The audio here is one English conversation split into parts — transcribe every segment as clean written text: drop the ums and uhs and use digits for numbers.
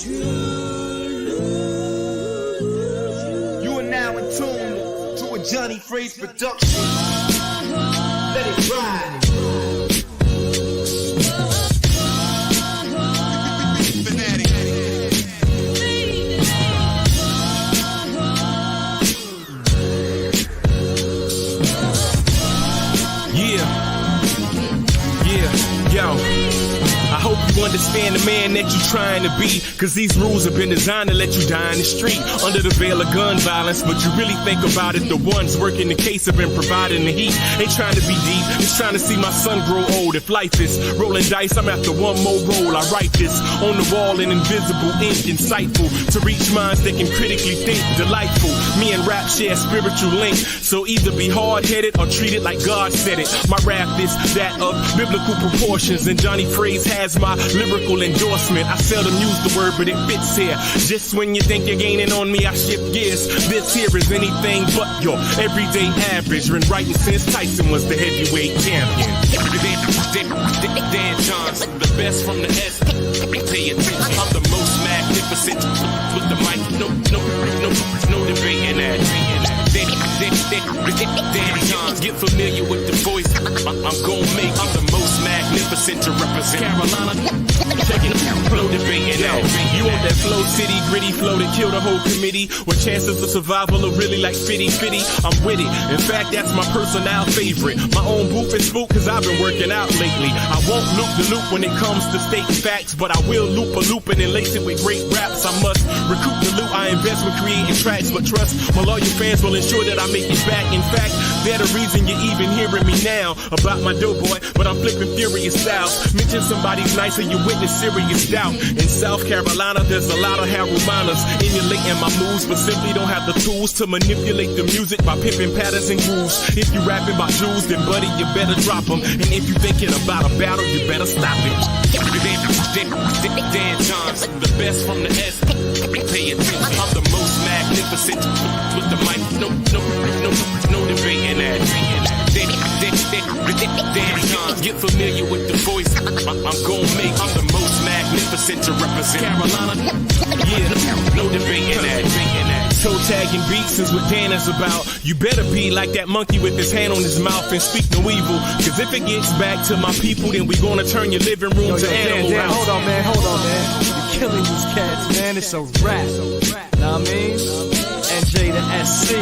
You are now in tune to a Johnny Freeze production. Let it ride. I hope you understand the man that you're trying to be, cause these rules have been designed to let you die in the street under the veil of gun violence. But you really think about it, the ones working the case have been providing the heat. Ain't trying to be deep, just trying to see my son grow old. If life is rolling dice, I'm after one more roll. I write this on the wall in invisible ink, insightful to reach minds that can critically think. Delightful, me and rap share a spiritual link, so either be hard-headed or treat it like God said it. My rap is that of biblical proportions, and Johnny Freeze has my lyrical endorsement. I seldom use the word, but it fits here. Just when you think you're gaining on me, I shift gears. This here is anything but your everyday average. Been writing since Tyson was the heavyweight champion. Dan Johnson, the best from the S. Pay attention, I'm the most magnificent with the mic. No debating that. Dan Johnson, get familiar with the voice. I'm gon' make I'm the most magnificent to represent Carolina. No debating that. You want that flow city, gritty flow that kill the whole committee, where chances of survival are really like 50-50. I'm with it. In fact, that's my personnel favorite. My own booth is spook, cause I've been working out lately. I won't loop the loop when it comes to stating facts, but I will loop a loop and then lace it with great raps. I must recoup the loot I invest with creating tracks, but trust my loyal fans will ensure that I make it back. In fact, they're the reason you're even hearing me now about my doughboy, but I'm flipping furious styles. Mention somebody's nice and you witness serious doubt. In South Carolina, there's a lot of Harumanas emulating my moves, but simply don't have the tools to manipulate the music by pimping patterns and grooves. If you rapping about Jews, then buddy, you better drop them. And if you thinking about a battle, you better stop it. Dan Johnson, the best from the S. Pay attention, I'm the most magnificent with the mic. No debating that. Dan Johnson, get familiar with the voice. I'm gon' make I'm the most magnificent to represent Carolina. Yeah, no debating that. Toe tagging beats is what Dan is about. You better be like that monkey with his hand on his mouth and speak no evil. Cause if it gets back to my people, then we gonna turn your living room to animal Dan, house. hold on, man. You're killing these cats, man. It's a rap. Know what I mean? NJ to SC,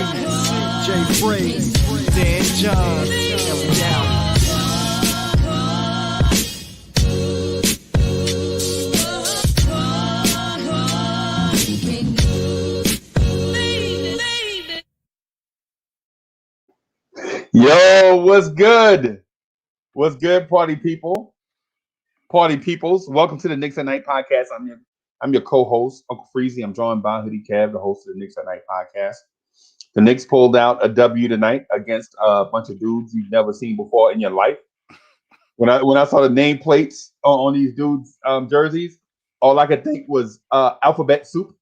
J Freeze, Dan John, and we out. Yo, what's good? What's good, party people? Party peoples. Welcome to the Knicks at Night podcast. I'm your co-host, Uncle Freezy. I'm joined by Hoodie Kev, the host of the Knicks at Night podcast. The Knicks pulled out a W tonight against a bunch of dudes you've never seen before in your life. When I saw the nameplates on these dudes' jerseys, all I could think was alphabet soup.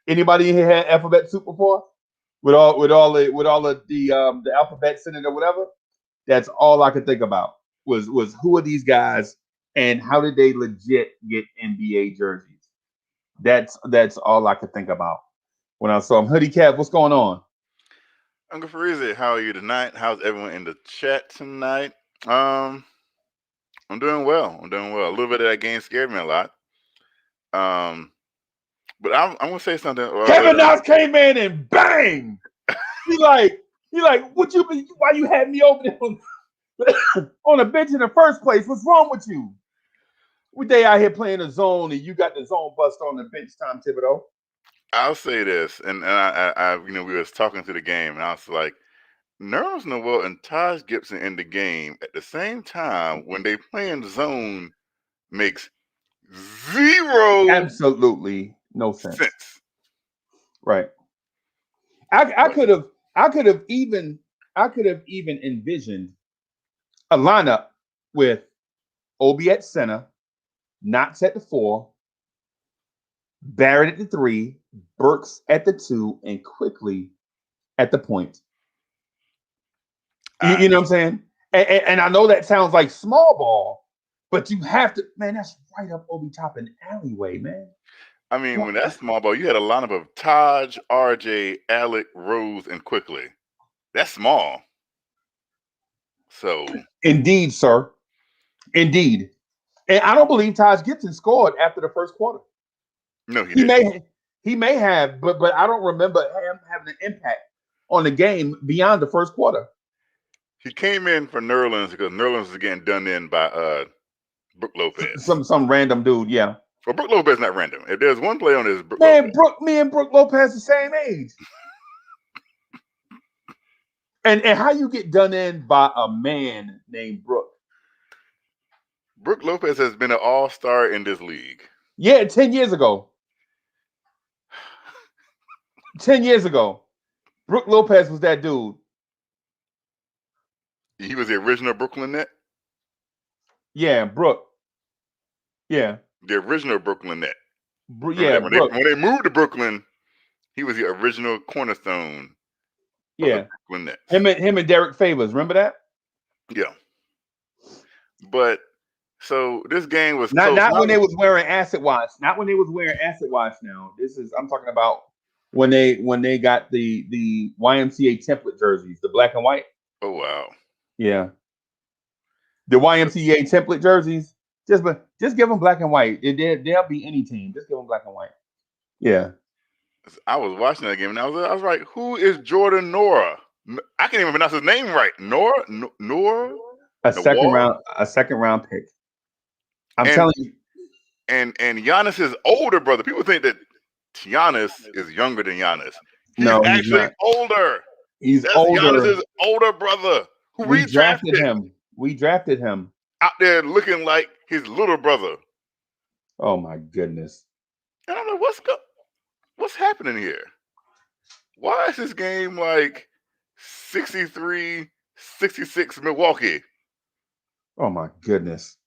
Anybody in here had alphabet soup before? With all of the alphabets in it or whatever? That's all I could think about was who are these guys and how did they legit get NBA jerseys? That's all I could think about when I saw him. Hoodie Cap, what's going on? Uncle Freezy, how are you tonight? How's everyone in the chat tonight? I'm doing well. A little bit of that game scared me a lot. But I'm gonna say something. Kevin Knox came in and bang. He like, what you be? Why you had me over there on the bench in the first place? What's wrong with you? We day out here playing a zone and you got the zone bust on the bench, Tom Thibodeau. I'll say this, and I we was talking to the game, and I was like, Nerlens Noel and Taj Gibson in the game at the same time when they playing zone makes absolutely no sense. Right. I could have even envisioned a lineup with Obi at center, Knox at the 4, Barrett at the 3, Burks at the 2, and Quickly at the point. You know what I'm saying? And I know that sounds like small ball, but you have to, man, that's right up Obi Toppin alleyway, man. I mean, when that's small ball, you had a lineup of Taj, RJ, Alec, Rose, and Quickly. That's small. So Indeed, sir. Indeed. And I don't believe Taj Gibson scored after the first quarter. no, he He didn't. may have, but I don't remember him having an impact on the game beyond the first quarter. He came in for Nerlens because Nerlens was getting done in by Brook Lopez. Some random dude, yeah. Well, Brook Lopez is not random. If there's one play on this, Brook Man, Lopez. me and Brook Lopez the same age. And how you get done in by a man named Brook? Brook Lopez has been an all-star in this league. Yeah, 10 years ago. 10 years ago. Brook Lopez was that dude. He was the original Brooklyn Net. Yeah, Brook. Yeah. The original Brooklyn Net. Yeah, when Brook. they moved to Brooklyn, he was the original cornerstone. Yeah. Brooklyn Nets. Him and Derek Favors. Remember that? Yeah. But so this game was not close. when they was wearing acid wash. Not when they was wearing acid wash. Now I'm talking about when they got the YMCA template jerseys, the black and white. Oh wow. Yeah. The YMCA template jerseys. Just give them black and white. They'll be any team. Just give them black and white. Yeah. I was watching that game and I was like, who is Jordan Nora? I can't even pronounce his name right. Nora? A second round pick. I'm telling you. And Giannis' older brother. People think that Giannis is younger than Giannis. He's actually older. That's older. Giannis' older brother. Who we drafted him. We drafted him. Out there looking like his little brother. Oh my goodness. And I'm like, what's happening here? Why is this game like 63-66 Milwaukee? Oh my goodness.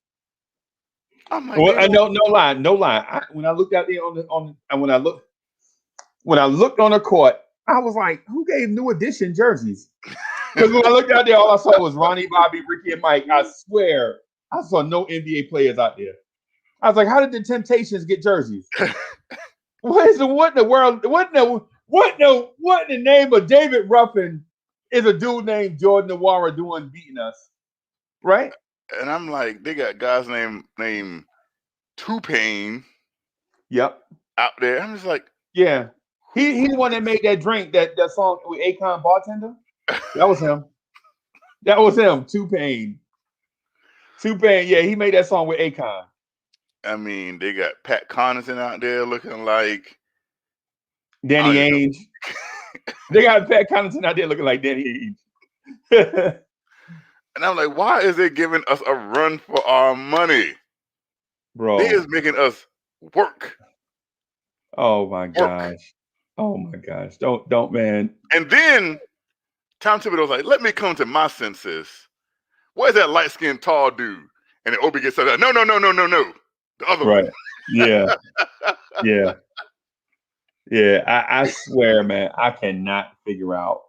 I'm like, no lie. When I looked out there when I looked on the court, I was like, who gave New Edition jerseys? Because when I looked out there, all I saw was Ronnie, Bobby, Ricky, and Mike. I swear, I saw no NBA players out there. I was like, how did the Temptations get jerseys? What in the world? What in the name of David Ruffin is a dude named Jordan Nwora beating us? Right? And I'm like, they got guys named T-Pain. Yep. Out there. I'm just like, yeah. He the one that made that drink, that song with Akon Bartender. That was him. T-Pain. Yeah, he made that song with Akon. I mean, they got Pat Connaughton out there looking like Danny Ainge. They got Pat Connaughton out there looking like Danny Ainge. And I'm like, why is they giving us a run for our money? Bro. They is making us work. Oh my gosh. Oh my gosh. Don't, man. And then Tom Thibodeau's like, let me come to my senses. Where's that light-skinned tall dude? And then Obi gets up. No. The other one. Yeah. Yeah. Yeah. I swear, man, I cannot figure out.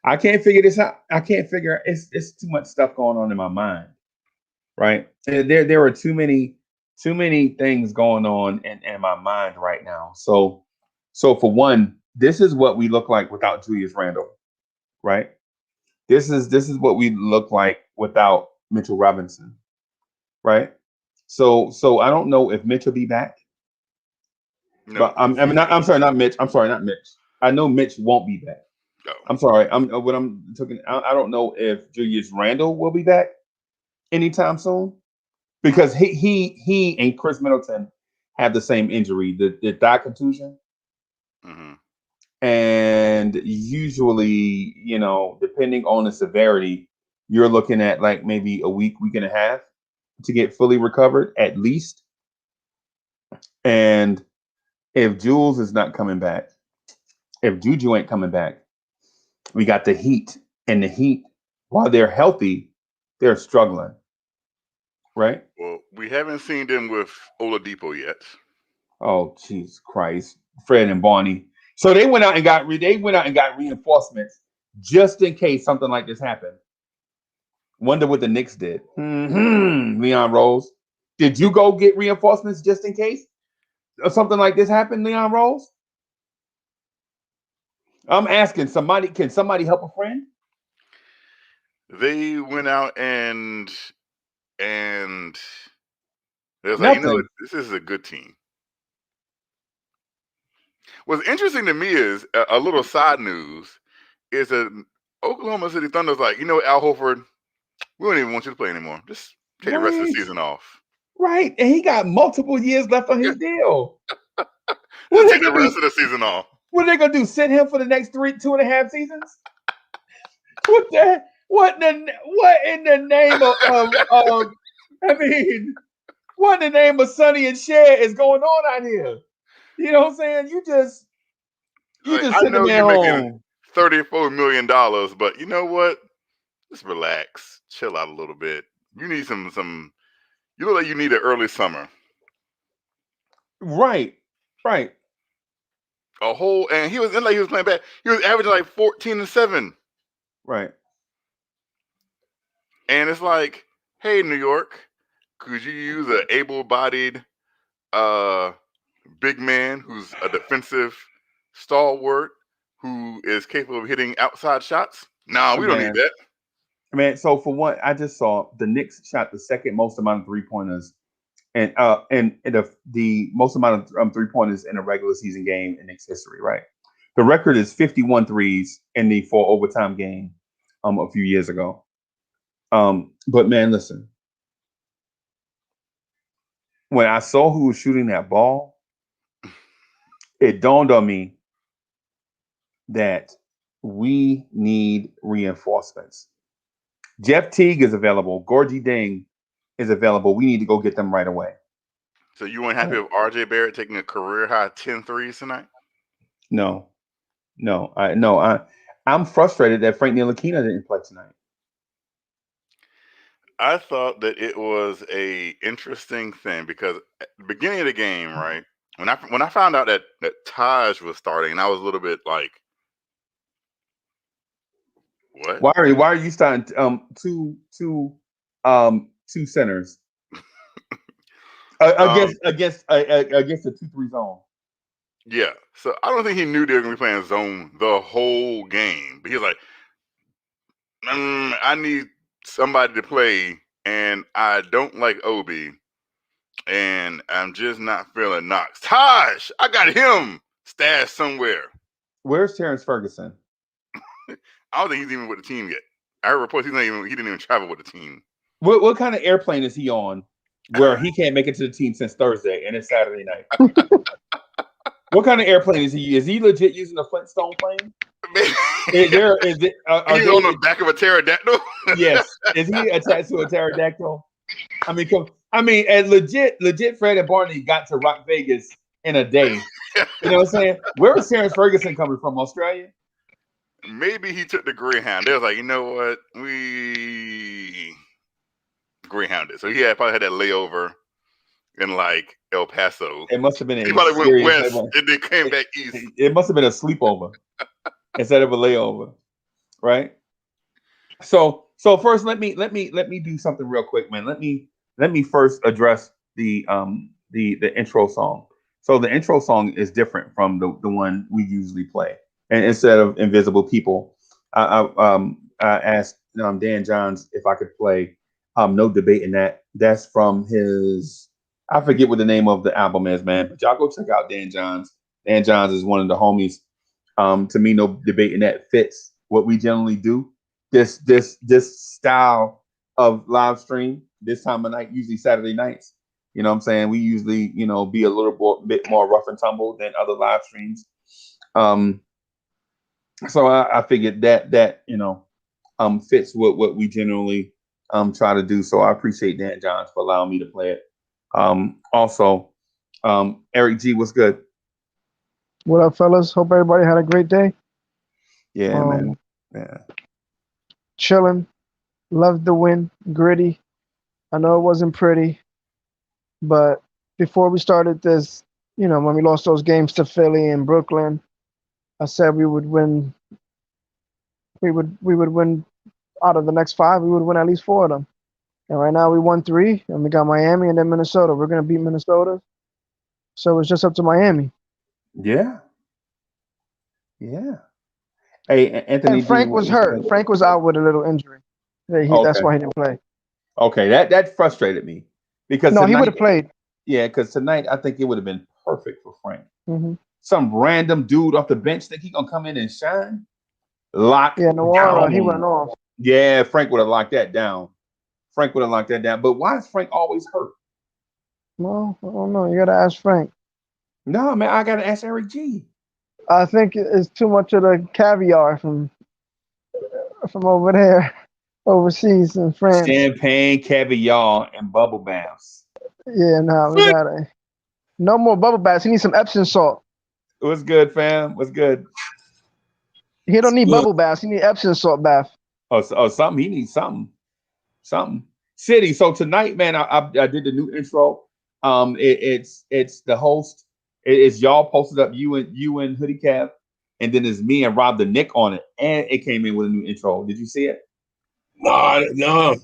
I can't figure this out. I can't figure out. It's too much stuff going on in my mind. Right. There are too many things going on in my mind right now. So for one, this is what we look like without Julius Randle. Right. This is what we look like without Mitchell Robinson. Right. So I don't know if Mitch will be back. No. But I'm sorry, not Mitch. I know Mitch won't be back. No. I'm sorry. I don't know if Julius Randle will be back anytime soon, because he and Chris Middleton have the same injury, the thigh contusion. Mm-hmm. And usually, depending on the severity, you're looking at like maybe a week and a half to get fully recovered at least. And if Jules is not coming back, if Juju ain't coming back, we got the Heat. And the Heat, while they're healthy, they're struggling. Right? Well, we haven't seen them with Oladipo yet. Oh, Jesus Christ. Fred and Barney. So they went out and got reinforcements just in case something like this happened. Wonder what the Knicks did. Leon Rose. Did you go get reinforcements just in case? something like this happen, Leon Rose? I'm asking somebody. Can somebody help a friend? They went out and it was like, Nothing. this is a good team. What's interesting to me is a little side news is that Oklahoma City Thunder's like, Al Horford, we don't even want you to play anymore. Just take the rest of the season off. Right, and he got multiple years left on his deal. Just take the rest of the season off. What are they gonna do? Sit him for the next 2.5 seasons? What in the name of what in the name of Sonny and Cher is going on out here? You know what I'm saying? You just I know you're making $34 million, but you know what? Just relax, chill out a little bit. You need some. You look like you need an early summer. Right. And he was playing bad. He was averaging like 14 and 7. Right. And it's like, hey, New York, could you use an able-bodied big man who's a defensive stalwart who is capable of hitting outside shots? No, we don't need that. Man, so for one, I just saw the Knicks shot the second most amount of 3-pointers and the most amount of 3-pointers in a regular season game in Knicks history, right? The record is 51 threes in the 4 overtime game a few years ago. But man, listen. When I saw who was shooting that ball, it dawned on me that we need reinforcements. Jeff Teague is available. Gorgie Ding is available. We need to go get them right away. So you weren't happy with RJ Barrett taking a career high 10 threes tonight? No. I'm frustrated that Frank Ntilikina didn't play tonight. I thought that it was a interesting thing because at the beginning of the game, right, when I found out that Taj was starting, and I was a little bit like, what? Why are you starting two centers against the 2-3 zone? Yeah, so I don't think he knew they were going to be playing zone the whole game. But he was like, I need somebody to play, and I don't like Obi, and I'm just not feeling Knox. Taj, I got him stashed somewhere. Where's Terrence Ferguson? I don't think he's even with the team yet. I heard reports he didn't even travel with the team. What kind of airplane is he on where he can't make it to the team since Thursday and it's Saturday night? What kind of airplane is he? Is he legit using a Flintstone plane? He's on the back of a pterodactyl? Yes. Is he attached to a pterodactyl? I mean, as legit Fred and Barney got to Rock Vegas in a day. You know what I'm saying? Where was Terrence Ferguson coming from? Australia? Maybe he took the Greyhound. They was like, you know what? We Greyhounded. So he probably had that layover in like El Paso. It must have been. He probably went west and then came back east. It must have been a sleepover instead of a layover, right? So first, let me do something real quick, man. Let me first address the intro song. So the intro song is different from the one we usually play. And instead of Invisible People, I asked Dan Johns if I could play No Debating That. That's from his, I forget what the name of the album is, man. But y'all go check out Dan Johns. Dan Johns is one of the homies. To me, No Debating That fits what we generally do. This style of live stream this time of night, usually Saturday nights. You know what I'm saying? We usually, be a little bit more rough and tumble than other live streams. So I figured that fits what we generally try to do. So I appreciate Dan Johns for allowing me to play it. Also, Eric G, what's good? What up, fellas? Hope everybody had a great day. Yeah, man. Yeah. Chilling. Loved the win. Gritty. I know it wasn't pretty, but before we started this, when we lost those games to Philly and Brooklyn, I said we would win. We would win out of the next 5. We would win at least 4 of them. And right now we won 3, and we got Miami and then Minnesota. We're gonna beat Minnesota. So it's just up to Miami. Yeah. Yeah. Hey, Anthony. And Frank was hurt. Frank was out with a little injury. Yeah, that's Okay. why he didn't play. Okay, that frustrated me because No, he tonight, would have played. yeah, because tonight I think it would have been perfect for Frank. Mm-hmm. Some random dude off the bench think he gonna come in and shine. Lock Yeah, Noir, he down. went off. Yeah, Frank would have locked that down. Frank would have locked that down. But why is Frank always hurt? Well, I don't know. You got to ask Frank. No, man, I gotta ask Eric G. I think it's too much of the caviar from over there, overseas in France. Champagne, caviar, and bubble baths. Yeah, no, we got no more bubble baths. He needs some Epsom salt. What's good, fam? What's good? He don't need bubble baths. He need Epsom salt bath. Oh, something. He needs something. City. So tonight, man, I did the new intro. It's the host. It's y'all posted up, you and Hoodie Cap, and then it's me and Rob the Nick on it, and it came in with a new intro. Did you see it? No.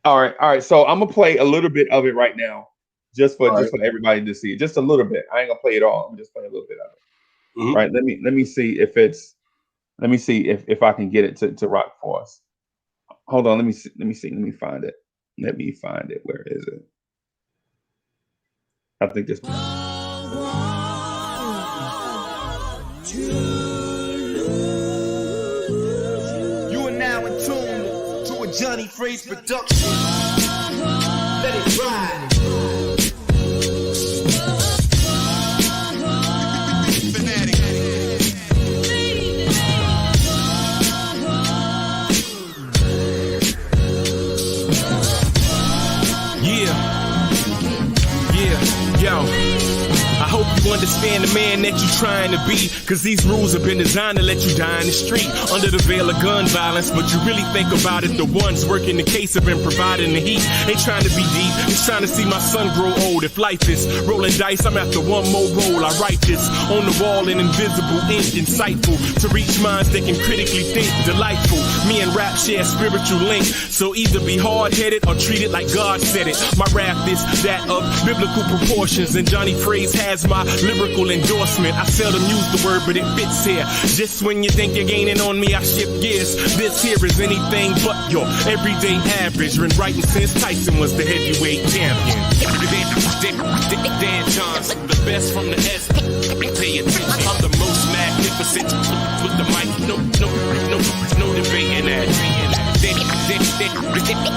All right. So I'm gonna play a little bit of it right now, just for everybody to see it, just a little bit. I ain't gonna play it all. I'm just playing a little bit of it. Mm-hmm. Right. Let me see if it's. Let me see if I can get it to rock for us. Hold on. Let me see. Let me find it. Where is it? I think this. You are now in tune to a Johnny Phrase production. Let it ride. Yo, I hope you understand the man that you're trying to be, cause these rules have been designed to let you die in the street under the veil of gun violence. But you really think about it, the ones working the case have been providing the heat. Ain't trying to be deep, it's trying to see my son grow old. If life is rolling dice, I'm after one more roll. I write this on the wall in invisible ink, insightful to reach minds that can critically think. Delightful, me and rap share a spiritual link, so either be hard-headed or treat it like God said it. My rap is that of biblical proportions, and Johnny Phrase has my lyrical endorsement. I seldom use the word, but it fits here. Just when you think you're gaining on me, I shift gears. This here is anything but your everyday average. Been writing since Tyson was the heavyweight champion. Dan Johnson, the best from the S. Pay attention. I'm the most magnificent with the mic. No debating that.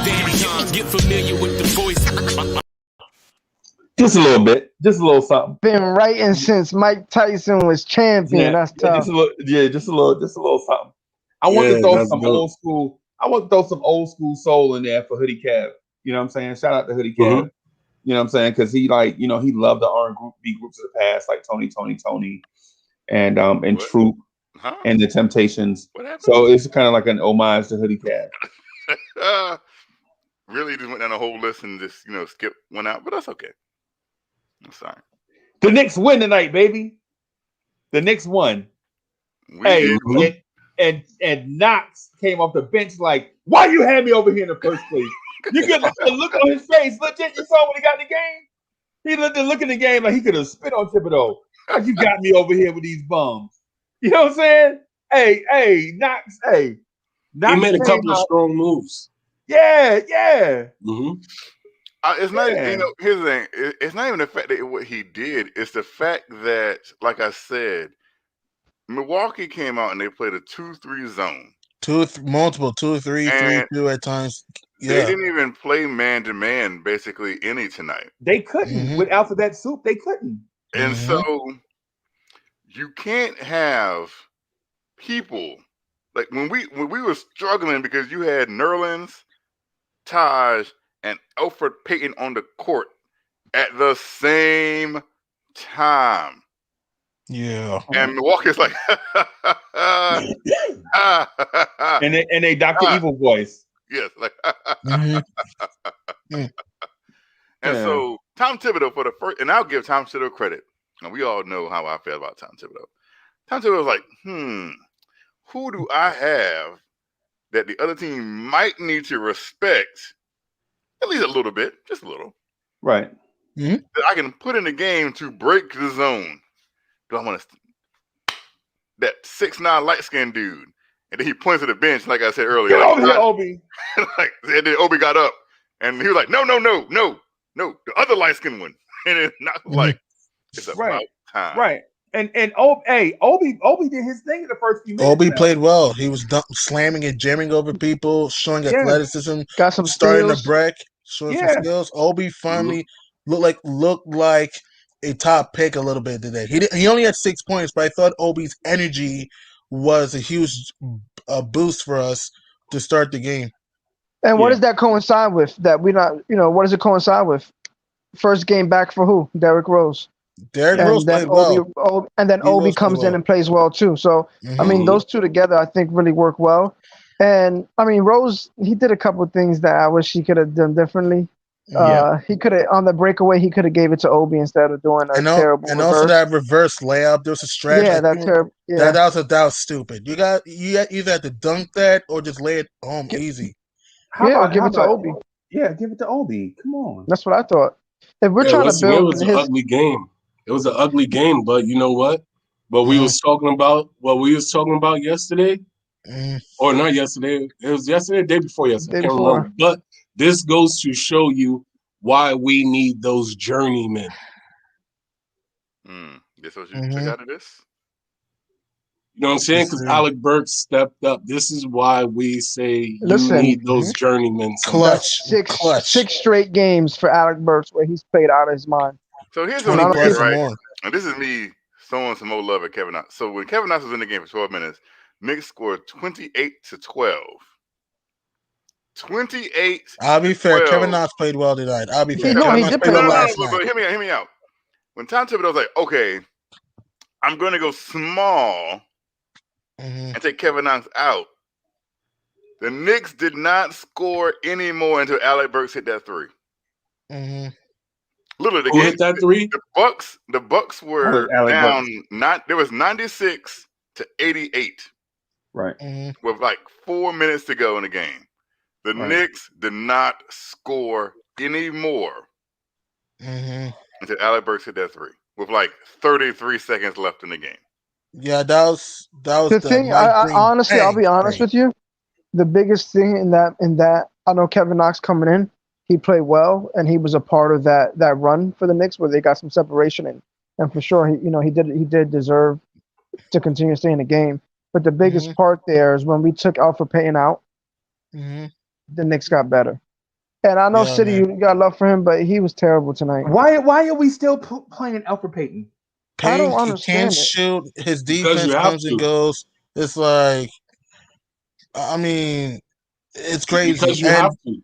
Dan Johnson, get familiar with the voice. Just a little bit, just a little something. Been writing since Mike Tyson was champion. Yeah, That's tough. Just a little something. I want to throw some old school. I want to throw some old school soul in there for Hoodie Cav. You know what I'm saying? Shout out to Hoodie Cav. Mm-hmm. You know what I'm saying? Because he he loved the R&B groups of the past, like Tony, and Troop and the Temptations. So it's kind of like an homage to Hoodie Cav. Really just went down a whole list and just skip one out, but that's okay. I'm sorry. The Knicks win tonight, baby. The Knicks won. And Knox came off the bench like, why you had me over here in the first place? You get the look on his face. Legit, you saw when he got in the game? He looked in the game like he could have spit on Thibodeau. Like, you got me over here with these bums. You know what I'm saying? Hey, Knox, Knox he made a couple of strong moves. Yeah. Mm-hmm. It's not, here's the thing. It's not even the fact that what he did. It's the fact that, like I said, Milwaukee came out and they played a 2-3 zone. Multiple 2-3, 3-2 at times. Yeah. They didn't even play man-to-man basically any tonight. They couldn't. With Alphabet Soup, they couldn't. And so you can't have people like when we were struggling because you had Nerlens, Taj, and Alfred Payton on the court at the same time. Yeah. And Milwaukee's like and they Dr. Evil voice. Yes. Like And so Tom Thibodeau for the first, and I'll give Tom Thibodeau credit. And we all know how I feel about Tom Thibodeau. Tom Thibodeau was like, who do I have that the other team might need to respect at least a little bit, just a little. Right. that I can put in the game to break the zone. Do I want that 6'9" light skinned dude? And then he points to the bench, like I said earlier. Get over here, Obi. Like, and then Obi got up, and he was like, "No, the other light skinned one." And then not like it's about time, right? And Obi did his thing in the first few minutes. Obi played well. He was slamming and jamming over people, showing athleticism. Got some starting steals. to break, showing some skills. Obi finally looked like a top pick a little bit today. He only had 6 points, but I thought Obi's energy was a huge boost for us to start the game. And what does that coincide with? That we not, what does it coincide with? First game back for who? Derrick Rose. Derrick Rose played well. And then Obi comes in and plays well too. So I mean, those two together, I think, really work well. And I mean, Rose, he did a couple of things that I wish he could have done differently. He could have on the breakaway. He could have gave it to Obi instead of doing a terrible. And reverse. also that reverse layup. There was a stretch. Yeah, that terrible. Yeah, that was stupid. You either had to dunk that or just lay it home easy. Give it to Obi. Yeah, give it to Obi. Come on. That's what I thought. If we're trying to build, it was an ugly game. It was an ugly game, but you know what? What we was talking about yesterday, or not yesterday. It was yesterday, the day before yesterday. I can't remember. But this goes to show you why we need those journeymen. Guess what you took out of this? You know what I'm saying? Because Alec Burks stepped up. This is why we say you need those journeymen. Clutch. Six straight games for Alec Burks where he's played out of his mind. So here's what I'm saying, right? And this is me throwing some more love at Kevin Knox. So when Kevin Knox was in the game for 12 minutes, Knicks scored 28-12. 28. I'll be fair. Kevin Knox played well tonight. I'll be fair. No, he did play well last night. But hear me out. When Tom Thibodeau was like, okay, I'm going to go small and take Kevin Knox out, the Knicks did not score anymore until Alec Burks hit that three. Literally, Who hit that three? The Bucks were down. There was 96-88. Right. With like 4 minutes to go in the game. The Knicks did not score anymore until Alec Burks hit that three with like 33 seconds left in the game. Yeah, that was the thing. Honestly, I'll be honest with you. The biggest thing in that, I know Kevin Knox coming in, he played well, and he was a part of that run for the Knicks where they got some separation, and for sure, he did deserve to continue to stay in the game. But the biggest part there is when we took Elfrid Payton out, the Knicks got better. And I know City, you got love for him, but he was terrible tonight. Why are we still playing Elfrid Payton? I don't understand. He can't shoot. His defense comes and goes. It's like, I mean, it's crazy. Because you have to.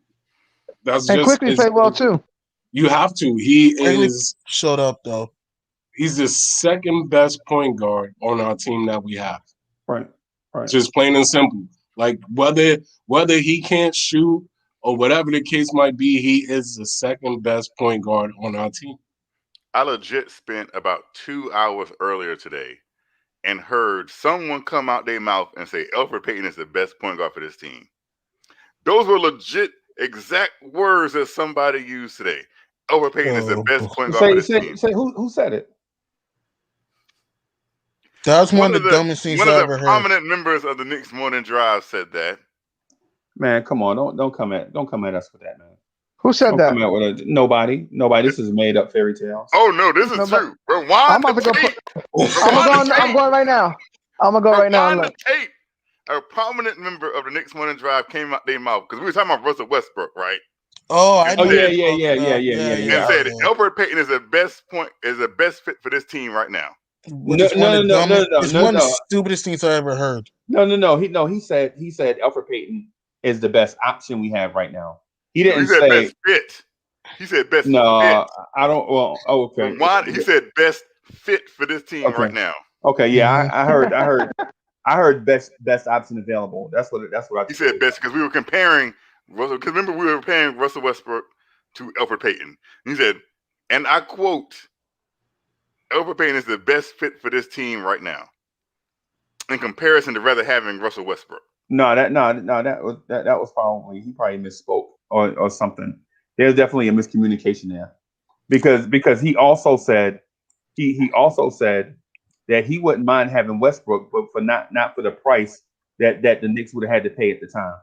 And quickly played well too. You have to. He showed up though. He's the second best point guard on our team that we have. Right. Just plain and simple. Like whether he can't shoot or whatever the case might be, he is the second best point guard on our team. I legit spent about 2 hours earlier today and heard someone come out their mouth and say Elfrid Payton is the best point guard for this team. Those were legit exact words that somebody used today. Elfrid Payton is the best point guard for this team. Say who said it? That was one of the dumbest things I ever heard. One of the prominent members of the Knicks Morning Drive said that. Man, come on! Don't come at us with that, man. Who said that? Nobody. This is made up fairy tales. Oh no, this is true. I'm going right now. I'm gonna go right now. The tape. A prominent member of the Knicks Morning Drive came out their mouth because we were talking about Russell Westbrook, right? Oh, yeah. And said Elfrid Payton is the best fit for this team right now. It's one of the stupidest things I ever heard. No. He said Elfrid Payton is the best option we have right now. He didn't say best fit. He said best fit. I don't. Well, okay. He said best fit for this team right now. Okay, yeah, I heard best option available. That's what he said best because we were comparing Russell. Because remember we were comparing Russell Westbrook to Elfrid Payton. He said, and I quote, Elfrid Payton is the best fit for this team right now, in comparison to rather having Russell Westbrook. That was probably he probably misspoke or something. There's definitely a miscommunication there. because he also said he also said that he wouldn't mind having Westbrook, but for not for the price that the Knicks would have had to pay at the time.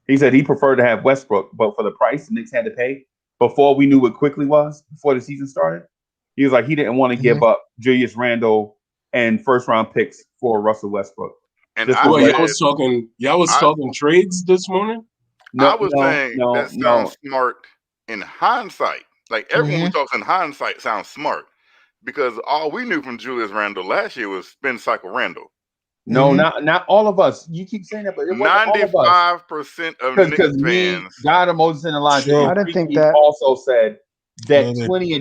He said he preferred to have Westbrook, but for the price the Knicks had to pay before we knew what quickly was before the season started. He was like he didn't want to give up Julius Randle and first round picks for Russell Westbrook. And y'all was talking trades this morning. I was saying that sounds smart in hindsight. Like everyone who talks in hindsight sounds smart because all we knew from Julius Randle last year was spin cycle Randle. No, not all of us. You keep saying that, but 95% of Knicks fans. Me, God of Moses and Elijah, I didn't think that. Also said that 20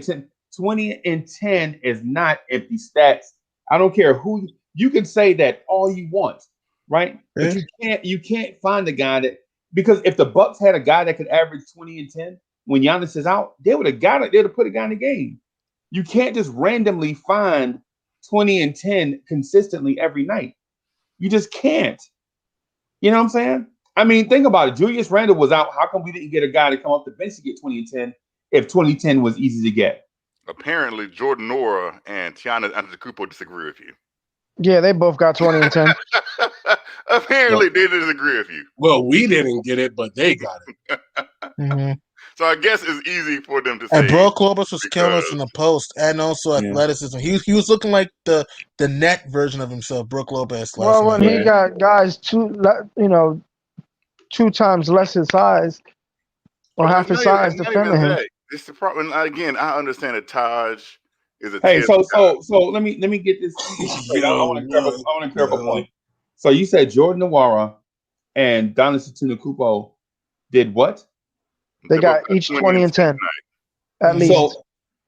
and 10 is not empty stats. I don't care who you can say that all you want, right? But you can't find a guy that because if the Bucks had a guy that could average 20 and 10 when Giannis is out, they would have put a guy in the game. You can't just randomly find 20 and 10 consistently every night. You just can't. You know what I'm saying? I mean, think about it. Julius Randle was out. How come we didn't get a guy to come off the bench to get 20 and 10 if 2010 was easy to get? Apparently, Jordan Nora and Giannis Antetokounmpo disagree with you. Yeah, they both got 20 and 10. Apparently, they disagree with you. Well, we didn't get it, but they got it. So I guess it's easy for them to say. And Brook Lopez was killing us in the post, and also athleticism. He was looking like the net version of himself, Brook Lopez. Well, when he got guys 2 times less his size or half his size defending him. It's the problem. Again, I understand that Taj is a. Hey, so let me get this straight. I want to clear up a point. So you said Jordan Nwora and Giannis Antetokounmpo did what? They got each 20 and 10 at least. So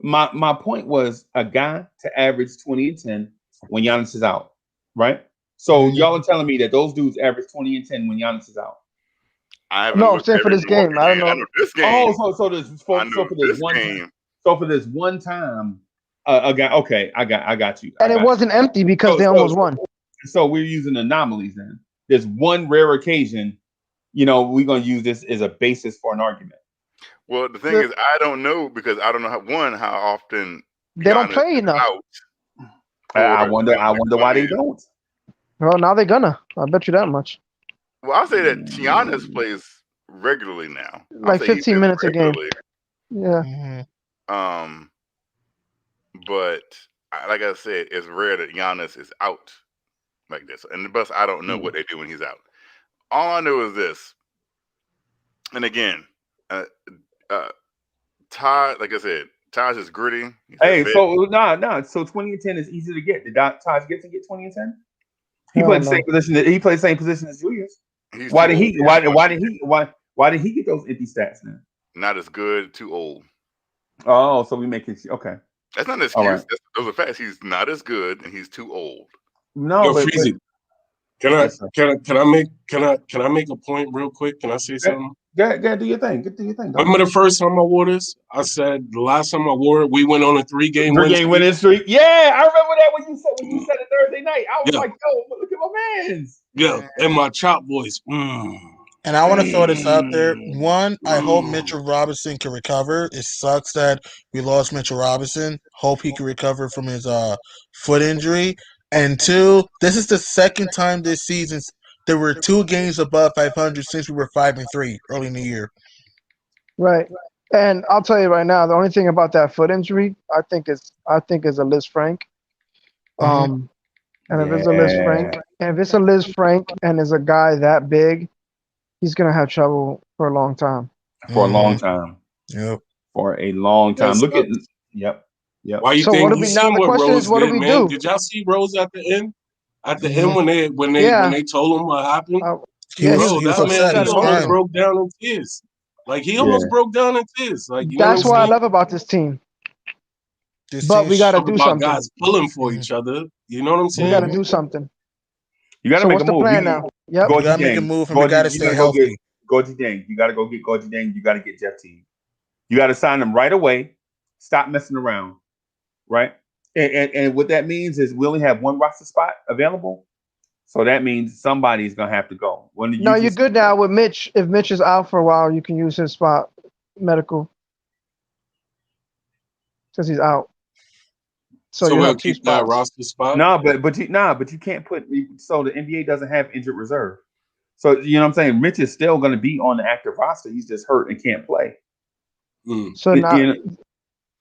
my point was a guy to average 20 and 10 when Giannis is out, right? So y'all are telling me that those dudes average 20 and 10 when Giannis is out. I'm saying for this game. I don't know. I know this game. For this one time, a guy. Okay, I got you. And it wasn't empty because they almost won. So we're using anomalies then. There's one rare occasion. We're gonna use this as a basis for an argument. Well, the thing is, I don't know because I don't know how often they don't play enough. I wonder why they don't. Well, now they're gonna. I bet you that much. Well, I'll say that Giannis plays regularly now. Like 15 minutes a game. Yeah. But like I said, it's rare that Giannis is out like this. And the Bucks, I don't know what they do when he's out. All I know is this. And again, Todd, like I said, Taj is gritty. Hey, so So 20 and 10 is easy to get. Did Taj Gibson get 20 and 10? He played the same position. He played the same position as Julius. Why did he get those empty stats now? Not as good, too old. Oh, so we make it okay. That's not an excuse. Right. Those are facts. He's not as good and he's too old. No, Freezy. Can I make a point real quick? Can I say something? Go do your thing. Remember the first time I wore this? I said the last time I wore it, we went on a 3-game winning streak. Yeah, I remember that when you said it Thursday night. I was like, yo, look at my man's. Yeah, and my chop voice. And I want to throw this out there. One, I hope Mitchell Robinson can recover. It sucks that we lost Mitchell Robinson. Hope he can recover from his foot injury. And 2, this is the second time this season there were 2 games above 500 since we were 5-3 early in the year. Right. And I'll tell you right now, the only thing about that foot injury, I think is a Liz Frank. And if it's a Liz Frank and is a guy that big, he's gonna have trouble for a long time. For a long time. Yep. For a long time. Look at Yep. Why you think the question is, what do we do? Did y'all see Rose at the end? At the end when they told him what happened? He almost broke down in tears. Like he almost broke down in tears. Like that's what I love about this team. But we gotta do something. Guys pulling for each other. You know what I'm saying? We gotta do something. You gotta make a move. What's the plan now? Yep. We gotta make a move and we gotta stay healthy. Gorgie Dang. You gotta go get Gorgie Dang. You gotta get Jeff Teague. You gotta sign them right away. Stop messing around. Right? And what that means is we only have one roster spot available. So that means somebody's going to have to go. You're good now with Mitch. If Mitch is out for a while, you can use his spot, medical. since he's out. So you we'll have two keep that spots. roster spot. No, but you can't put. So the NBA doesn't have injured reserve. So you know what I'm saying. Mitch is still going to be on the active roster. He's just hurt and can't play. So now You know,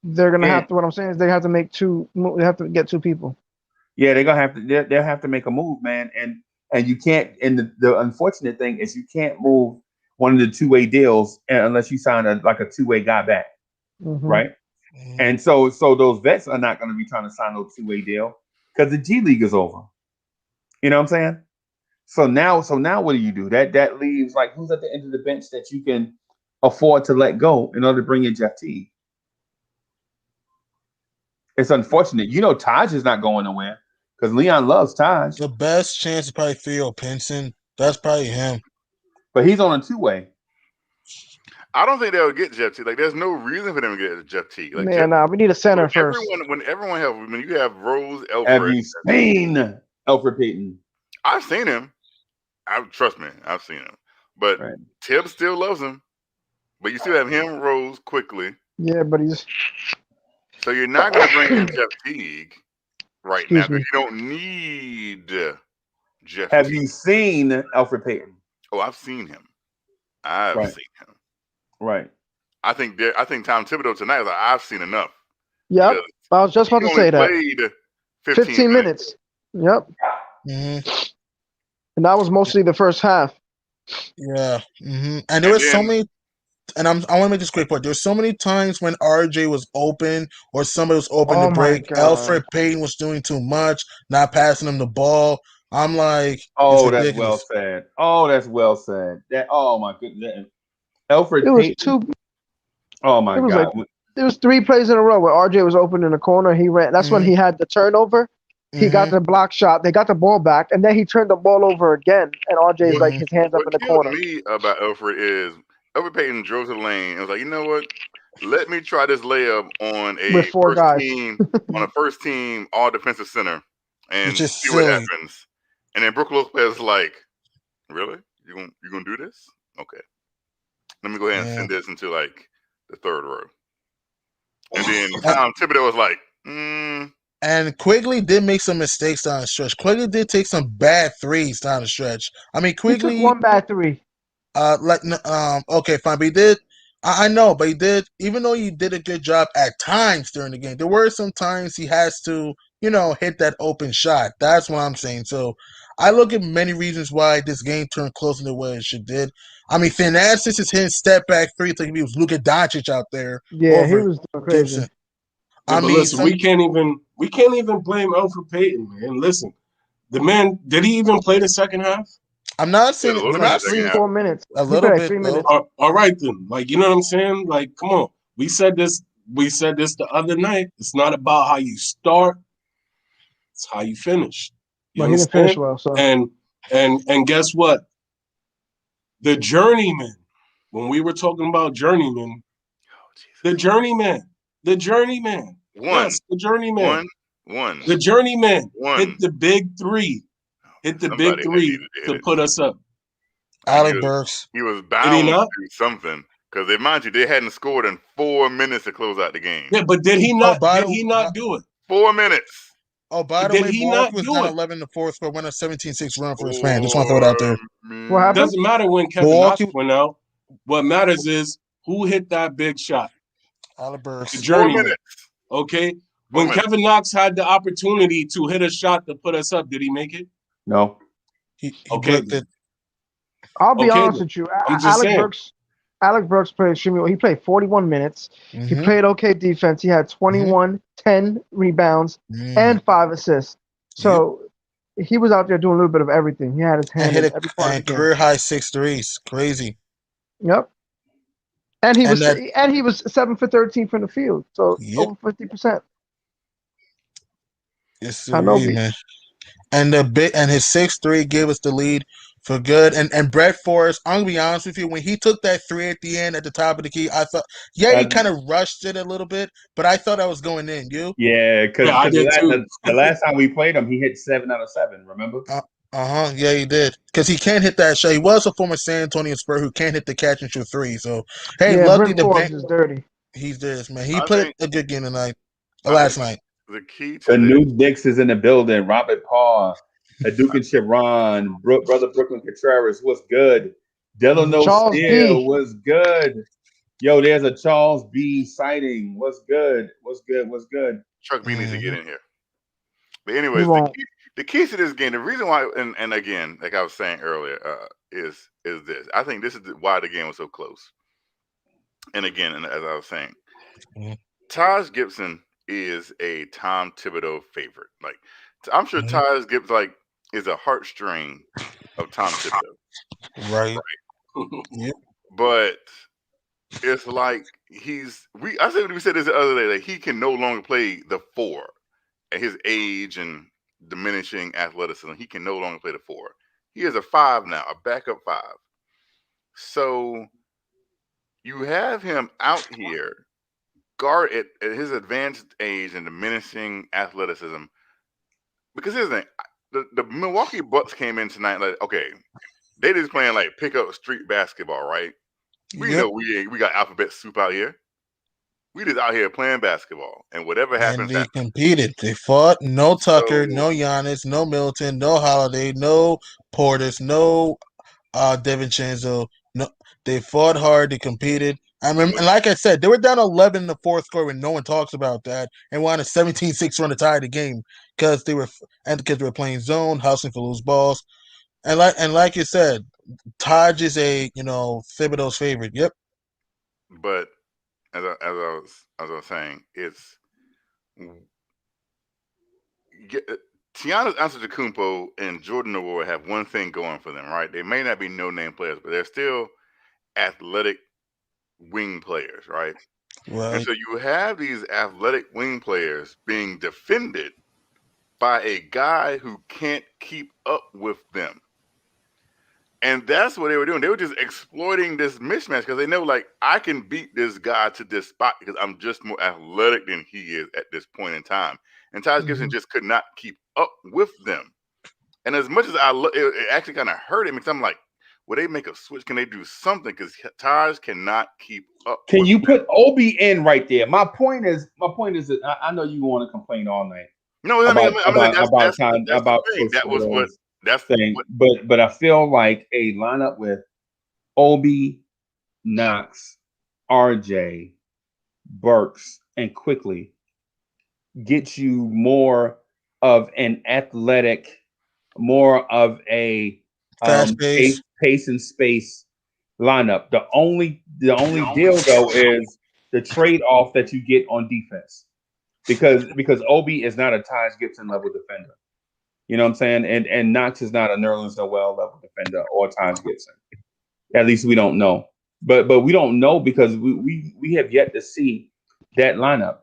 they're gonna have to. What I'm saying is they have to make two. They have to get two people. yeah, they're gonna have to. They'll have to make a move, man. And you can't. And the unfortunate thing is you can't move one of the two-way deals unless you sign a two-way guy back, right? Mhm. And so those vets are not going to be trying to sign no two-way deal because the G League is over. You know what I'm saying? So now what do you do? That leaves like who's at the end of the bench that you can afford to let go in order to bring in Jeff Teague? It's unfortunate. You know, Taj is not going nowhere because Leon loves Taj. The best chance is probably Theo Pinson. That's probably him. But he's on a two-way. I don't think they'll get Jeff Teague. Like, there's no reason for them to get Jeff Teague. Like, We need a center first. When you have Rose, Alfred. Have you seen Alfred Payton? I've seen him. Trust me, I've seen him. But Thibs still loves him. But you still have him, Rose, quickly. Yeah, but he's. So you're not going to bring in Jeff Teague right now because you don't need Jeff. Have Teague. you seen Alfred Payton? Oh, I've seen him. I've seen him. Right. I think Tom Thibodeau tonight was like, I've seen enough. Yep. I was just about to say that. Played 15 minutes. Yep. Mm-hmm. And that was mostly the first half. Yeah. Mm-hmm. And there was so many. And I want to make this quick point. There's so many times when RJ was open or somebody was open to break. Alfred Payton was doing too much, not passing him the ball. I'm like, oh, that's well said. Oh, that's well said. Oh my goodness. Alfred Payton. Oh my God. There was 3 plays in a row where RJ was open in the corner. He ran. That's when he had the turnover. He got the block shot. They got the ball back, and then he turned the ball over again. And RJ's like his hands up in the corner. What kills me about Alfred is Alfred Payton drove to the lane and was like, you know what? Let me try this layup on a first team all defensive center and see what happens. And then Brook Lopez is like, really? You gonna do this? Okay. Let me go ahead and send this into like the third row. And then Tom Thibodeau was like, And Quigley did make some mistakes down the stretch. Quigley did take some bad threes down the stretch. I mean, Quigley he took one bad three. Okay, fine, but he did. I know, but he did. Even though he did a good job at times during the game, there were some times he has to, hit that open shot. That's what I'm saying. So I look at many reasons why this game turned closer to what it should did. I mean, Thanasis is hitting step back three. It's like if he was Luka Doncic out there. Yeah, he was crazy. Gibson. Yeah, listen, we can't even blame Alfred Payton, man. Listen, the man, did he even play the second half? I'm not saying we're not seeing 4 minutes. A little bit. 3 minutes. All right then. Like, you know what I'm saying? Like, come on. We said this the other night. It's not about how you start, it's how you finish. But he didn't finish well, so and guess what? The journeyman, when we were talking about journeyman, the journeyman. The journeyman. Yes, the journeyman. The journeyman hit the big three. Hit the big three to put us up. Alec Burks. He was bound to do something. Because mind you, they hadn't scored in 4 minutes to close out the game. Yeah, but did he not do it? 4 minutes. Oh, by the way, Milwaukee was down 11 in the fourth, but went a 17-6 run for his fan. Just want to throw it out there. What happened? Doesn't matter when Kevin Knox went out. What matters is who hit that big shot. Alec Burks. The journeyman. Okay? When Kevin Knox had the opportunity to hit a shot to put us up, did he make it? No. Okay. I'll be honest with you. Alec Burks played extremely well. He played 41 minutes. Mm-hmm. He played okay defense. He had 21, 10 rebounds, and 5 assists. So he was out there doing a little bit of everything. He had his hand in every part of the game. Career high 6 threes. Crazy. Yep. And he was 7 for 13 from the field. So over 50%. Yes, I know, man. And his 6-3 gave us the lead for good. And Brett Forrest, I'm gonna be honest with you, when he took that 3 at the end at the top of the key, I thought, he kind of rushed it a little bit, but I thought I was going in. You? Yeah, because the last time we played him, he hit 7 out of 7. Remember? Yeah, he did. Because he can't hit that shot. He was a former San Antonio Spur who can't hit the catch and shoot 3. So luckily Brett Forrest is dirty. He's this, man. He I played think a good game tonight. I Last think night. the key to The this. new Knicks is in the building. Robert Paul, Hadouken Sharon, brother Brooklyn Contreras, what's good? Delano Charles Steele, B. what's good? Yo, there's a Charles B sighting. What's good? What's good? What's good? Chuck B needs to get in here. But He anyways, won't. the keys to this game, the reason why, and again, like I was saying earlier, is this. I think this is why the game was so close. And again, and as I was saying, Mhm. Taj Gibson is a Tom Thibodeau favorite. Like I'm sure Mhm. Taj Gibson is a heartstring of Tom Thibodeau. Right. Yep. But it's like I said we said this the other day, like he can no longer play the 4 at his age and diminishing athleticism. He can no longer play the 4. He is a 5 now, a backup 5. So you have him out here guard at his advanced age and diminishing athleticism. Because here's the thing, the Milwaukee Bucks came in tonight like, okay, they just playing like pick up street basketball, right? We Yep. know we got alphabet soup out here. We just out here playing basketball, and whatever And happens, they happens. competed. They fought. No Tucker, So, no Giannis, no Milton, no Holiday, no Portis, no DiVincenzo. No, they fought hard. They competed. I remember, and like I said, they were down 11 in the fourth quarter, and no one talks about that. And won a 17-6 run to tie the game because they were playing zone, hustling for loose balls. And like you said, Taj is a Thibodeau's favorite. Yep. but as I was saying, it's Giannis Antetokounmpo and Jordan Noir have one thing going for them, right? They may not be no-name players, but they're still athletic wing players, right? Right. And so you have these athletic wing players being defended by a guy who can't keep up with them. And that's what they were doing. They were just exploiting this mismatch because they know, like, I can beat this guy to this spot because I'm just more athletic than he is at this point in time. And Taj Gibson just could not keep up with them. And as much as it actually kind of hurt him because I'm like, will they make a switch? Can they do something? Because Taj cannot keep up. Can you put Obi in right there? My point is that I know you want to complain all night. No, I mean, that's the thing. That was what that's thing. What, but I feel like a lineup with Obi, Knox, RJ, Burks, and Quickly gets you more of an athletic, more of a Fast pace. pace and space lineup. The only deal though is the trade-off that you get on defense. Because Obi is not a Taj Gibson level defender. You know what I'm saying? And Knox is not a Nerlens Noel level defender or Taj Gibson. At least we don't know. But we don't know because we have yet to see that lineup.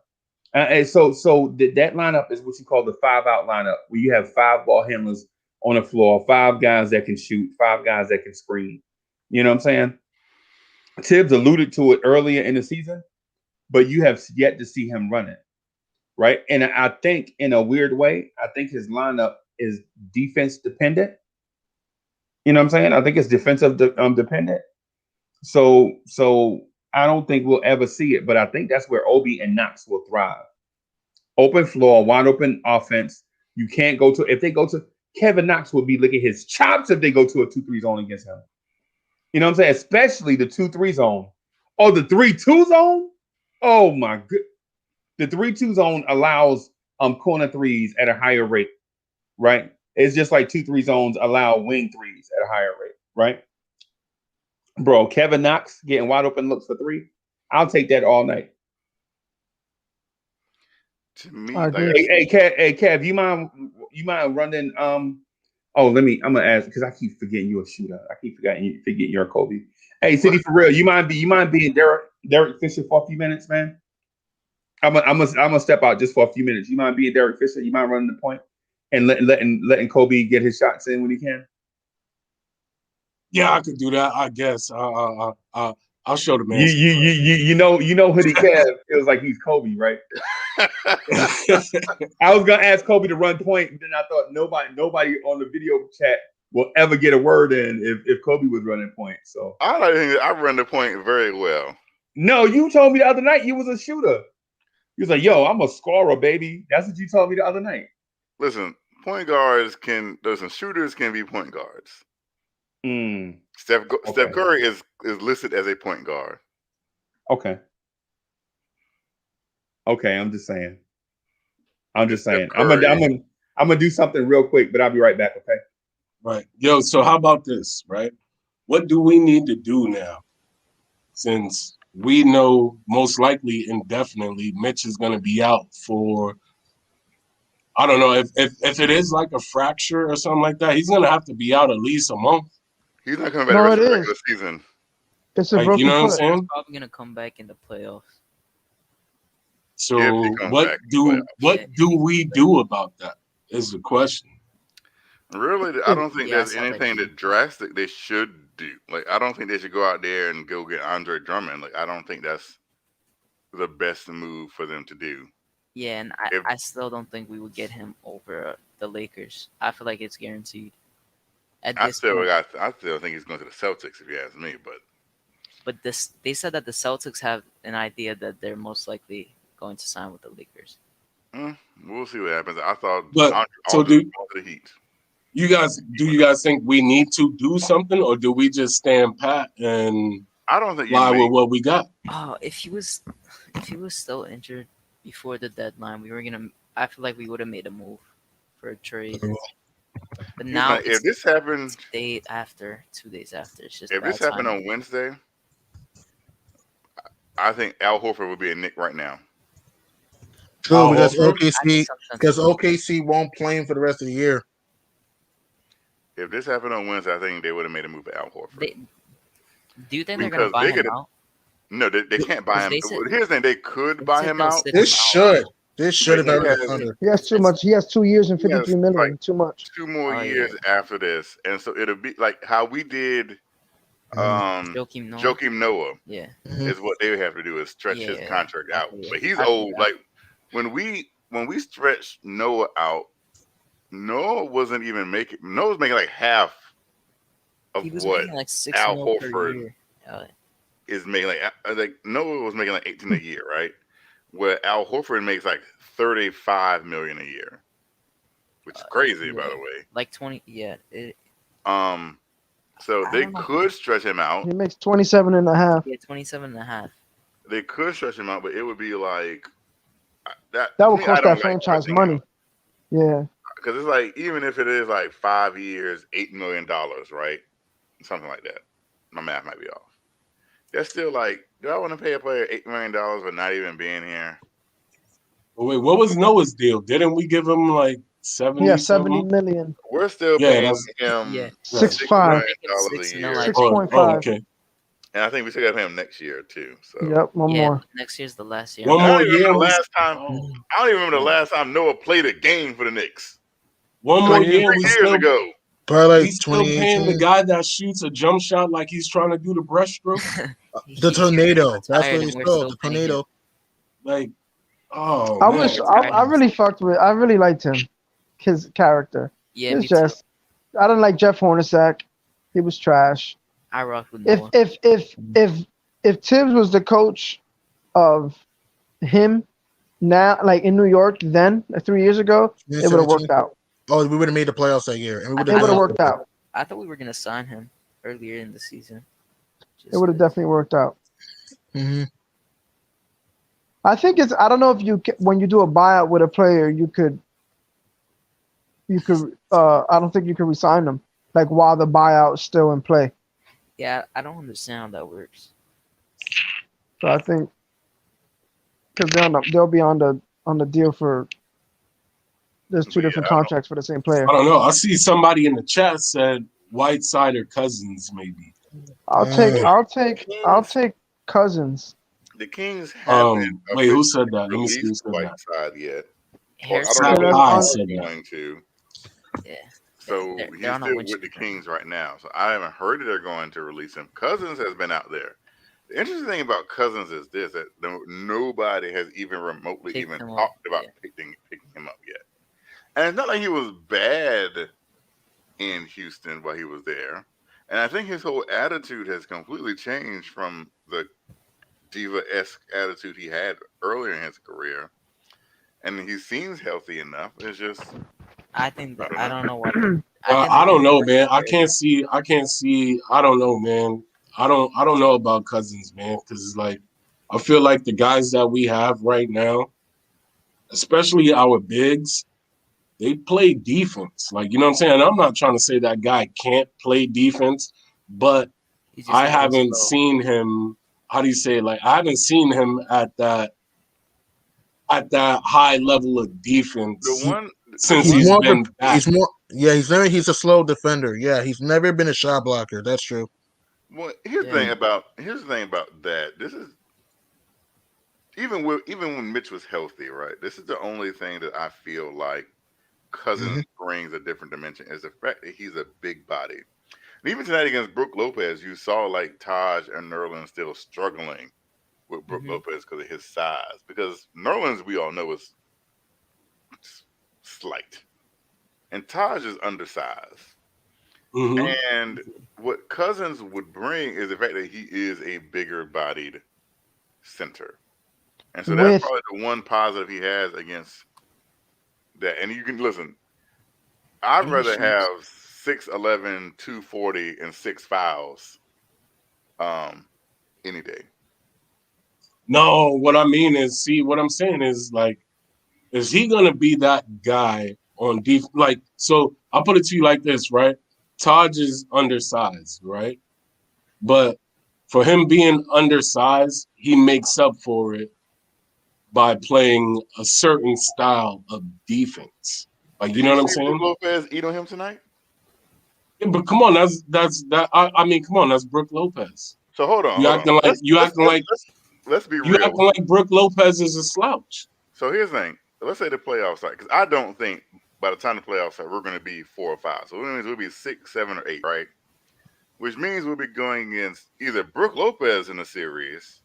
And so that lineup is what you call the 5-out lineup, where you have 5 ball handlers on the floor, 5 guys that can shoot, 5 guys that can screen. You know what I'm saying? Thibs alluded to it earlier in the season, but you have yet to see him run it. Right. And I think in a weird way, I think his lineup is defense dependent. You know what I'm saying? I think it's defensive dependent. So I don't think we'll ever see it, but I think that's where Obi and Knox will thrive. Open floor, wide open offense. You can't go to, if they go to, Kevin Knox will be licking his chops if they go to a 2-3 zone against him. You know what I'm saying? Especially the 2-3 zone. Oh, the 3-2 zone? Oh my good. The 3-2 zone allows corner threes at a higher rate, right? It's just like 2-3 zones allow wing threes at a higher rate, right? Bro, Kevin Knox getting wide open looks for 3. I'll take that all night. To me, hey, Kev, you mind running? I'm gonna ask because I keep forgetting you're a shooter. I keep forgetting you're a Kobe. Hey, City, for real, you mind being Derek Fisher for a few minutes, man? I'm gonna step out just for a few minutes. You mind being Derek Fisher? You mind running the point and letting Kobe get his shots in when he can? Yeah, I could do that. I guess. I'll show the man. You know Hoodie Kev feels like he's Kobe, right? I was gonna ask Kobe to run point, but then I thought nobody on the video chat will ever get a word in if Kobe was running point. So I run the point very well. No, you told me the other night you was a shooter. You was like, yo, I'm a scorer, baby. That's what you told me the other night. Listen, shooters can be point guards. Steph Curry is listed as a point guard. Okay. I'm just saying. I'm gonna do something real quick, but I'll be right back. Okay. Right. Yo. So how about this? Right. What do we need to do now? Since we know most likely indefinitely Mitch is going to be out for, I don't know if it is like a fracture or something like that, he's going to have to be out at least a month. He's not coming back the rest of the regular season. It's a broken foot. What I'm saying? He's probably going to come back in the playoffs. So what do we do about that is the question. Really, I don't think there's anything that drastic they should do. Like, I don't think they should go out there and go get Andre Drummond. Like, I don't think that's the best move for them to do. Yeah, and I still don't think we would get him over the Lakers. I feel like it's guaranteed. I still think he's going to the Celtics, if you ask me. But they said that the Celtics have an idea that they're most likely going to sign with the Lakers. We'll see what happens. I thought. But so do the Heat. You guys think we need to do something, or do we just stand pat and I don't think lie with what we got? Oh, if he was still injured before the deadline, I feel like we would have made a move for a trade. But now, if this happened 2 days after, it's just if this happened on Wednesday, I think Al Horford would be a Knick right now. True, because OKC won't play him for the rest of the year. If this happened on Wednesday, I think they would have made a move for Al Horford. Do you think they're going to buy him out? No, they can't buy him. Here's the thing: they could buy him out. This should have been under. He has too much. He has 2 years and 53 million. Like too much. 2 more years after this, and so it'll be like how we did. Joakim Noah. Yeah, is what they would have to do is stretch his contract out. But he's old. Like when we stretched Noah out, Noah was making like half of what like Al Horford is making. Like Noah was making like 18 a year, right? Where Al Horford makes like 35 million a year, which is crazy, by the way. Like 20, So they could stretch him out. He makes 27 and a half. Yeah, 27 and a half. They could stretch him out, but it would be like that. That would cost that franchise money. Yeah. Because it's like, even if it is like 5 years, $8 million, right? Something like that. My math might be off. That's still like, do I want to pay a player $8 million for not even being here? Well, wait, what was Noah's deal? Didn't we give him like 70? Yeah, 70 million. We're still paying him $6.5 a year. 6.5. Okay. And I think we still got to pay him next year too. So one more. Next year's the last year. One more year. I don't even remember the last time Noah played a game for the Knicks. One more year. 3 years ago. Probably like still paying the guy that shoots a jump shot like he's trying to do the breaststroke. The tornado. That's what he's called. The tornado. Like, I really liked him. His character. Yeah, it's just I didn't like Jeff Hornacek. He was trash. I rocked with Noah. If Thibs was the coach of him now, like in New York, then 3 years ago, it would have worked out. Oh, we would have made the playoffs that year, and it would have worked out. I thought we were gonna sign him earlier in the season. It would have definitely worked out. Mm-hmm. I think I don't know if when you do a buyout with a player, you could. I don't think you can resign them like while the buyout is still in play. Yeah, I don't understand how that works. So I think because they'll be on the deal for. There's two different contracts for the same player. I don't know. I see somebody in the chat said Whiteside or Cousins, maybe. I'll take Cousins. The Kings haven't. Wait, who said that? Let me see who said Whiteside yet. I don't know if they're going to. Yeah. So he's still with the Kings right now. So I haven't heard that they're going to release him. Cousins has been out there. The interesting thing about Cousins is this: that nobody has even remotely talked about picking him up yet. And it's not like he was bad in Houston while he was there. And I think his whole attitude has completely changed from the diva-esque attitude he had earlier in his career, and he seems healthy enough. It's just I think that I I don't don't know what. I don't know, man. I can't see. I don't know, man. I don't know about Cousins, man, because it's like I feel like the guys that we have right now, especially our bigs, they play defense. Like, you know what I'm saying? And I'm not trying to say that guy can't play defense, but He's just I a little haven't slow. seen him. How do you say it? Like, I haven't seen him at that high level of defense since He's he's more of been a back. he's a slow defender. Yeah, he's never been a shot blocker. That's true. Well, here's the thing about that. This is even when Mitch was healthy, right? This is the only thing that I feel like Cousins brings a different dimension is the fact that he's a big body. And even tonight against Brook Lopez, you saw like Taj and Nerlens still struggling with Brook Lopez because of his size. Because Nerlens, we all know, is slight, and Taj is undersized. And what Cousins would bring is the fact that he is a bigger bodied center. And so that's probably the one positive he has against that. And you can listen, I'd rather have 6'11", 240, and 6 fouls any day. No, what I mean is, see, what I'm saying is, like, is he going to be that guy on defense? Like, so I'll put it to you like this, right? Taj is undersized, right? But for him being undersized, he makes up for it by playing a certain style of defense. Like, you know what I'm saying? Brook Lopez eat on him tonight? Yeah, but come on, I mean, come on, that's Brook Lopez. So hold on. Let's be real. You acting like Brook Lopez is a slouch. So here's the thing. Let's say the playoffs start, because I don't think by the time the playoffs start, we're going to be 4 or 5. So it means we'll be 6, 7, or 8, right? Which means we'll be going against either Brook Lopez in the series,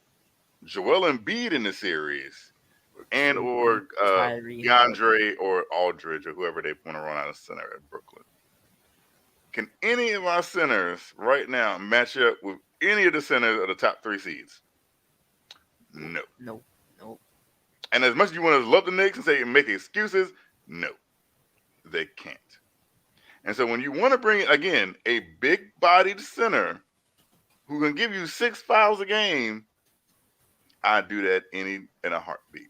Joel Embiid in the series, and or DeAndre or Aldridge or whoever they want to run out of center at Brooklyn. Can any of our centers right now match up with any of the centers of the top 3 seeds? No. Nope. And as much as you want to love the Knicks and say make excuses, no, they can't. And so when you want to bring, again, a big-bodied center who can give you 6 fouls a game, I'd do that in a heartbeat.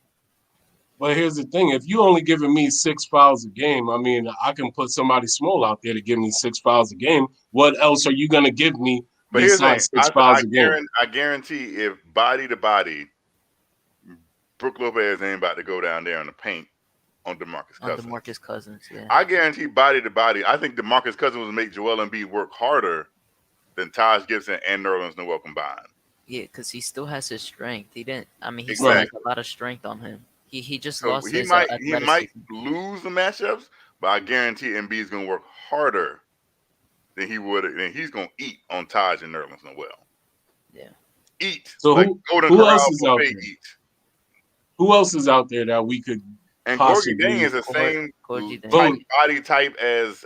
But here's the thing. If you only giving me 6 fouls a game, I mean, I can put somebody small out there to give me 6 fouls a game. What else are you going to give me besides 6 fouls a game? I guarantee if body to body, Brook Lopez ain't about to go down there in the paint on DeMarcus Cousins. Yeah. I guarantee body to body, I think DeMarcus Cousins would make Joel Embiid work harder than Taj Gibson and Nerlens Noel combined. Yeah, because he still has his strength. He still has a lot of strength on him. He just lost his he might lose the matchups, but I guarantee Embiid's going to work harder than he would, and he's going to eat on Taj and Nerlens Noel. Yeah. Eat. So like who else is out there? Eat. Who else is out there that we could And Gorgie Dang is the same body type as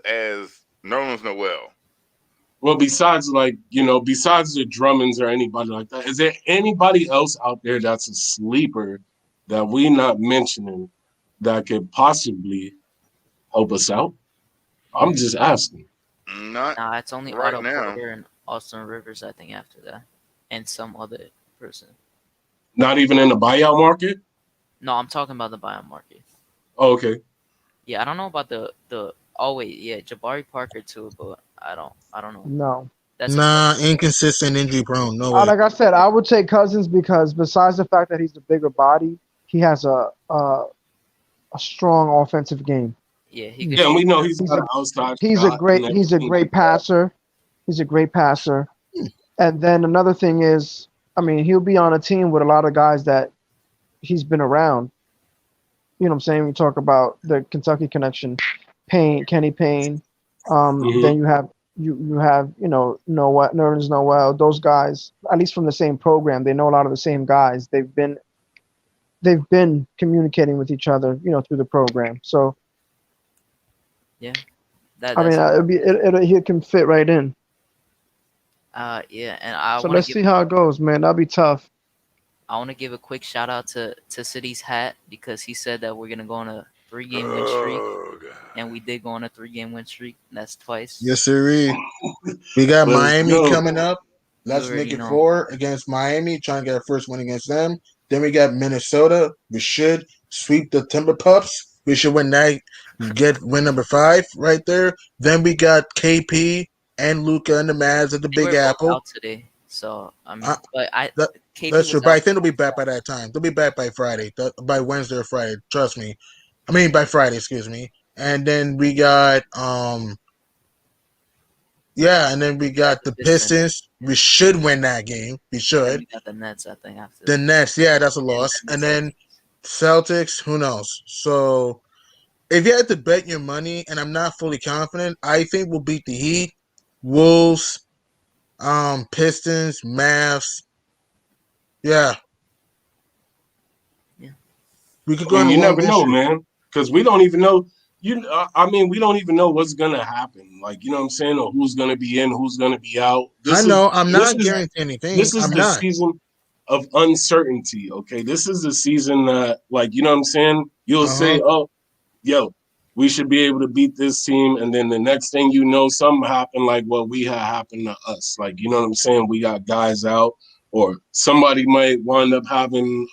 Nerlens Noel. Well, besides the Drummonds or anybody like that, is there anybody else out there that's a sleeper that we not mentioning that could possibly help us out? I'm just asking. It's only right Otto now. Porter and Austin Rivers, I think, after that, and some other person. Not even in the buyout market? No, I'm talking about the buyout market. Oh, okay. Yeah, I don't know about the Jabari Parker too, but I don't know. No. That's inconsistent, injury prone. No way. Like I said, I would take Cousins because besides the fact that he's a bigger body, he has a strong offensive game. Yeah, we know he's got an outside. He's a great passer. He's a great passer. And then another thing is, I mean, he'll be on a team with a lot of guys that he's been around. You know what I'm saying? We talk about the Kentucky connection, Kenny Payne. Then you have Noel, Nerlens Noel, those guys, at least from the same program. They know a lot of the same guys. They've been communicating with each other, through the program. So yeah, he can fit right in. And let's see how it goes, man. That'll be tough. I want to give a quick shout out to City's hat because he said that we're gonna go on a 3-game win streak, and we did go on a 3-game win streak. And that's twice. Yes, sir. We got Miami go. coming up. You Let's already make it know. 4 against Miami, trying to get our first win against them. Then we got Minnesota. We should sweep the Timber Pups. We should win that, get win number 5 right there. Then we got KP and Luca and the Mavs at the They Big were both Apple. out today, so I mean, but KP That's was true, but I out think they'll be back by that time. They'll be back by Friday, by Wednesday or Friday. Trust me. I mean, by Friday, excuse me. And then we got and then we got the Pistons. We should win that game. We should. We got the Nets, I think, after The Nets, that's a loss. And then Celtics, who knows? So if you had to bet your money, and I'm not fully confident, I think we'll beat the Heat, Wolves, Pistons, Mavs. Yeah. We could go on a You long never know, history. man, because we don't even know. We don't even know what's gonna happen. Like, you know what I'm saying, or who's gonna be in, who's gonna be out. I'm not guaranteeing anything. This is the season of uncertainty. Okay, this is the season that, like, you know what I'm saying. You'll say, "Oh, yo, we should be able to beat this team," and then the next thing you know, something happened like what we had happened to us. Like, you know what I'm saying. We got guys out, or somebody might wind up having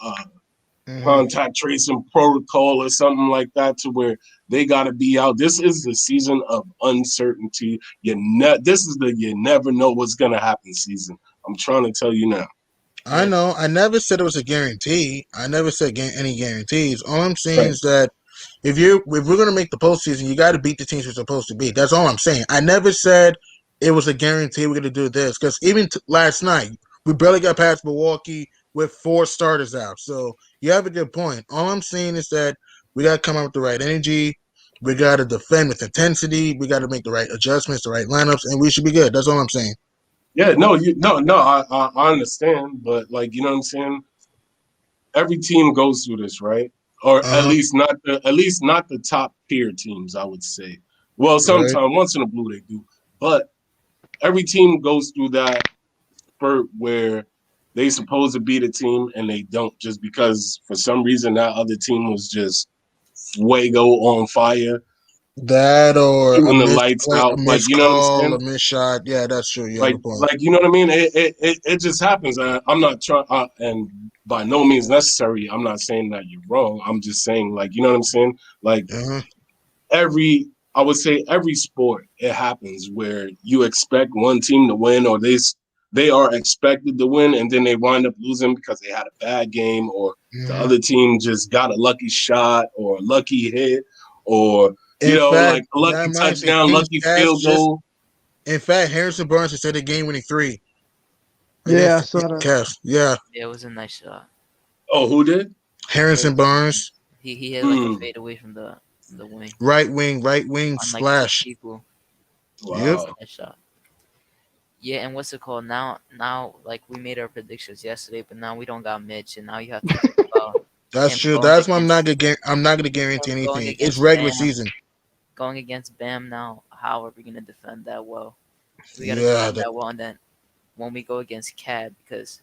contact tracing protocol or something like that, to where they got to be out. This is the season of uncertainty. You never know what's gonna happen season. I'm trying to tell you now. I know. I never said it was a guarantee. I never said any guarantees. All I'm saying is that if we're gonna make the postseason, you got to beat the teams you're supposed to beat. That's all I'm saying. I never said it was a guarantee we're gonna do this, because even last night we barely got past Milwaukee with 4 starters out. So you have a good point. All I'm saying is that we got to come up with the right energy. We got to defend with intensity. We got to make the right adjustments, the right lineups, and we should be good. That's all I'm saying. Yeah, I understand, but, like, you know what I'm saying. Every team goes through this, right? Or at least not the top tier teams, I would say. Well, sometimes once in a blue they do, but every team goes through that spurt where they supposed to beat a team and they don't, just because for some reason that other team was just fuego on fire. That or shooting the lights out, like, you know what I'm saying? A missed shot. Yeah, that's true. You like, have a point. like, you know what I mean? It just happens. I'm not trying, and by no means necessary, I'm not saying that you're wrong. I'm just saying, like, you know what I'm saying? Like, I would say every sport, it happens where you expect one team to win, or they are expected to win, and then they wind up losing because they had a bad game, or the other team just got a lucky shot or a lucky hit, or like a lucky touchdown, lucky field goal. In fact, Harrison Barnes just hit a game-winning 3. Yeah, I saw that. Cavs. Yeah, it was a nice shot. Oh, who did? Harrison Barnes. He had like a fade away from the wing. Right wing splash. People. Wow. Yep. Nice shot. Yeah, and what's it called now? Like, we made our predictions yesterday, but now we don't got Mitch, and now you have to think about. That's true. That's why I'm not gonna guarantee anything. It's regular season. Going against Bam now, how are we gonna defend that well? We gotta defend that well, and then when we go against Cad, because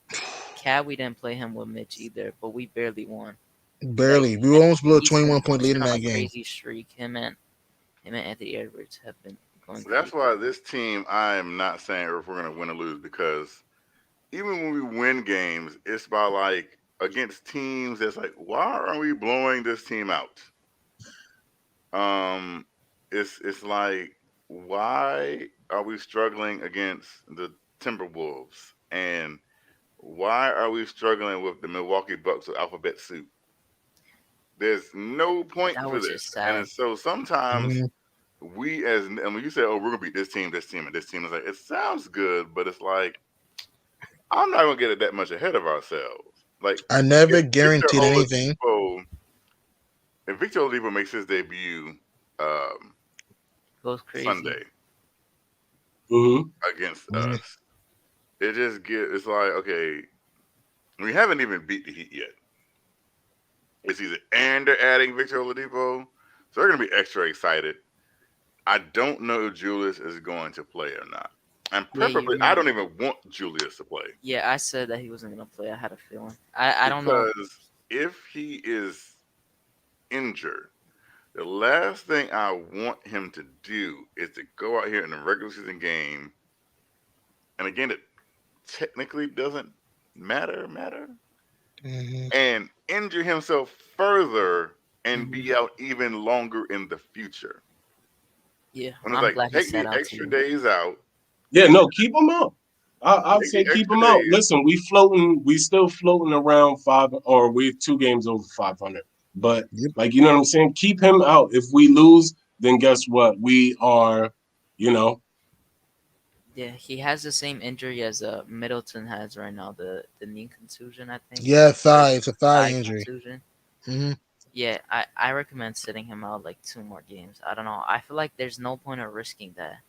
Cad, we didn't play him with Mitch either, but we barely won. Barely. We almost blew a 21-point lead in that game. Crazy streak. Him and Anthony Edwards have been going. That's why this team, I am not saying if we're going to win or lose, because even when we win games, it's about, like, against teams that's like, why aren't we blowing this team out? It's like, why are we struggling against the Timberwolves, and why are we struggling with the Milwaukee Bucks with alphabet soup? There's no point for this. And so sometimes when you say, oh, we're gonna beat this team, and this team, it's like, it sounds good, but it's like, I'm not gonna get it that much ahead of ourselves. Like, I never guaranteed anything. If Victor Oladipo makes his debut goes crazy Sunday against us, it's like, okay, we haven't even beat the Heat yet. It's either, and they're adding Victor Oladipo, so they're going to be extra excited. I don't know if Julius is going to play or not. And preferably, I don't even want Julius to play. Yeah, I said that he wasn't gonna play. I had a feeling. I don't know. Because if he is injured, the last thing I want him to do is to go out here in a regular season game, and again, it technically doesn't matter, and injure himself further and be out even longer in the future. Yeah, when it's like, take the extra days out. Yeah, no, keep him out. I'd say keep him out. Listen, we still floating around 5, or we're 2 games over 500. But like, you know what I'm saying? Keep him out. If we lose, then guess what? We are, Yeah, he has the same injury as Middleton has right now, the knee contusion, I think. Yeah, thigh. It's a thigh injury. Contusion. Mm-hmm. Yeah, I recommend sitting him out like 2 more games. I don't know. I feel like there's no point of risking that.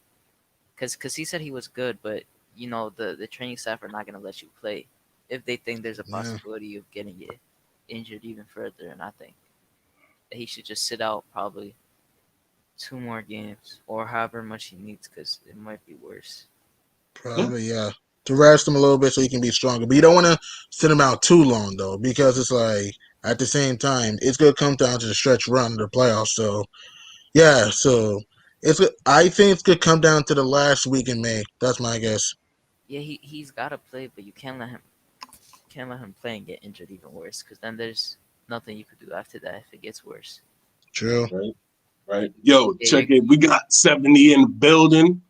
Because he said he was good, but, the training staff are not going to let you play if they think there's a possibility of getting you injured even further. And I think that he should just sit out probably 2 more games or however much he needs, because it might be worse. Probably, yeah. To rest him a little bit so he can be stronger. But you don't want to sit him out too long, though, because it's like, at the same time, it's going to come down to the stretch run of the playoffs. So, yeah, I think it's going to come down to the last week in May. That's my guess. Yeah, he's got to play, but you can't let him play and get injured even worse, because then there's nothing you could do after that if it gets worse. True. Right. Yo, check it. We got 70 in the building.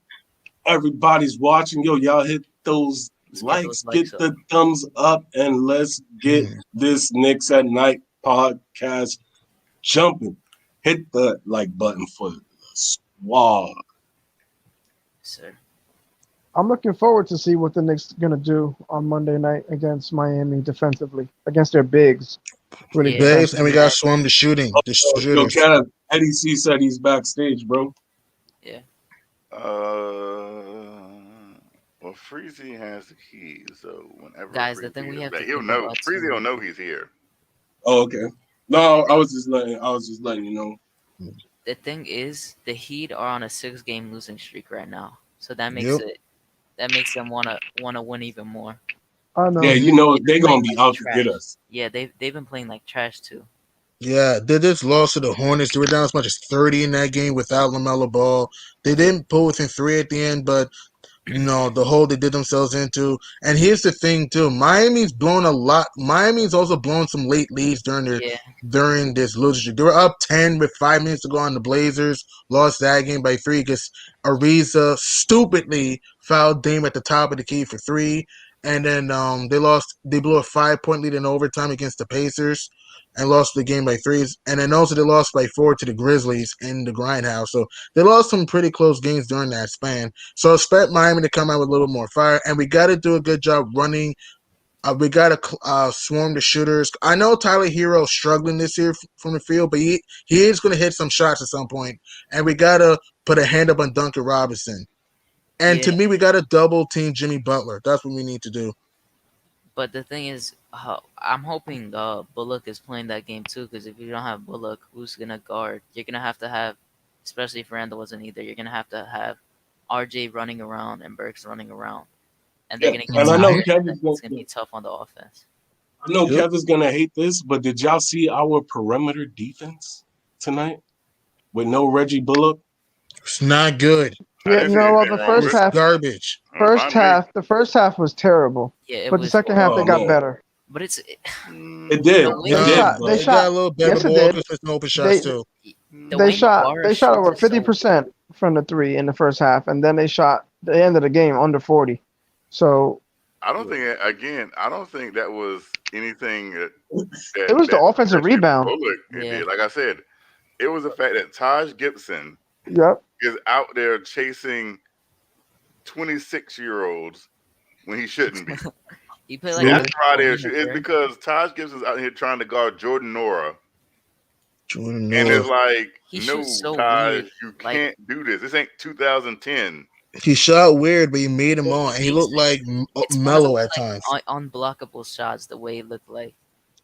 Everybody's watching. Yo, y'all hit those likes, get the thumbs up, and let's get this Knicks at Night podcast jumping. Hit the like button for the squad. Sir. I'm looking forward to see what the Knicks are gonna do on Monday night against Miami defensively, against their bigs. Really bigs, and we got Swarm the shooting. The shooters. Yo, Eddie C said he's backstage, bro. Yeah. Well, Freezy has the keys, so whenever guys, the thing we have to he'll know. Freezy will know he's here. Oh, okay. No, I was just letting you know. The thing is, the Heat are on a 6-game losing streak right now, so that makes them wanna win even more. I know. Yeah, they're gonna be out to get us. Yeah, they've been playing like trash too. Yeah, they just lost to the Hornets. They were down as much as 30 in that game without LaMelo Ball. They didn't pull within 3 at the end, but the hole they did themselves into. And here's the thing too: Miami's blown a lot. Miami's also blown some late leads during this losing streak. They were up 10 with 5 minutes to go on the Blazers. Lost that game by 3 because Ariza stupidly fouled Dame at the top of the key for 3. And then they blew a 5-point lead in overtime against the Pacers and lost the game by 3. And then also they lost by 4 to the Grizzlies in the Grindhouse. So they lost some pretty close games during that span. So expect Miami to come out with a little more fire. And we got to do a good job running. We got to swarm the shooters. I know Tyler Hero's struggling this year from the field, but he is going to hit some shots at some point. And we got to put a hand up on Duncan Robinson. And to me, we got to double team Jimmy Butler. That's what we need to do. But the thing is, I'm hoping Bullock is playing that game too, because if you don't have Bullock, who's going to guard? You're going to have, especially if Randall wasn't either, you're going to have RJ running around and Burks running around. And they're going to get tired. It's going to be tough on the offense. I know Kevin's going to hate this, but did y'all see our perimeter defense tonight with no Reggie Bullock? It's not good. Yeah, the first half garbage. The first half was terrible. Yeah, but the second half they got better. But it did. They shot a little better. Yes, it did. Open shots too. They shot over 50% from the 3 in the first half, and then they shot the end of the game under 40. So I don't think that was anything that it was the offensive rebound. Did. Like I said, it was the fact that Taj Gibson is out there chasing 26-year-olds when he shouldn't be. He played like that's why it's because Taj Gibson's out here trying to guard Jordan Nora. And it's like, no, Taj, you can't do this. This ain't 2010. He shot weird, but he made him on, and he looked like mellow at times. Unblockable shots, the way it looked like.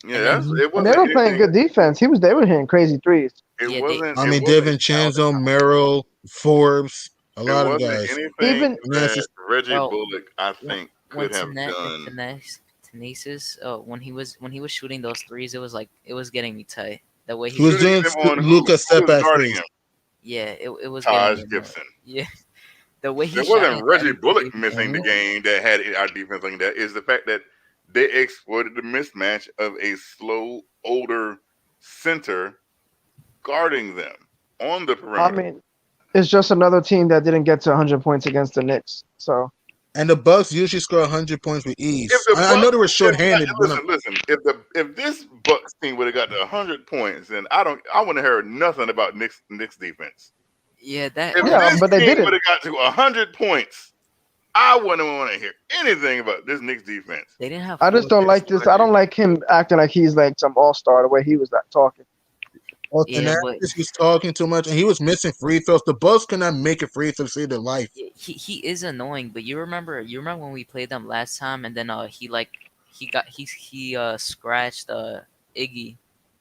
Yeah, it wasn't. And they were playing good defense. They were hitting crazy threes. It wasn't. DiVincenzo, Merrill, Forbes, A lot of wasn't guys. anything Even that Reggie Well, Bullock, I think, could have done. Tenacious, when he was shooting those threes, it was getting me tight. The way He was Shooting doing them on Luka who step was back guarding threes. him? yeah, it was getting Taj me annoyed. Gibson. Yeah, the way he It shot wasn't it, Reggie and Bullock missing the game that had our defense like that. Is the fact that they exploited the mismatch of a slow, older center guarding them on the perimeter. I mean, it's just another team that didn't get to 100 points against the Knicks. So And the Bucks usually score 100 points with ease. If the I know Bucks- they were shorthanded. Listen. If this Bucks team would have got to 100 points, then I wouldn't have heard nothing about Knicks defense. yeah, that If Yeah, this but they team didn't. would have got to 100 points, I wouldn't want to hear anything about this Knicks defense. they didn't have. I just don't like this. I don't like him acting like he's like some all-star the way he was talking. Yeah, but He was talking too much, and he was missing free throws. The Bucks could not make a free throw to save their life. he is annoying. But you remember when we played them last time, and then he scratched Iggy,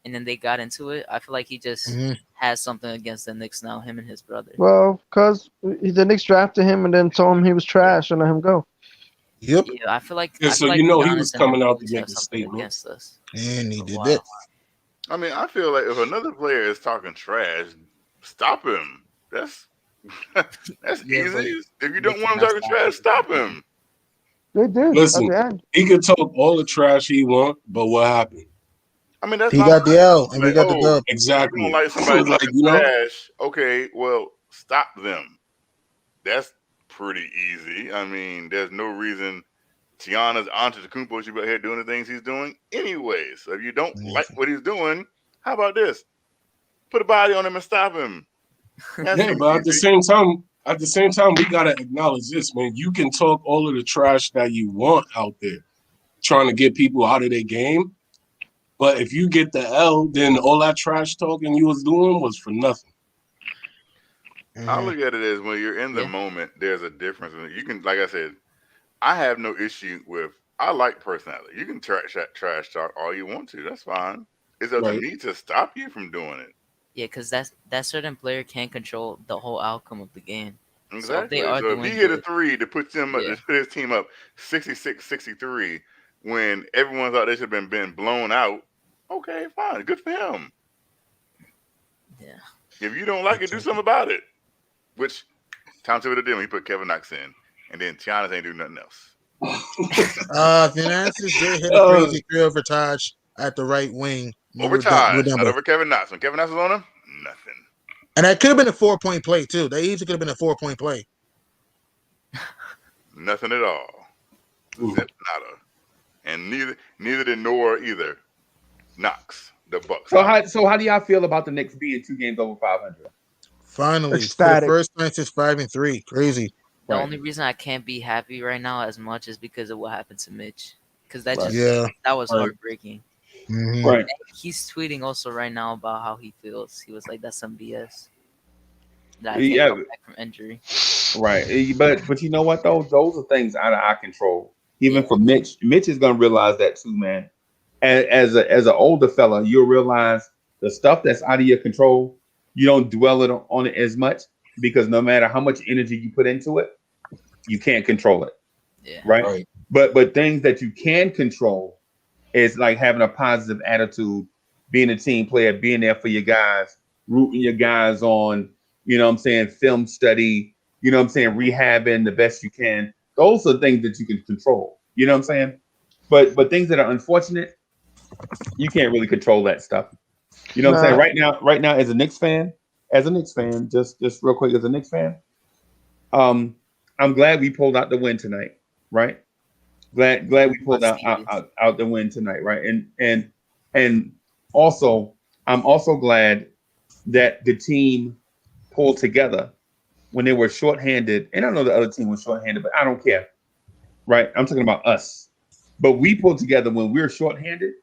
and then they got into it. I feel like he just has something against the Knicks now. Him and his brother. Well, because the Knicks drafted him and then told him he was trash and let him go. Yep. Yeah, I feel like. Yeah, I so feel you like know he Giannis was and him coming out to always make have a something statement. against us. And he For a did while. that. I mean, I feel like if another player is talking trash, stop him. That's Yeah, easy. but If you don't they want him cannot talking stop trash, it. stop him. They did Listen, at the end. he can talk all the trash he want, but what happened? I mean, that's He my got the L, and we like, got the oh, dub. you Exactly. don't like somebody Like, talking you know? trash. Okay, well, stop them. That's pretty easy. I mean, there's no reason Giannis Antetokounmpo should be out here doing the things he's doing anyway. So if you don't like what he's doing, how about this? Put a body on him and stop him. That's Yeah, but at the same time, we gotta acknowledge this, man. You can talk all of the trash that you want out there, trying to get people out of their game. But if you get the L, then all that trash talking you was doing was for nothing. I look at it as when you're in the moment, there's a difference. You can, like I said, I have no issue with. I like personality. You can trash talk all you want to. That's fine. It's up to me to stop you from doing it. Yeah, because that certain player can't control the whole outcome of the game. Exactly. So So if he hit a three to put them to put his team up 66-63 when everyone thought they should have been blown out, okay, fine. Good for him. Yeah. If you don't like it, do something about it. Which Tom Thibodeau did when he put Kevin Knox in. And then Giannis ain't do nothing else. Thanasis did hit a crazy three over Taj at the right wing. Over Taj, not over Kevin Knox. When Kevin Knox was on him, nothing. And that could have been a 4-point play, too. That easily could have been a 4-point play. Nothing at all. Nada. And neither did Noah either. Knox, the Bucks. So how do y'all feel about the Knicks being 2 games over 500? Finally, Ecstatic. for the first time since 5-3. Crazy. The only reason I can't be happy right now as much is because of what happened to Mitch. Because that that was heartbreaking. Mm-hmm. Right. And he's tweeting also right now about how he feels. He was like, "That's some BS." That I can't come back from injury. Right. But you know what though? Those are things out of our control. Even for Mitch. Mitch is gonna realize that too, man. As an older fella, you'll realize the stuff that's out of your control, you don't dwell on it as much because no matter how much energy you put into it, you can't control it. Yeah. Right. But things that you can control is like having a positive attitude, being a team player, being there for your guys, rooting your guys on, you know what I'm saying, film study, you know what I'm saying, rehabbing the best you can. Those are things that you can control. You know what I'm saying? But things that are unfortunate, you can't really control that stuff. You know what I'm saying? Right now, as a Knicks fan, just real quick, as a Knicks fan, I'm glad we pulled out the win tonight, right? Glad we pulled out the win tonight, right? And also, I'm also glad that the team pulled together when they were shorthanded. And I know the other team was shorthanded, but I don't care, right? I'm talking about us. But we pulled together when we were shorthanded,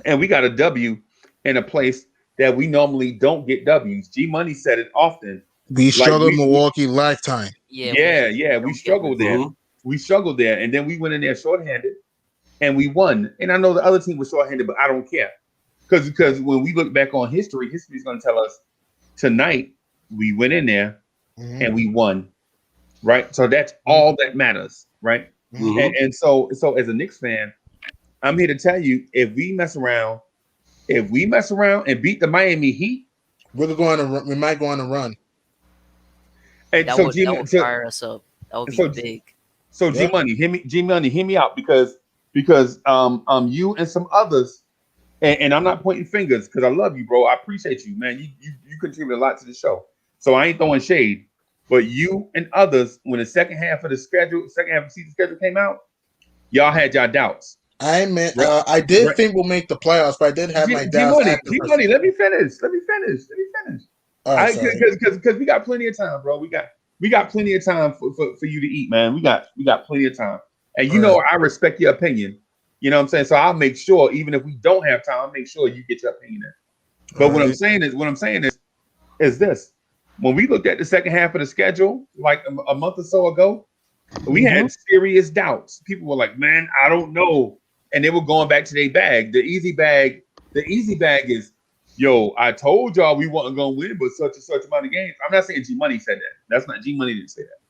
and we got a W in a place that we normally don't get W's. G Money said it often. We struggled Milwaukee lifetime. Yeah, we struggled there. We struggled there, and then we went in there shorthanded, and we won. And I know the other team was shorthanded, but I don't care because when we look back on history, history is going to tell us tonight we went in there and we won, right? So that's all that matters, right? And so as a Knicks fan, I'm here to tell you, if we mess around and beat the Miami Heat, we might go on a run. And that so would fire us up. That would be big. So G Money, hear me out because you and some others, and I'm not pointing fingers because I love you, bro. I appreciate you, man. You contribute a lot to the show. So I ain't throwing shade. But you and others, when the second half of the season schedule came out, y'all had y'all doubts. I did think we'll make the playoffs, but I did have my doubts. G-Money, let me finish. All right, because we got plenty of time, bro. We got plenty of time for you to eat, man. We got plenty of time, and I respect your opinion. You know what I'm saying? So I'll make sure, even if we don't have time, I'll make sure you get your opinion in. But what I'm saying is this: when we looked at the second half of the schedule, like a month or so ago, we had serious doubts. People were like, "Man, I don't know," and they were going back to their bag. The easy bag is, yo, I told y'all we wasn't gonna win, but such and such amount of games. I'm not saying G Money said that. That's not G Money didn't say that.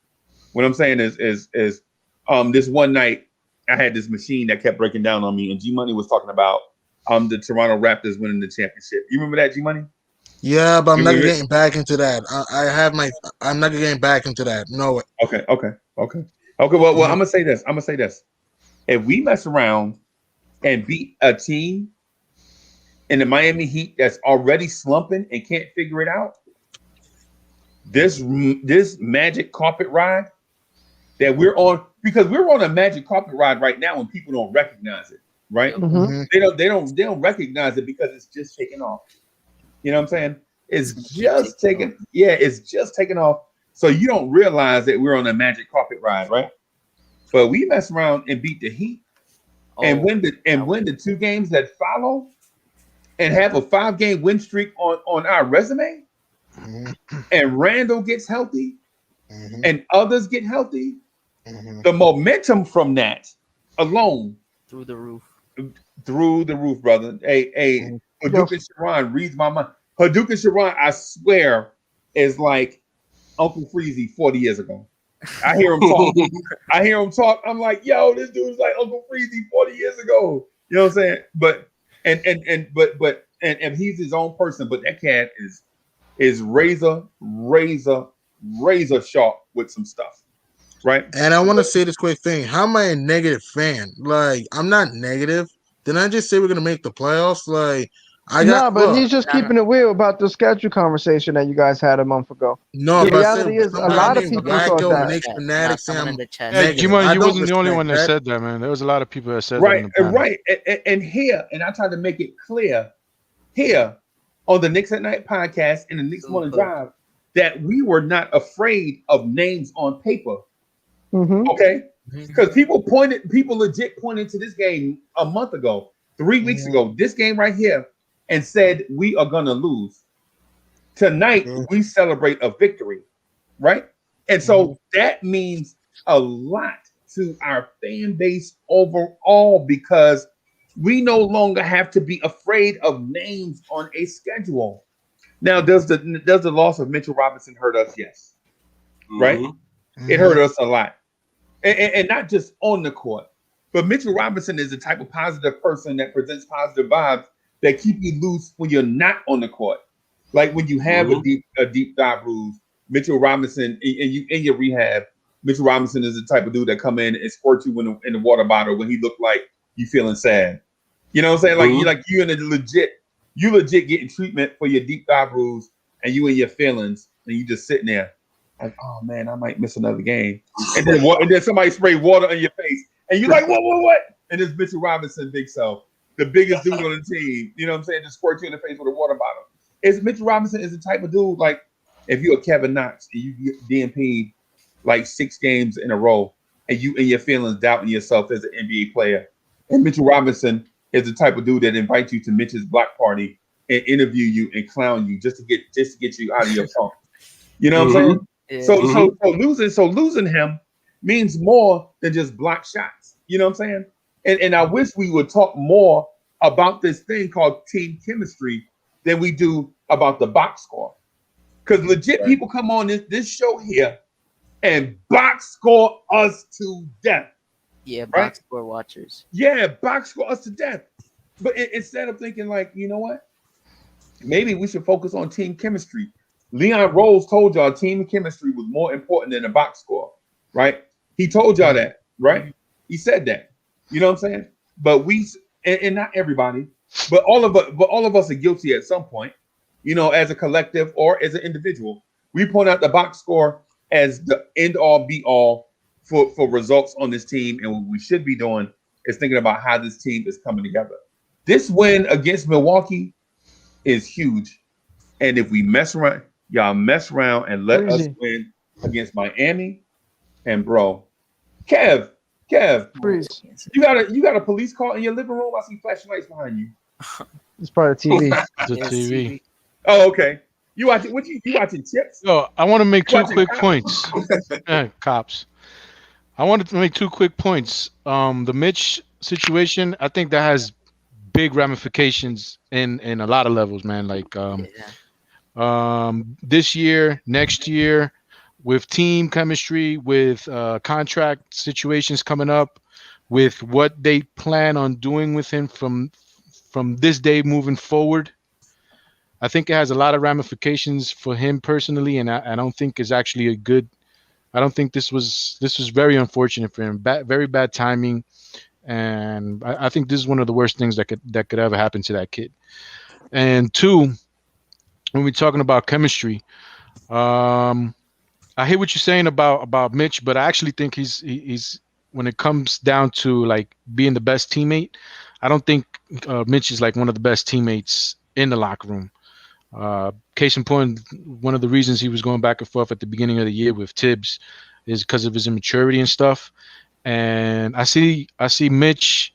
What I'm saying is this one night I had this machine that kept breaking down on me, and G Money was talking about the Toronto Raptors winning the championship. You remember that, G Money? Yeah, but I'm not getting back into that. I'm not getting back into that. No. Okay. Well, I'm gonna say this. If we mess around and beat a team in the Miami Heat that's already slumping and can't figure it out, this magic carpet ride that we're on, because we're on a magic carpet ride right now and people don't recognize it, right? They don't recognize it because it's just taking off. You know what I'm saying? It's just taking off. So you don't realize that we're on a magic carpet ride, right? But we mess around and beat the Heat and win the 2 games that follow and have a 5-game win streak on our resume, and Randle gets healthy and others get healthy, the momentum from that alone through the roof, brother. Hey, Hadouk and Sharon reads my mind. Hadouk and Sharon, I swear, is like Uncle Freezy 40 years ago. I hear him talk. I'm like, yo, this dude's like Uncle Freezy 40 years ago. You know what I'm saying? But he's his own person. But that cat is razor sharp with some stuff, right? And I want to say this quick thing. How am I a negative fan? Like, I'm not negative. Didn't I just say we're gonna make the playoffs? Like, he's just keeping it real about the schedule conversation that you guys had a month ago. No, the reality is a lot of people thought that. Knicks fanatics, G-Money, you wasn't the only one that said that, man. There was a lot of people that said that. Right. And I tried to make it clear here on the Knicks at Night podcast and the Knicks Morning Drive that we were not afraid of names on paper. Okay, because people legit pointed to this game a month ago, 3 weeks ago, this game right here, and said we are gonna lose. Tonight we celebrate a victory, right? And so that means a lot to our fan base overall because we no longer have to be afraid of names on a schedule. Now, does the loss of Mitchell Robinson hurt us? Yes, right. It hurt us a lot, and not just on the court. But Mitchell Robinson is the type of positive person that presents positive vibes that keep you loose when you're not on the court. Like when you have a deep thigh bruise, Mitchell Robinson, and you in your rehab, Mitchell Robinson is the type of dude that come in and squirt you in the water bottle when he look like you feeling sad. You know what I'm saying? You in a legit getting treatment for your deep thigh bruise, and you in your feelings, and you just sitting there like, oh man, I might miss another game. And then somebody spray water on your face. And you're like, what? And it's Mitchell Robinson, big self, the biggest dude on the team. You know what I'm saying? Just squirt you in the face with a water bottle. Mitchell Robinson is the type of dude, like, if you're a Kevin Knox and you get DNP'd like 6 games in a row and you in your feelings doubting yourself as an NBA player. And Mitchell Robinson is the type of dude that invites you to Mitch's block party and interview you and clown you just to get you out of your funk. You know what I'm saying? Yeah. So losing him means more than just block shots. You know what I'm saying? And I wish we would talk more about this thing called team chemistry than we do about the box score. Because legit people come on this show here and box score us to death. Yeah, box score watchers. Yeah, box score us to death. But instead of thinking like, you know what? Maybe we should focus on team chemistry. Leon Rose told y'all team chemistry was more important than the box score, right? He told y'all that, right? He said that. You know what I'm saying? But and not everybody, but all of us are guilty at some point, you know, as a collective or as an individual. We point out the box score as the end all be all for results on this team. And what we should be doing is thinking about how this team is coming together. This win against Milwaukee is huge. And if we mess around, y'all mess around and let us win against Miami. And bro, Kev, you got a police car in your living room? I see flashing lights behind you. It's probably TV. It's a TV. Oh, okay. You watching Chips? So I want to make two quick points. Cops. I wanted to make 2 quick points. The Mitch situation, I think that has big ramifications in a lot of levels, man. Like this year, next year, with team chemistry, with contract situations coming up, with what they plan on doing with him from this day moving forward. I think it has a lot of ramifications for him personally, and I don't think it's actually a good. I don't think this was very unfortunate for him. Very bad timing. And I think this is one of the worst things that could ever happen to that kid. And 2, when we're talking about chemistry, I hear what you're saying about Mitch, but I actually think he's when it comes down to like being the best teammate, I don't think Mitch is like one of the best teammates in the locker room. Case in point, one of the reasons he was going back and forth at the beginning of the year with Thibs is because of his immaturity and stuff. And I see Mitch,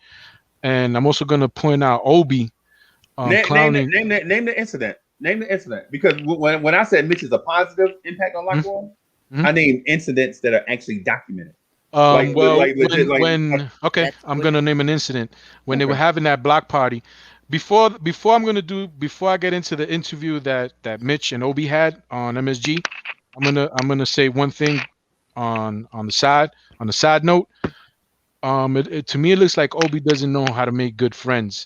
and I'm also going to point out Obi. Name the incident. Name the incident. Because when I said Mitch is a positive impact on locker room, I named incidents that are actually documented. I'm gonna name an incident when they were having that block party. Before I get into the interview that Mitch and Obi had on MSG, I'm gonna say one thing on the side note. To me it looks like Obi doesn't know how to make good friends,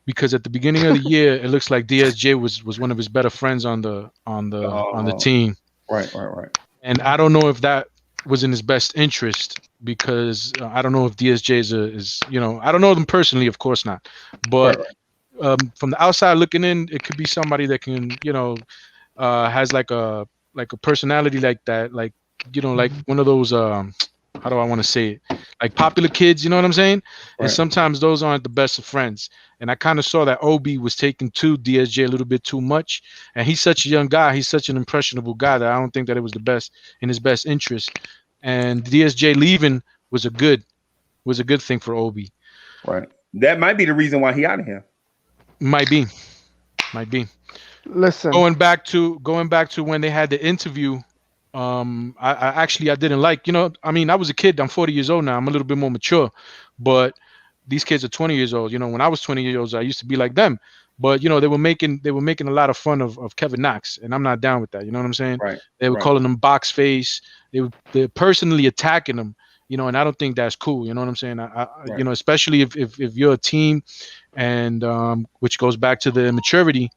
because at the beginning of the year it looks like DSJ was one of his better friends on the team. Right. And I don't know if that was in his best interest, because I don't know if DSJ is I don't know them personally, of course not, but from the outside looking in, it could be somebody that can has like a personality like that, like like one of those how do I want to say it, like popular kids, you know what I'm saying? Right. And sometimes those aren't the best of friends. And I kind of saw that Obi was taking to DSJ a little bit too much. And he's such a young guy. He's such an impressionable guy that I don't think that it was in his best interest. And DSJ leaving was a good thing for Obi. Right. That might be the reason why he out of here. Might be. Listen. Going back to when they had the interview. I didn't like, I was a kid. I'm 40 years old now. I'm a little bit more mature, but these kids are 20 years old. When I was 20 years old, I used to be like them, but they were making a lot of fun of Kevin Knox, and I'm not down with that. You know what I'm saying? Right. They were calling him box face. They're personally attacking him, and I don't think that's cool. You know what I'm saying? Right. Especially if you're a team, and which goes back to the immaturity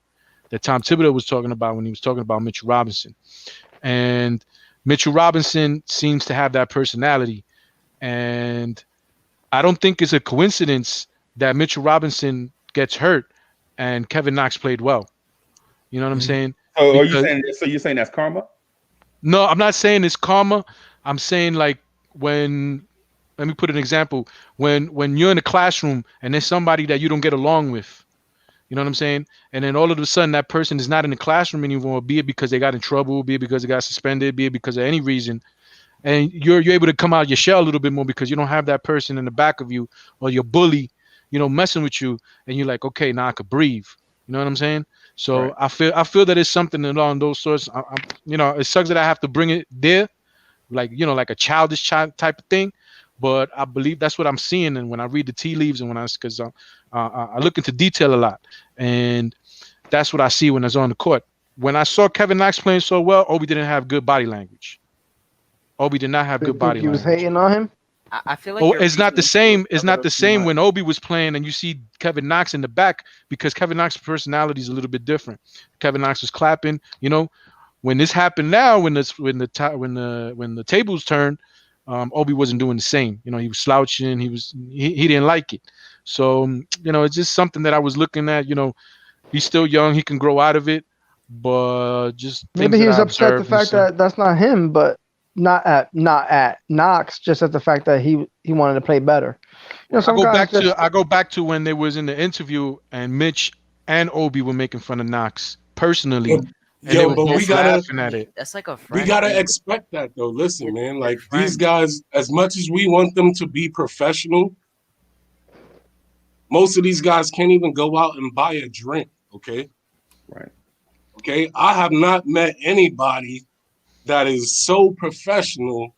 that Tom Thibodeau was talking about when he was talking about Mitchell Robinson. And Mitchell Robinson seems to have that personality. And I don't think it's a coincidence that Mitchell Robinson gets hurt and Kevin Knox played well. You know what I'm saying? So you're saying that's karma? No, I'm not saying it's karma. I'm saying like let me put an example. When you're in a classroom and there's somebody that you don't get along with, you know what I'm saying? And then all of a sudden that person is not in the classroom anymore, be it because they got in trouble, be it because they got suspended, be it because of any reason. And you're able to come out of your shell a little bit more because you don't have that person in the back of you or your bully, messing with you. And you're like, okay, now I could breathe. You know what I'm saying? So right. I feel that it's something along those sorts. It sucks that I have to bring it there, like a childish type of thing. But I believe that's what I'm seeing, and when I read the tea leaves, and I look into detail a lot, and that's what I see when it's on the court. when I saw Kevin Knox playing so well, Obi didn't have good body language. Obi did not have good body He was language. hating on him. I feel like It's not the same. It's not the same when Obi was playing and you see Kevin Knox in the back, because Kevin Knox's personality is a little bit different. Kevin Knox was clapping. When this happened now, when the tables turned, Obi wasn't doing the same. He was slouching. He didn't like it. So it's just something that I was looking at. He's still young. He can grow out of it, but just maybe he was upset the fact that that's not him, but not at Knox, just at the fact that he wanted to play better. I go back to when they was in the interview and Mitch and Obi were making fun of Knox personally. But we gotta laughing at it. That's like a friend. We gotta expect that though. Listen, man, like these guys, as much as we want them to be professional, most of these guys can't even go out and buy a drink. Okay. Right. Okay. I have not met anybody that is so professional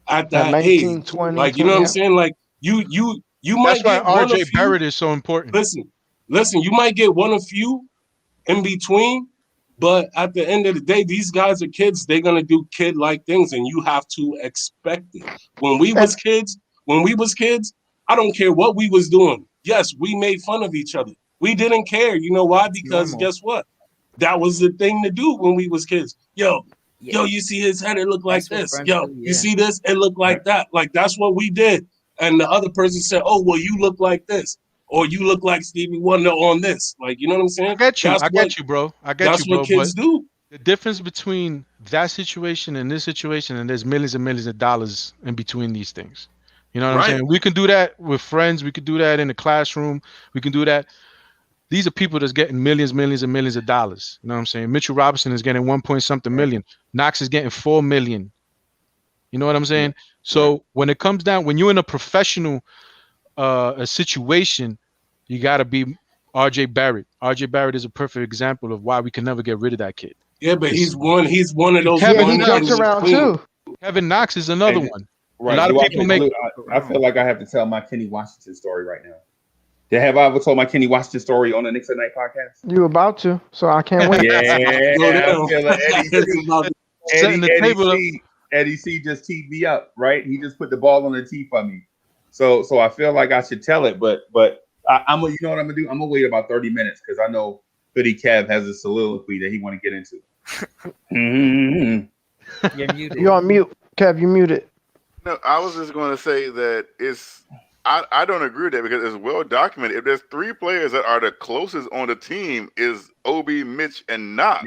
at that 19, age. 20, like, you know what I'm saying? Like you might That's get why one RJ of few. Barrett is so important. Listen, you might get one of few in between, but at the end of the day, these guys are kids. They're gonna do kid-like things, and you have to expect it. When we was kids, I don't care what we was doing. Yes, we made fun of each other. We didn't care. You know why? Because guess what? That was the thing to do when we was kids. Yo, you see his head? It looked like this. Yo, you see this? It looked like that. Like that's what we did. And the other person said, "Oh, well, you look like this, or you look like Stevie Wonder on this." Like, you know what I'm saying? I get you, bro. That's what kids do. The difference between that situation and this situation, and there's millions and millions of dollars in between these things. You know what I'm saying? We can do that with friends. We could do that in the classroom. We can do that. These are people that's getting millions, millions, and millions of dollars. You know what I'm saying? Mitchell Robinson is getting 1-point-something million. Knox is getting $4 million. You know what I'm saying? So when it comes down, when you're in a professional a situation, you got to be RJ Barrett. RJ Barrett is a perfect example of why we can never get rid of that kid. Yeah, but he's one of those. He jumps around too. Kevin Knox is another one. Right. A lot of people make. I feel like I have to tell my Kenny Washington story right now. Have I ever told my Kenny Washington story on the Knicks at Night podcast? You about to, so I can't wait. Eddie C just teed me up, right? He just put the ball on the tee for me. So I feel like I should tell it, but I'm you know what I'm gonna do? I'm gonna wait about 30 minutes because I know Hoodie Kev has a soliloquy that he want to get into. You're muted. You're on mute, Kev. You muted. No, I was just going to say that I don't agree with that because it's well documented. If there's 3 players that are the closest on the team, is Obi, Mitch, and Knox.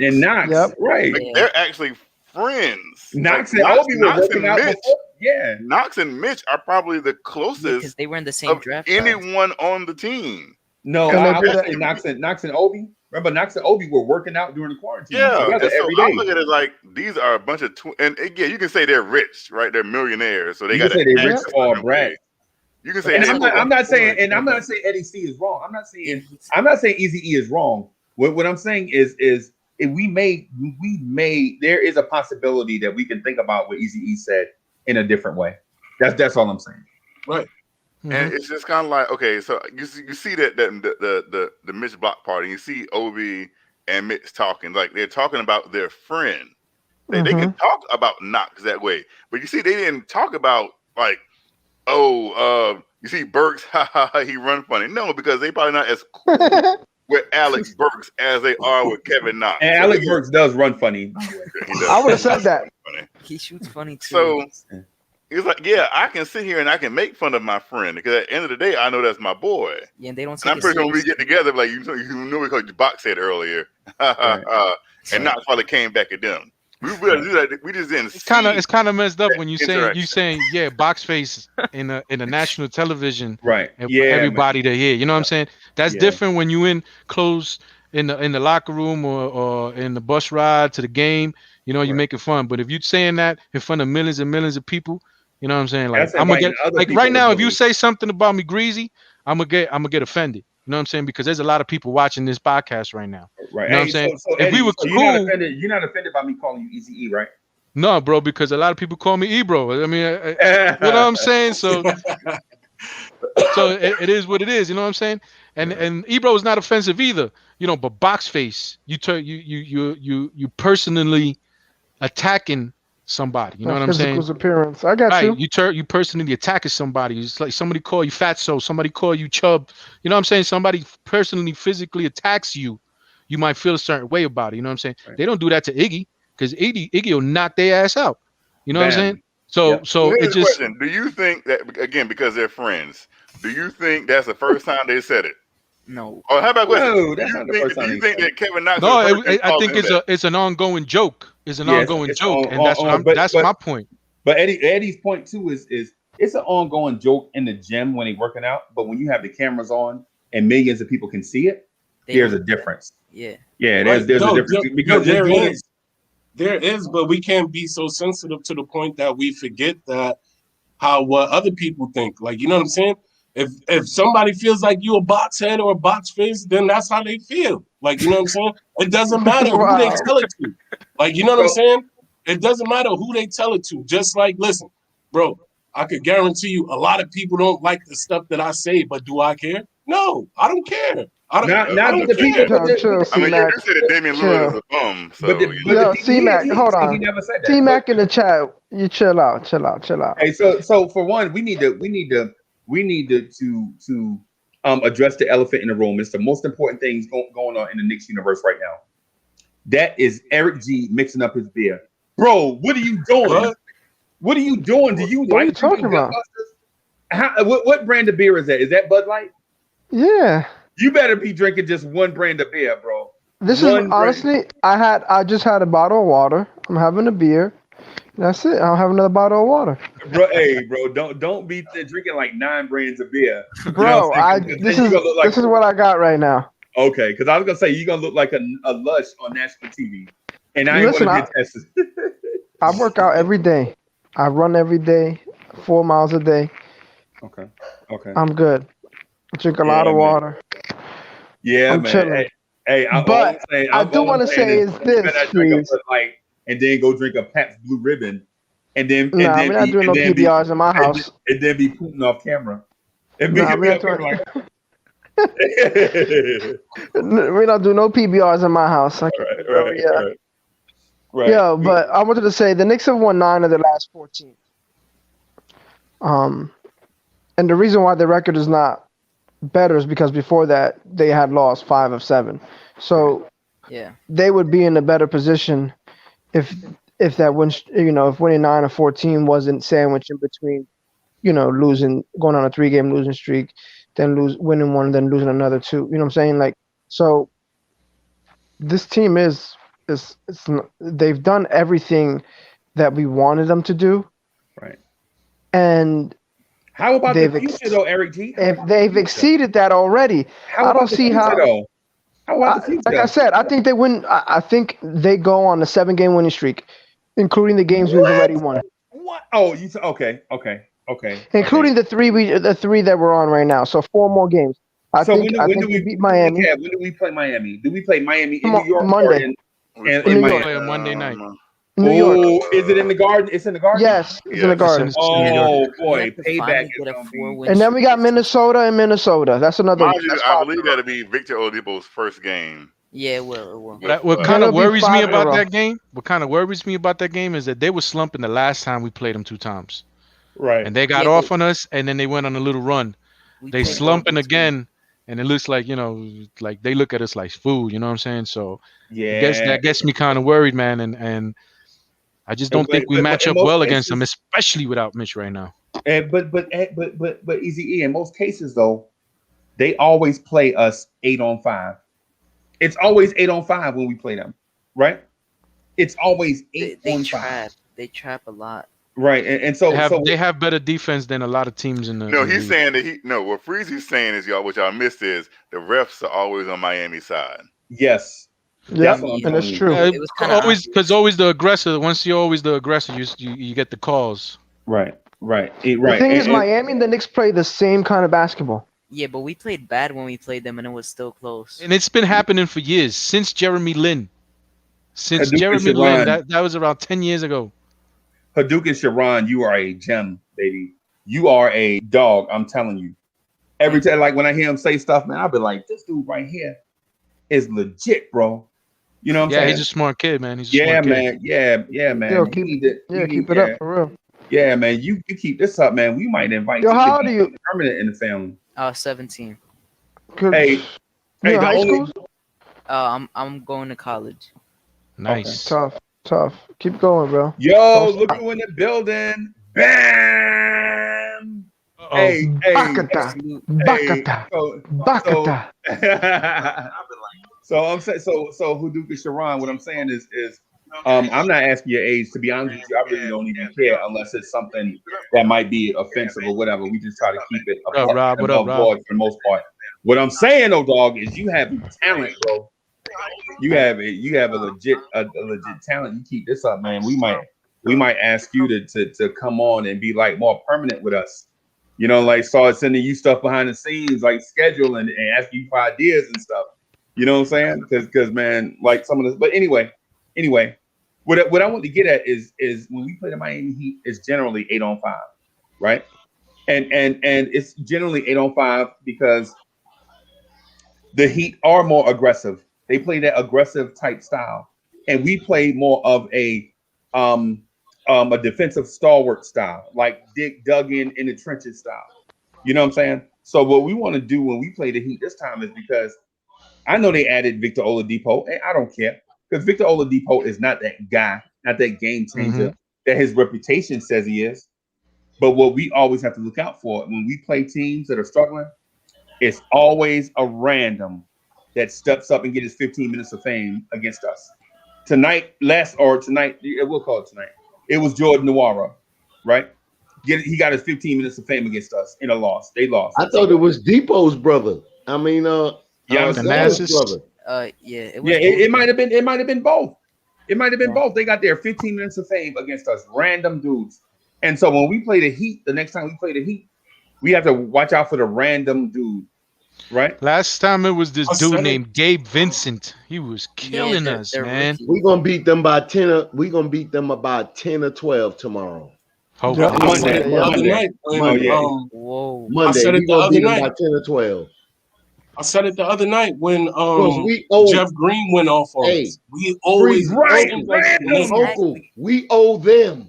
Right? Like, they're actually friends. Knox and Obi were working out before. Yeah, Knox and Mitch are probably the closest because they were in the same draft. Anyone on the team. No, I would say Knox and Obi. Remember, Knox and Obi were working out during the quarantine. Yeah, every day. I look at it like these are a bunch of and again, you can say they're rich, right? They're millionaires, so they got to say they're rich or Brad. You can say, and I'm not saying Eddie C is wrong. I'm not saying Easy E is wrong. What I'm saying is if we made there is a possibility that we can think about what Easy E said in a different way. That's all I'm saying. Right. And it's just kind of like, okay, so you see that the Mitch block party, you see Obi and Mitch talking, like they're talking about their friend. They can talk about Knox that way, but you see they didn't talk about like, you see Burks, he run funny. No, because they probably not as cool with Alex Burks as they are with Kevin Knox. And Alex Burks does run funny. I would have said that. He shoots funny too. So it's like, yeah, I can sit here and I can make fun of my friend because at the end of the day, I know that's my boy. Yeah, and they don't. And I'm pretty sure when we get together, like you know, what Coach Box said earlier, and Knox probably came back at them. We really do that. We just didn't. It's kind of messed up when you saying box face in a national television, right? And everybody to hear. You know what I'm saying? That's different when you in close in the locker room or in the bus ride to the game. You know, you're making fun. But if you're saying that in front of millions and millions of people, you know what I'm saying? Like I'm gonna get like right now, if you say something about me greasy, I'm gonna get offended. You know what I'm saying? Because there's a lot of people watching this podcast right now. Right. You know what I'm saying? So if Eddie, we were so cool, you're not offended by me calling you Easy E, right? No, bro, because a lot of people call me Ebro. I mean, you know what I'm saying? So So it is what it is. You know what I'm saying? And Ebro is not offensive either. You know, but box face, you personally attacking somebody. You know what I'm saying? Physical appearance. I got Right. you. You personally attacking somebody. It's like somebody call you fatso, somebody call you chub. You know what I'm saying? Somebody personally physically attacks you. You might feel a certain way about it. You know what I'm saying? Right. They don't do that to Iggy because Iggy will knock their ass out. You know what I'm saying? So Yep. so Here's it the just question: do you think that again because they're friends? Do you think that's the first time they said it? No. Or how about question? No, that's not the first time Do you he think said that Kevin Knox no. was the person I called think him that? it's an ongoing joke. It's an Yes, ongoing it's joke, and that's what that's my point. But Eddie's point too is it's an ongoing joke in the gym when he's working out, but when you have the cameras on and millions of people can see it, there's a difference. Yeah. Yeah, Right. there's a difference because there is. There is, but we can't be so sensitive to the point that we forget that what other people think. Like, you know what I'm saying? If somebody feels like you a box head or a box face, then that's how they feel. Like, you know what I'm saying? It doesn't matter who they tell it to. Like, you know what I'm saying? It doesn't matter who they tell it to. Just like, listen, bro, I could guarantee you a lot of people don't like the stuff that I say, but do I care? No, I don't care. I don't the care. people. But Chill, I mean, you C-Mac. said that Damian Lillard is a bum. So, Yo, C-Mac, hold on. He never said that. C-Mac in the chat. You chill out. Hey, so for one, we need to address the elephant in the room. It's the most important things going on in the Knicks universe right now. That is Eric G mixing up his beer. Bro, what are you doing? What are you doing? Do you what are you like talking about? What brand of beer is that? Is that Bud Light? Yeah. You better be drinking just one brand of beer, bro. This is honestly, I just had a bottle of water. I'm having a beer. That's it. I'll have another bottle of water. Bro, don't be drinking like 9 brands of beer. Bro, this is what I got right now. Okay, because I was gonna say you're gonna look like a lush on national TV, and I ain't want to get tested. I work out every day. I run every day, 4 miles a day. Okay. I'm good. I drink a lot of water. Yeah, I'm man. chilling. Hey, I do want to say is this, please. And then go drink a Pabst Blue Ribbon, and then we're not doing no PBRs in my house. And then be Putin off camera. We're not doing no PBRs in my house. Right. Yeah, but I wanted to say the Knicks have won 9 of their last 14. And the reason why the record is not better is because before that they had lost 5 of 7. So they would be in a better position if that win, if winning 9 or 14 wasn't sandwiched in between, going on a 3-game losing streak, then winning one, then losing another 2. You know what I'm saying? Like, so this team they've done everything that we wanted them to do. Right. And how about the future though, Eric G? If they've exceeded that already, I don't see how. How about the future? Like I said, I think they win. I think they go on a 7-game winning streak, including the games we've already won. What? Oh, you said okay. Including the 3 that we're on right now. So 4 more games. I think we beat Miami. Yeah, when do we play Miami? Do we play Miami in New York Monday? Or in Miami? Play on Monday night. New York. Is it in the Garden? It's in the Garden? Yes, it's in the Garden. Oh, boy. Payback is going to be... And then we got Minnesota and Minnesota. That's another one. I believe that'll be Victor Oladipo's first game. Yeah, it will. What kind of worries me about that game? What kind of worries me about that game is that they were slumping the last time we played them 2 times. Right. And they got off on us, and then they went on a little run. They slumping again, and it looks like, like they look at us like food, you know what I'm saying? So that gets me kind of worried, man. And I just don't think we match up well against them, especially without Mitch right now. But Easy E, in most cases though, they always play us 8-on-5. It's always 8-on-5 when we play them, right? It's always 8-on-5. They trap a lot. Right, and so they have better defense than a lot of teams in the. No, he's saying that what Freezy's saying is what y'all missed is the refs are always on Miami's side. Yes. Yeah, and that's true. It was always the aggressor. Once you're always the aggressor, you get the calls. Right. The thing is, Miami and the Knicks play the same kind of basketball. Yeah, but we played bad when we played them, and it was still close. And it's been happening for years since Jeremy Lin. That was around 10 years ago. Hadouk and Sharon, you are a gem, baby. you are a dog. I'm telling you. Every time, like when I hear him say stuff, man, I'll be like, this dude right here is legit, bro. You know what I'm saying? Yeah, he's a smart kid, man. He's a smart man. kid. Yeah, man. Yo, keep it up for real. Yeah, man. You keep this up, man. We might invite Yo, you how to old be are you? permanent in the family. 17. Hey, you in high school? I'm going to college. Nice. Okay. Tough. Keep going, bro. Yo, look who in the building. Bam. Hey, Bakata. So I'm saying, so Huduka Sharon, what I'm saying is I'm not asking your age. To be honest with you, I really don't even care unless it's something that might be offensive or whatever. We just try to keep it above board for the most part. What I'm saying, though, dog, is you have talent, bro. You have a legit talent. You keep this up, man. We might ask you to come on and be like more permanent with us. You know, like start sending you stuff behind the scenes, like scheduling and asking you for ideas and stuff. You know what I'm saying? Because man, like some of this. But anyway, what I want to get at is when we play the Miami Heat, it's generally 8-on-5, right? And it's generally 8-on-5 because the Heat are more aggressive. They play that aggressive type style, and we play more of a defensive stalwart style, like Dick Duggan in the trenches style. You know what I'm saying? So what we want to do when we play the Heat this time is because I know they added Victor Oladipo, and I don't care because Victor Oladipo is not that guy, not that game changer that his reputation says he is. But what we always have to look out for when we play teams that are struggling, it's always a random that steps up and get his 15 minutes of fame against us. Tonight, we'll call it tonight. It was Jordan Nwora, right? He got his 15 minutes of fame against us in a loss. They lost. I thought it was Depot's brother. I mean, Giannis' brother. It might have been. It might have been both. It might have been both. They got their 15 minutes of fame against us, random dudes. And so when we play the Heat, the next time we play the Heat, we have to watch out for the random dude, right? Last time it was this dude named Gabe Vincent. He was killing us, man. We're gonna beat them by 10. We're gonna beat them about 10 or 12 tomorrow. Monday. Monday. Whoa. Monday. I said it the other night. By 10 or 12. I said it the other night when Jeff Green went off on us. We always Uncle. We owe them.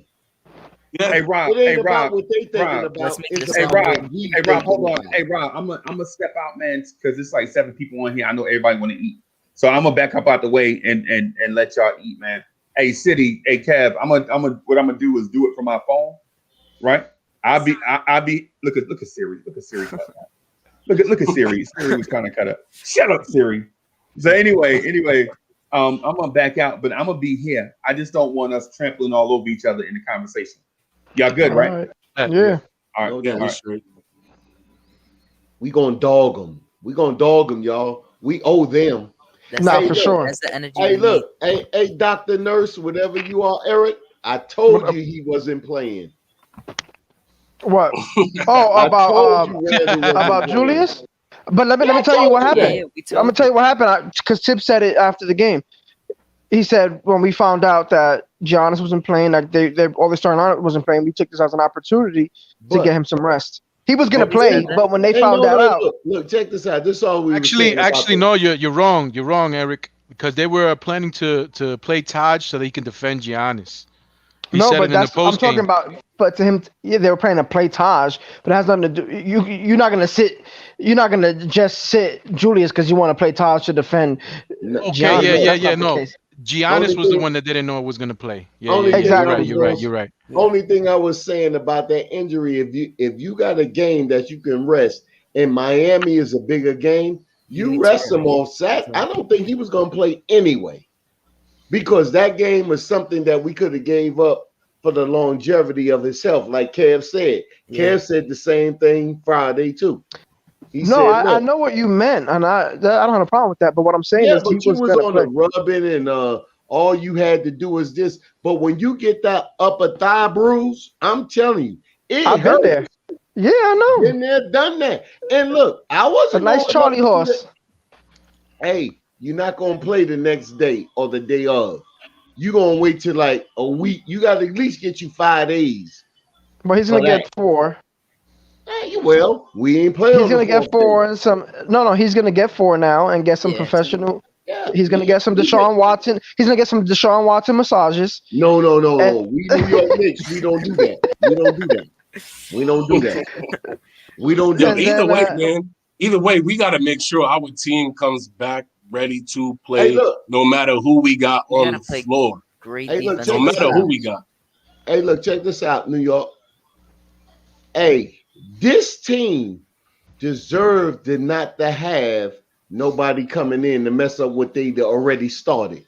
Yeah. Hey Rob, it ain't about Rob, what they thinking Rob, about. Hey Rob, hold on. Hey Rob, I'm gonna step out, man, because it's like 7 people on here. I know everybody want to eat, so I'm gonna back up out the way and let y'all eat, man. Hey City, hey Kev, what I'm gonna do is do it from my phone, right? I'll be look at Siri, look at Siri. Look at Siri. Siri was kind of cut up. Shut up, Siri. So anyway, I'm gonna back out, but I'm gonna be here. I just don't want us trampling all over each other in the conversation. Y'all good, right? Yeah. All right. We gonna dog them. We gonna dog them, y'all. We owe them. Not for sure. That's the energy. Hey, look. Hey, Dr. Nurse, whatever you are, Eric, I told you he wasn't playing. What? Oh, about Julius? But let me tell you what happened. I'm gonna tell you what happened because Tip said it after the game. He said when we found out that Giannis wasn't playing, that they all the starting lineup wasn't playing, we took this as an opportunity to get him some rest. He was gonna play, but when they found that out, look, check this out. This is all we actually no, you're wrong. You're wrong, Eric, because they were planning to play Taj so that he can defend Giannis. But that's I'm talking about. But to him, they were planning to play Taj, but it has nothing to do. You're not gonna sit. You're not gonna just sit Julius because you want to play Taj to defend. Okay, Giannis. No. Giannis was the one that didn't know it was gonna play. Exactly. You're right. Only thing I was saying about that injury, if you got a game that you can rest, and Miami is a bigger game, you rest him on Saturday. I don't think he was gonna play anyway, because that game was something that we could have gave up for the longevity of his health, like Kev said. Kev said the same thing Friday too. I know what you meant, and I don't have a problem with that. But what I'm saying is, he was on the rubbing, and all you had to do is this. But when you get that upper thigh bruise, I'm telling you, I've been there. Yeah, I know. Been there, done that. And look, I wasn't a nice Charlie horse. Hey, you're not gonna play the next day or the day of. You're gonna wait till like a week. You got to at least get you 5 days. But he's gonna get 4. Hey, well, we ain't playing. He's gonna get 4 and some. No, he's gonna get 4 now and get some professional. Yeah, he's gonna get some Deshaun Watson. He's gonna get some Deshaun Watson massages. No. We New York Knicks. We don't do that. We don't do that. We don't do that. We don't do that. Either way, man. Either way, we got to make sure our team comes back ready to play, no matter who we got on the floor. Great defense. No matter who we got. Hey, look, check this out, New York. Hey, this team deserved not to have nobody coming in to mess up what they already started.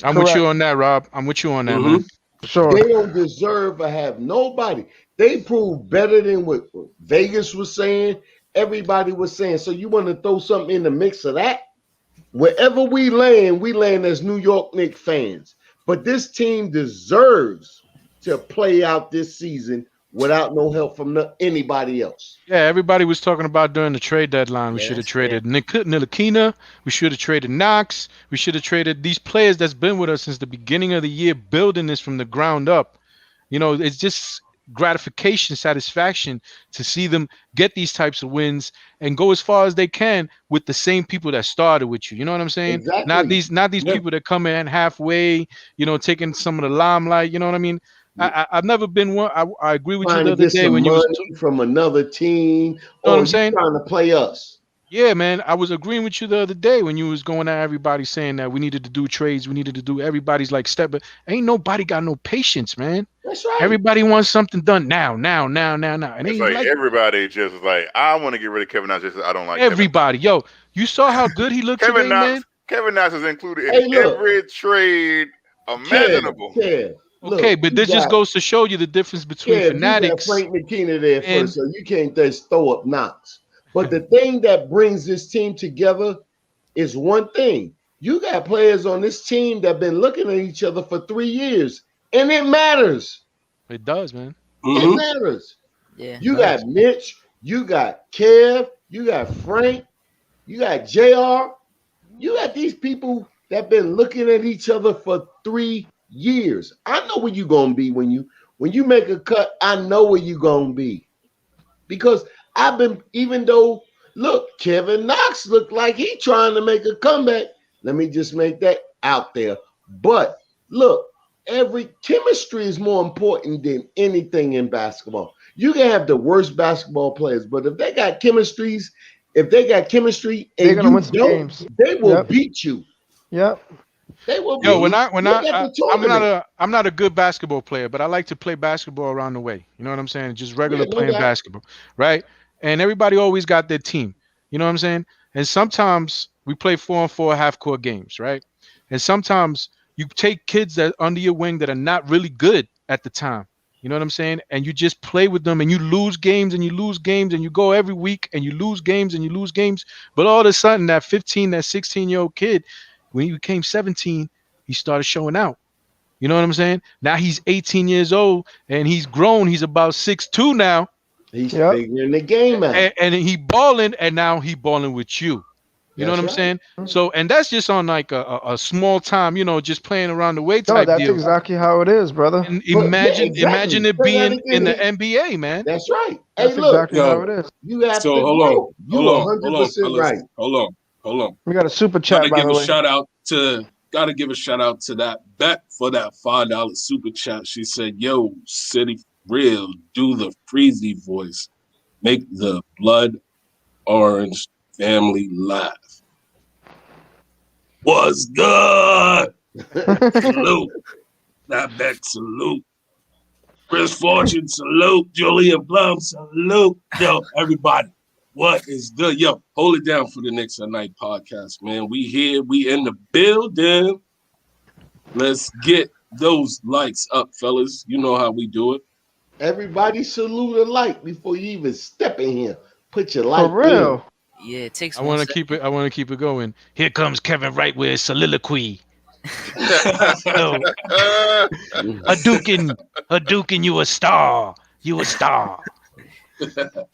I'm with you on that, Rob. I'm with you on that, man. Sure. They don't deserve to have nobody. They proved better than what Vegas was saying. Everybody was saying. So you want to throw something in the mix of that? Wherever we land as New York Knicks fans. But this team deserves to play out this season without no help from anybody else. Yeah, everybody was talking about during the trade deadline. We should have traded Ntilikina. We should have traded Knox. We should have traded these players that's been with us since the beginning of the year, building this from the ground up. You know, it's just gratification, satisfaction to see them get these types of wins and go as far as they can with the same people that started with you. You know what I'm saying? Exactly. Not these people that come in halfway, you know, taking some of the limelight. You know what I mean? I've never been one. I agree with you the other day when you was from another team. You know what I'm saying? Trying to play us. Yeah, man. I was agreeing with you the other day when you was going at everybody saying that we needed to do trades. We needed to do everybody's like step, but ain't nobody got no patience, man. That's right. Everybody wants something done now. And it's like everybody just like, I want to get rid of Kevin Knox. I don't like everybody. Yo, you saw how good he looked today, man. Kevin Knox is included in every trade imaginable. Okay, but this just goes to show you the difference between fanatics. You got Frank McKenna there first, so you can't just throw up Knox. But the thing that brings this team together is one thing. You got players on this team that have been looking at each other for 3 years, and it matters. It does, man. It matters. Yeah. You got Mitch, you got Kev, you got Frank, you got JR. You got these people that have been looking at each other for 3 years. I know where you're gonna be when you make a cut. I know where you're gonna be. Because I've been, even though, look, Kevin Knox looked like he trying to make a comeback. Let me just make that out there. But look, every chemistry is more important than anything in basketball. You can have the worst basketball players, but if they got chemistry and they're gonna win some games. They will beat you. Yep. They will. Yo, I'm not a good basketball player, but I like to play basketball around the way. You know what I'm saying? Just regular playing basketball, right? And everybody always got their team. You know what I'm saying? And sometimes we play 4-on-4 half-court games, right? And sometimes you take kids that under your wing that are not really good at the time. You know what I'm saying? And you just play with them and you lose games and you lose games and you go every week and you lose games and you lose games. But all of a sudden, that 16-year-old kid, when he became 17, he started showing out. You know what I'm saying? Now he's 18 years old and he's grown. He's about 6'2" now. He's figuring the game out. And he balling, and now he balling with you. You know what I'm saying? So, and that's just on like a small time, you know, just playing around the way type that's deal. exactly how it is, brother. And imagine it being in the NBA, man. That's right. That's exactly how it is. You have so to hold on. You 100% right. Hold on. We got a super chat, by the way. Gotta give a shout out to that Bet for that $5 super chat. She said, "Yo, City Real, do the Freezy voice, make the Blood Orange family laugh." What's good? Salute. That Bet salute. Chris Fortune salute. Julia Blum salute. Yo, everybody. What is good? Yo, hold it down for the Knicks at Night podcast, man. We here. We in the building. Let's get those likes up, fellas. You know how we do it. Everybody salute a like before you even step in here. Put your like for real. Yeah, it takes. I want to keep it going. Here comes Kevin Wright with his soliloquy. Hadouken, you a star. You a star. That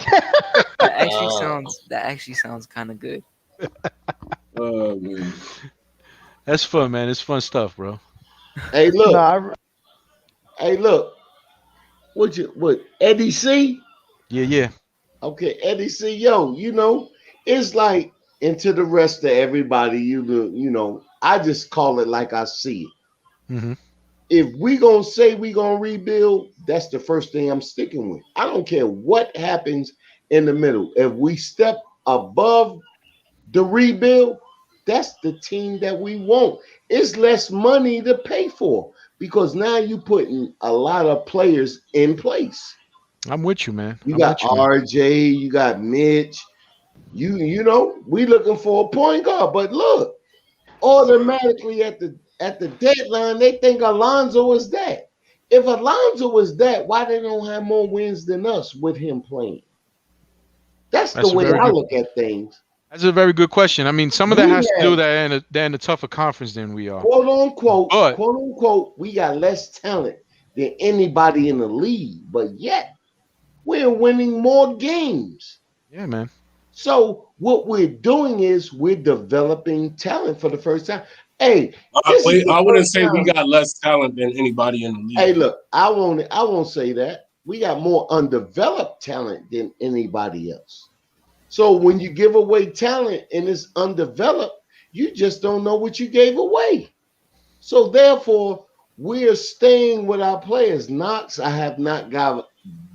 actually sounds kind of good. Oh man, that's fun, man. It's fun stuff, bro. Hey, look. Hey, look. What Eddie C? Yeah. Okay, Eddie C. Yo, it's like, and to the rest of everybody, I just call it like I see it. Mm-hmm. If we gonna say we gonna rebuild, that's the first thing I'm sticking with. I don't care what happens in the middle. If we step above the rebuild, that's the team that we want. It's less money to pay for because now you're putting a lot of players in place. I'm with you, man. You I'm got with you, man. RJ, you got Mitch. We looking for a point guard, but look, automatically at the deadline, they think Alonzo is that. If Alonzo is that, why they don't have more wins than us with him playing? That's the way I look at things. That's a very good question. I mean, some of that We has to have, do that they're in a tougher conference than we are. quote unquote, But we got less talent than anybody in the league, but yet we're winning more games. yeah, man. So what we're doing is we're developing talent for the first time. Hey, I wouldn't say we got less talent than anybody in the league. Hey, look, I won't say that. We got more undeveloped talent than anybody else. So when you give away talent and it's undeveloped, you just don't know what you gave away. So therefore, we're staying with our players. Knox, I have not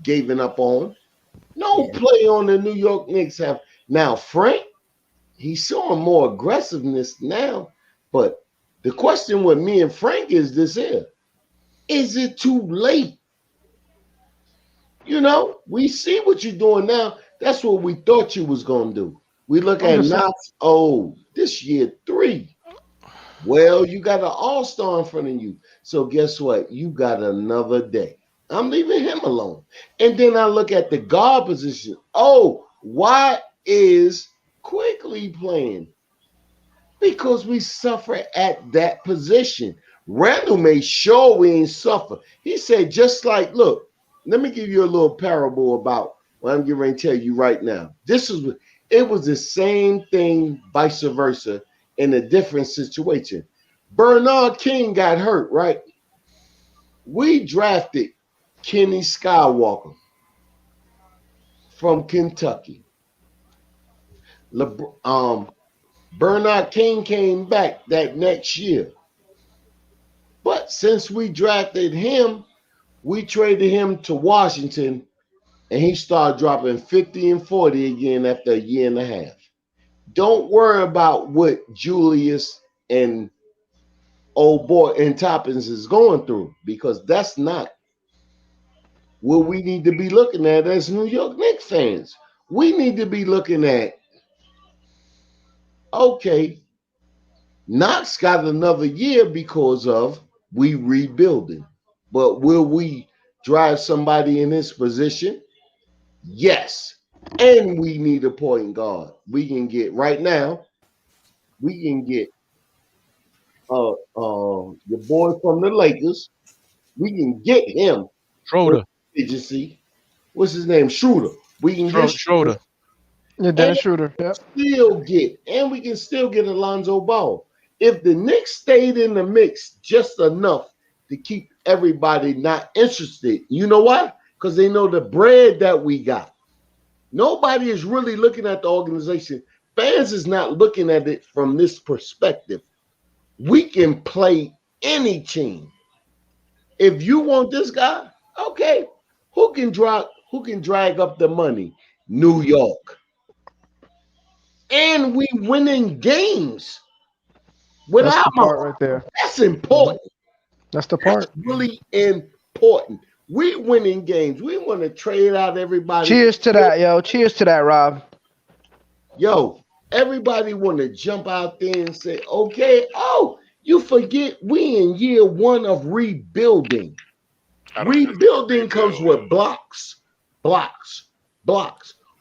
given up on. No player on the New York Knicks have. Now, Frank, he's showing more aggressiveness now. But the question with me and Frank is this here. Is it too late? We see what you're doing now. That's what we thought you was going to do. We look at Knox. Oh, this year 3. Well, you got an all-star in front of you. So guess what? You got another day. I'm leaving him alone. And then I look at the guard position. Oh, why is Quickly playing? Because we suffer at that position. Randall made sure we ain't suffer. He said, just like, look, let me give you a little parable about what I'm getting ready to tell you right now. It was the same thing, vice versa, in a different situation. Bernard King got hurt, right? We drafted Kenny Skywalker from Kentucky. Bernard King came back that next year. But since we drafted him, we traded him to Washington, and he started dropping 50 and 40 again after a year and a half. Don't worry about what Julius and old boy and Toppins is going through, because that's not what we need to be looking at as New York Knicks fans. We need to be looking at, okay, Knox got another year because of we rebuilding. But will we drive somebody in this position? Yes. And we need a point guard. We can get right now, we can get your boy from the Lakers. We can get him. Schroeder. Agency. What's his name? Schroeder. We can get Schroeder. Yeah, Dennis Schroeder. Yeah. We can still get Alonzo Ball. If the Knicks stayed in the mix just enough to keep everybody not interested, you know why? Because they know the bread that we got. Nobody is really looking at the organization. Fans is not looking at it from this perspective. We can play any team. If you want this guy, okay, who can drag up the money? New York. And we winning games without That's the part right there. That's important. That's the part. That's really important. We winning games. We want to trade out everybody. Cheers to that, yo. Cheers to that, Rob. Yo, everybody want to jump out there and say, okay, you forget we in year 1 of rebuilding. Rebuilding comes with blocks.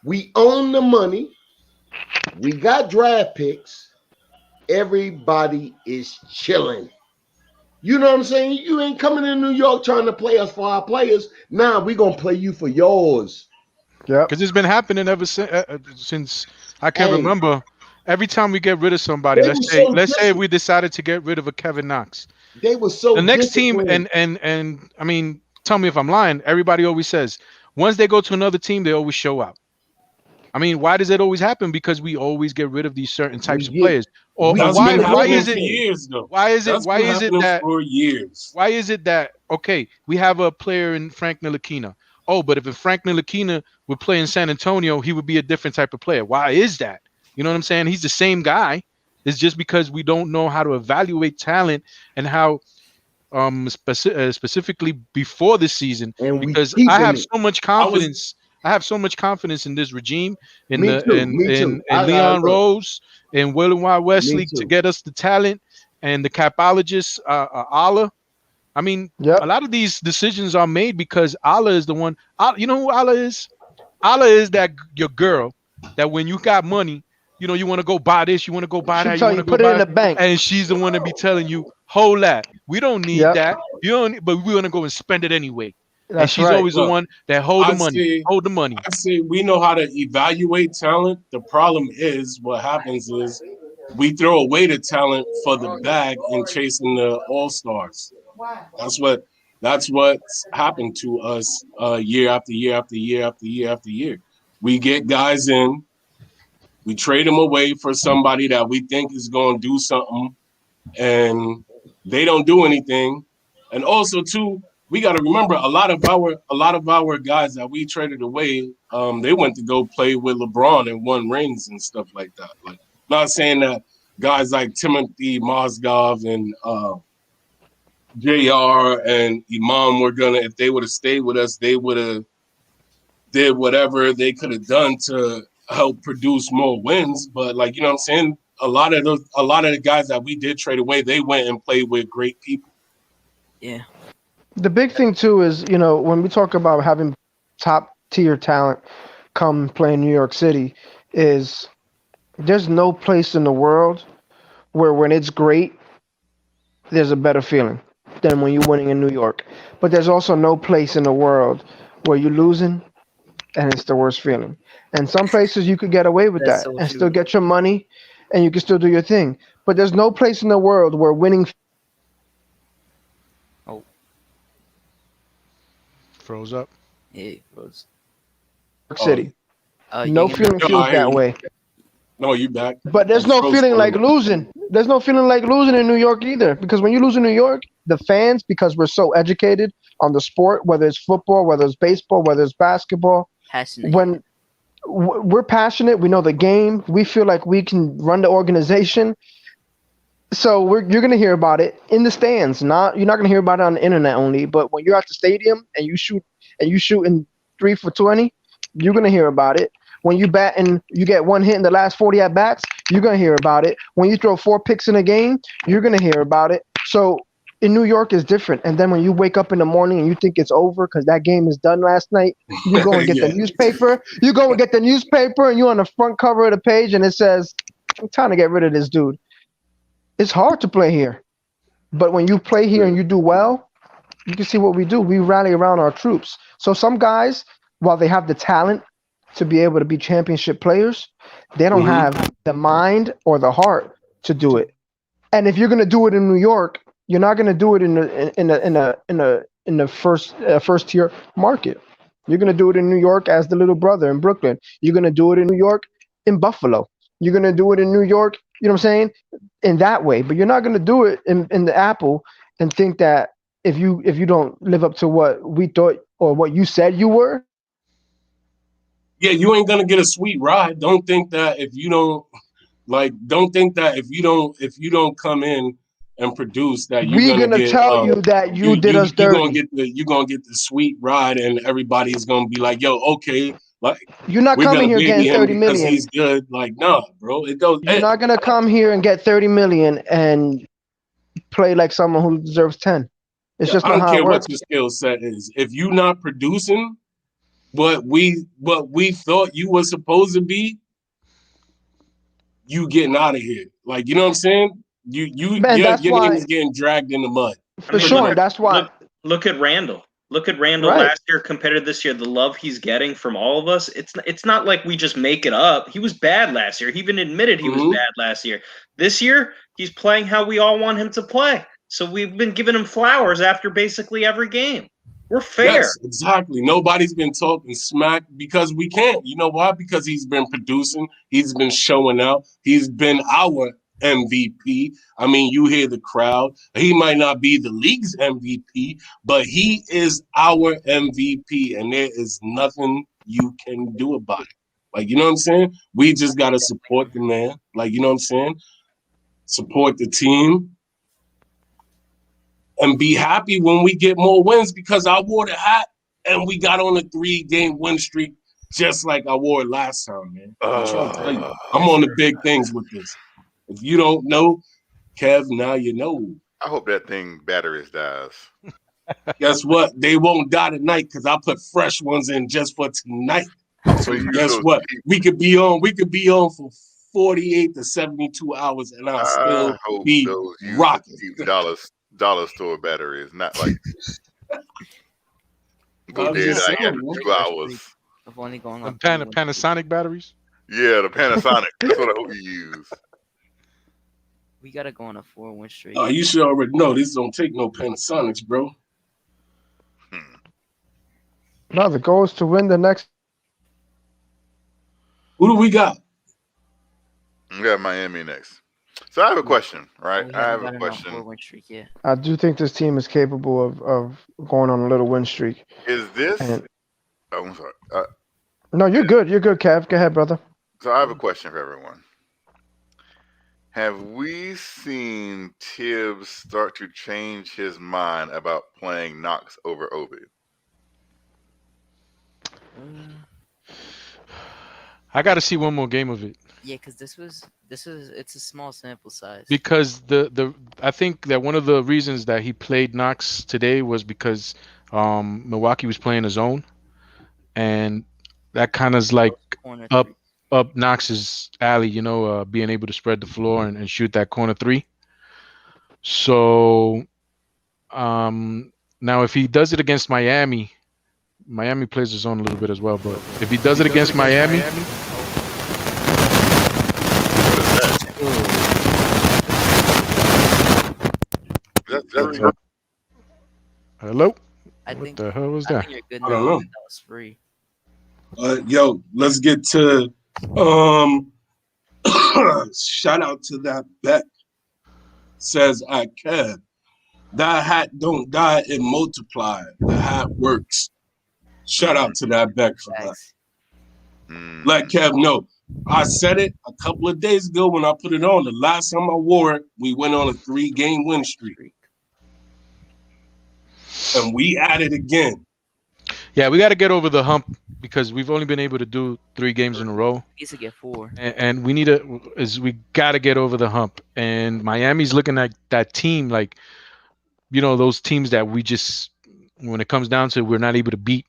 We own the money. We got draft picks. Everybody is chilling. You know what I'm saying? You ain't coming in New York trying to play us for our players. Nah, we going to play you for yours. Yeah. Because it's been happening ever since I can remember. Every time we get rid of somebody, let's say we decided to get rid of a Kevin Knox. They were so the next team, and I mean, tell me if I'm lying. Everybody always says once they go to another team, they always show up. I mean, why does it always happen? Because we always get rid of these certain types of get- players. Or That's why been happening is for it years, though. why is it That's why been is it happening that for years. why is it that okay, we have a player in Frank Ntilikina. Oh, but if Frank Ntilikina would play in San Antonio, he would be a different type of player. Why is that? You know what I'm saying? He's the same guy. It's just because we don't know how to evaluate talent and how specifically before this season, And we because keeping I have it. so much confidence. I have so much confidence in this regime, in Me the too. Me too. in Leon look, Rose and William Y. me Wesley to too. get us the talent, and the capologist Allah. I mean, Yep. a lot of these decisions are made because Allah is the one. You know who Allah is? Allah is that your girl that when you got money, you know, you want to go buy this, you want to go buy She that, you tell want you to go put it in buy the that, bank. and she's the one to be telling you, hold that. We don't need Yep. that. You don't, but we're gonna go and spend it anyway. And That's she's right. always the Look, one that hold the I'd money, say hold the money. I say we know how to evaluate talent. The problem is what happens is we throw away the talent for the bag and chasing the all-stars. That's what's happened to us year after year after year after year after year. We get guys in, we trade them away for somebody that we think is going to do something, and they don't do anything. And also, too, we got to remember a lot of our guys that we traded away, they went to go play with LeBron and won rings and stuff like that. Like, not saying that guys like Timothy Mozgov and JR and Imam were gonna, if they would have stayed with us, they would have did whatever they could have done to help produce more wins. But like, you know what I'm saying? A lot of the guys that we did trade away, they went and played with great people. Yeah. The big thing too is, you know, when we talk about having top tier talent come play in New York City, is there's no place in the world where when it's great, there's a better feeling than when you're winning in New York. But there's also no place in the world where you're losing and it's the worst feeling. And some places you could get away with That's that so and true. still get your money and you can still do your thing. But there's no place in the world where winning Froze up. Yeah, it was. New York City. You No can- feeling No, feels I hear that you. way. No, you back. But there's no Froze feeling for like me. losing. There's no feeling like losing in New York either. Because when you lose in New York, the fans, because we're so educated on the sport, whether it's football, whether it's baseball, whether it's basketball, passionate. when we're passionate, we know the game, we feel like we can run the organization. So you're gonna hear about it in the stands. You're not gonna hear about it on the internet only. But when you're at the stadium and you shoot in 3 for 20, you're gonna hear about it. When you bat and you get one hit in the last 40 at bats, you're gonna hear about it. When you throw 4 picks in a game, you're gonna hear about it. So in New York is different. And then when you wake up in the morning and you think it's over because that game is done last night, you go and get Yeah. the newspaper. You go and get the newspaper and you're on the front cover of the page and it says, "I'm trying to get rid of this dude." It's hard to play here. But when you play here and you do well, you can see what we do. We rally around our troops. So some guys, while they have the talent to be able to be championship players, they don't have the mind or the heart to do it. And if you're going to do it in New York, you're not going to do it in the first tier market. You're going to do it in New York as the little brother in Brooklyn. You're going to do it in New York in Buffalo. You're going to do it in New York, you know what I'm saying, in that way. But you're not going to do it in the Apple and think that if you don't live up to what we thought or what you said you were. Yeah, you ain't gonna get a sweet ride. Don't think that if you don't come in and produce that you're We're gonna gonna get tell you that you did us dirty. you're gonna get the sweet ride and everybody's gonna be like, yo, okay, like You're not we're coming gonna here baby getting him 30 because million. he's good. Like, nah, bro. It goes You're not gonna come here and get 30 million and play like someone who deserves 10. It's just I not don't how care it what works. your skill set is. If you're not producing what we thought you were supposed to be, you getting out of here. Like, you know what I'm saying? Man, that's your name why is getting dragged in the mud. for sure. That's why. Look at Randall. Look at Randall Right. last year compared to this year. The love he's getting from all of us. It's not like we just make it up. He was bad last year. He even admitted he was bad last year. This year, he's playing how we all want him to play. So we've been giving him flowers after basically every game. We're fair. Yes, exactly. Nobody's been talking smack because we can't. You know why? Because he's been producing. He's been showing out. He's been our MVP. I mean, you hear the crowd. He might not be the league's MVP, but he is our MVP, and there is nothing you can do about it. Like, you know what I'm saying? We just got to support the man. Like, you know what I'm saying? Support the team. And be happy when we get more wins because I wore the hat and we got on a 3-game win streak just like I wore it last time, man. I'm trying to tell you. I'm on the big things with this. If you don't know, Kev, now you know. I hope that thing batteries dies. Guess what? They won't die tonight because I put fresh ones in just for tonight. So guess what? We could be on for 48 to 72 hours and I'll still be rocking. Dollar store batteries, not like go dead after 2 hours. Of only going on Panasonic batteries. Yeah, the Panasonic. That's what I hope you use. We gotta go on a 4-win streak. Oh, you should already know this don't take no Panasonics, bro. No, the goal is to win the next. Who do we got? We got Miami next. So I have a question, right? I have a question. I do think this team is capable of going on a little win streak. Is this? I'm sorry. No, you're good. You're good, Kev. Go ahead, brother. So I have a question for everyone. Have we seen Thibs start to change his mind about playing Knox over Obi? I got to see one more game of it. Yeah, because it's a small sample size. Because I think that one of the reasons that he played Knox today was because Milwaukee was playing a zone, and that kind of is like up Knox's alley, being able to spread the floor and shoot that corner 3. So now if he does it against Miami plays the zone a little bit as well, but if he does it against Miami. Hello? What the hell was that? I don't know. That was free. Yo, let's get to shout out to that bet. Says I can. That hat don't die, it multiply. The hat works. Shout out to that bet for that. Let Kev know. I said it a couple of days ago when I put it on. The last time I wore it, we went on a 3-game win streak. And we at it again. Yeah, we got to get over the hump because we've only been able to do 3 games in a row. We need to get 4. And we got to get over the hump. And Miami's looking at that team like, those teams that we just, when it comes down to it, we're not able to beat.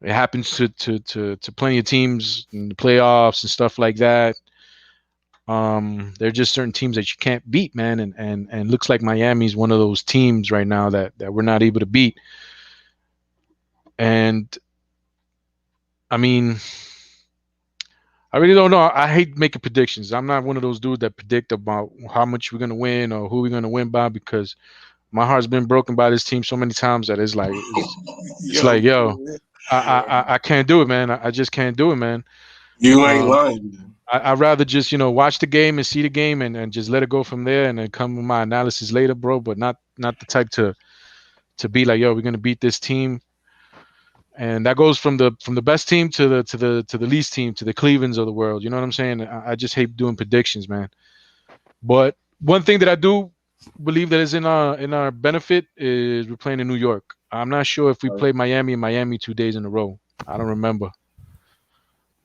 It happens to plenty of teams in the playoffs and stuff like that. There are just certain teams that you can't beat, man. And looks like Miami's one of those teams right now that we're not able to beat. And I mean, I really don't know. I hate making predictions. I'm not one of those dudes that predict about how much we're going to win or who we're going to win by because my heart's been broken by this team so many times that it's like, I can't do it, man. I just can't do it, man. You ain't lying, man. I'd rather just, watch the game and see the game and just let it go from there and then come with my analysis later, bro. But not the type to be like, we're gonna beat this team. And that goes from the best team to the least team, to the Clevelands of the world. You know what I'm saying? I just hate doing predictions, man. But one thing that I do believe that is in our benefit is we're playing in New York. I'm not sure if we played Miami and Miami 2 days in a row. I don't remember.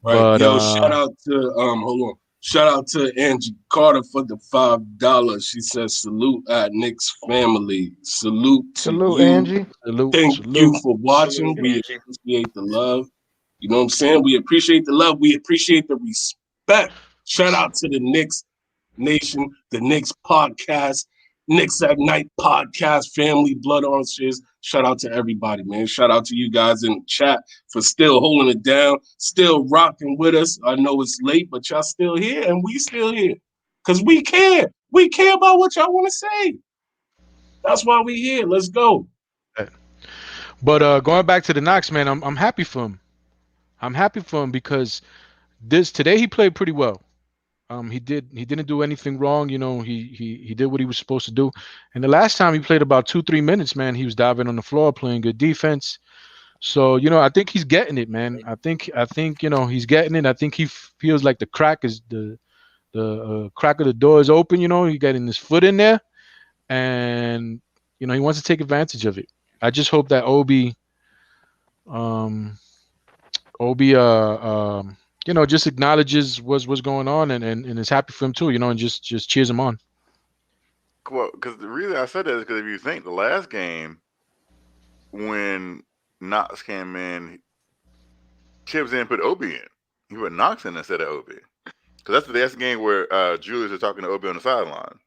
Right. But, shout out to hold on. Shout out to Angie Carter for the $5. She says salute at Knicks family. Salute you. Angie. Thank you for watching. We appreciate the love. You know what I'm saying? We appreciate the love. We appreciate the respect. Shout out to the Knicks Nation, the Knicks podcast, Knicks at Night podcast, family, blood oranges. Shout out to everybody, man. Shout out to you guys in the chat for still holding it down, still rocking with us. I know it's late, but y'all still here, and we still here. Because we care. We care about what y'all want to say. That's why we here. Let's go. But going back to the Knox, man, I'm happy for him. I'm happy for him because today he played pretty well. He didn't do anything wrong. He did what he was supposed to do. And the last time he played about 2-3 minutes, man, he was diving on the floor, playing good defense. So I think he's getting it, man. I think he's getting it. I think he feels like the crack is the crack of the door is open. He getting his foot in there, and he wants to take advantage of it. I just hope that Obi just acknowledges what's going on and is happy for him too, and just cheers him on. Well, because the reason I said that is because if you think the last game when Knox came in, Thibs didn't put Obi in. He put Knox in instead of Obi. Because that's the game where Julius is talking to Obi on the sideline.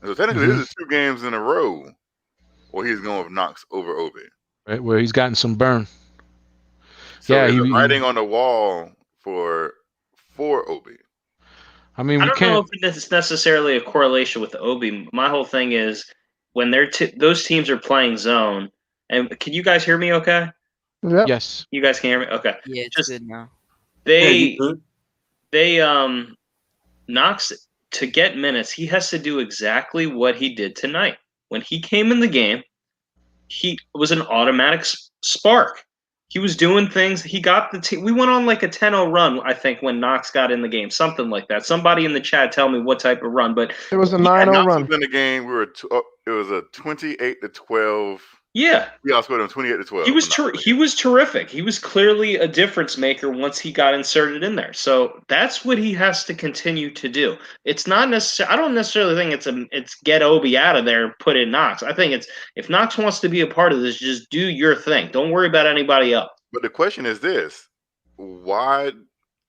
And so technically, this is 2 games in a row where he's going with Knox over Obi. Right, where he's gotten some burn. So he's writing on the wall for Obi. I don't know if it's necessarily a correlation with Obi. My whole thing is when those teams are playing zone. And can you guys hear me? Okay. Yep. Yes. You guys can hear me. Okay. Yeah, it's good now. They Knox, to get minutes, he has to do exactly what he did tonight. When he came in the game, he was an automatic spark. He was doing things. He got the team. We went on like a 10-0 run, I think, when Knox got in the game, something like that. Somebody in the chat tell me what type of run, but it was a 9-0 run. In the game, it was a 28-12. Yeah, we outscored him 28-12. He was terrific. He was clearly a difference maker once he got inserted in there. So that's what he has to continue to do. It's not necessarily. I don't necessarily think it's get Obi out of there and put in Knox. I think it's if Knox wants to be a part of this, just do your thing. Don't worry about anybody else. But the question is this: why?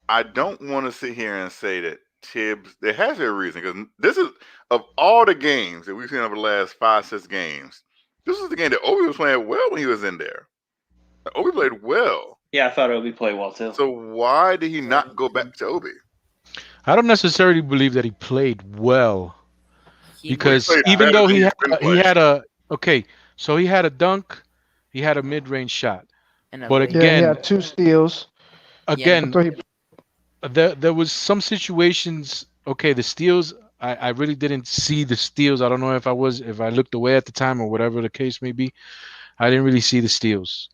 I don't want to sit here and say that Thibs. There has to be a reason because this is of all the games that we've seen over the last 5-6 games. This was the game that Obi was playing well when he was in there. Obi played well. Yeah, I thought Obi played well too. So why did he not go back to Obi? I don't necessarily believe that he played well because even though he had a dunk, he had a mid-range shot. But again, he had 2 steals. Again, there was some situations. Okay, the steals. I really didn't see the steals. I don't know if I looked away at the time or whatever the case may be. I didn't really see the steals.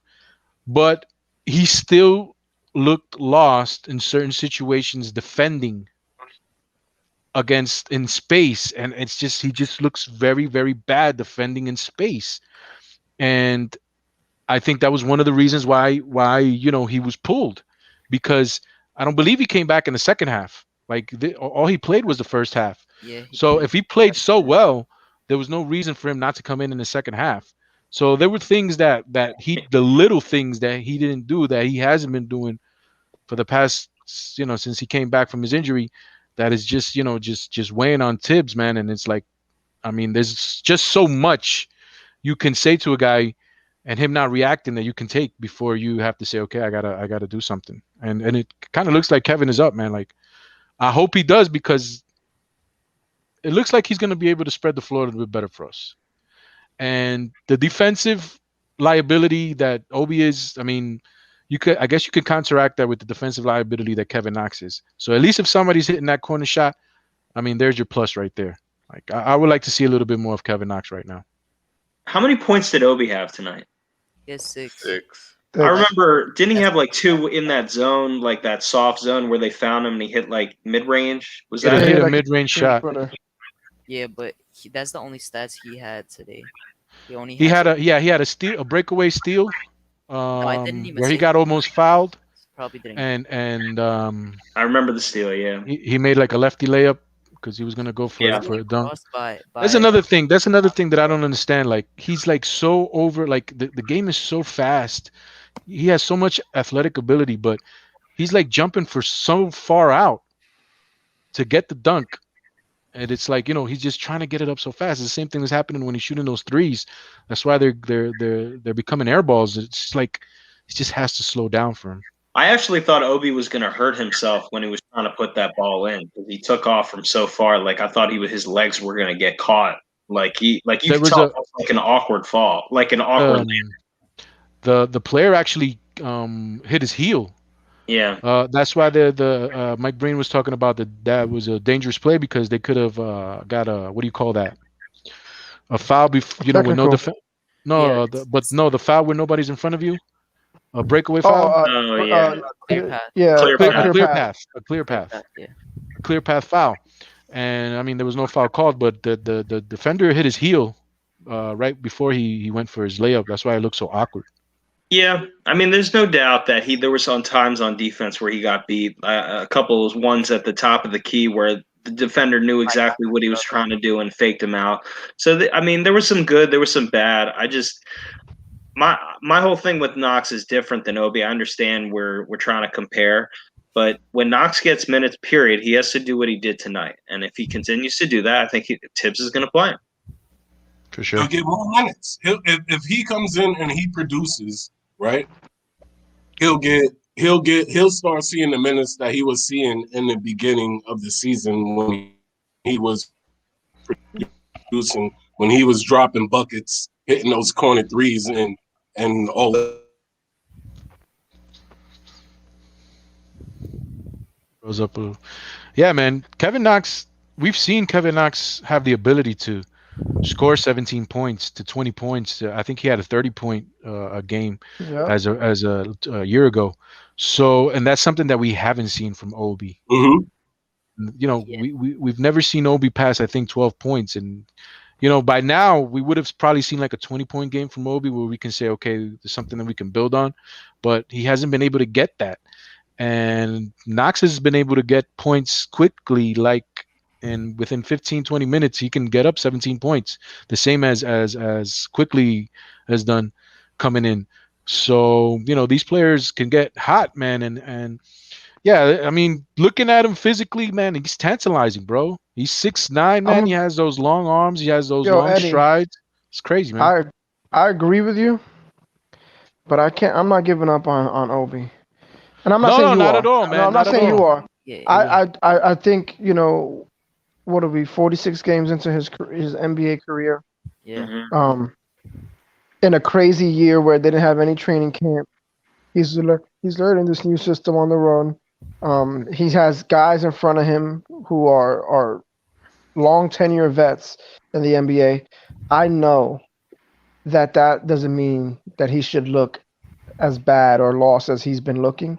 But he still looked lost in certain situations defending in space. And he just looks very, very bad defending in space. And I think that was one of the reasons why he was pulled, because I don't believe he came back in the second half. All he played was the first half. Yeah, so if he played so well, there was no reason for him not to come in the second half. So there were things the little things that he didn't do that he hasn't been doing for the past, since he came back from his injury, that is just weighing on Thibs, man. And it's like, I mean, there's just so much you can say to a guy and him not reacting that you can take before you have to say, okay, I gotta do something. And it kind of looks like Kevin is up, man. Like, I hope he does, because it looks like he's going to be able to spread the floor a little bit better for us. And the defensive liability that Obi is, I mean, I guess you could counteract that with the defensive liability that Kevin Knox is. So at least if somebody's hitting that corner shot, I mean, there's your plus right there. Like, I would like to see a little bit more of Kevin Knox right now. How many points did Obi have tonight? He has 6. 6. I remember, didn't he have like 2 in that zone, like that soft zone where they found him and he hit like mid-range? Was that hit a mid-range shot? Yeah, but that's the only stats he had today. He had a steal, a breakaway steal, I didn't even where he got almost fouled. Probably didn't. And I remember the steal. Yeah, he made like a lefty layup because he was gonna go for a dunk. By That's another thing. That's another thing that I don't understand. Like, he's like so over. Like, the game is so fast. He has so much athletic ability, but he's like jumping for so far out to get the dunk. And it's like, he's just trying to get it up so fast. It's the same thing that's happening when he's shooting those threes. That's why they're becoming air balls. It's like he just has to slow down for him. I actually thought Obi was going to hurt himself when he was trying to put that ball in, because he took off from so far. Like, I thought his legs were going to get caught. Like you could tell it was like an awkward fall, like an awkward land. the player actually hit his heel. Yeah. That's why the Mike Breen was talking about that was a dangerous play because they could have got a, what do you call that? A foul before, with no Technical. defense. No, the foul where nobody's in front of you. A breakaway foul. Oh yeah. Clear path. Yeah, Clear path. A clear path. A clear Clear path. path, yeah. A clear path foul. And I mean, there was no foul called, but the defender hit his heel right before he went for his layup. That's why it looked so awkward. Yeah, I mean, there's no doubt that there were some times on defense where he got beat. A couple of ones at the top of the key where the defender knew exactly what he was trying to do and faked him out. So, I mean, there was some good, there was some bad. I just my whole thing with Knox is different than Obi. I understand we're trying to compare, but when Knox gets minutes, period, he has to do what he did tonight. And if he continues to do that, I think Thibs is going to play him. For sure. He'll get more minutes. If he comes in and he produces, right? He'll start seeing the minutes that he was seeing in the beginning of the season when he was producing, when he was dropping buckets, hitting those corner threes and all that. Goes up. Yeah, man. Kevin Knox. We've seen Kevin Knox have the ability to score 17 points to 20 points. I think he had a 30-point a game as a year ago. So, and that's something that we haven't seen from Obi. Mm-hmm. We've never seen Obi pass, I think, 12 points. And, by now we would have probably seen like a 20-point game from Obi where we can say, okay, there's something that we can build on. But he hasn't been able to get that. And Knox has been able to get points quickly, and within 15, 20 minutes, he can get up 17 points, the same as quickly has done coming in. So, these players can get hot, man. And yeah, I mean, looking at him physically, man, he's tantalizing, bro. He's 6'9", man. He has those long arms. He has those long Eddie, strides. It's crazy, man. I agree with you, but I'm not giving up on Obi. And I'm not saying you not are. at all, man. No, I'm not saying you are. Yeah. I think, what are we, 46 games into his NBA career? Yeah. In a crazy year where they didn't have any training camp, he's learning this new system on the run. He has guys in front of him who are long tenure vets in the NBA. I know that doesn't mean that he should look as bad or lost as he's been looking,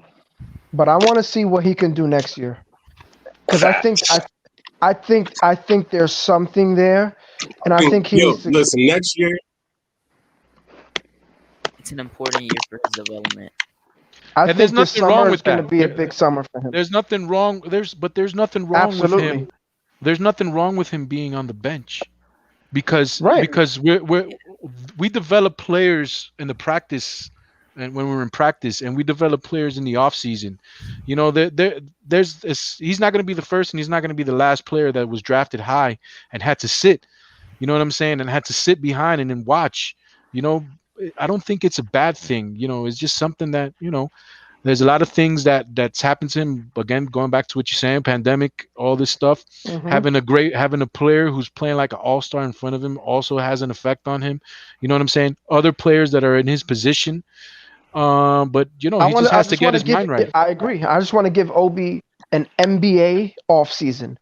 but I want to see what he can do next year, because I think there's something there, and I think listen, next year. It's an important year for his development. I think there's this nothing summer wrong with is going to that. be a big summer for him. There's nothing wrong. There's nothing wrong Absolutely. with him. There's nothing wrong with him being on the bench, because we develop players in the practice, and when we're in practice, and we develop players in the off season. He's not going to be the first, and he's not going to be the last player that was drafted high and had to sit. You know what I'm saying? And had to sit behind and then watch. I don't think it's a bad thing. It's just something that, there's a lot of things that's happened to him. Again, going back to what you're saying, pandemic, all this stuff, having a player who's playing like an all-star in front of him also has an effect on him. You know what I'm saying? Other players that are in his position. But he just has to get his mind right. I agree. I just want to give Obi an NBA offseason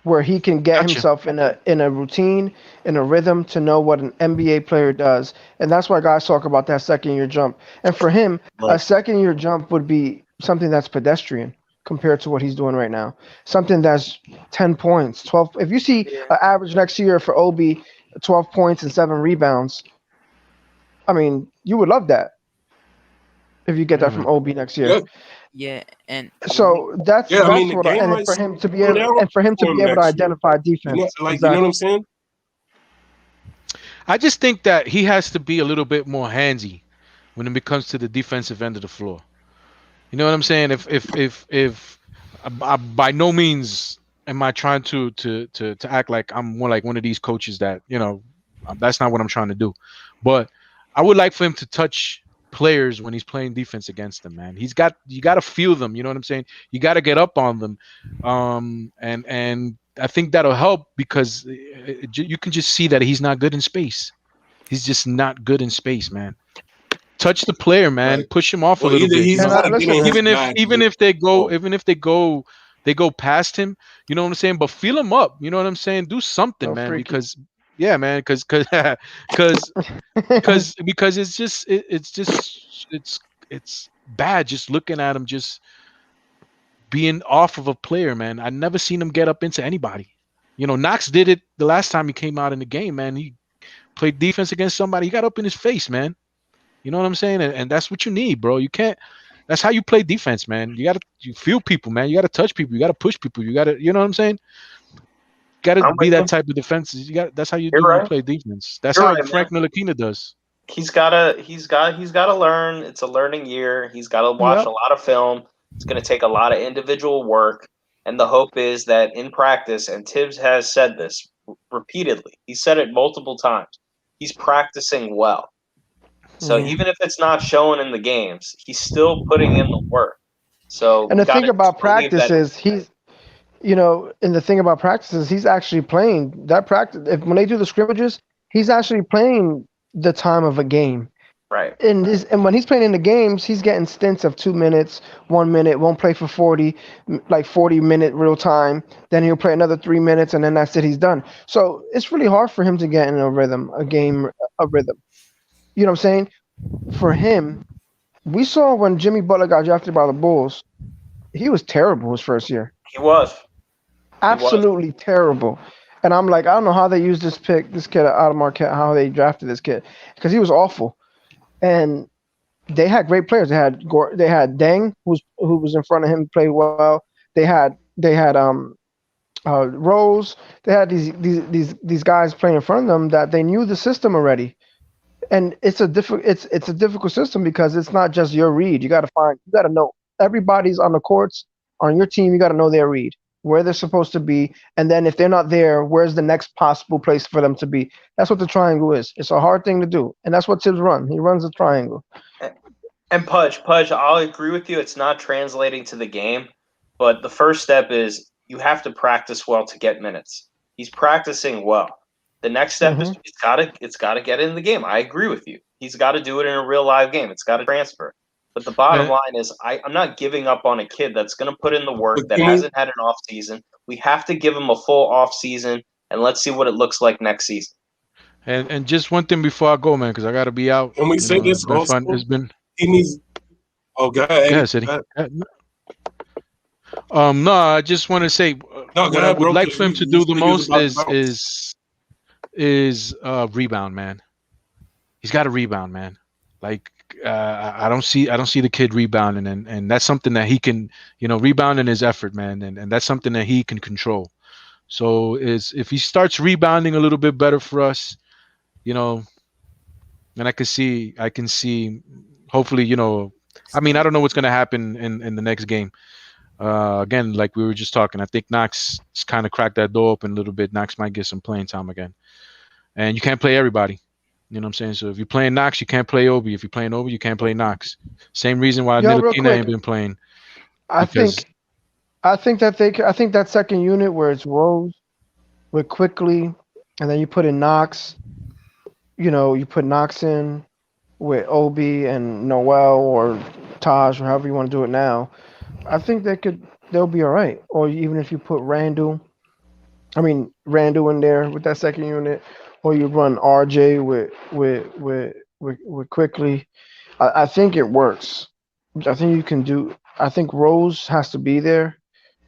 where he can get himself in a routine, in a rhythm to know what an NBA player does. And that's why guys talk about that second-year jump. And for him, a second-year jump would be something that's pedestrian compared to what he's doing right now. Something that's 10 points, 12. If you see an average next year for Obi, 12 points and 7 rebounds, I mean, you would love that if you get that from Obi next year. Yeah, and so that's what and for him to be able to identify defense. You know what I'm saying? I just think that he has to be a little bit more handsy when it comes to the defensive end of the floor. You know what I'm saying? If by no means am I trying to act like I'm more like one of these coaches that, that's not what I'm trying to do. But I would like for him to touch players when he's playing defense against them, man. You got to feel them. You know what I'm saying? You got to get up on them. And I think that'll help because you can just see that he's not good in space. He's just not good in space, man. touch the player, man. Right. Push him off a Well, little either bit. he's You know? not getting his Even back. if they go past him, you know what I'm saying? But feel him up. You know what I'm saying? Do something, No man. freaky. Because yeah, man. Because it's just it's bad just looking at him just being off of a player, man. I never seen him get up into anybody. You know, Knox did it the last time he came out in the game, man. He played defense against somebody. He got up in his face, man. You know what I'm saying? And that's what you need, bro. You can't. That's how you play defense, man. You feel people, man. You gotta touch people. You gotta push people. You know what I'm saying? Gotta be that type of defense. That's how you play defense. That's how Frank Ntilikina does. He's gotta learn. It's a learning year. He's gotta watch a lot of film. It's gonna take a lot of individual work. And the hope is that in practice, and Thibs has said this repeatedly, he said it multiple times, he's practicing well. So even if it's not showing in the games, he's still putting in the work. So and the thing about practice is he's actually playing that practice. When they do the scrimmages, he's actually playing the time of a game. Right. And when he's playing in the games, he's getting stints of 2 minutes, 1 minute, won't play for 40 minute real time. Then he'll play another 3 minutes, and then that's it. He's done. So it's really hard for him to get in a rhythm. You know what I'm saying? For him, we saw when Jimmy Butler got drafted by the Bulls, he was terrible his first year. He was. Absolutely terrible. And I'm like, I don't know how they used this kid out of Marquette, how they drafted this kid, because he was awful. And they had great players. They had Deng, who was in front of him, played well. They had Rose. They had these guys playing in front of them that they knew the system already. And it's a difficult system because it's not just your read. You got to know everybody's on the courts on your team. You got to know their read, where they're supposed to be, and then if they're not there, where's the next possible place for them to be? That's what the triangle is. It's a hard thing to do, and that's what Thibs runs. He runs the triangle. And Pudge, I'll agree with you. It's not translating to the game, but the first step is you have to practice well to get minutes. He's practicing well. The next step is it's got to get in the game. I agree with you. He's got to do it in a real live game. It's got to transfer. But the bottom line is I'm not giving up on a kid that's going to put in the work, that hasn't had an off season. We have to give him a full off season, and let's see what it looks like next season. And just one thing before I go, man, because I got to be out. Can we say this also? It's been. He needs. Oh, go ahead. Yeah, City. No, I just want to say what I would like for him to do the most is rebound, man. He's got to rebound, man. Like I don't see the kid rebounding, and that's something that he can, rebounding his effort, man, and that's something that he can control. So if he starts rebounding a little bit better for us, and I can see hopefully, I mean, I don't know what's going to happen in the next game. Again, like we were just talking, I think Knox kind of cracked that door open a little bit. Knox might get some playing time again. And you can't play everybody. You know what I'm saying? So if you're playing Knox, you can't play Obi. If you're playing Obi, you can't play Knox. Same reason why Ntilikina ain't been playing. I think that second unit where it's Rose with Quickly, and then you put in Knox, you put Knox in with Obi and Noel or Taj or however you want to do it now. I think they'll be all right. Or even if you put Randle in there with that second unit, or you run RJ with Quickly. I think it works. I think you can do. I think Rose has to be there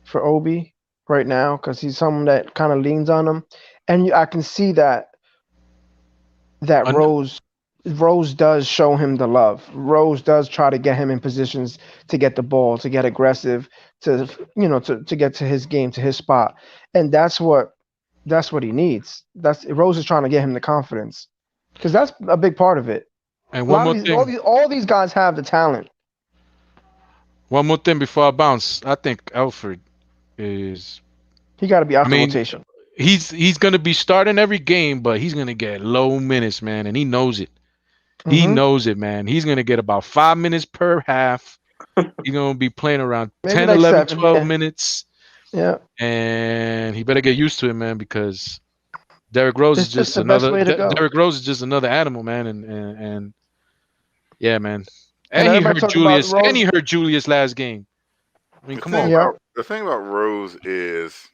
for Obi right now because he's someone that kind of leans on him, and I can see that Rose does show him the love. Rose does try to get him in positions to get the ball, to get aggressive, to get to his game, to his spot. And that's what he needs. Rose is trying to get him the confidence. Because that's a big part of it. And one more thing. All these guys have the talent. One more thing before I bounce. I think Alfred is he got to be out the rotation. He's going to be starting every game, but he's going to get low minutes, man, and he knows it. He knows it, man. He's going to get about 5 minutes per half. He's going to be playing around 10, 11, 12 minutes. Yeah. And he better get used to it, man, because Derrick Rose is just another Derrick Rose is just another animal, man, and Yeah, man. And And he everybody hurt talking about Julius. Rose. And he hurt Julius last game. I mean, come on. The thing about Rose is,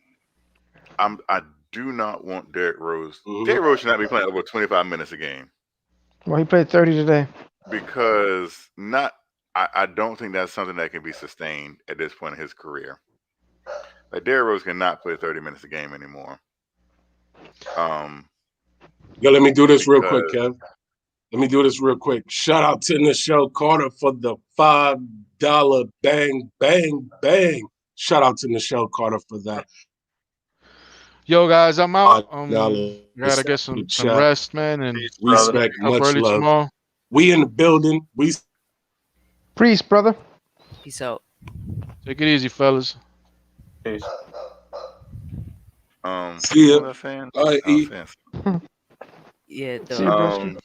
I do not want Derrick Rose. Derrick Rose should not be playing over 25 minutes a game. Well, he played 30 today. Because I don't think that's something that can be sustained at this point in his career. Like Derrick Rose cannot play 30 minutes a game anymore. Yo, let me do this real quick, Kev. Let me do this real quick. Shout out to Nichelle Carter for the $5 bang, bang, bang. Shout out to Nichelle Carter for that. Yo, guys, I'm out. $5 Gotta get some rest, man, and respect, up much early love. tomorrow. We in the building. We Peace, brother. Peace out. Take it easy, fellas. Peace. See ya. What was I saying? All right, E. Yeah. See you, broski.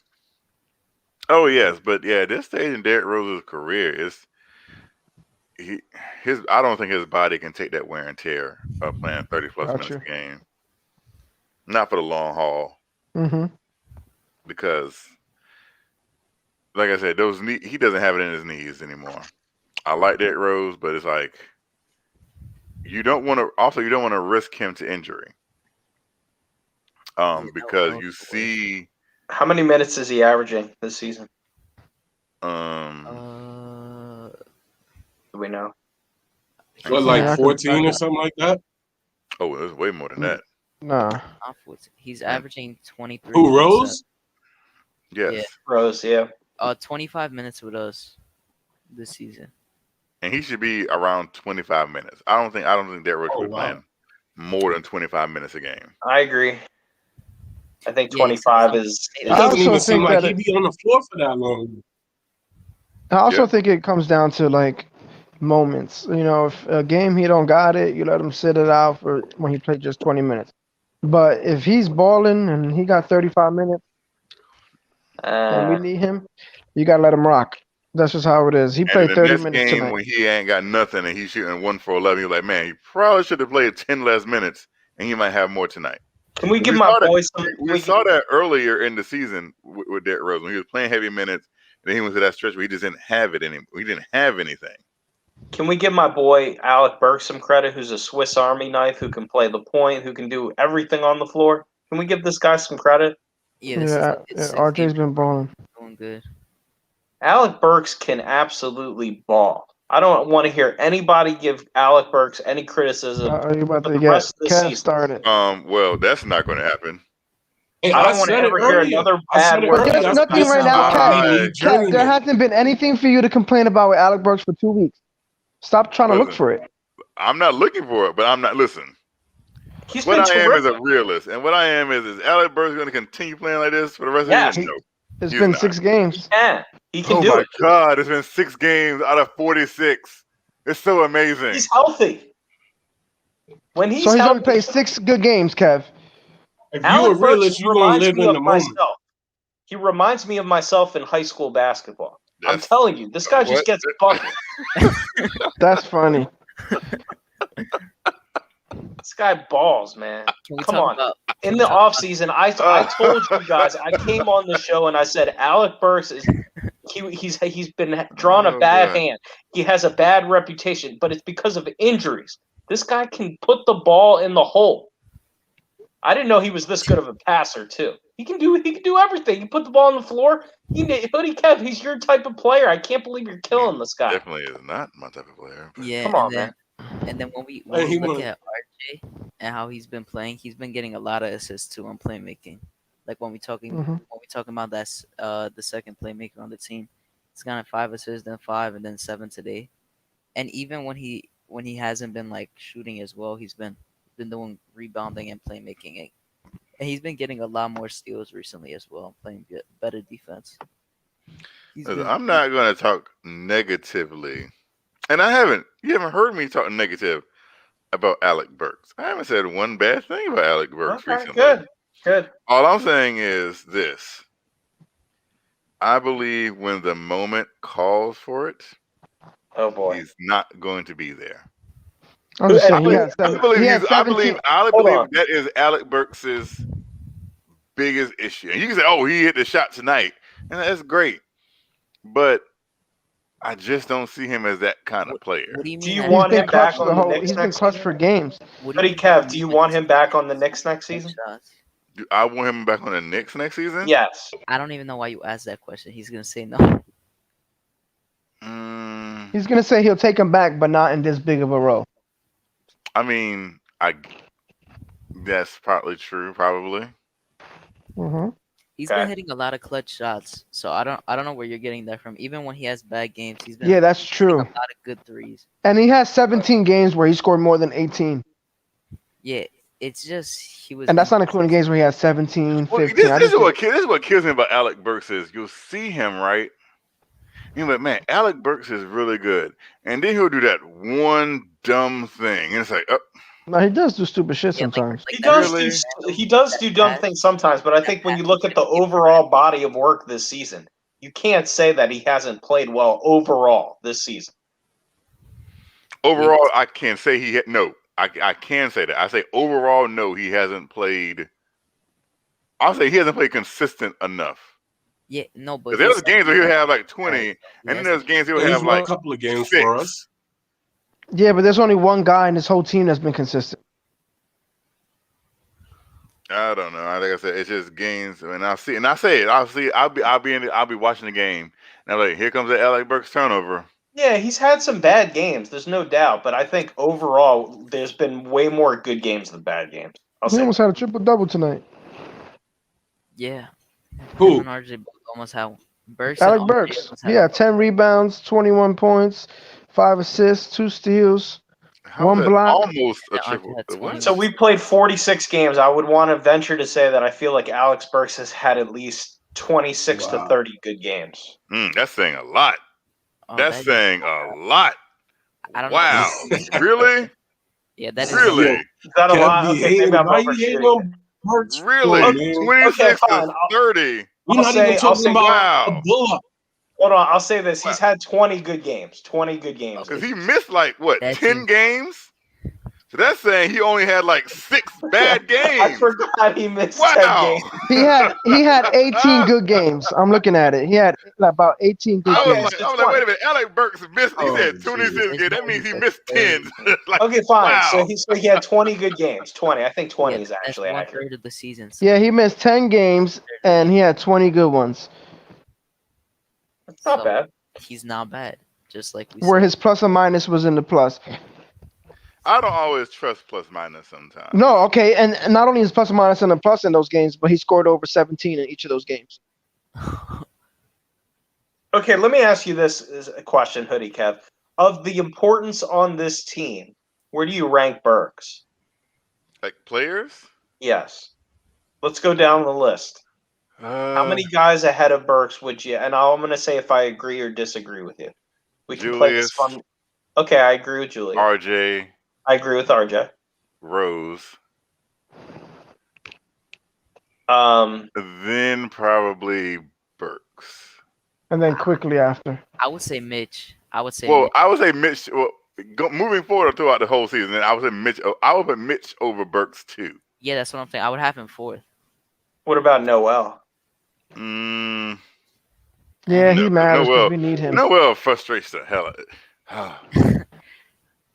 Oh yes, but yeah, this stage in Derrick Rose's career is I don't think his body can take that wear and tear of playing 30 plus minutes a game. Not for the long haul. Mm-hmm. Because, like I said, he doesn't have it in his knees anymore. I like Derrick Rose, but it's like you don't want to risk him to injury. Because you see. How many minutes is he averaging this season? Um. Do we know? What, like 14 or something like that? Oh, it was way more than that. Nah. He's averaging 23. Who, Rose? Yes. Yeah. Rose, yeah. 25 minutes with us this season. And he should be around 25 minutes. I don't think Derrick Rose should be playing more than 25 minutes a game. I agree. I think 25 is. It doesn't even seem like he'd be on the floor for that long. I also think it comes down to like moments. You know, if a game he don't got it, you let him sit it out for when he played just 20 minutes. But if he's balling and he got 35 minutes and we need him, you gotta let him rock. That's just how it is. He played 30 minutes game tonight. when he ain't got nothing and he's shooting 1 for 11, you're like, man, he probably should have played 10 less minutes and he might have more tonight. Can we give my boys some? We saw that earlier in the season with Derrick Rose when he was playing heavy minutes. And then he went to that stretch where he just didn't have it anymore. He didn't have anything. Can we give my boy Alec Burks some credit, who's a Swiss Army knife, who can play the point, who can do everything on the floor? Can we give this guy some credit? Yeah, RJ's been balling. Doing good. Alec Burks can absolutely ball. I don't want to hear anybody give Alec Burks any criticism Are you about for to the get rest of the Kev season. started? Well, that's not going to happen. Hey, I don't want to ever hear another bad word. There's nothing right now, Kev. There hasn't been anything for you to complain about with Alec Burks for 2 weeks. Stop trying to look for it. I'm not looking for it, but I'm not listening. What I am is a realist, and what I am is Alec Burks going to continue playing like this for the rest of the year? No. It's been 6 games. Yeah, he can oh do my it. God, it's been 6 games out of 46. It's so amazing. He's healthy. When he's So he's healthy, only played 6 good games, Kev. If you Alec a realist, Burks you're going to reminds live me in of the moment. myself. He reminds me of myself in high school basketball. I'm telling you, this guy just gets bucket. That's funny. This guy balls, man. Can we Come talk on. about- In the offseason, I told you guys, I came on the show and I said Alec Burks is he's been drawn a bad hand. He has a bad reputation, but it's because of injuries. This guy can put the ball in the hole. I didn't know he was this good of a passer too. He can do everything. He put the ball on the floor. Hoodie Kev, he's your type of player. I can't believe you're killing this guy. Definitely is not my type of player. Yeah, Come on, man. And then when we look at RJ and how he's been playing, he's been getting a lot of assists too on playmaking. Like when we talking about that's the second playmaker on the team, he's gotten 5 assists, then 5, and then 7 today. And even when he hasn't been like shooting as well, he's been doing rebounding and playmaking. And he's been getting a lot more steals recently as well, playing better defense. I'm not going to talk negatively. And you haven't heard me talk negative about Alec Burks. I haven't said one bad thing about Alec Burks recently. Good. All I'm saying is this. I believe when the moment calls for it, oh boy, he's not going to be there. I'm just saying, I believe that is Alec Burks' biggest issue. And you can say, oh, he hit the shot tonight. And that's great. but I just don't see him as that kind of player. What do you mean? Do you that want He's him been clutch back for on the the whole. Knicks He's been next clutch season? for games. What do Buddy you mean Kev, that do you he's want him back on the Knicks next been season? shots? Do I want him back on the Knicks next season? Yes. I don't even know why you asked that question. He's gonna say no. He's gonna say he'll take him back, but not in this big of a role. I mean, that's probably true. Probably. Mm-hmm. He's Okay. been hitting a lot of clutch shots, so I don't know where you're getting that from. Even when he has bad games, he's been Yeah, that's hitting true. a lot of good threes. And he has 17 games where he scored more than 18. Yeah, it's just he was. And that's not including games where he has 17, Well, 15. this is what kills me about Alec Burks is you'll see him right. You're like, man, Alec Burks is really good, and then he'll do that one dumb thing, and it's like, No, he does do stupid shit sometimes. He does do dumb things sometimes, but I think when you look at the overall body of work this season, you can't say that he hasn't played well overall this season. overall, I can't say he no. I can say that. I say overall, no, he hasn't played. I'll say he hasn't played consistent enough. Yeah, no, but There's games where he'll have like 20, and then there's games he'll have like a couple of games 6. for us. Yeah, but there's only one guy in this whole team that's been consistent. I don't know. Like I said, it's just games. I mean, I'll be watching the game, and I'm like, here comes the Alec Burks turnover. Yeah, he's had some bad games. There's no doubt, but I think overall, there's been way more good games than bad games. He almost had a triple-double tonight. Yeah. Who? Him and RJ both almost had Burks. Alec and RJ Burks. almost had Yeah, 10 rebounds, 21 points, 5 assists, 2 steals, How 1 is that block. almost a triple? What? So we played 46 games. I would want to venture to say that I feel like Alex Burks has had at least 26 to 30 good games. That's saying a lot. That's saying a lot. I don't wow. know. Really? Yeah, that is really. Is that a lot? Okay, maybe I'm overshooting. Really? Okay, 26 fine. to 30. We're not even talking about a bull-up. Hold on, I'll say this. He's had 20 good games. 20 good games. Because he missed like, what, 10 games? So that's saying he only had like 6 bad games. I forgot he missed 10 Wow. games. He had 18 good games. I'm looking at it. He had about 18 good I games. was like, wait a minute. Alec Burks missed. He said 26 games. That means he missed 10. Like, Okay, fine. wow. So he had 20 good games. 20. I think 20 is That's actually 1/3 accurate. of the season. Yeah, he missed 10 games, and he had 20 good ones. That's not bad. He's not bad. Just like we Where said. his plus or minus was in the plus. I don't always trust plus minus sometimes. No, okay, and not only his plus or minus and the plus in those games, but he scored over 17 in each of those games. Okay, let me ask you this as a question, Hoodie Kev. Of the importance on this team, where do you rank Burks? Like players? Yes. Let's go down the list. How many guys ahead of Burks would you? And I'm going to say if I agree or disagree with you. We can play this Julius. fun. Okay, I agree with Julius. RJ. I agree with RJ. Rose. Then probably Burks. And then quickly after. I would say Mitch. I would say. Well, Mitch. I would say Mitch. Well, moving forward throughout the whole season, I would say Mitch. I would put Mitch over Burks too. Yeah, that's what I'm saying. I would have him 4th. What about Noel? Yeah, he matters because we need him. Noel frustrates the hell out of it.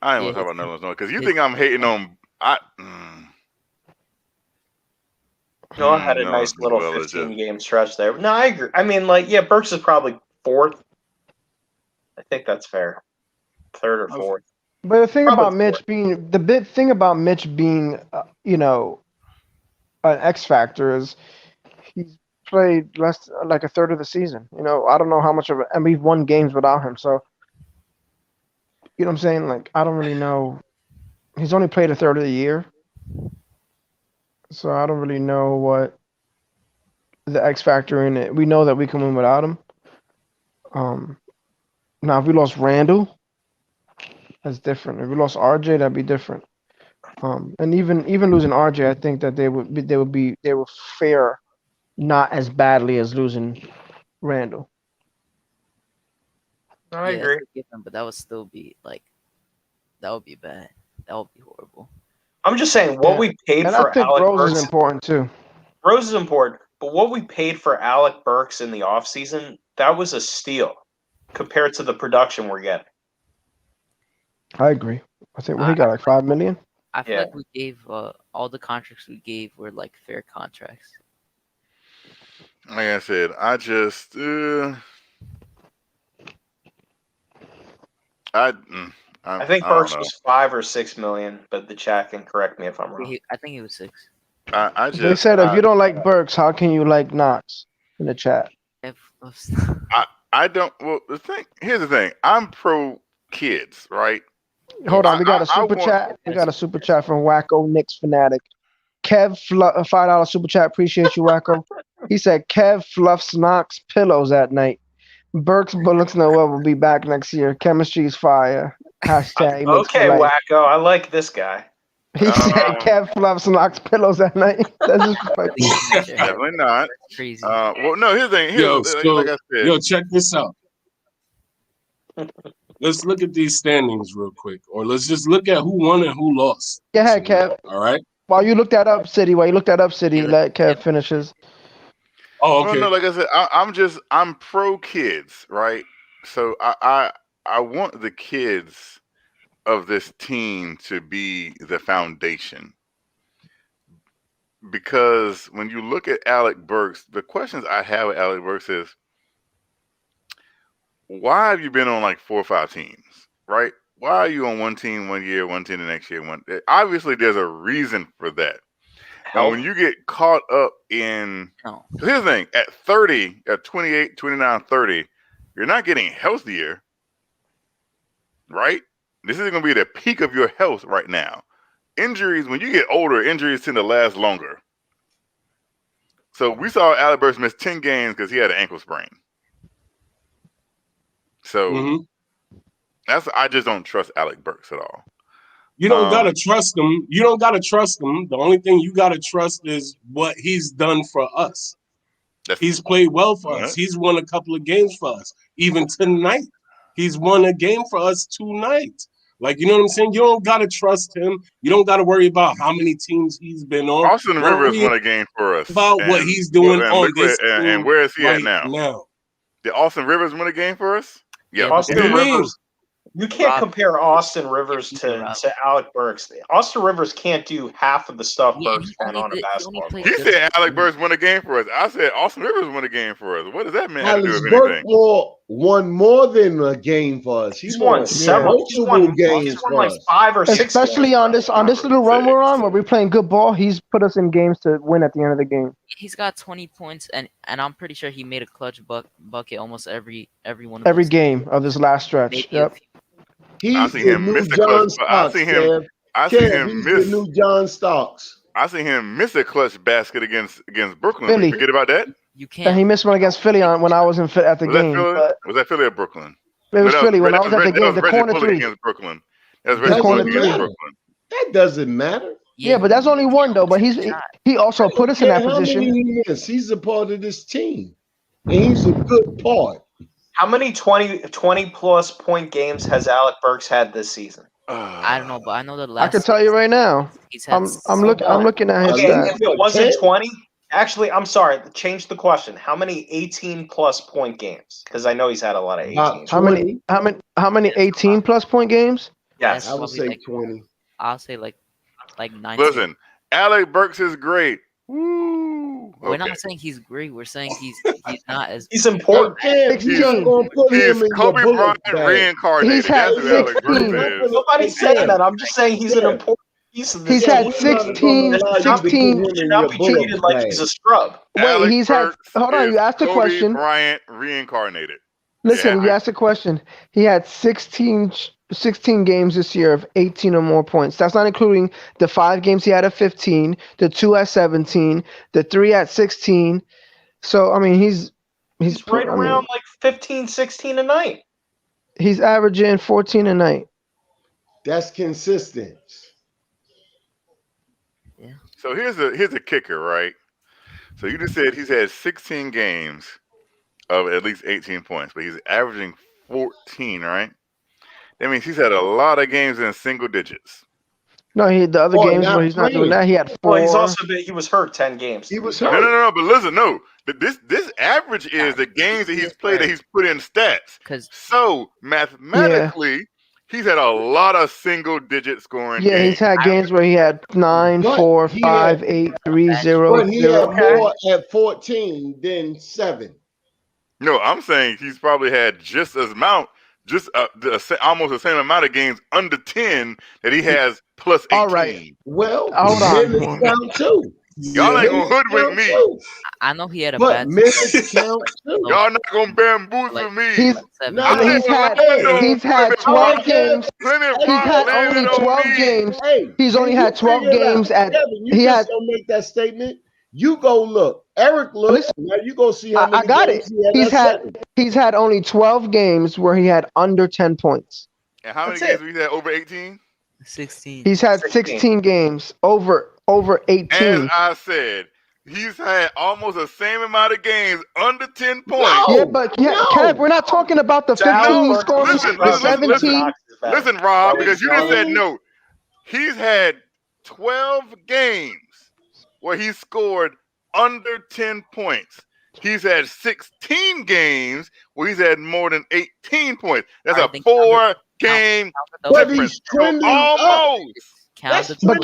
I ain't gonna talk about Noel because you think I'm hating on. Noel had a nice little 15-game stretch there. No, I agree. I mean, like, yeah, Burks is probably 4th. I think that's fair. 3rd or 4th. But the thing Probably about Mitch being the big thing about Mitch being, an X factor is he's played less like a third of the season. I don't know how much of it, and we've won games without him. So, you know what I'm saying? Like, I don't really know. He's only played a third of the year, so I don't really know what the X factor in it. We know that we can win without him. Now if we lost Randle, that's different. If we lost RJ, that'd be different. And even losing RJ, I think that they would fare not as badly as losing Randle. I agree. But that would still be like, that would be bad. That would be horrible. I'm just saying what we paid And for I think Alec Rose Burks. is important too. Rose is important, but what we paid for Alec Burks in the offseason that was a steal compared to the production we're getting. I agree. I think he got like $5 million. I feel like we gave all the contracts we gave were like fair contracts. Like I said, I just I think Burks was $5 or $6 million, but the chat can correct me if I'm wrong. I think he was 6. They said if you don't like Burks, how can you like Knox in the chat? I don't. Well, here's the thing. I'm pro kids, right? Hold on, we got a super chat. We got a super chat from Wacko Knicks fanatic. Kev, $5 super chat. Appreciate you, Wacko. He said Kev fluffs Knox pillows at night. Burks Bullocks Noel will be back next year. Chemistry is fire. Hashtag. Okay, Wacko. I like this guy. He said Kev fluffs Knox pillows at night. That's just definitely not. Crazy. Well, no. Here's the thing. Like I said. Yo, check this out. Let's look at these standings real quick, or let's just look at who won and who lost. Go ahead, Kev. All right. While you look that up, City. Let Kev finishes. Oh, okay. Well, no, like I said, I'm pro kids, right? So I want the kids of this team to be the foundation. Because when you look at Alec Burks, the questions I have with Alec Burks is, why have you been on like 4 or 5 teams, right? Why are you on one team 1 year, one team the next year? Obviously, there's a reason for that. And when you get caught up in, here's the thing, at 30, at 28, 29, 30, you're not getting healthier, right? This is going to be the peak of your health right now. Injuries, when you get older, injuries tend to last longer. So we saw Alec Burks miss 10 games because he had an ankle sprain. So I just don't trust Alec Burks at all. You don't gotta trust him. You don't gotta trust him. The only thing you gotta trust is what he's done for us. He's played well for us. He's won a couple of games for us. Even tonight, he's won a game for us tonight. Like, you know what I'm saying? You don't gotta trust him. You don't gotta worry about how many teams he's been on. Austin Rivers won a game for us. About what he's doing on this team and where is he right at now? Did Austin Rivers win a game for us? Yeah, Austin Rivers. You can't compare Austin Rivers to Alec Burks. Austin Rivers can't do half of the stuff Burks can on a basketball court. He said Alec Burks won a game for us. I said Austin Rivers won a game for us. What does that mean? Alex Burks won more than a game for us. He's won several games. He's won like 5 or 6. Especially on this little run we're on, where we're playing good ball. He's put us in games to win at the end of the game. He's got 20 points, and I'm pretty sure he made a clutch bucket almost every one of every game of this last stretch. Yep. He's the new John Stocks. I see him miss the new John Stocks. I see him miss a clutch basket against Brooklyn. Philly. Forget about that. You can't. And he missed one against Philly when I was at the game. Was that Philly or Brooklyn? It was Philly when I was at the game. The corner three against Brooklyn. That was Reggie Bullock against Brooklyn. That doesn't matter. Yeah, but that's only one though. But he also put us in that position. He's a part of this team, and he's a good part. How many 20-plus point games has Alec Burks had this season? I don't know, but I know the last. I can tell you right now. I'm looking at his stats. If it wasn't 20, actually, I'm sorry. Change the question. How many 18-plus point games? Because I know he's had a lot of 18. How many 18-plus point games? Yes, I would say like 20. I'll say like 19. Listen, Alec Burks is great. Woo! We're not saying he's great. We're saying he's not as. He's important. He's Kobe Bryant reincarnated. He's had 16. Nobody's saying that. I'm just saying he's an important piece of this. He's had 16. Should not be treated like he's a scrub. Wait, he's had. Hold on. You asked a question. Kobe Bryant reincarnated. Listen, you asked a question. He had 16 games this year of 18 or more points. That's not including the 5 games he had at 15, the 2 at 17, the 3 at 16. So, I mean, he's right around like 15, 16 a night. He's averaging 14 a night. That's consistent. Yeah. So here's a kicker, right? So you just said he's had 16 games of at least 18 points, but he's averaging 14, right? That means he's had a lot of games in single digits. No, the other games not where he's not doing playing. that, he had 4. Well, he was hurt 10 games. He was No, hurt. but listen, no. This average is the games that he's played that he's put in stats. So mathematically, he's had a lot of single-digit scoring. Yeah, games. he's had games where he had 9, But 4, he 5, had- 8, 3, 0, But he 0. had more at 14 than 7. No, I'm saying he's probably had just as amount, almost the same amount of games under 10 that he has plus 18. All right. Well, hold on. minutes count too. Y'all ain't gonna hoodwink me. I know he had a But bad minutes count too. Y'all not gonna bamboozle me. He's had 12 games. He's had only 12 games. He's only had 12 games at. He has to make that statement. You go look. Eric look. Now you go see how many I got it. games He's had only 12 games where he had under 10 points. And how many games have he had over 18? 16. He's had 16 games over 18. As I said, he's had almost the same amount of games under 10 points. Yeah, but Kev, we're not talking about the 15 he scored. The 17. Listen, Rob, because you just said no. He's had 12 games where he scored under 10 points. He's had 16 games where he's had more than 18 points. That's a 4-game difference. Almost. But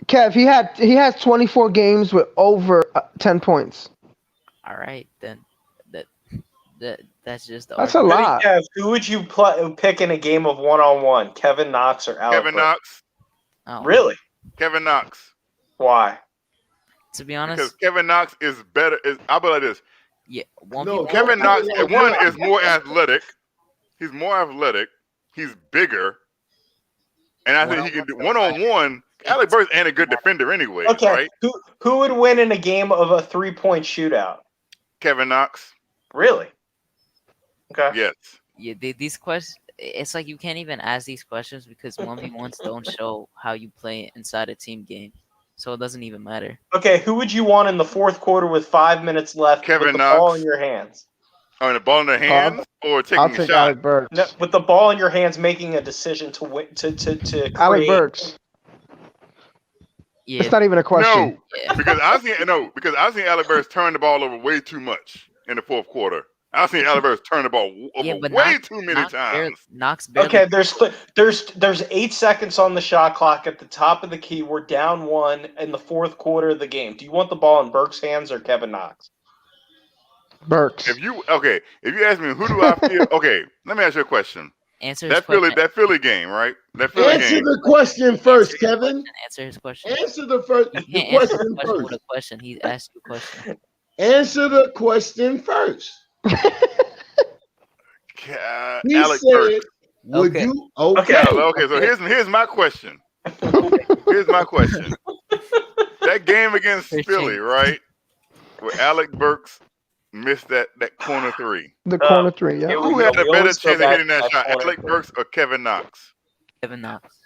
Kev, he has 24 games with over 10 points. All right, then that's just. That's a lot. Kev, who would you pick in a game of 1-on-1? Kevin Knox or Alec? Kevin Knox. Oh. Really? Kevin Knox. Why? To be honest, because Kevin Knox is better. I'll be like this. Yeah, Kevin Knox. One is more athletic. He's more athletic. He's bigger, and I think he can do 1-on-1. Alec Burks ain't a good defender anyway. Okay. Right? Who would win in a game of a 3-point shootout? Kevin Knox. Really? Okay. Yes. Yeah, these questions. It's like you can't even ask these questions because 1v1s don't show how you play inside a team game. So it doesn't even matter. Okay, who would you want in the fourth quarter with 5 minutes left Kevin with the Knox. ball in your hands? Oh, the ball in their hands or taking I'll a take shot? Alec Burks. No, with the ball in your hands, making a decision to win, to Alec create. Burks. Yeah. It's not even a question. No, because I've seen Alec Burks turn the ball over way too much in the fourth quarter. I've seen Alec Burks turn the ball over way too many times. Knox barely. Okay, there's 8 seconds on the shot clock at the top of the key. We're down 1 in the fourth quarter of the game. Do you want the ball in Burks' hands or Kevin Knox? Burks. If you ask me who do I feel, okay, let me ask you a question. Answer that Philly game, right? That Philly Answer game. the question first, Kevin. Answer his question. Answer the question first. With a question. He asked you a question. Answer the question first. He Alex said, Burks. "Would Okay. you?" Okay. Okay. So here's my question. Here's my question. That game against Philly, right? Where Alec Burks missed that corner 3. The corner 3, yeah. Who had a better chance of hitting that shot, Alec Burks or Kevin Knox? Kevin Knox.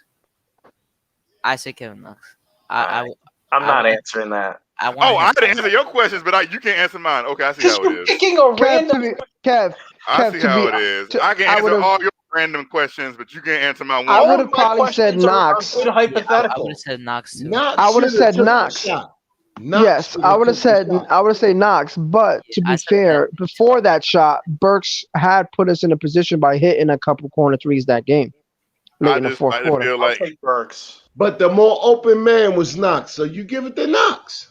I say Kevin Knox. I'm not answering that. I had to answer your questions, but you can't answer mine. Okay, I see how it is. Picking a random. Kev, I see how it is. I can answer all your random questions, but you can't answer my one. I would have probably said Knox. Hypothetical. I would have said Knox too. I would have said Knox. Yes, I would have said Knox. But to be fair, before that shot, Burks had put us in a position by hitting a couple corner threes that game. Late in the fourth quarter. Feel like I'll take Burks. But the more open man was Knox, so you give it to Knox.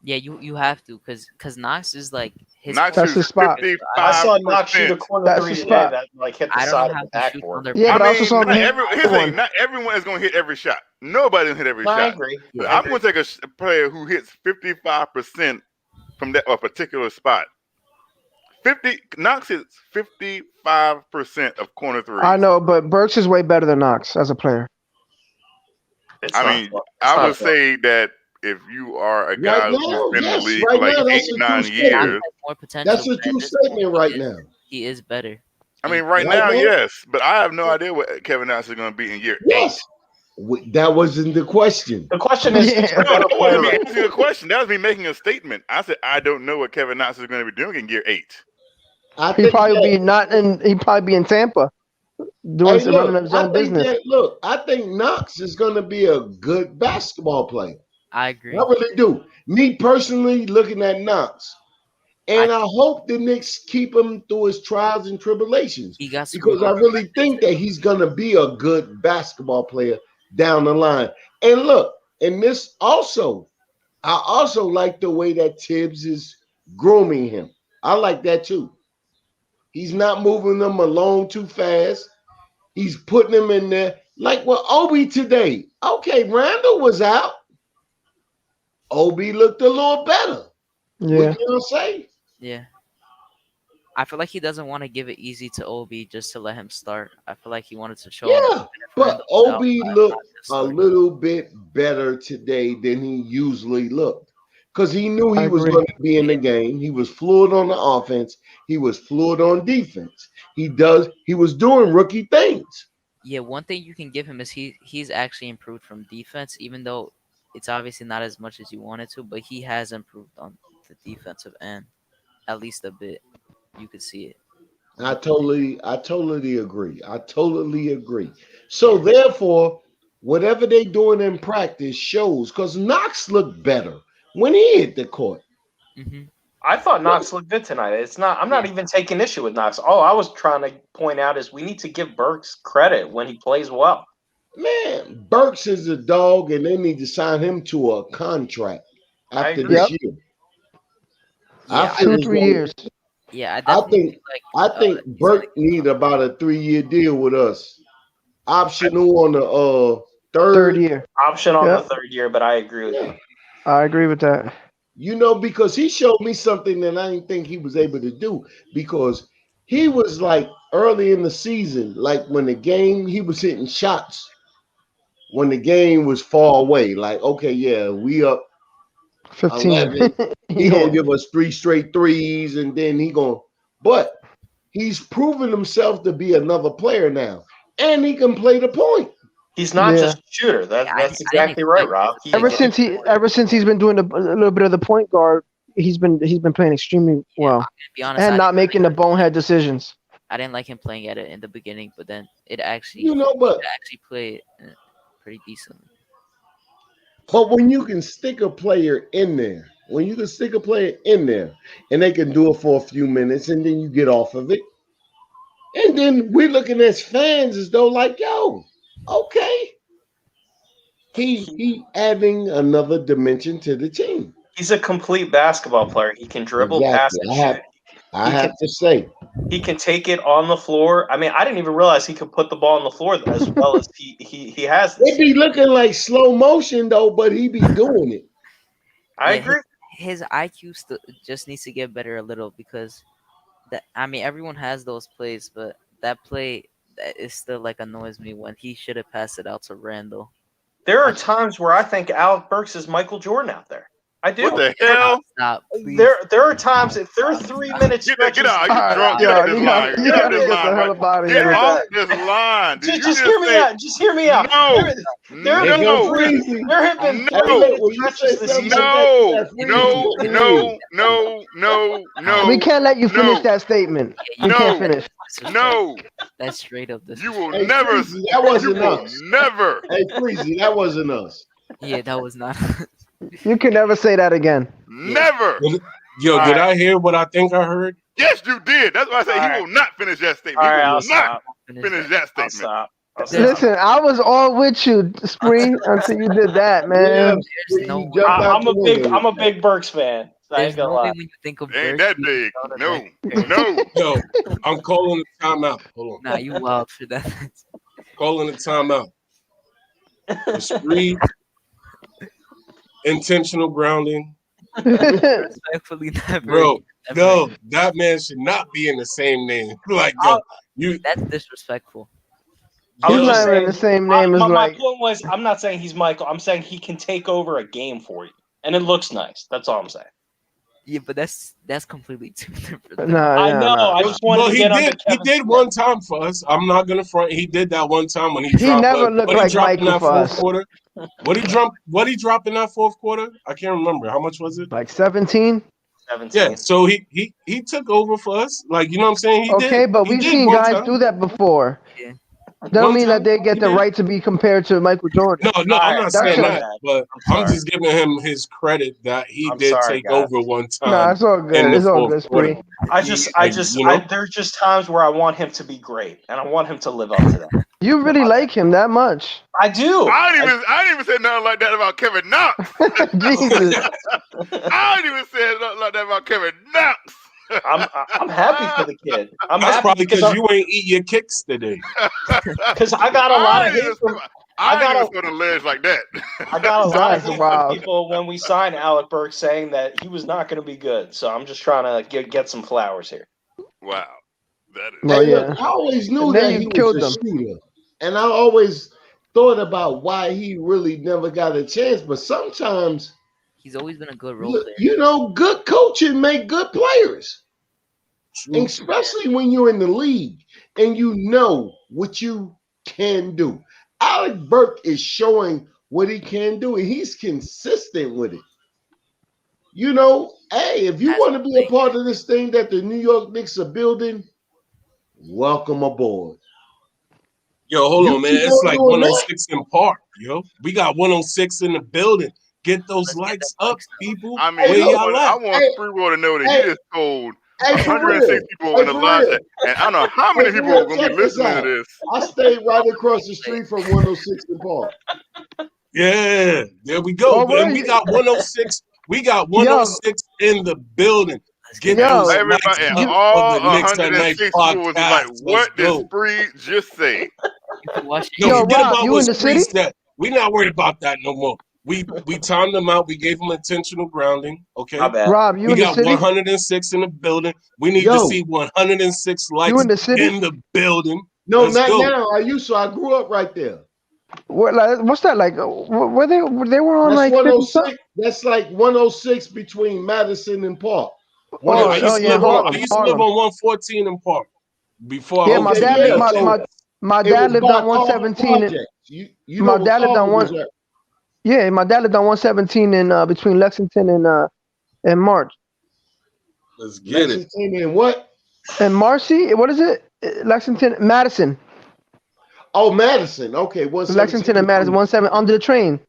Yeah, you have to because Knox is like his. Knox That's his spot. I saw Knox shoot a corner That's 3 his today spot. that like hit the I side don't of the have to shoot backboard. on their. Yeah, but I also saw not everyone is going to hit every shot. Nobody will hit every I shot. agree. But I'm going to take a player who hits 55% from that a particular spot. Knox hits 55% of corner 3. I know, but Burks is way better than Knox as a player. I would say that if you are a guy who's been in the league for like 8-9 years, That's a true statement right now. He is better. I mean, right now, yes, but I have no idea what Kevin Knox is going to be in year 8. That wasn't the question. The question is, No, that wasn't me asking a question. That was me making a statement. I said I don't know what Kevin Knox is going to be doing in year 8. He'd probably be in Tampa. running his own business. I think Knox is going to be a good basketball player. I agree. I really do. Me personally, looking at Knox, and I hope the Knicks keep him through his trials and tribulations. Because I really think that he's going to be a good basketball player down the line. And look, and this also, I also like the way that Thibs is grooming him. I like that too. He's not moving them along too fast. He's putting them in there. Like with Obi today. Okay, Randle was out. Obi looked a little better. Yeah. What you gonna say? Yeah. I feel like he doesn't want to give it easy to Obi just to let him start. I feel like he wanted to show him. But Obi looked a little bit better today than he usually looked. Because he knew he was going to be in the game. He was fluid on the offense. He was fluid on defense. He was doing rookie things. Yeah, one thing you can give him is he's actually improved from defense, even though it's obviously not as much as you wanted to, but he has improved on the defensive end, at least a bit. You could see it. I totally agree. So therefore, whatever they doing in practice shows, because Knox looked better when he hit the court. Mm-hmm. I thought Knox looked good tonight. I'm not even taking issue with Knox. All I was trying to point out is we need to give Burks credit when he plays well. Man, Burks is a dog, and they need to sign him to a contract after this year. Yeah, 2-3 years. Yeah, I think Burke need about a 3-year deal with us. Optional on the third year. Option on the third year, but I agree with you. I agree with that. You know, because he showed me something that I didn't think he was able to do. Because he was like early in the season, like when the game, he was hitting shots when the game was far away. Like, okay, yeah, we up 15. 11. He gonna give us 3 straight threes, and then but he's proven himself to be another player now, and he can play the point. He's not just a shooter. That's exactly right, Rob. Ever since he's been doing a little bit of the point guard, he's been playing extremely well. Be honest, and not making the bonehead decisions. I didn't like him playing at it in the beginning, but then it actually, actually played pretty decently. But when you can stick a player in there, and they can do it for a few minutes, and then you get off of it, and then we're looking as fans as though like, yo, okay, he adding another dimension to the team. He's a complete basketball player. He can dribble, pass, and shoot. I have to say, he can take it on the floor. I mean, I didn't even realize he could put the ball on the floor as well as he has. It be looking like slow motion though, but he be doing it. I agree. His IQ just needs to get better a little because everyone has those plays, but that play is still like annoys me when he should have passed it out to Randle. There are times where I think Alec Burks is Michael Jordan out there. I do. What the hell? Stop, there are times if there are 3 minutes. Get out! You drunk? Get out this line! Get out this line! Get off this line! Just hear me out. Just hear me out. There have been 3 minutes this season. No. We can't let you finish that statement. You can't finish. No. That's straight up. You will never. That wasn't us. Never. Hey, Freezy, that wasn't us. Yeah, that was not. You can never say that again. Never. Yo, did I hear what I think I heard? Yes, you did. That's why I say he will not finish that statement. All right, he will not finish that statement. Stop. Listen, I was all with you, Spring, until you did that, man. I'm a big Burks fan. I ain't gonna lie. When you think of ain't Burks, that big? No. Yo, I'm calling the timeout. Hold on. Nah, you wild for that. Calling the timeout. The Spree. Intentional grounding. Respectfully, bro. No, that man should not be in the same name. Like, that's disrespectful. He's not in the same name as my point was, I'm not saying he's Michael. I'm saying he can take over a game for you, and it looks nice. That's all I'm saying. Yeah, but that's completely too different. I know. I just wanted to get on. He did one time for us. I'm not gonna front. He did that one time when he dropped. He never looked like Michael for us. What he dropped in that fourth quarter? I can't remember. How much was it? Like 17? 17. Yeah, so he took over for us. Like, you know what I'm saying? But we've seen guys do that before. Yeah. don't mean that they get the right to be compared to Michael Jordan. No, I'm not saying that, but I'm sorry. just giving him his credit that he I'm did sorry, take guys. over one time. No, it's all good. in the It's all fourth good, quarter. Spree. There's just times where I want him to be great, and I want him to live up to that. You really like him that much? I do. I didn't even say nothing like that about Kevin Knox. Jesus. I didn't even say nothing like that about Kevin Knox. I'm happy for the kid. I'm That's happy probably because you ain't eat your kicks today. Because I got a lot of hate from. I got on the ledge like that. I got a lot of That's hate wild. from people when we signed Alec Burks saying that he was not going to be good. So I'm just trying to get some flowers here. Wow, that is. Well, Hey, yeah. look, I always knew And then that you he killed was a them. shooter, and I always thought about why he really never got a chance. But sometimes, He's always been a good role player. you know, good coaching make good players, especially when you're in the league and you know what you can do. Alec Burke is showing what he can do, and he's consistent with it. You know, hey, if you want to be a part of this thing that the New York Knicks are building, welcome aboard. Yo, hold You on, man. keep It's on like doing that? 106 in Park, yo. We got 106 in the building. Get those likes up, people. I mean, Where I y'all at? want Sprewell to know that he just told Hey, for 106 real. people in the for live, real. and I don't know how many Hey, for people are real, going to be check this listening out. to this. I stayed right across the street from 106 in Park. Yeah, there we go. Oh, And we wait. got 106. We got 106 in the building. Get Yo, those Everybody likes and up all for the Knicks at Night 106 people was podcast. like, Let's "What did go. Spree just say?" No, Yo, forget Rob, about you what in the Spree city? said. We not worried about that no more. We timed them out. We gave them intentional grounding. Okay. My bad. Rob, you We in the got city? 106 in the building. We need to see 106 You likes in the city? in the building. No, Let's not go. now. I used to. I grew up right there. What's that like? Were they were on That's like 50 something? 106. That's like 106 between Madison and Park. Yeah, I 106 used to live Harlem, I used to live Harlem. on 114 in Park before Yeah, I my was dad yeah, my it dad was lived by on Carver 117. Projects. You My know what dad lived Carver on was one. at. Yeah, my dad lived on 117 in between Lexington and March. Let's get it. Lexington and what? And Marcy, what is it? Lexington, Madison. Oh, Madison. Okay, 117. Lexington and Madison, 17 under the train.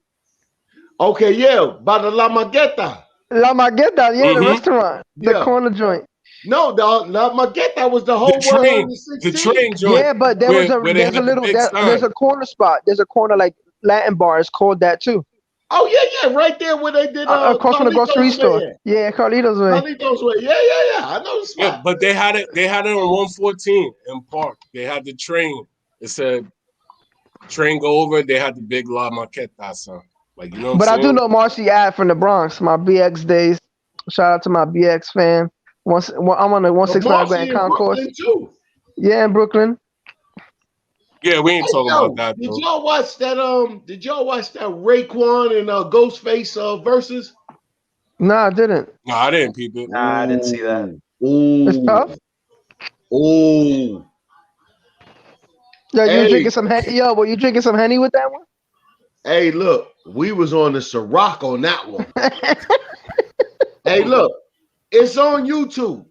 Okay, yeah, by the La Magueta. La Magueta, yeah, the restaurant, the Yeah. corner joint. No, the La Magueta was the whole The train 116. joint. Yeah, but there was where they there's a had the little big there's sign. a corner spot. There's a corner like Latin bar. It's called that too. Oh yeah, right there where they did Across from the grocery Carlito's store. Way. Yeah, Carlito's Way. Carlito's Way. Yeah. I know the spot. Yeah, but they had it on 114 in Park. They had the train. It said train go over. They had the big La Maqueta sign. Like, you know what But I'm I saying? do know Marcy Ad from the Bronx, my BX days. Shout out to my BX fan. I'm on the 165 Grand Concourse. Brooklyn too. Yeah, in Brooklyn. Yeah, we ain't talking about that Did though. y'all watch that? Did y'all watch that Raekwon and Ghostface versus? No, I didn't. No, I didn't peep it. Nah, I didn't see that. Ooh. It's tough. Ooh. Yo, you Hey. drinking some Henny? Yo, were you drinking some Henny with that one? Hey, look, we was on the Ciroc on that one. Hey, look, it's on YouTube.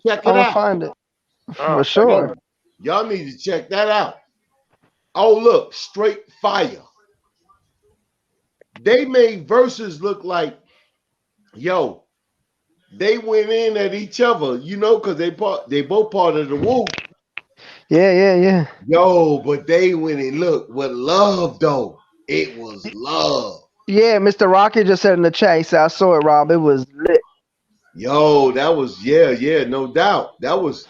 Check it I'm gonna out. find it Oh, for sure. Y'all need to check that out. Oh, look, straight fire. They made verses look like, yo, they went in at each other, you know, because they both part of the Woo. Yeah. Yo, but they went in, look, with love, though. It was love. Yeah, Mr. Rocket just said in the chat, he said, I saw it, Rob. It was lit. Yo, that was, yeah, no doubt. That was.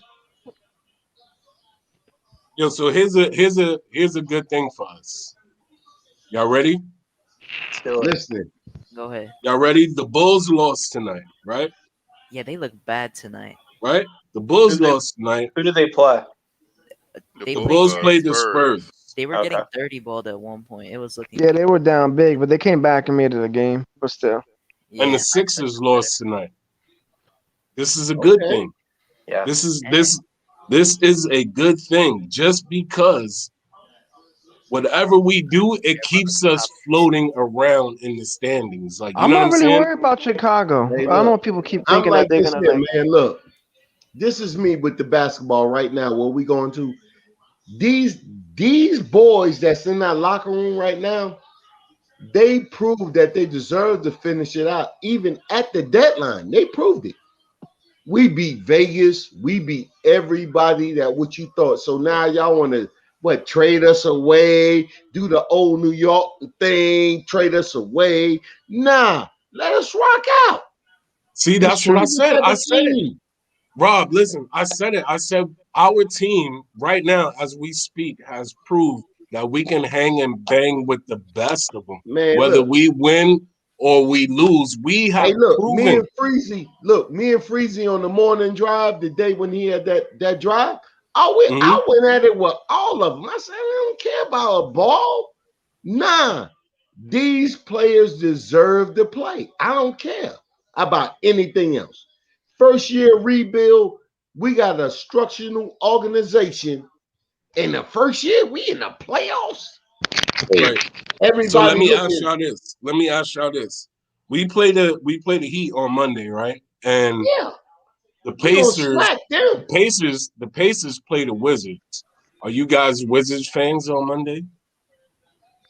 Yo, so here's a good thing for us. Y'all ready? Listen. Go ahead. Y'all ready? The Bulls lost tonight, right? Yeah, they look bad tonight. Right? The Bulls lost tonight. Who did they play? They The Bulls played the Spurs. They were getting 30 balled at one point. It was looking. Yeah, they were down big, but they came back and made it a game. But still. And the Sixers lost tonight. This is a good thing. Yeah. This is a good thing just because whatever we do, it keeps us floating around in the standings. Like, you I'm know not what I'm really saying? worried about Chicago. Hey, I don't know look, if people keep I'm thinking like that they're this gonna here, like. man. Look, this is me with the basketball right now. Where we going to? These boys that's in that locker room right now, they proved that they deserve to finish it out. Even at the deadline, they proved it. We beat Vegas. We beat everybody that what you thought. So now y'all want to trade us away, do the old New York thing, trade us away. Nah, let us rock out. See, that's what I said. I said it. Rob, listen, I said it. I said our team right now, as we speak, has proved that we can hang and bang with the best of them. Man, whether we win or we lose, we have proven. Me and Freezy on the morning drive, the day when he had that drive, I went at it with all of them. I said, I don't care about a ball. Nah, these players deserve to play. I don't care about anything else. First year rebuild, we got a structural organization. In the first year, we in the playoffs. Right. Everybody. So let me ask y'all this. We play the Heat on Monday, right? And the Pacers play the Wizards. Are you guys Wizards fans on Monday?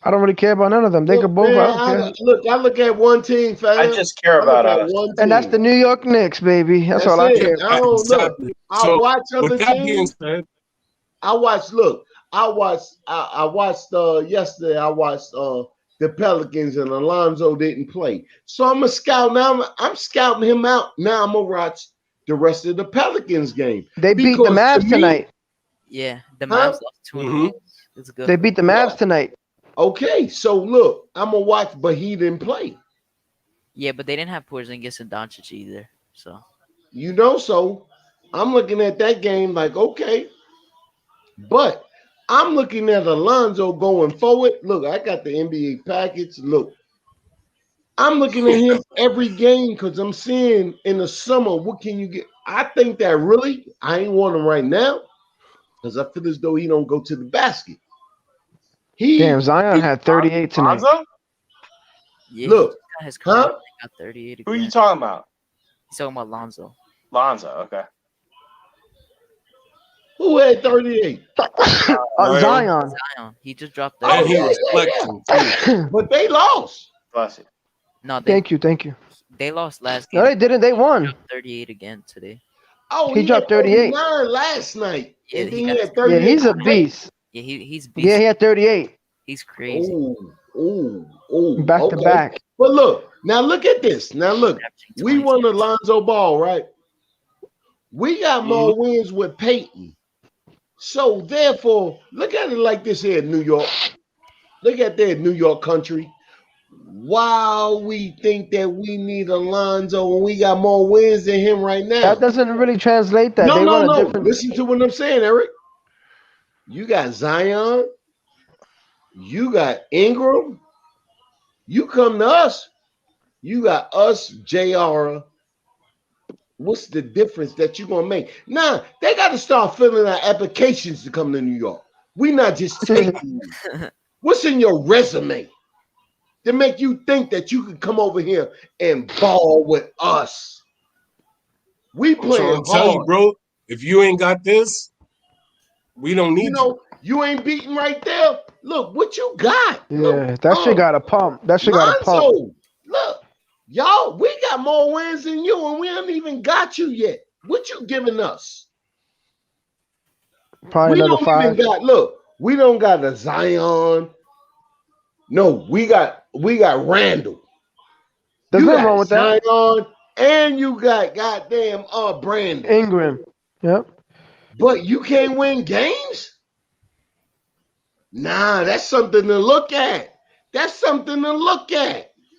I don't really care about none of them. They could both. Man, I look at one team, fam. I just care about us. And that's the New York Knicks, baby. That's all I care about. I don't look. I watch other teams. I watched yesterday. I watched the Pelicans, and Alonzo didn't play. So I'm a scout now. I'm scouting him out. Now I'm gonna watch the rest of the Pelicans game. They beat the Mavs tonight. Yeah, the Mavs lost 2 It's good. They beat the Mavs tonight. Okay, so look, I'm gonna watch, but he didn't play. Yeah, but they didn't have Porzingis and Doncic either. So so I'm looking at that game like, okay, but I'm looking at Alonzo going forward. Look, I got the NBA package. Look, I'm looking at him every game because I'm seeing in the summer what can you get. I think that really I ain't want him right now because I feel as though he don't go to the basket. Damn, Zion had 38 tonight. Lonzo? yeah, Look, his huh? got 38 Who are again. you talking about? He's talking about Lonzo. Lonzo, okay. Who had 38? Zion. He just dropped 30. Yeah. But they lost. Bless it. No, Thank you. They lost last game. No, they didn't. They won. 38 again today. Oh, he dropped 38 last night. Yeah, and then he had 38. Yeah, he's a beast. Yeah, he's beast. Yeah, he had 38. He's crazy. Ooh. Back to back. But look at this. Now look, we won Alonzo Ball, right? We got more wins with Peyton. So therefore, look at it like this here in New York. Look at that New York country. While we think that we need Alonzo and we got more wins than him right now. That doesn't really translate that. No. Listen to what I'm saying, Eric. You got Zion. You got Ingram. You come to us. You got us, JR. What's the difference that you're going to make? Nah, they got to start filling out applications to come to New York. We're not just taking you. What's in your resume to make you think that you can come over here and ball with us? We playing tell you, bro, if you ain't got this, we don't need you. You ain't beating right there. Look, what you got? Yeah, that shit got a pump. That shit got a pump. Look, y'all, we got more wins than you, and we haven't even got you yet. What you giving us? Probably another 5. We don't got a Zion. No, we got Randall. There's nothing wrong with that. Zion, and you got goddamn Brandon Ingram. Yep. But you can't win games? Nah, that's something to look at.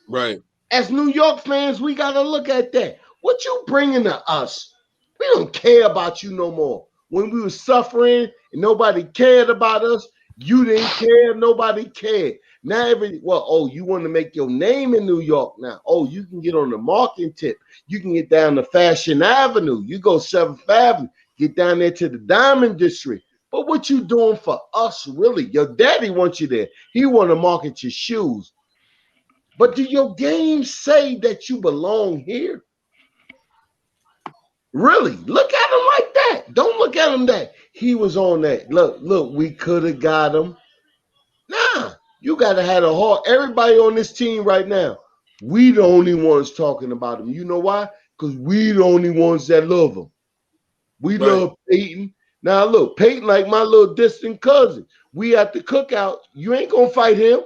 Right. As New York fans, we got to look at that. What you bringing to us? We don't care about you no more. When we were suffering and nobody cared about us, you didn't care. Nobody cared. Now you want to make your name in New York now. Oh, you can get on the marketing tip. You can get down to Fashion Avenue. You go 7th Avenue. Get down there to the Diamond District. But what you doing for us, really? Your daddy wants you there. He want to market your shoes. But do your games say that you belong here? Really? Look at them like that. Don't look at him that he was on that. Look, we could have got him. Nah, you got to have a heart. Everybody on this team right now, we the only ones talking about him. You know why? Because we the only ones that love him. We love Peyton. Now, look, Peyton like my little distant cousin. We at the cookout. You ain't going to fight him.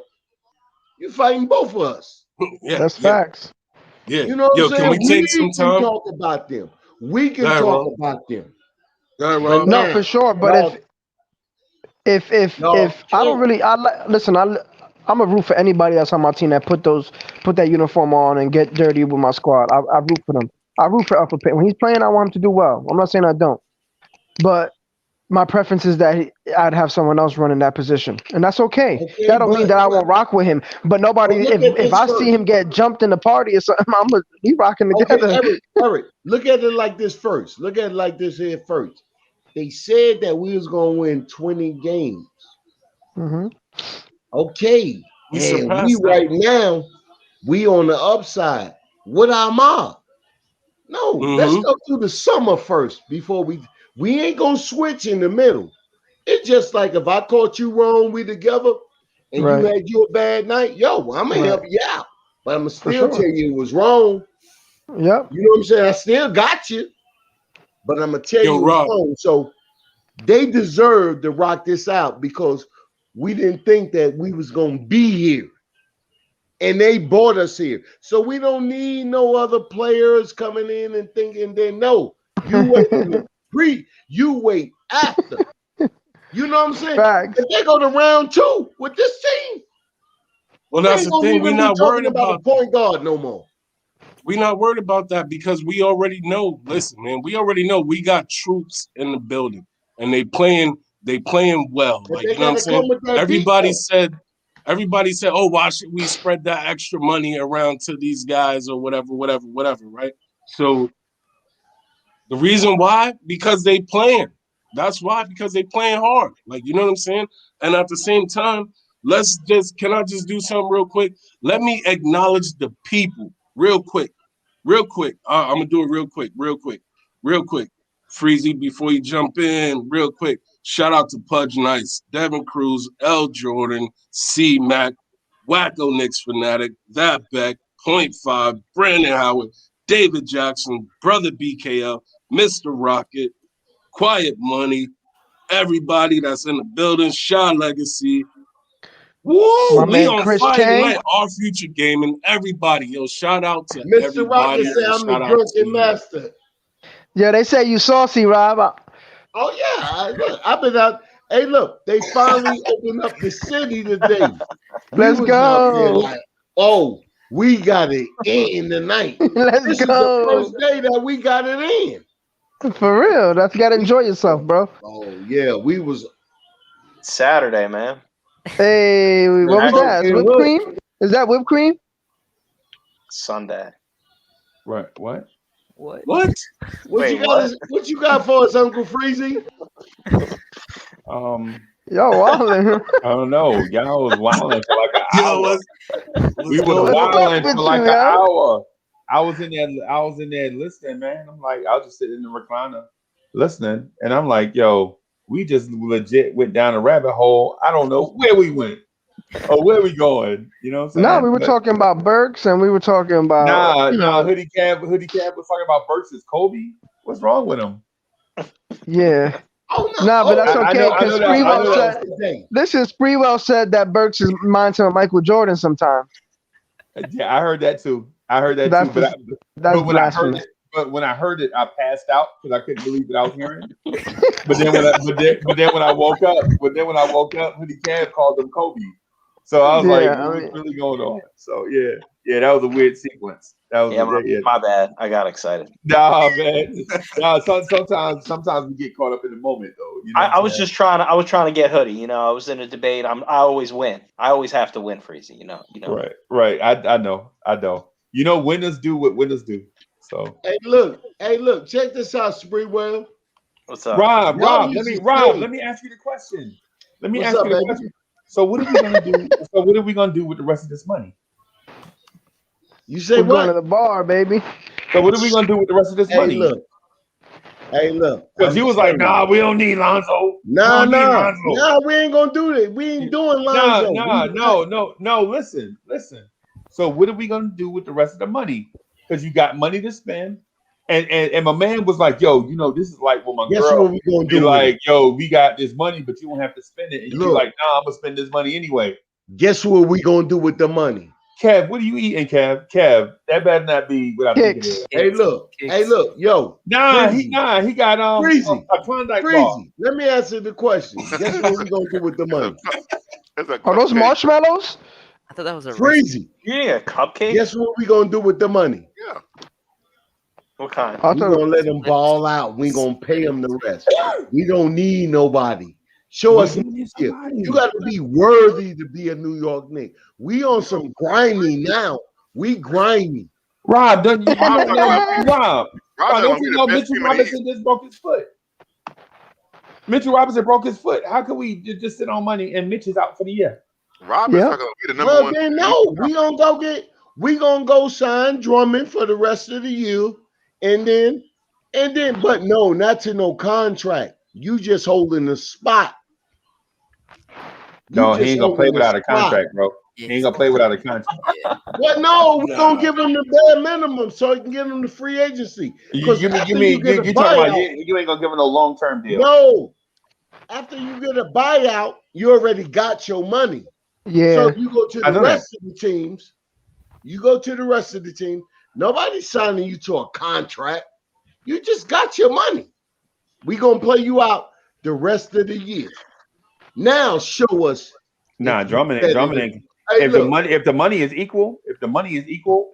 You fighting both of us. That's facts. Yeah. You know what I'm saying? Can we take some can time? talk about them. We can talk about them. But no, for sure. But if I don't really, listen. I'm a root for anybody that's on my team that put that uniform on and get dirty with my squad. I root for them. I root for Upper Pitt. When he's playing, I want him to do well. I'm not saying I don't, but my preference is that I'd have someone else running that position, and that's okay. That don't mean that I won't rock with him. But nobody, if I see him get jumped in the party or something, I'm gonna be rocking together. Okay, Eric, look at it like this first. Look at it like this here first. They said that we was gonna win 20 games. Mm-hmm. Okay, and we right now, we on the upside. What our mob? No, let's go through the summer first before we ain't gonna switch in the middle. It's just like if I caught you wrong, we together, and you had you a bad night, yo, I'm gonna help you out, but I'm gonna still tell you it was wrong. Yep. You know what I'm saying? I still got you, but I'm gonna tell you it was wrong. So they deserve to rock this out because we didn't think that we was gonna be here. And they brought us here. So we don't need no other players coming in and thinking they know. You wait you wait after. You know what I'm saying? Facts. If they go to round 2 with this team, well, that's the thing. We're not worried about a point guard no more. We're not worried about that because we already know. Listen, man, we already know we got troops in the building and they playing well. Like, you know what I'm saying? Everybody said, oh, why should we spread that extra money around to these guys or whatever, right? So the reason why, because they playing. That's why, because they playing hard. Like, you know what I'm saying? And at the same time, can I just do something real quick? Let me acknowledge the people real quick. I'm going to do it real quick. Freezy, before you jump in, real quick. Shout out to Pudge Nice, Devin Cruz, L. Jordan, C. Mac, Wacko Knicks Fanatic, That Beck, Point 5, Brandon Howard, David Jackson, Brother BKL, Mr. Rocket, Quiet Money, everybody that's in the building, Shaw Legacy. Woo! My We man on Chris fire Kang. tonight. Our future gaming, everybody. Yo, shout out to Mr. everybody. Rocket said I'm the drunken master. Yeah, they say you saucy, Rob. Oh yeah, I've been out. Hey, look, they finally opened up the city today. Let's was go. Out there like, oh, we got it in tonight. Let's this go. is the first day that we got it in. For real, that's gotta enjoy yourself, bro. Oh yeah, we was Saturday, man. Hey, what was that? Whipped cream? Is that whipped cream? Sunday. Right. What? What you got for us, Uncle Freezy? Yo, wildin'. I don't know. Y'all was wilding for like an hour. We was wilding for like an hour. I was in there listening, man. I'm like, I was just sitting in the recliner listening, and I'm like, yo, we just legit went down a rabbit hole. I don't know where we went or where we going. You know what I'm saying? No, we were talking about Burks, and we were talking about Hoodie Cab was talking about versus Kobe. What's wrong with him? Yeah. But that's okay because Spreewell said that Burks reminds him of Michael Jordan sometimes. Yeah, I heard that too. But when I heard it, I passed out because I couldn't believe what I was hearing. But then when I woke up, Hoodie Cab called him Kobe. So I was what's really going on? So yeah, that was a weird sequence. That was my bad. I got excited. Nah, man. Sometimes we get caught up in the moment, though. You know I was trying to get Hoodie. You know, I was in a debate. I always win. I always have to win, Freezy. You know. Right. I know. You know, winners do what winners do. So hey, look, check this out, Spreewell. What's up, Rob? Let me ask you the question. So what are we gonna do? What are we gonna do with the rest of this money? You say we're going to the bar, baby. So what are we gonna do with the rest of this money? Look, Hey, look. Because he was like, nah, we don't need Lonzo. Nah, we ain't gonna do that. We ain't doing Lonzo. No. Listen. So what are we gonna do with the rest of the money? Because you got money to spend. And my man was like, yo, this is like what my girl what we gonna do like, yo, we got this money, but you don't have to spend it. And you be like, nah, I'm gonna spend this money anyway. Guess what we gonna do with the money? Kev, what are you eating, Kev? That better not be what I think it is. Hey, look, yo. Nah, he got Freezy. a Klondike bar. Let me answer the question. Guess what we gonna do with the money? Are those marshmallows? I thought that was a Freezy. Yeah, cupcake. Guess what we gonna do with the money? Yeah. What kind? We gonna let them ball out. We gonna pay them the rest. We don't need nobody. Show us here. You got to be worthy to be a New York Knicks. We on some grimy now. We grimy. Rob, don't you Rob, don't you know best Mitchell team in the Robinson just broke his foot? Mitchell Robinson broke his foot. How can we just sit on money and Mitch is out for the year? Rob is talking about be the number Well, one. then no, we gonna go sign Drummond for the rest of the year, and then, but no, not to no contract. You just holding the spot. No, he ain't gonna play without a contract, bro. He ain't gonna play without a contract. But no, we're gonna give him the bare minimum so he can get him the free agency. You talking about you ain't gonna give him no long-term deal. No. After you get a buyout, you already got your money. Yeah. So if you go to the rest of the team, nobody's signing you to a contract. You just got your money. We gonna play you out the rest of the year. Now show us. Nah, Drummond ain't. Hey, if the money is equal,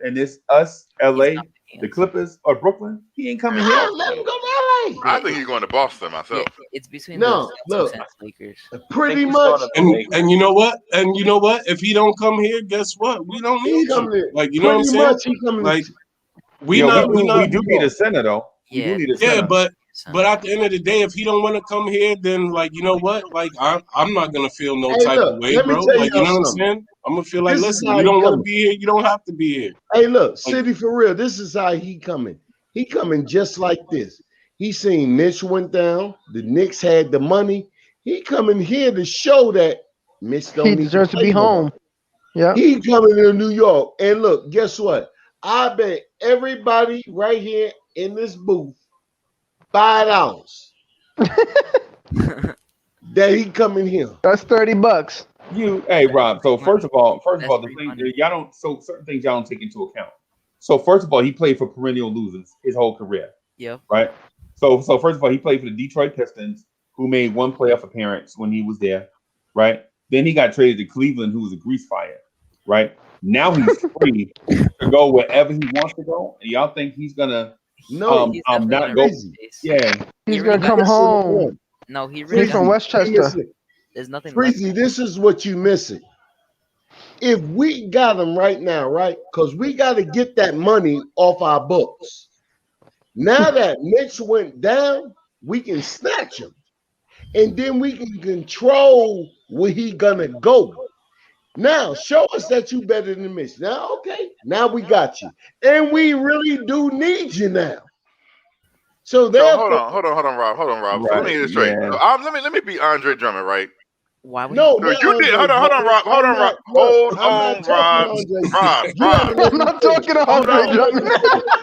and it's us, LA, the Clippers, or Brooklyn, he ain't coming here. Let him go to LA. I think he's going to Boston myself. Yeah, it's between the Lakers. Pretty much. And you know what? If he don't come here, guess what? We don't need him. Like, you know what I'm saying? Like, we do need a center though. Yeah, but at the end of the day, if he don't want to come here, then like, you know what? Like, I'm not gonna feel no type of way, bro. Like, you know what I'm saying? I'm gonna feel like, listen, you don't want to be here, you don't have to be here. Hey, look, City for real. This is how he coming. He coming just like this. He seen Mitch went down. The Knicks had the money. He coming here to show that Mitch don't need deserves to be home. Yeah. He coming to New York. And look, guess what? I bet everybody right here in this booth $5 that he coming here. That's $30. Hey Rob. So first of all, the thing y'all don't. So certain things y'all don't take into account. So first of all, he played for perennial losers his whole career. Yeah. Right. So first of all, he played for the Detroit Pistons, who made one playoff appearance when he was there. Right. Then he got traded to Cleveland, who was a grease fire. Right. Now he's free to go wherever he wants to go. And y'all think he's gonna not go? Yeah. He's gonna come home. No, he's from Westchester. There's nothing. Freezy, this is what you missing. If we got him right now, right? Because we got to get that money off our books. Now that Mitch went down, we can snatch him. And then we can control where he gonna go. Now, show us that you better than Mitch. Now, okay. Now we got you. And we really do need you now. So hold on, Rob. Right. Let me get this straight. Yeah. Let me be Andre Drummond, right? Why would No, you did. Hold on, Rob. Hold on, Rob. I'm not talking to Andre Drummond.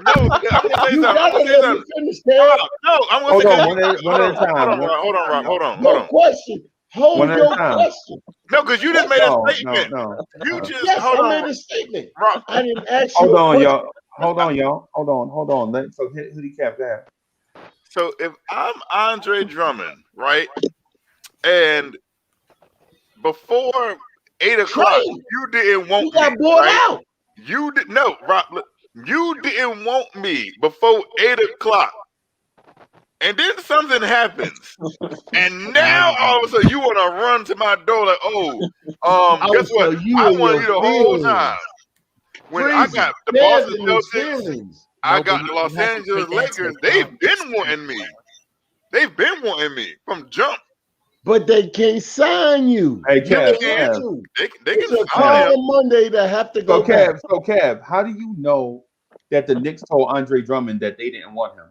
No, I'm gonna say You something. gotta let me finish that. No, I'm gonna say one at a time. Hold on, Rob. Hold on. No question. Hold One at a your time. question. No, because you just made a statement. No. You just Yes, hold I on. made a statement. Rob. I didn't ask you. Hold on, y'all. Hold on. So hoodie cap that. So if I'm Andre Drummond, right, and before 8 o'clock, you didn't want me. Got bought out. You did Rob. Look, you didn't want me before 8 o'clock, and then something happens, and now all of a sudden you want to run to my door like, guess what? I wanted you the whole time. When I got the Boston Celtics, I got the Los Angeles Lakers. They've been wanting me. They've been wanting me from jump. But they can't sign you. Hey, They Kev. can It's a sign call him. on Monday to have to go So back. Kev, how do you know that the Knicks told Andre Drummond that they didn't want him?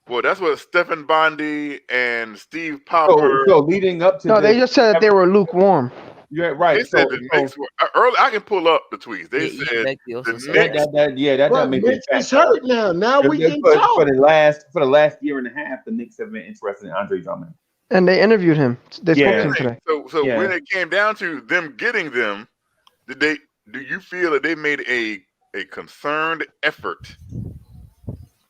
Well, that's what Stephen Bondi and Steve Popper. So leading up to No, they just said that they were lukewarm. Yeah, right. They said the Knicks were early. I can pull up the tweets. They said the Knicks. That makes Mitch is hurt now. Now we can talk. For the last year and a half, the Knicks have been interested in Andre Drummond. And they interviewed him. They spoke to him today. So when it came down to them getting them, do you feel that they made a concerted effort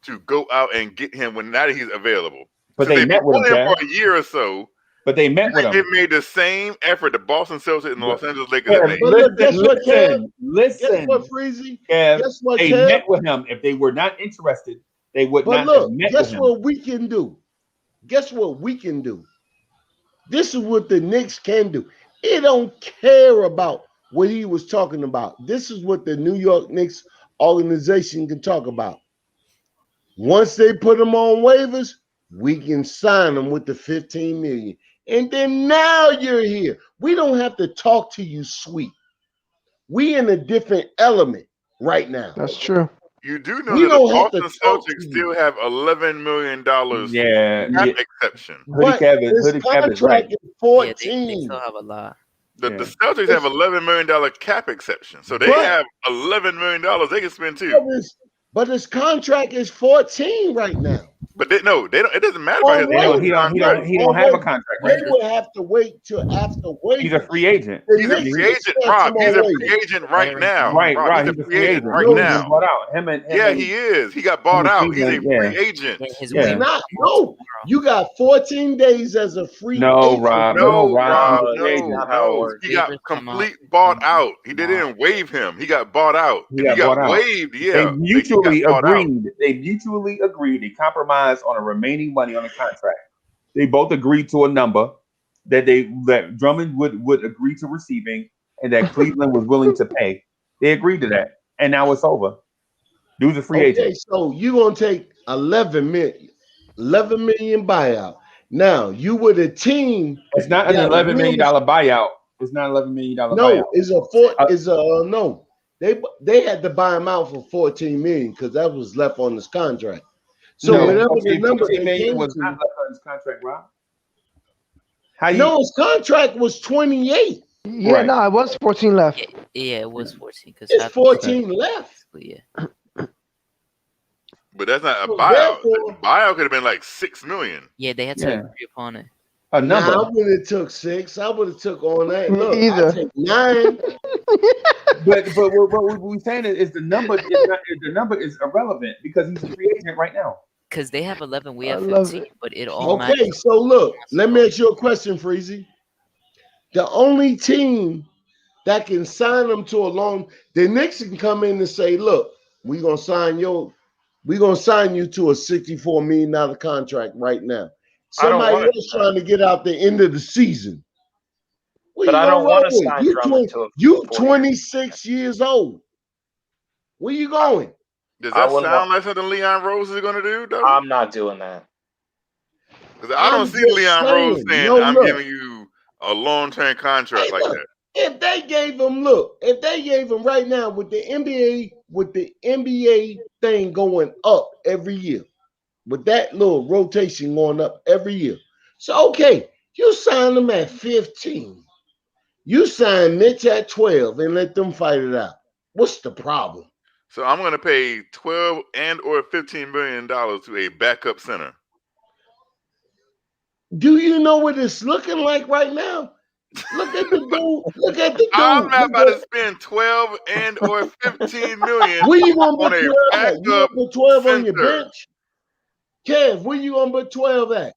to go out and get him when now that he's available? But they met with him for a year or so. But they met with him. They made the same effort the Boston Celtics and the Los Angeles Lakers have made. Listen, Guess what, Freezy? Guess what, they met with him. If they were not interested, they would not have met guess with him. what we can do? Guess what we can do? This is what the Knicks can do. It don't care about what he was talking about. This is what the New York Knicks organization can talk about. Once they put him on waivers, we can sign him with the $15 million. And then now you're here. We don't have to talk to you sweet. We in a different element right now. That's true. You do know that the Boston Celtics still have $11 million cap exception. But his contract is 14. They still have a lot. The Celtics have $11 million cap exception. So they have $11 million they can spend too. But his contract is 14 right now. But they don't. It doesn't matter about his He don't have a contract. They would have to wait till after waivers. He's a free agent. He's a free agent, Rob. He's a free agent right now. Right. He's a free agent right now. He is. He got bought out. He's a free agent. He's not. No, you got 14 days as a free agent. No, Rob. He got complete bought out. They didn't waive him. He got bought out. He got waived. Yeah. They mutually agreed. They compromised on the remaining money on the contract. They both agreed to a number that Drummond would agree to receiving and that Cleveland was willing to pay. They agreed to that. And now it's over. Dude's a free agent. So you're going to take 11 million buyout. Now, you with a team. It's not an $11 million buyout. It's not $11 million buyout. No. They had to buy him out for 14 million because that was left on his contract. So whatever the number they came was to, not left on his contract, Rob. his contract was 28. Yeah, right. No, it was 14 left. Yeah, it was 14. It's 14 left. Yeah. But that's not a buyout. A buyout could have been like $6 million. Yeah, they had to agree upon it. A number. I would have took 6. I would have took on that. Look, I take 9. but what we're saying is the number is irrelevant because he's a free agent right now. Because they have 11, we have 15, but it all matters. Okay, so look, let me ask you a question, Freezy. The only team that can sign them to a loan, the Knicks can come in and say, look, we're gonna sign you to a $64 million contract right now. Somebody else trying to get out the end of the season. But I don't want to sign Drummond to you 26 years old. Where you going? Does that sound like something Leon Rose is going to do, though? I'm not doing that. Because I don't see Leon Rose saying, I'm giving you a long-term contract like that. If they gave him right now with the NBA thing going up every year, with that little rotation going up every year. So, okay, you sign them at 15. You sign Mitch at 12 and let them fight it out. What's the problem? So I'm going to pay $12 and or $15 million to a backup center. Do you know what it's looking like right now? Look at the dude. I'm not about to spend $12 and or $15 million. Where you going to put 12 on your bench? Kev, where you going to put 12 at?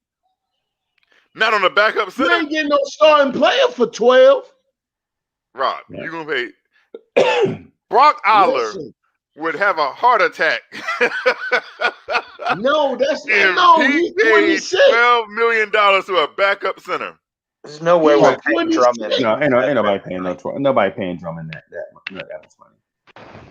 Not on the backup center. You ain't getting no starting player for 12. Rob, you're going to pay Brock Aller would have a heart attack. No, that's he's 26. $12 million to a backup center. There's no way we're paying Drummond. No, ain't nobody paying nobody paying Drummond that much money.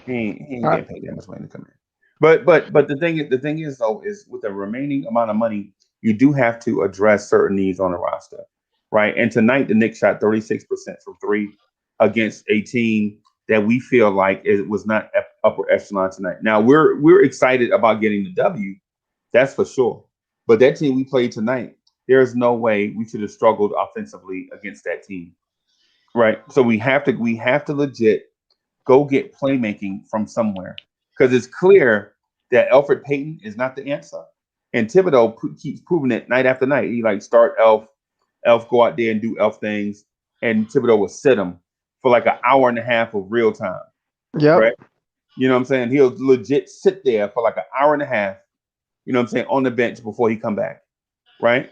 He ain't getting paid that much money to come in. But the thing is though is with the remaining amount of money, you do have to address certain needs on the roster, right? And tonight the Knicks shot 36% from 3 against a team that we feel like it was not upper echelon tonight. Now we're excited about getting the W, that's for sure. But that team we played tonight, there's no way we should have struggled offensively against that team. Right. So we have to legit go get playmaking from somewhere. Because it's clear that Elfrid Payton is not the answer. And Thibodeau keeps proving it night after night. He like start Elf go out there and do Elf things, and Thibodeau will sit him for like an hour and a half of real time. Yep. Right? You know what I'm saying? He'll legit sit there for like an hour and a half, you know what I'm saying, on the bench before he come back. Right?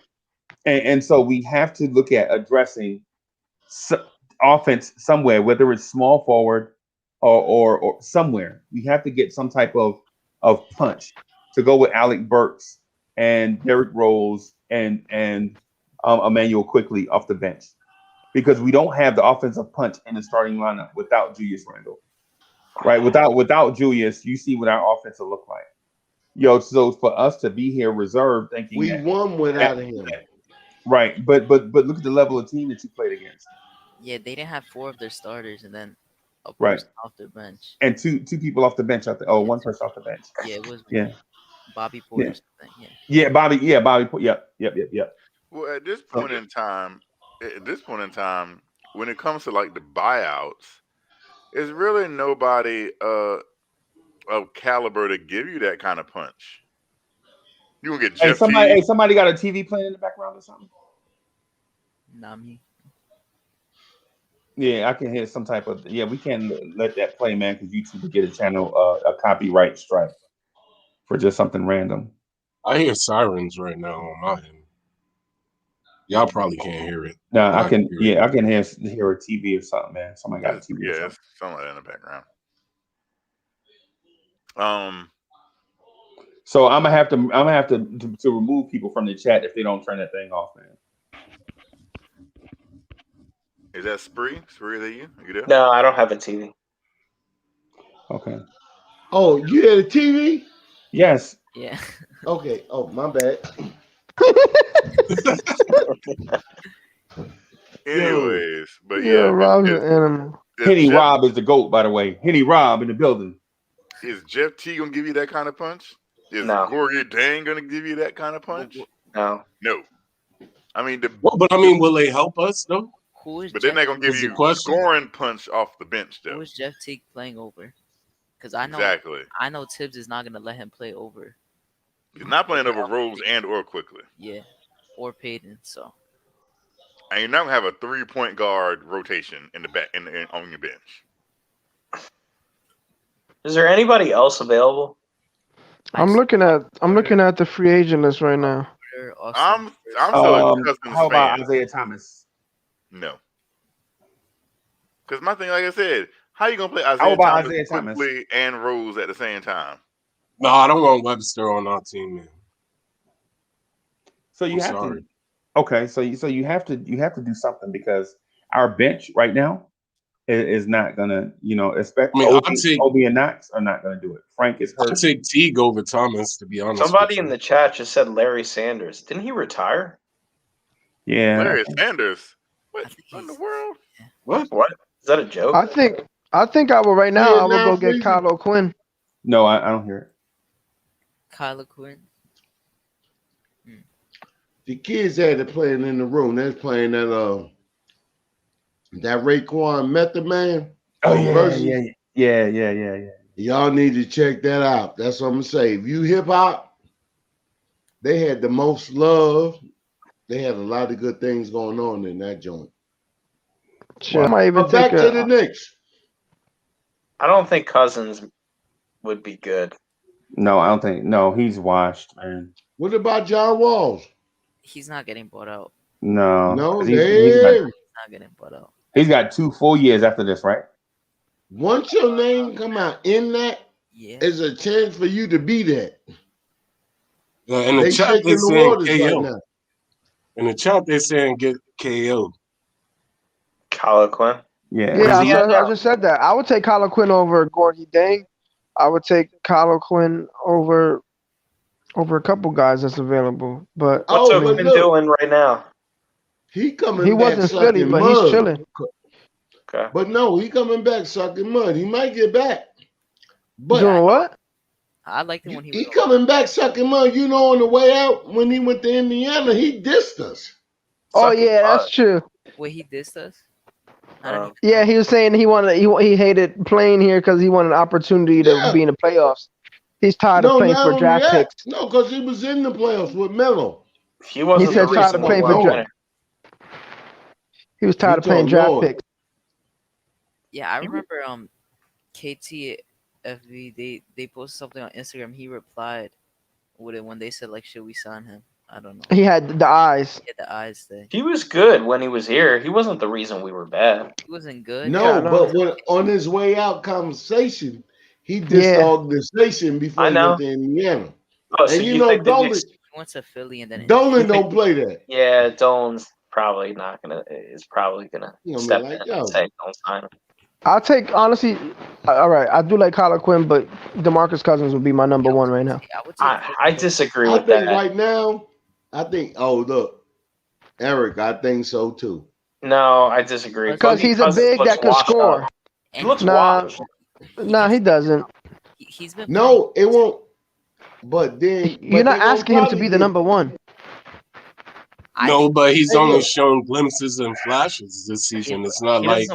And so we have to look at addressing offense somewhere, whether it's small forward or somewhere. We have to get some type of punch to go with Alec Burks and Derrick Rose and Emmanuel Quickly off the bench, because we don't have the offensive punch in the starting lineup without Julius Randle. Right? Without Julius, you see what our offense will look like. So for us to be here reserved, thinking we won without him. Right, but look at the level of team that you played against. Yeah, they didn't have 4 of their starters, and then a Right. person off their bench. And two people off the bench out there. Oh, one person off the bench. Yeah, it was Yeah. Bobby Porter or something. Yeah. Yeah, Bobby. Yeah, Bobby. Yep. Well, at this point in time, when it comes to like the buyouts, there's really nobody of caliber to give you that kind of punch. You gonna get Jeff Teague? Somebody got a TV playing in the background or something? Not me. Yeah, I can hear some type of. Yeah, we can't let that play, man, because YouTube will get a channel a copyright strike for just something random. I hear sirens right now on my end. Y'all probably can't hear it. No, I can. Yeah, I can hear a TV or something, man. Somebody got a TV. Yeah, it's something like that in the background. So I'm gonna have to remove people from the chat if they don't turn that thing off, man. Is that Spree? Spree, is that you? You there? No, I don't have a TV. Okay. Oh, you had a TV? Yes. Yeah. Okay. Oh, my bad. Anyways, but Rob's an animal. Henny Rob is the GOAT, by the way. Henny Rob in the building. Is Jeff T gonna give you that kind of punch? Is Gorgie Dang gonna give you that kind of punch? No. I mean, will they help us though? But they're not gonna give you a scoring punch off the bench though. Who is Jeff Teague playing over? Because I know I know Thibs is not gonna let him play over. He's not playing over Rose and or Quickly. Yeah, or Payton. So. And you're not gonna have a 3-point guard rotation in the back on your bench. Is there anybody else available? I'm looking at the free agent list right now. I'm still a Cousins how about fan. Isaiah Thomas? No, because my thing, like I said, how you gonna play Isaiah Thomas Quickly and Rose at the same time? No, I don't want Webster on our team, man. So you have to. Okay, so you have to do something, because our bench right now is not gonna, especially Obi and Knox are not gonna do it. Frank is hurt. I'd take Teague over Thomas, to be honest. Somebody in the chat just said Larry Sanders. Didn't he retire? Yeah. Larry Sanders. What in the world? What? Is that a joke? I think I will right now. I will go get Kyle O'Quinn. No, I don't hear it. Kyle O'Quinn. The kids had it playing in the room. They're playing that Raekwon Method Man. Oh yeah. Y'all need to check that out. That's what I'm gonna say. If you hip hop, they had the most love. They had a lot of good things going on in that joint. Sure, I might even back to the Knicks. I don't think Cousins would be good. No, I don't think. No, he's washed, man. What about John Walls? He's not getting bought out. No, he's not getting bought out. He's got 2 full years after this, right? Once your name come out in that, is a chance for you to be that. Yeah, in the chat they're saying KO. Right, in the chat they're saying get KO. Kyle O'Quinn. Yeah, I just said that. I would take Kyle O'Quinn over Gorgie Dang. I would take Kyle O'Quinn over a couple guys that's available. But what's O'Quinn doing right now? He coming. He back wasn't Philly, but mud. he's chilling. Okay. But no, he coming back sucking mud. He might get back. But doing what? I liked it when he coming back sucking mud. You know, on the way out when he went to Indiana, he dissed us. Oh yeah, that's true. Wait, he dissed us? Yeah, he was saying he hated playing here because he wanted an opportunity to be in the playoffs. He's tired of playing for draft picks. No, because he was in the playoffs with Melo. He wasn't. He said tired of playing for draft. He was tired of playing draft picks. Yeah, I remember KTFV, they posted something on Instagram. He replied with it when they said, like, should we sign him? I don't know. He had the eyes. He had the eyes thing. He was good when he was here. He wasn't the reason we were bad. He wasn't good. No, but when, on his way out conversation, he dissed the organization before he went to Indiana. Oh, so and you know, Dolan went to Philly and then Dolan don't play that. Yeah, Dolan's probably not gonna. Is probably gonna step in and say don't sign him. I'll take honestly. All right, I do like Harlequin, but DeMarcus Cousins would be my number one right now. I disagree with that. that. Right now, I think. Oh, look, Eric, I think so too. No, I disagree because he's a big that can score. He looks washed. Nah, he doesn't. He's been. No, it won't. But then you're not asking him to be the number one. No, but he's only shown glimpses and flashes this season. It's not like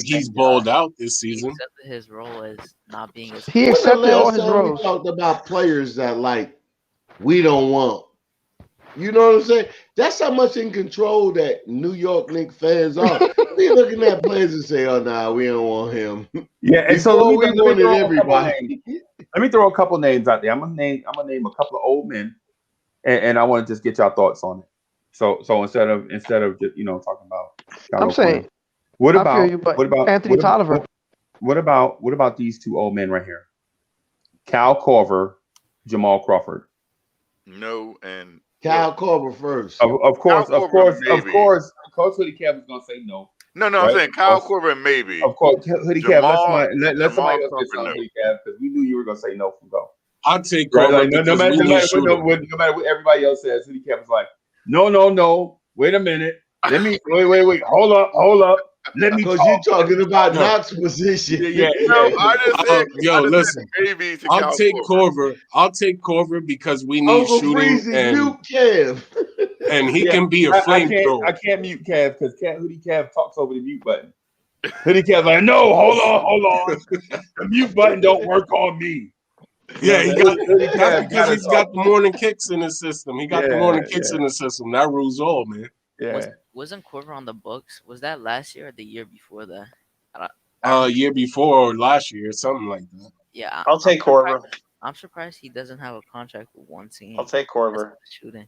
he's balled out this season. He accepted his role as not being as. He accepted all his roles. We talked about players that like we don't want. You know what I'm saying? That's how much in control that New York Knicks fans are. We looking at players and say, "Oh, nah, we don't want him." Yeah, and so let me throw a couple names out there. I'm gonna name a couple of old men, and I want to just get y'all thoughts on it. So instead of just talking about, I'm saying, what about Anthony Tolliver? What about these two old men right here? Kyle Korver, Jamal Crawford. No, and Kyle Korver first. Of course, Coach Hoodie Cap is gonna say no. No, right? I'm saying Kyle Korver maybe. Of course, Hoodie Cap. Let somebody else get some Hoodie Cap because we knew you were gonna say no from go. I'll take Korver. No matter what everybody else says, Hoodie Cap is like, no. Wait a minute. Let me wait. Hold up. Let me. Because you're talking about Knox position. Yeah. Listen. I'll take Korver. I'll take Korver because we need shooting and he can be a flamethrower. I can't mute Cav because Hoodie Cav talks over the mute button. Hoodie Cav's like, no, hold on. The mute button don't work on me. Yeah, that's because he's got the morning kicks in his system. He got the morning kicks in the system. That rules all, man. Yeah. Wasn't Korver on the Bucks? Was that last year or the year before that? Year before or last year, something like that. Yeah, I'll take Korver. I'm surprised he doesn't have a contract with one team. I'll take Korver. Shooting.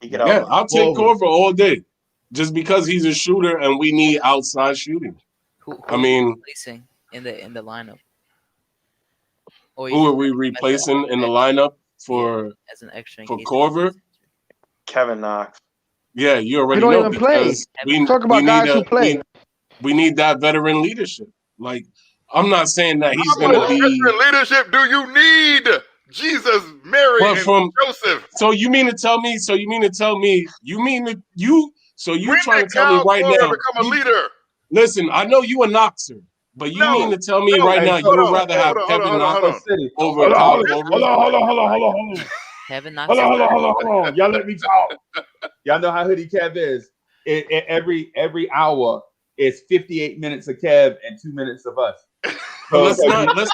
I'll take Korver all day, just because he's a shooter and we need outside shooting. Who replacing in the lineup? Who are we replacing in the lineup for as an extra for Korver? Kevin Knox. Yeah, you already know even because we talk about guys who play. We need that veteran leadership. Like, I'm not saying that he's going to be. What veteran leadership do you need? Jesus, Mary, and Joseph. So you mean to tell me? So you trying to tell me right now? Become a leader. Listen, I know you a Knoxer. But you mean to tell me right now you would rather have Kevin Knox over Kyle Korver? Hold on. Kevin Knox. Hold on. Y'all let me talk. Y'all know how Hoodie Kev is. Every hour is 58 minutes of Kev and 2 minutes of us. So let's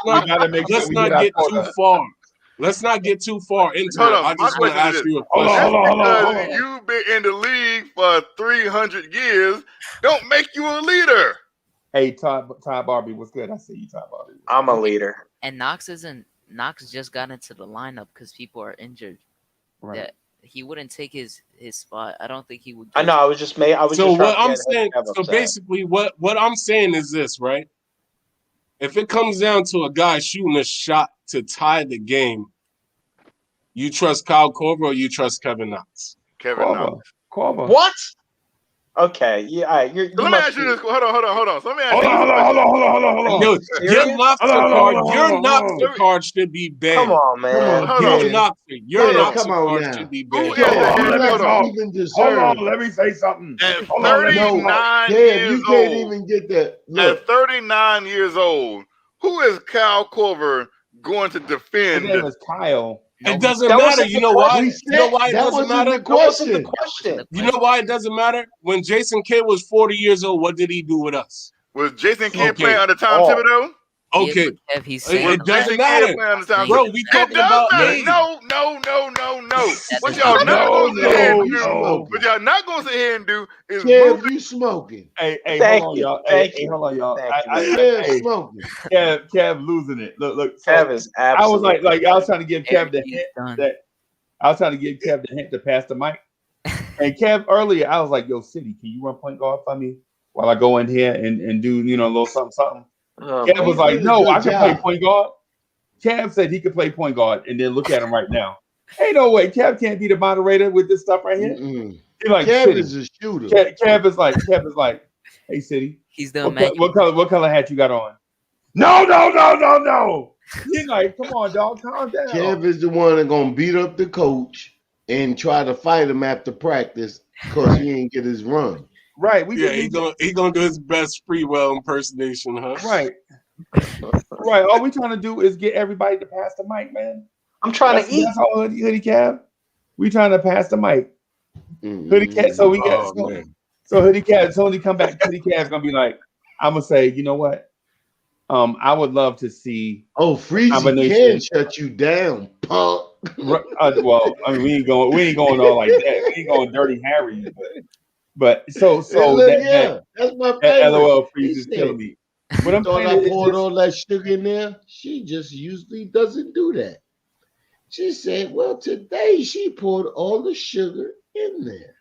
not get too far. Let's not get too far into it. I just want to ask you a question. Hold on. You've been in the league for 300 years. Don't make you a leader. Hey, Todd Barbie, what's good? I see you, Todd Barbie. I'm a leader. And Knox just got into the lineup because people are injured. Right. That he wouldn't take his spot. I don't think he would. I know. I was just what I'm saying. So basically, what I'm saying is this, right? If it comes down to a guy shooting a shot to tie the game, you trust Kyle Korver or you trust Kevin Knox? Kevin Knox. Korver. What? Okay, yeah. All right, let me ask you this. Hold on. So let me ask you. Hold on. Your Knoxer card should be banned. Come on, man. Your Knoxer card should be banned. Hold on. Let me say something. At 39 years old. Can't even get that. At 39 years old, who is Kyle Korver going to defend. His name is Kyle. It doesn't matter. You know why? You know why it doesn't matter? That wasn't the question. You know why it doesn't matter? When Jason Kidd was 40 years old, what did he do with us? Was Jason Kidd playing under Tom Thibodeau? Okay. It doesn't matter. Bro, we talking about age. No. What y'all not gonna sit here and do? What y'all not gonna sit here and do is Kev, you smoking. Hey, Thank hold on, you. y'all. Thank Hey, you. hold on, y'all. Kev smoking. Kev losing it. Look. So Kev is I was absolutely. I was trying to give Kev the hint that I was trying to give Kev the hint to pass the mic. And Kev earlier, I was like, "Yo, City, can you run point guard for me while I go in here and do a little something?" Kev was like, "No, I can play point guard." Kev said he could play point guard, and then look at him right now. Ain't no way. Kev can't be the moderator with this stuff right here. He's like, Kev City. is a shooter. Kev is like, hey, City. He's the what color hat you got on? No. He's like, come on, dog, calm down. Kev is the one that's gonna beat up the coach and try to fight him after practice because he ain't get his run. Right. He gonna do his best Freewell impersonation, huh? Right. Right. All we trying to do is get everybody to pass the mic, man. I'm trying to eat. That's all, Hoodie Cab. We trying to pass the mic. Hoodie Cab. So we got so Hoodie Cab. So when he come back, Hoodie Cab's gonna be like, I'm gonna say, you know what? I would love to see. Oh, Freezy can shut you down, punk. Well, I mean, we ain't going all like that. We ain't going Dirty Harry, but so that's my favorite. LOL Freeze is killing me. What I'm saying, I poured all that sugar in there. She just usually doesn't do that. She said, "Well, today she poured all the sugar in there."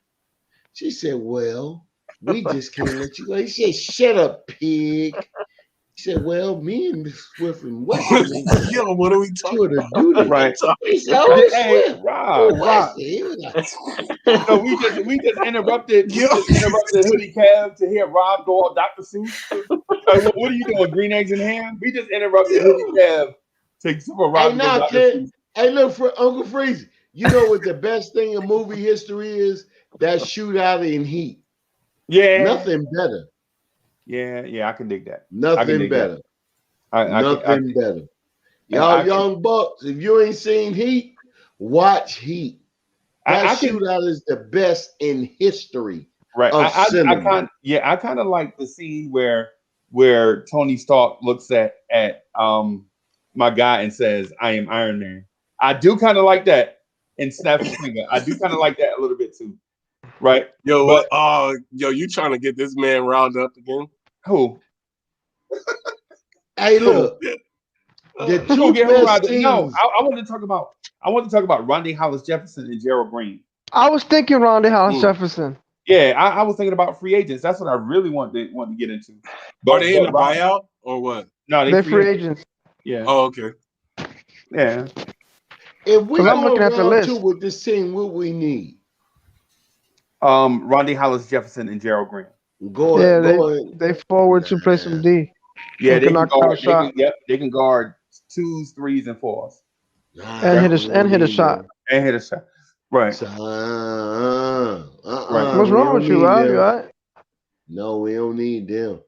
She said, "Well, we just can't let you go." He said, "Shut up, pig." He said, "Well, me and Miss Swift and Weston, yo, what are we talking about? Do that." Right? He said, "Oh, hey, Swift, Rob. He was like, So we just interrupted. We just interrupted Hoodie Cab to hear Rob go on Dr. Seuss. What are you doing? Green eggs and ham? We just interrupted Hoodie Cab for Rob. Hey, now, kid. Hey, look, for Uncle Freezy. You know what the best thing in movie history is? That shootout in Heat. Yeah. Nothing better. Yeah, I can dig that. Nothing better. Nothing better. Y'all young bucks, if you ain't seen Heat, watch Heat. That shootout is the best in history. Right. I kind of like the scene where Tony Stark looks at my guy and says, "I am Iron Man." I do kind of like that, and snaps his finger. I do kind of like that a little bit too. Right. Yo, you trying to get this man riled up again? Who? Hey, look. The two best teams. No, I want to talk about Rondae Hollis Jefferson and Gerald Green. I was thinking Rondae Hollis Jefferson. Yeah, I was thinking about free agents. That's what I really want to get into. Are they in a buyout or what? No, they're free agents. Yeah. Oh, okay. Yeah. If we I'm looking at the list with this team, what we need? Rondae Hollis Jefferson and Gerald Green. Go ahead. They forward to play some D. Yeah, they can guard 2s, 3s, and 4s. And hit a shot. Right. What's wrong with you, Rob? You all right? No, we don't need them.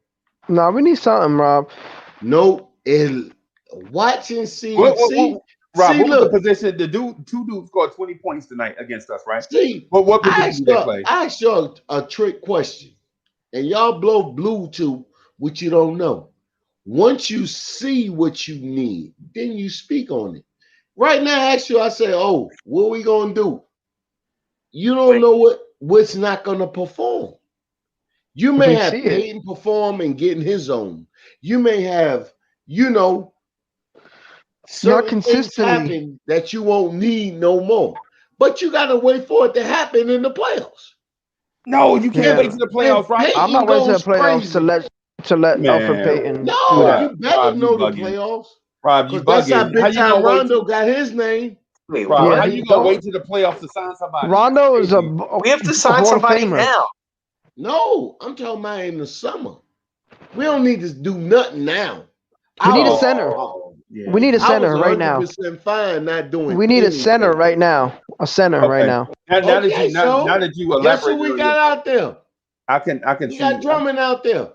No, we need something, Rob. Nope. Watch and see. Rob, what was the position? The two dudes scored 20 points tonight against us, right? See, what position did they play? I asked y'all a trick question, and y'all blow blue to what you don't know. Once you see what you need, then you speak on it. Right now, I ask you, I say, "Oh, what are we gonna do?" You don't know what's not gonna perform. You may have Peyton perform and get in his zone. You may have, not consistently happen that you won't need no more. But you gotta wait for it to happen in the playoffs. No, you can't wait to the playoffs, right? I'm not waiting to the playoffs to let Alfred Payton. No, you better know the playoffs. Rob, you that's how bugging. big time Rondo got his name. Wait, Rob, how you gonna wait to the playoffs to sign somebody? Rondo is we have to sign somebody now. No, I'm talking about in the summer. We don't need to do nothing now. We need a center. Yeah. We need a center right now. Fine, not doing. We need a center right now. A center right now. Now that you elaborate, guess who we got out there? I can. We got Drummond out there.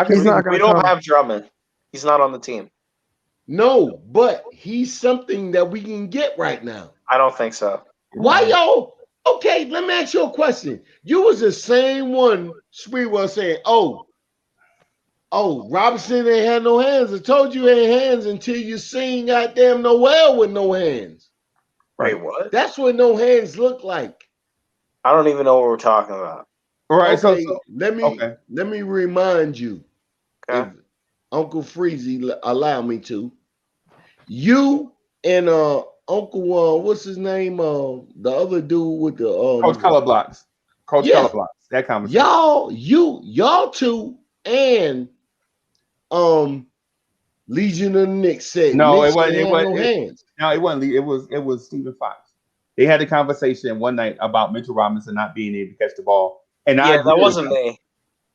We don't have Drummond. He's not on the team. No, but he's something that we can get right now. I don't think so. Why y'all? Okay, let me ask you a question. You was the same one, Spreewell, saying, Robinson ain't had no hands. I told you he had hands until you seen goddamn Noel with no hands. Wait, what? That's what no hands look like. I don't even know what we're talking about. All right, okay, let me remind you, okay. if Uncle Freezy allow me to. You and Uncle what's his name? The other dude with the Coach Color Blocks. Coach Color Blocks. That conversation. Y'all two and Legion of the Knicks said no, Mitch it wasn't. It no was hands. No, it wasn't. It was Stephen Fox. They had a conversation one night about Mitchell Robinson not being able to catch the ball, and that wasn't me.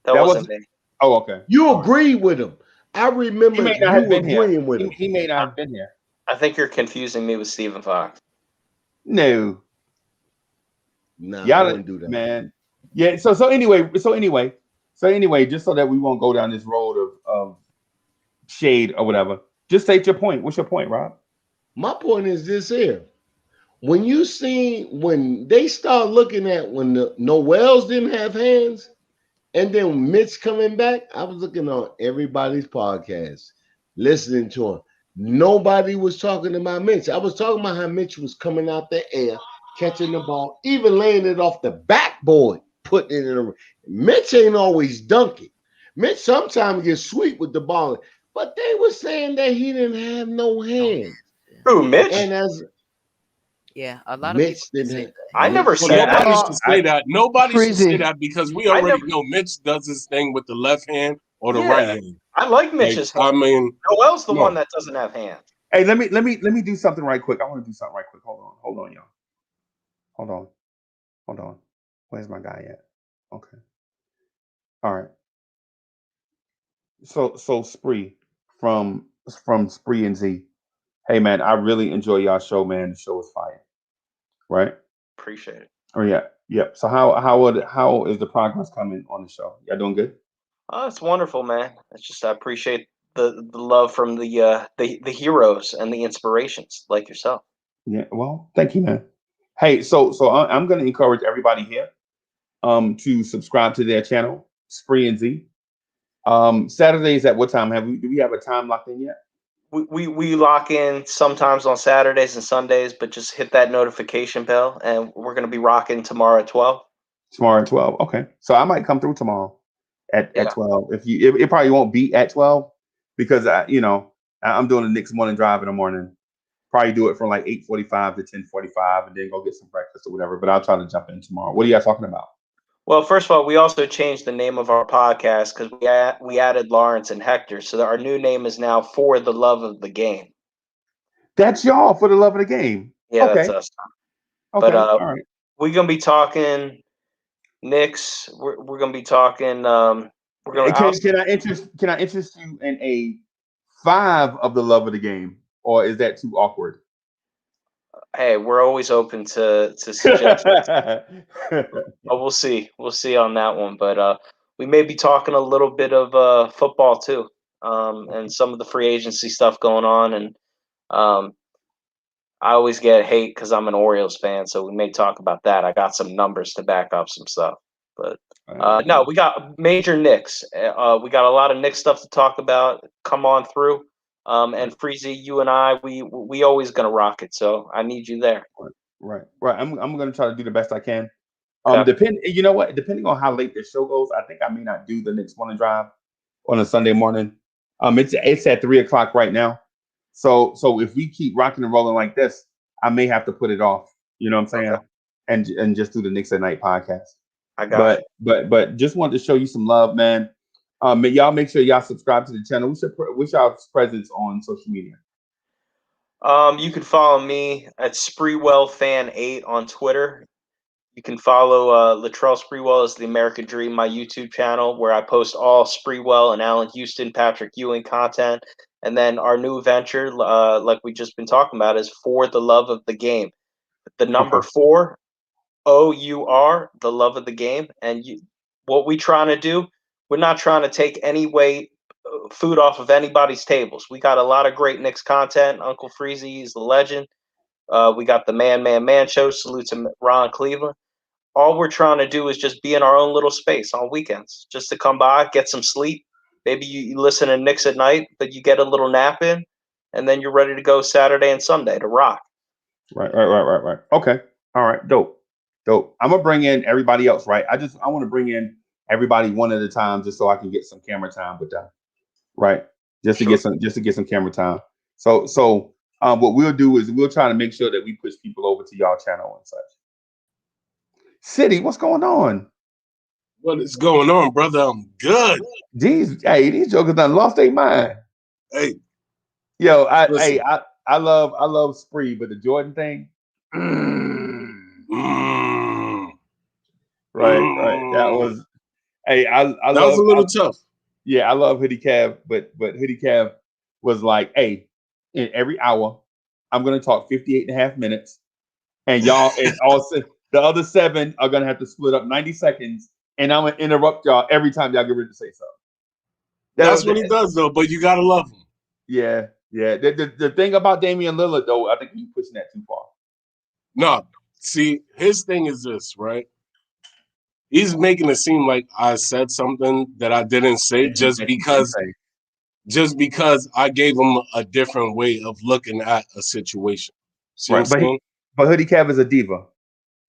That wasn't me. Oh, okay. You agreed with him. I remember he may not have been agreeing here. with him. He may not have been here. I think you're confusing me with Stephen Fox. No. Nah, Y'all I wouldn't do that, man. Yeah. So anyway, just so that we won't go down this road of shade or whatever, just state your point. What's your point, Rob? My point is this here. When they start looking at when the Noels didn't have hands, and then Mitch coming back, I was looking on everybody's podcast, listening to him. Nobody was talking about Mitch. I was talking about how Mitch was coming out the air, catching the ball, even laying it off the backboard, putting it in the. Mitch ain't always dunking. Mitch sometimes gets sweet with the ball, but they were saying that he didn't have no hands. Who, Mitch? And as a lot Mitch of people say that. I never said nobody that. should say that. Nobody should say Freezy. that because we already know Mitch does his thing with the left hand or the right hand. I like Mitch's hand. I mean, Noel's the one that doesn't have hands. Hey, let me do something right quick. I want to do something right quick. Hold on, y'all. Hold on. Where's my guy at? Okay. All right. So Spree from Spree and Z. Hey man, I really enjoy y'all show, man. The show is fire. Right? Appreciate it. Oh yeah. Yep. So how is the progress coming on the show? Y'all doing good? Oh, it's wonderful, man. It's just I appreciate the love from the heroes and the inspirations like yourself. Yeah. Well, thank you, man. Hey, so I'm going to encourage everybody here to subscribe to their channel, Spree and Z. Saturdays at what time? Do we have a time locked in yet? We lock in sometimes on Saturdays and Sundays, but just hit that notification bell, and we're going to be rocking tomorrow at 12. Tomorrow at 12. Okay, so I might come through tomorrow at 12. It probably won't be at 12 because I'm doing the Knicks morning drive in the morning. Probably do it from like 8:45 to 10:45, and then go get some breakfast or whatever. But I'll try to jump in tomorrow. What are you guys talking about? Well, first of all, we also changed the name of our podcast because we added Lawrence and Hector, so our new name is now For the Love of the Game. That's y'all, For the Love of the Game. Yeah, okay. That's us. Okay, but all right. We're gonna be talking Knicks. We're gonna be talking. Can I interest you in a 5 of the Love of the Game, or is that too awkward? Hey, we're always open to suggestions. We'll see. We'll see on that one. But we may be talking a little bit of football too, and some of the free agency stuff going on. And I always get hate because I'm an Orioles fan, so we may talk about that. I got some numbers to back up some stuff. But no, we got major Knicks. We got a lot of Knicks stuff to talk about. Come on through. And Freezy, you and I, we always gonna rock it. So I need you there. Right. I'm gonna try to do the best I can. Okay. You know what? Depending on how late this show goes, I think I may not do the Knicks morning drive on a Sunday morning. It's at 3:00 right now. So if we keep rocking and rolling like this, I may have to put it off. You know what I'm saying? Okay. And just do the Knicks at Night podcast. I got it. But just wanted to show you some love, man. Y'all make sure y'all subscribe to the channel. What's y'all's presence on social media? You can follow me at SpreewellFan8 on Twitter. You can follow Latrell Sprewell as the American Dream, my YouTube channel, where I post all Sprewell and Allen Houston, Patrick Ewing content. And then our new venture, like we just been talking about, is For the Love of the Game. The number 4, OUR, the love of the game. And what we trying to do, we're not trying to take any way food off of anybody's tables. We got a lot of great Knicks content. Uncle Freezy is the legend. We got the Man show. Salute to Ron Cleveland. All we're trying to do is just be in our own little space on weekends, just to come by, get some sleep. Maybe you listen to Knicks at night, but you get a little nap in, and then you're ready to go Saturday and Sunday to rock. Right. Okay. All right. Dope. I'm gonna bring in everybody else. Right. I want to bring in everybody one at a time, just so I can get some camera time with them. Right. Just to get some camera time. So what we'll do is we'll try to make sure that we push people over to y'all channel and such. City, what's going on? What is going on, brother? I'm good. These jokers done lost their mind. Hey, yo, I love Spree, but the Jordan thing. Right. That was. Hey, I that was a little tough. Yeah, I love Hoodie Cav, but Hoodie Cav was like, hey, in every hour, I'm gonna talk 58.5 minutes, and y'all and also the other 7 are gonna have to split up 90 seconds, and I'm gonna interrupt y'all every time y'all get ready to say something. That's what he does, though. But you gotta love him. Yeah. The thing about Damian Lillard, though, I think you're pushing that too far. No, see, his thing is this, right? He's making it seem like I said something that I didn't say just because I gave him a different way of looking at a situation. See right, but Hoodie Cav is a diva.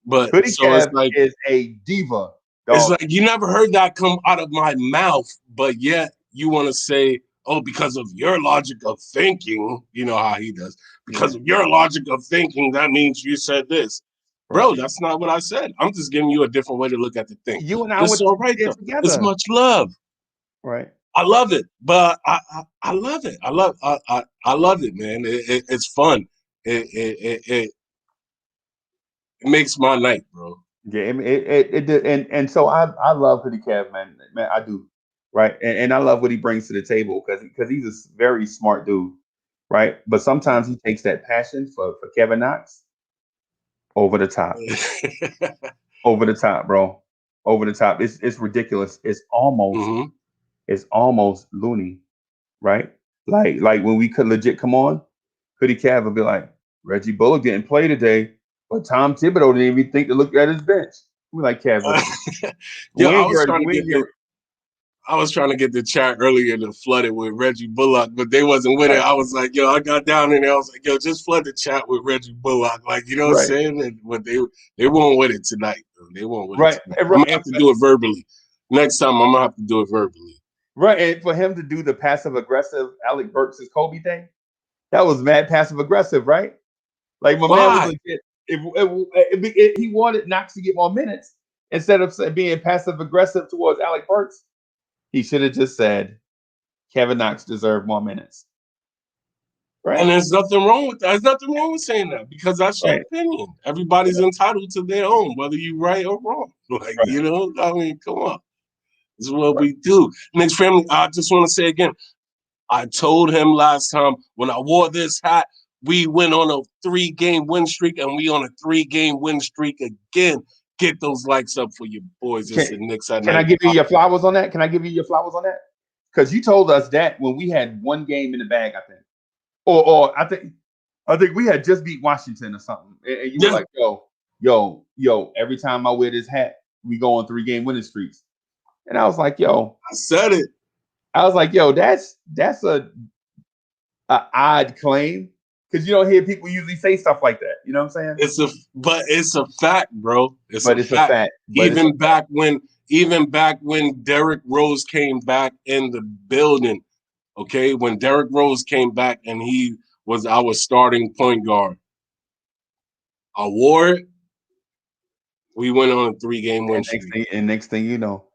But Hoodie so Cav it's like, is a diva. Dog. It's like you never heard that come out of my mouth, but yet you want to say, oh, because of your logic of thinking, you know how he does. Because of your logic of thinking, that means you said this. Bro, that's not what I said. I'm just giving you a different way to look at the thing. You and I it's all right, though. together. It's much love. Right. I love it, but I love it. I love it, man. It's fun. It makes my night, bro. Yeah, it did, and so I love Hoodie Cav, man, I do, right, and I love what he brings to the table because he's a very smart dude, right. But sometimes he takes that passion for Kevin Knox over the top, bro, over the top. It's ridiculous. It's almost loony, right? Like when we could legit come on, Hoodie Cav would be like, Reggie Bullock didn't play today. But Tom Thibodeau didn't even think to look at his bench. We're like, Kev, I was trying to get the chat earlier to flood it with Reggie Bullock, but they wasn't with it. I was like, yo, I got down in there. I was like, yo, just flood the chat with Reggie Bullock. Like, you know what I'm saying? But they won't with it tonight. Bro. They won't with it tonight. I'm going to have to do it verbally. Next time, I'm going to have to do it verbally. Right, and for him to do the passive-aggressive Alec Burks' Kobe thing, that was mad passive-aggressive, right? Like, my man was legit. If he wanted Knox to get more minutes instead of being passive aggressive towards Alec Burks, he should have just said Kevin Knox deserved more minutes. Right. And there's nothing wrong with that. There's nothing wrong with saying that because that's your opinion. Everybody's entitled to their own, whether you're right or wrong. Like, you know, I mean, come on. This is what we do. Knicks family, I just want to say again, I told him last time when I wore this hat, we went on a 3-game win streak, and we on a 3-game win streak again. Get those likes up for your boys. It's the Knicks at night. Can I give you your flowers on that? Because you told us that when we had 1 game in the bag, I think. Or I think we had just beat Washington or something. And you were like, yo, every time I wear this hat, we go on 3-game winning streaks. And I was like, yo. I said it. I was like, yo, that's a odd claim. Because you don't hear people usually say stuff like that. You know what I'm saying? It's a fact, bro. It's a fact. Even back when Derrick Rose came back in the building, okay? When Derrick Rose came back and he was our starting point guard, I wore it. We went on a 3-game win streak. And next thing you know.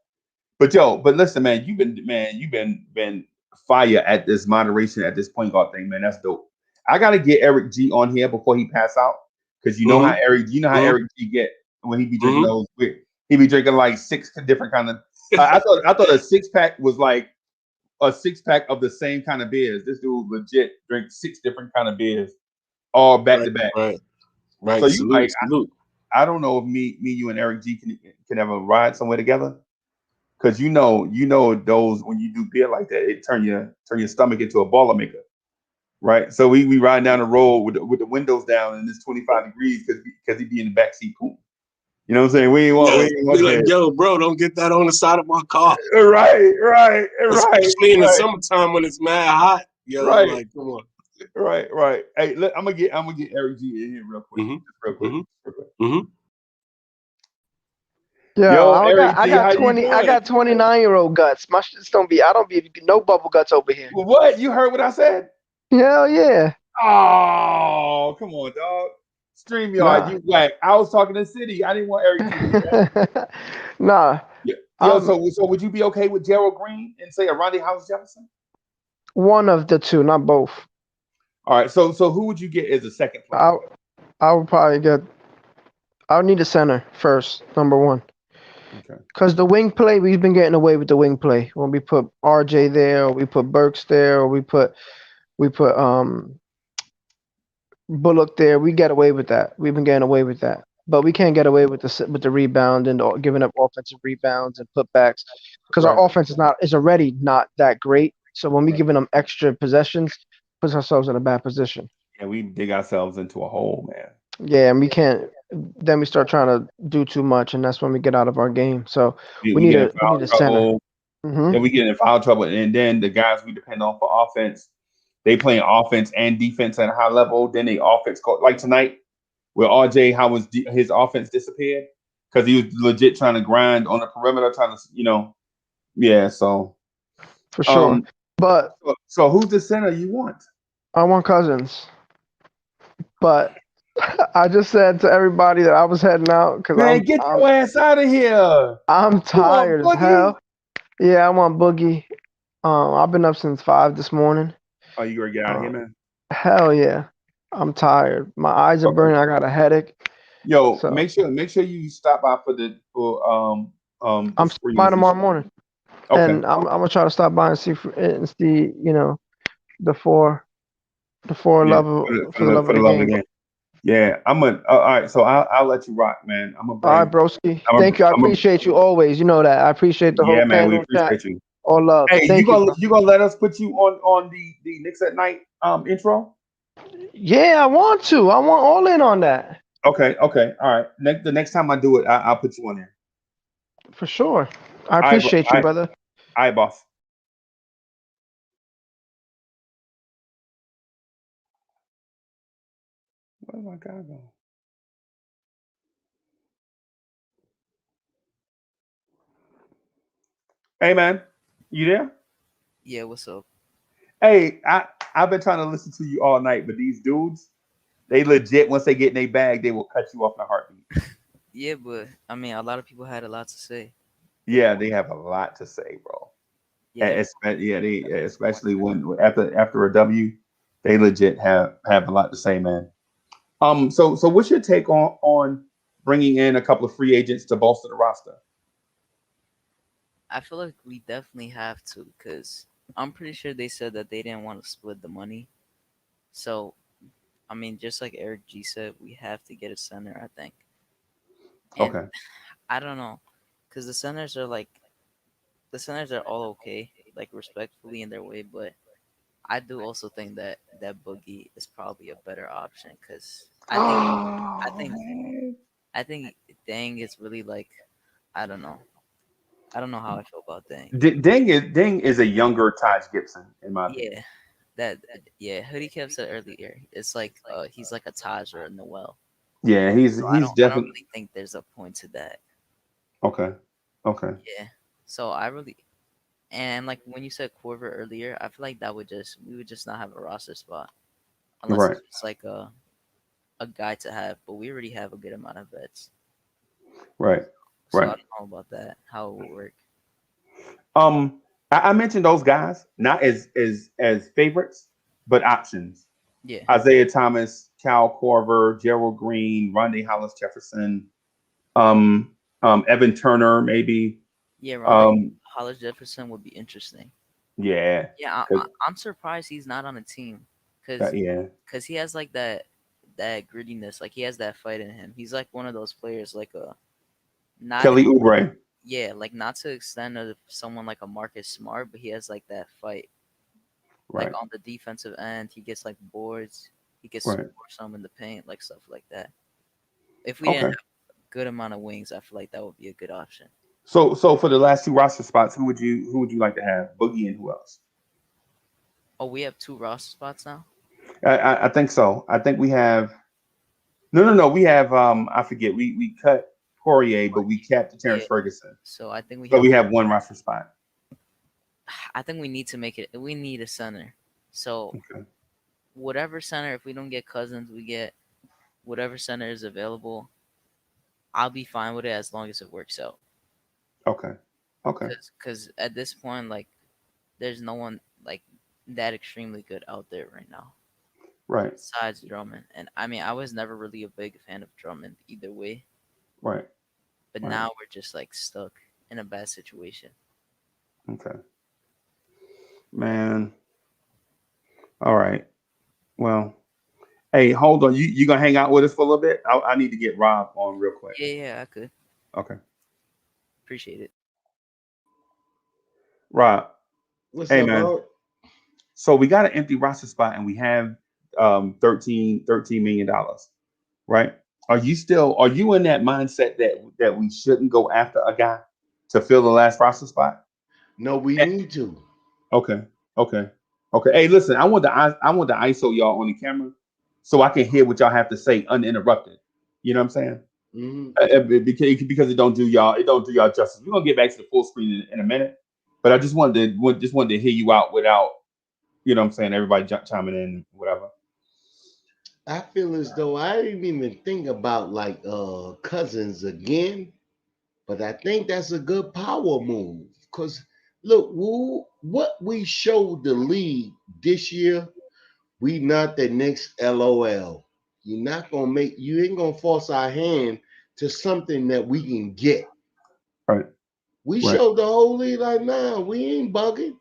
But listen, man, you've been fire at this moderation at this point guard thing, man. That's dope. I gotta get Eric G on here before he pass out because you know how Eric G get when he be drinking those. He be drinking like 6 different kind of. I thought a 6-pack was like a 6-pack of the same kind of beers. This dude legit drinks 6 different kind of beers, all back to back. Right. So you I don't know if me, you, and Eric G can ever ride somewhere together. because you know those when you do beer like that, it turn your stomach into a baller maker, right? So we ride down the road with the windows down and it's 25 degrees because he be in the backseat pool. You know what I'm saying? We ain't want Be like, that. yo, bro, don't get that on the side of my car. Right. Especially in the summertime when it's mad hot. Yo, like, come on. Right. Hey, look, I'm gonna get Eric G in here real quick. Yeah, Yo, I Eric G, how got you 20. I doing? got 29-year-old guts. My shit's don't be. I don't be no bubble guts over here. What? You heard what I said? Hell yeah. Oh, come on, dog. StreamYard, you whack. I was talking to City. I didn't want Eric G to do that. Nah. Yo, so would you be okay with Gerald Green and say a Ronnie House Jefferson? One of the two, not both. All right. So who would you get as a second player? I would probably get. I would need a center first, number one. Okay. Because the wing play, we've been getting away with the wing play when we put RJ there, or we put Burks there, or we put Bullock there. We get away with that. We've been getting away with that, but we can't get away with the rebound and giving up offensive rebounds and putbacks because our offense is already not that great. So when we giving them extra possessions, puts ourselves in a bad position. Yeah, we dig ourselves into a hole, man. Yeah, and we can't. Then we start trying to do too much, and that's when we get out of our game. So we need a center. Then we get in foul trouble, and then the guys we depend on for offense, they playing offense and defense at a high level. Then they offense like tonight, where RJ how his offense disappeared because he was legit trying to grind on the perimeter, trying to yeah. So for sure, but so who's the center you want? I want Cousins, but I just said to everybody that I was heading out because get your ass out of here. I'm tired as hell. Yeah, I want Boogie. I've been up since 5 this morning. Oh, you ready to get out of here, man? Hell yeah. I'm tired. My eyes are burning. I got a headache. Yo, so make sure you stop by for I'm stopping by tomorrow morning. Okay. And I'm gonna try to stop by and see the four level for the love of the game. Yeah, I'm gonna. All right, so I'll let you rock, man. I'm gonna. All right, broski. Thank you. I appreciate you always. You know that. I appreciate the whole man. panel. We appreciate you. All love. Hey, you gonna let us put you on the Knicks at Night intro? Yeah, I want to. I want all in on that. Okay. All right. The next time I do it, I'll put you on there. For sure. I appreciate you, brother. All right, boss. Where my guy go? Hey, man, you there? Yeah, what's up? Hey, I've been trying to listen to you all night, but these dudes, they legit, once they get in their bag, they will cut you off in a heartbeat. Yeah, but I mean, a lot of people had a lot to say. Yeah, they have a lot to say, bro. Yeah, especially when after a W, they legit have a lot to say, man. So what's your take on bringing in a couple of free agents to bolster the roster? I feel like we definitely have to, because I'm pretty sure they said that they didn't want to split the money. So, I mean, just like Eric G said, we have to get a center, I think. And okay. I don't know, because the centers are all okay, like respectfully in their way, but I do also think that Boogie is probably a better option, because I think Dang is really like, I don't know how I feel about Dang. Deng is a younger Taj Gibson, in my opinion. Hoodie Kev said earlier, it's like he's like a Taj or a Noel. Yeah, he's definitely. I don't really think there's a point to that. Okay. Yeah. So and like when you said Corver earlier, I feel like we would just not have a roster spot unless it's just like a guy to have. But we already have a good amount of vets. Right. So I don't know about that. How it would work. I mentioned those guys not as favorites, but options. Yeah. Isaiah Thomas, Cal Corver, Gerald Green, Rondae Hollis Jefferson, Evan Turner, maybe. Yeah, Hollis Jefferson would be interesting. Yeah. Yeah, I'm surprised he's not on a team, because he has like that grittiness, like he has that fight in him. He's like one of those players, like Kelly Oubre. Yeah, like not to the extent of someone like a Marcus Smart, but he has like that fight. Right. Like on the defensive end, he gets like boards. He gets Right. some in the paint, like stuff like that. If we Okay. didn't have a good amount of wings, I feel like that would be a good option. So for the last 2 roster spots, who would you like to have? Boogie and who else? Oh, we have 2 roster spots now? I think so. I think we have no. We have I forget. We cut Poirier, but we kept Terrence Ferguson. So I think we have 1 roster spot. I think we need to make it. We need a center. So whatever center, if we don't get Cousins, we get whatever center is available. I'll be fine with it as long as it works out. Okay. Because at this point, like, there's no one like that extremely good out there right now. Right. Besides Drummond, and I mean, I was never really a big fan of Drummond either way. Right. But now we're just like stuck in a bad situation. Okay. Man. All right. Well, hey, hold on. You gonna hang out with us for a little bit? I need to get Rob on real quick. Yeah, I could. Okay. Appreciate it. Rob. What's hey, up, man. Art? So we got an empty roster spot and we have $13 million. Right? Are you in that mindset that we shouldn't go after a guy to fill the last roster spot? No, we need to. Okay. Hey, listen, I want to ISO y'all on the camera so I can hear what y'all have to say uninterrupted. You know what I'm saying? Mm-hmm. Because it don't do y'all justice. We're gonna get back to the full screen in a minute, but I just wanted to hear you out without, you know what I'm saying, everybody chiming in, whatever. I feel as though I didn't even think about like Cousins again, but I think that's a good power move. Because look, what we showed the league this year, we not the next LOL. You ain't gonna force our hand to something that we can get. Right. We showed the whole league like, nah, we ain't bugging.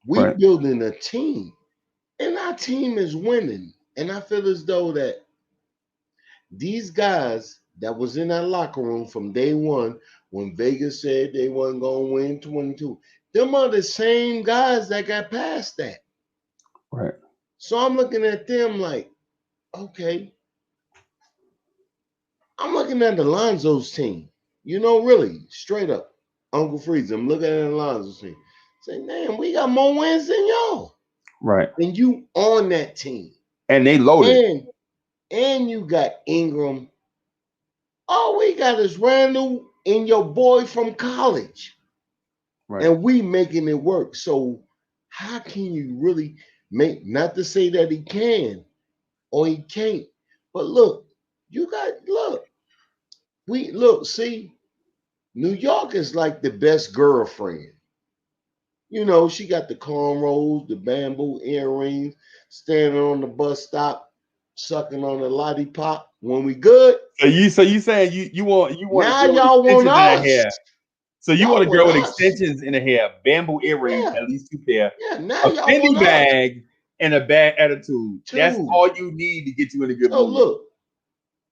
We building a team. And our team is winning. And I feel as though that these guys that was in that locker room from day one, when Vegas said they wasn't going to win 22, them are the same guys that got past that. Right. So I'm looking at them like, okay. I'm looking at Alonzo's team. You know, really, straight up. Uncle Freeze, I'm looking at Alonzo's team. Say, man, we got more wins than y'all. Right. And you on that team. And they loaded. And you got Ingram. All we got is Randle and your boy from college. Right. And we making it work. So how can you really make, not to say that he can or he can't, but look, see, New York is like the best girlfriend. You know, she got the cornrows, the bamboo earrings, standing on the bus stop, sucking on the lollipop. When we good. So you saying you want now y'all want us. In hair. So you want a girl with extensions in her hair, bamboo earrings, at least 2 pair, now a y'all Fendi want bag, us. and a bad attitude. That's all you need to get you in a good mood. So look,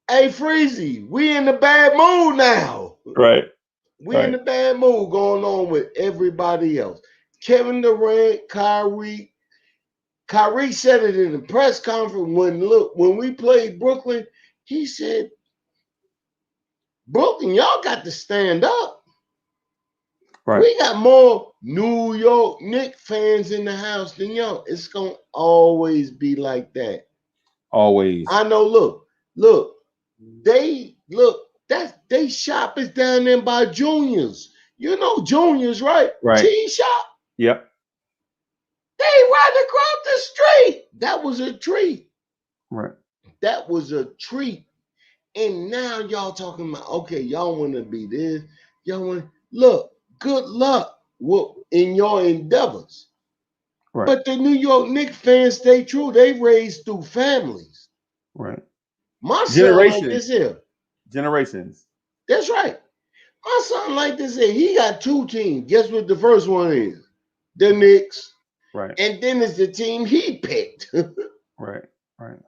hey Freezy, we in the bad mood now. Right. We in the bad mood going on with everybody else. Kevin Durant, Kyrie said it in the press conference when we played Brooklyn. He said, Brooklyn, y'all got to stand up. Right. We got more New York Knicks fans in the house than y'all. It's going to always be like that. Always. I know, they shop is down there by Junior's. You know Junior's, right? Right. Cheese shop. Yep. They right across the street. That was a treat. Right. That was a treat. And now y'all talking about, okay, y'all want to be this. Y'all want, good luck in your endeavors. Right. But the New York Knicks fans stay true. They raised through families. Right. My son like this here. Generations. That's right. My son like this here. He got 2 teams. Guess what the first one is? The Knicks. Right. And then it's the team he picked. Right.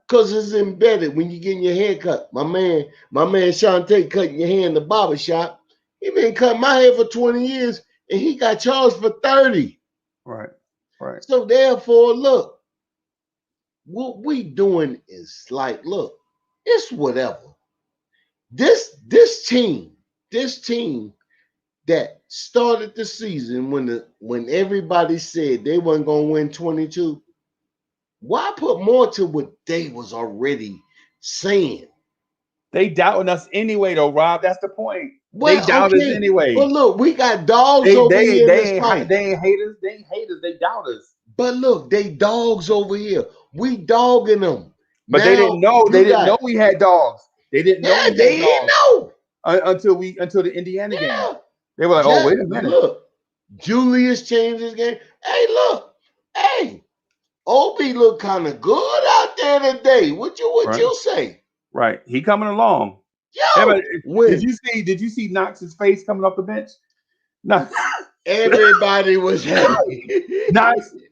Because it's embedded when you getting your hair cut. My man Shantae cutting your hair in the barber shop. He been cutting my hair for 20 years, and he got charged for 30. Right. So therefore, look, what we doing is like, look, it's whatever. This team that started the season when everybody said they weren't gonna win 22. Why put more to what they was already saying? They doubting us anyway, though, Rob. That's the point. Well, they doubt us anyway. But look, we got dogs over here. They ain't haters. They ain't haters. They doubt us. But look, they dogs over here. We dogging them. But now, they didn't know. They didn't know we had dogs. They didn't know. They didn't know until the Indiana game. They were like, "Oh, wait a minute." Look, Julius changed his game. Hey, look, Obi looked kind of good out there today. What you say? Right, he coming along. Yo, did you see Knox's face coming off the bench? No, everybody was happy.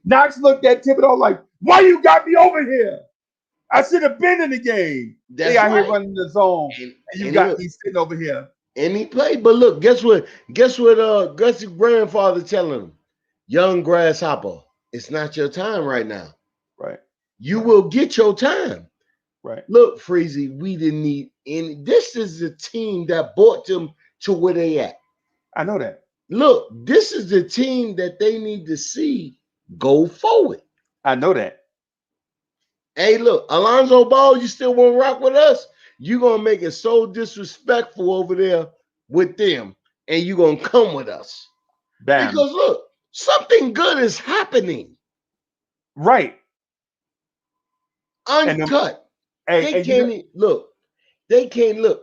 Knox looked at Thibodeau like, "Why you got me over here? I should have been in the game." They out here running the zone, and you got me sitting over here. And he played, but look, guess what? Gus's grandfather telling him, "Young grasshopper, it's not your time right now. Right, you will get your time." Right. Look, Freezy, we didn't need any. This is the team that brought them to where they at. I know that. Look, this is the team that they need to see go forward. I know that. Hey, look, Alonzo Ball, you still want to rock with us? You're going to make it so disrespectful over there with them, and you're going to come with us. Bam. Because, look, something good is happening. Right. Uncut. They can't look.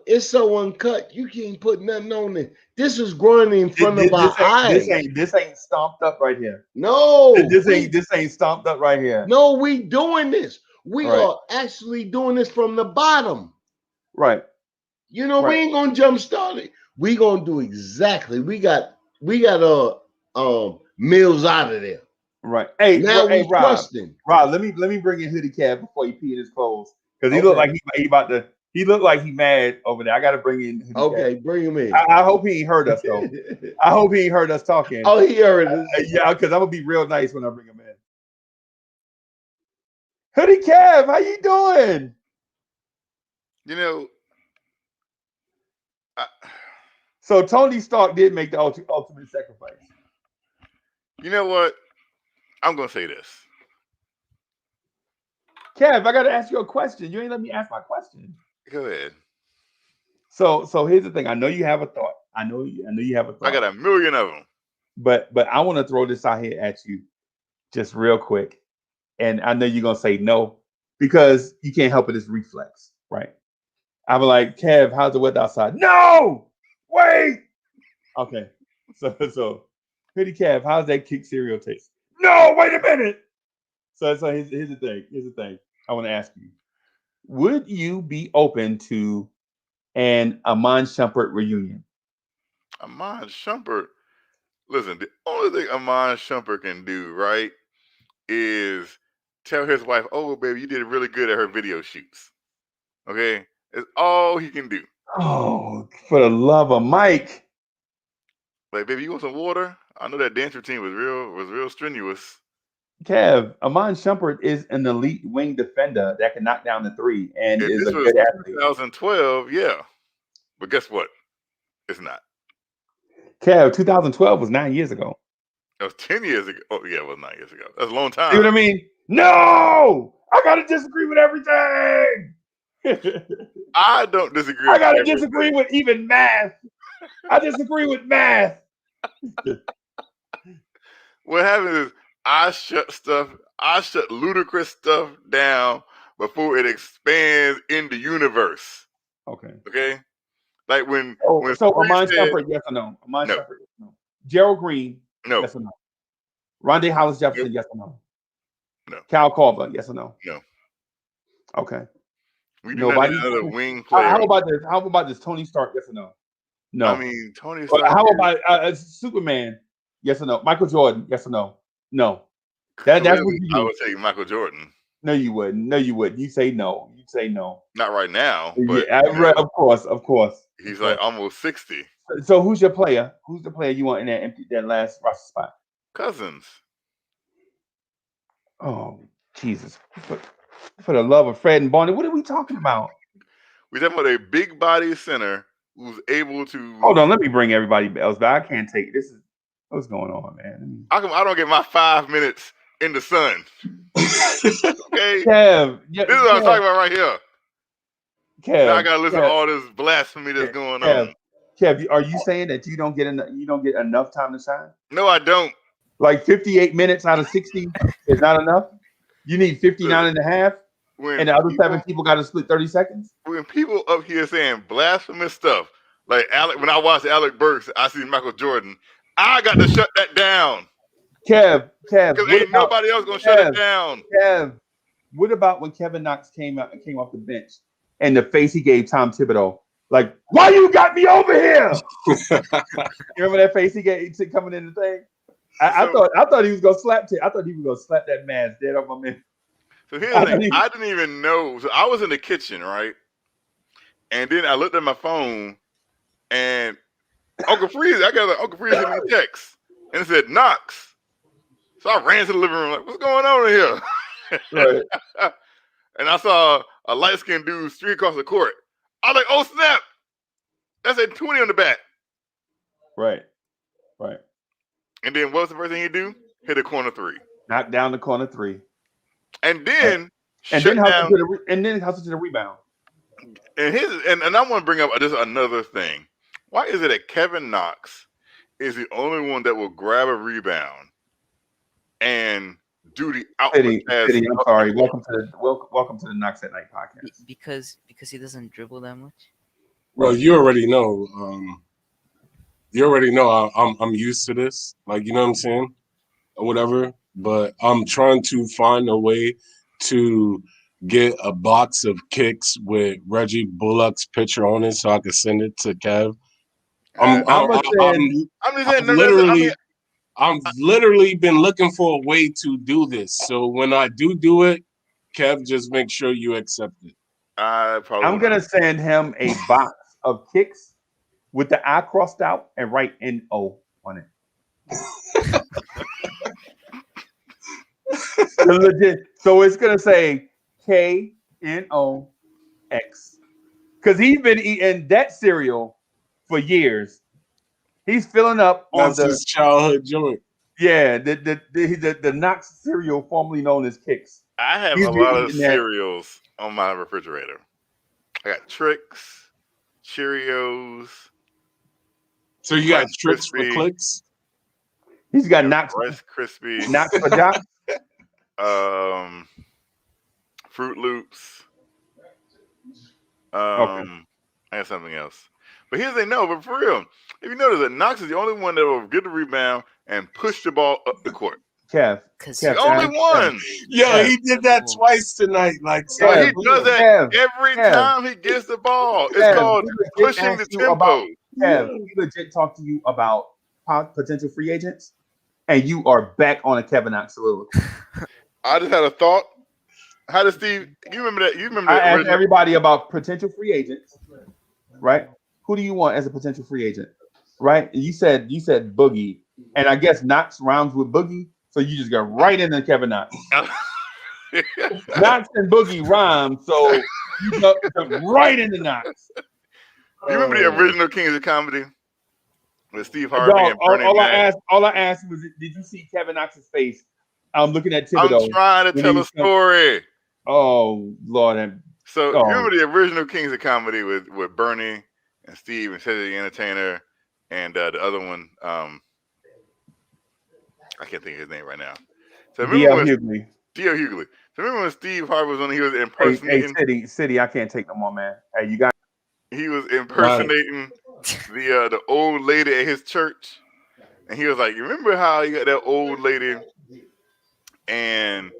It's so uncut. You can't put nothing on it. This is growing in front of our eyes. This ain't stomped up right here. No. This ain't stomped up right here. No, we doing this. We are actually doing this from the bottom. Right. We ain't gonna jump start it. We gonna do exactly. We got Mills out of there. Right. Hey, now we Rob. trusting. Rob, let me bring in Hoodie Cat before you pee in his clothes. Because he looked like he about to. He looked like he mad over there. I got to bring in. Cat. Bring him in. I hope he ain't heard us though. I hope he ain't heard us talking. Oh, he heard us. Yeah, because I'm gonna be real nice when I bring him in. Hoodie Cav, how you doing? So Tony Stark did make the ultimate sacrifice. You know what? I'm gonna say this. Kev, I gotta ask you a question. You ain't let me ask my question. Go ahead. So here's the thing. I know you have a thought. I know you have a thought. I got a million of them. But I want to throw this out here at you, just real quick. And I know you're gonna say no because you can't help it. It's reflex, right? I'm like, Kev, how's the weather outside? No, wait. Okay, so pretty Kev, how's that kick cereal taste? No, wait a minute. So here's the thing. Here's the thing. I want to ask you: would you be open to an Amon Shumpert reunion? Amon Shumpert. Listen, the only thing Amon Shumpert can do, right, is tell his wife, "Oh, baby, you did really good at her video shoots." Okay, it's all he can do. Oh, for the love of Mike! Like, baby, you want some water? I know that dance routine was real strenuous. Kev, Amon Shumpert is an elite wing defender that can knock down the three and is a good athlete. 2012, yeah, but guess what? It's not. Kev, 2012 was 9 years ago. That was 10 years ago. Oh, yeah, it was 9 years ago. That's a long time. See what I mean? No! I got to disagree with everything! I don't disagree. I got to disagree with even math. I disagree with math. What happens is I shut ludicrous stuff down before it expands in the universe. Okay. Okay? Like when Amon Shumpert, yes or no? Amon Shumpert, yes or no? Gerald Green, no. Yes or no? Rondé Hollis Jefferson, yes or no? No. Cal Corver, yes or no? No. Okay. We do not need another wing player. How about this? Tony Stark, yes or no? No. I mean, Tony Stark. How about Superman? Yes or no? Michael Jordan, yes or no? No. That's what you do. I would say Michael Jordan. No, you wouldn't. No, you wouldn't. You say no. You say no. Not right now. But, yeah, of course. He's like almost 60. So who's your player? Who's the player you want in that last roster spot? Cousins. Oh, Jesus. For the love of Fred and Barney, what are we talking about? We're talking about a big body center who's able to. Hold on, let me bring everybody else back. I can't take this. What's going on, man? I don't get my 5 minutes in the sun. Okay, Kev, this is what I'm talking about right here. Kev, now I gotta listen to all this blasphemy that's going on. Kev, are you saying that you don't get enough time to shine? No, I don't. Like 58 minutes out of 60 is not enough? You need 59 and a half? And the other 7 people got to split 30 seconds? When people up here saying blasphemous stuff, like Alec, when I watched Alec Burks, I see Michael Jordan, I got to shut that down. Kev. Because ain't nobody else going to shut it down. Kev, what about when Kevin Knox came off the bench and the face he gave Tom Thibodeau? Like, why you got me over here? You remember that face he gave coming in the thing? I thought he was gonna slap that man dead off my man. So here's the thing. I didn't even know. So I was in the kitchen, right? And then I looked at my phone and Uncle Freeze, I got Uncle Freeze in my text. And it said Knox. So I ran to the living room like, what's going on in here? Right. And I saw a light-skinned dude straight across the court. I was like, oh snap. That's a 20 on the back. Right. And then what was the first thing you do? Hit a corner 3. Knock down the corner 3. And then hustle to the rebound. And I want to bring up just another thing. Why is it that Kevin Knox is the only one that will grab a rebound and do the output pass? I'm sorry. Welcome to the Knox at Night podcast. Because he doesn't dribble that much. Well, you already know. I'm used to this. Like, you know what I'm saying? Or whatever. But I'm trying to find a way to get a box of kicks with Reggie Bullock's picture on it so I can send it to Kev. I've literally been looking for a way to do this. So when I do it, Kev, just make sure you accept it. I'm gonna send him a box of kicks with the I crossed out and write N-O on it. Legit. So it's gonna say K-N-O-X. Because he's been eating that cereal for years. He's filling up on his childhood joint. Yeah, the Knox cereal, formerly known as Kicks. I have a lot of cereals on my refrigerator. I got Trix, Cheerios. So you got Trix for clicks? He's got Knox Rice Krispies. Knox for jocks. Fruit Loops. Okay. I got something else. But here's the thing, but for real, if you notice that Knox is the only one that will get the rebound and push the ball up the court. Kev. The only one. Yo, he did that twice tonight. Like, so he does that every time he gets the ball. It's called pushing the tempo. Kev, he legit talked to you about potential free agents, and you are back on a Kevin Knox soliloquy. I just had a thought. How does Steve? You remember that? I asked everybody about potential free agents, right? Who do you want as a potential free agent, right? And you said Boogie, and I guess Knox rhymes with Boogie, so you just got right into Kevin Knox. Knox and Boogie rhyme, so you got right into Knox. You remember the original Kings of Comedy with Steve Harvey and Bernie Mac? All I asked was, did you see Kevin Knox's face? I'm looking at Thibodeau. I'm trying to tell a story. Oh, Lord. So you remember the original Kings of Comedy with Bernie and Steve and Cedric the Entertainer and the other one, I can't think of his name right now. So D.L. Hughley. D.L. Hughley. So remember when Steve Harvey was on, he was impersonating. Hey, City, I can't take no more, man. Hey, you got. He was impersonating the old lady at his church, and he was like, "You remember how you got that old lady, and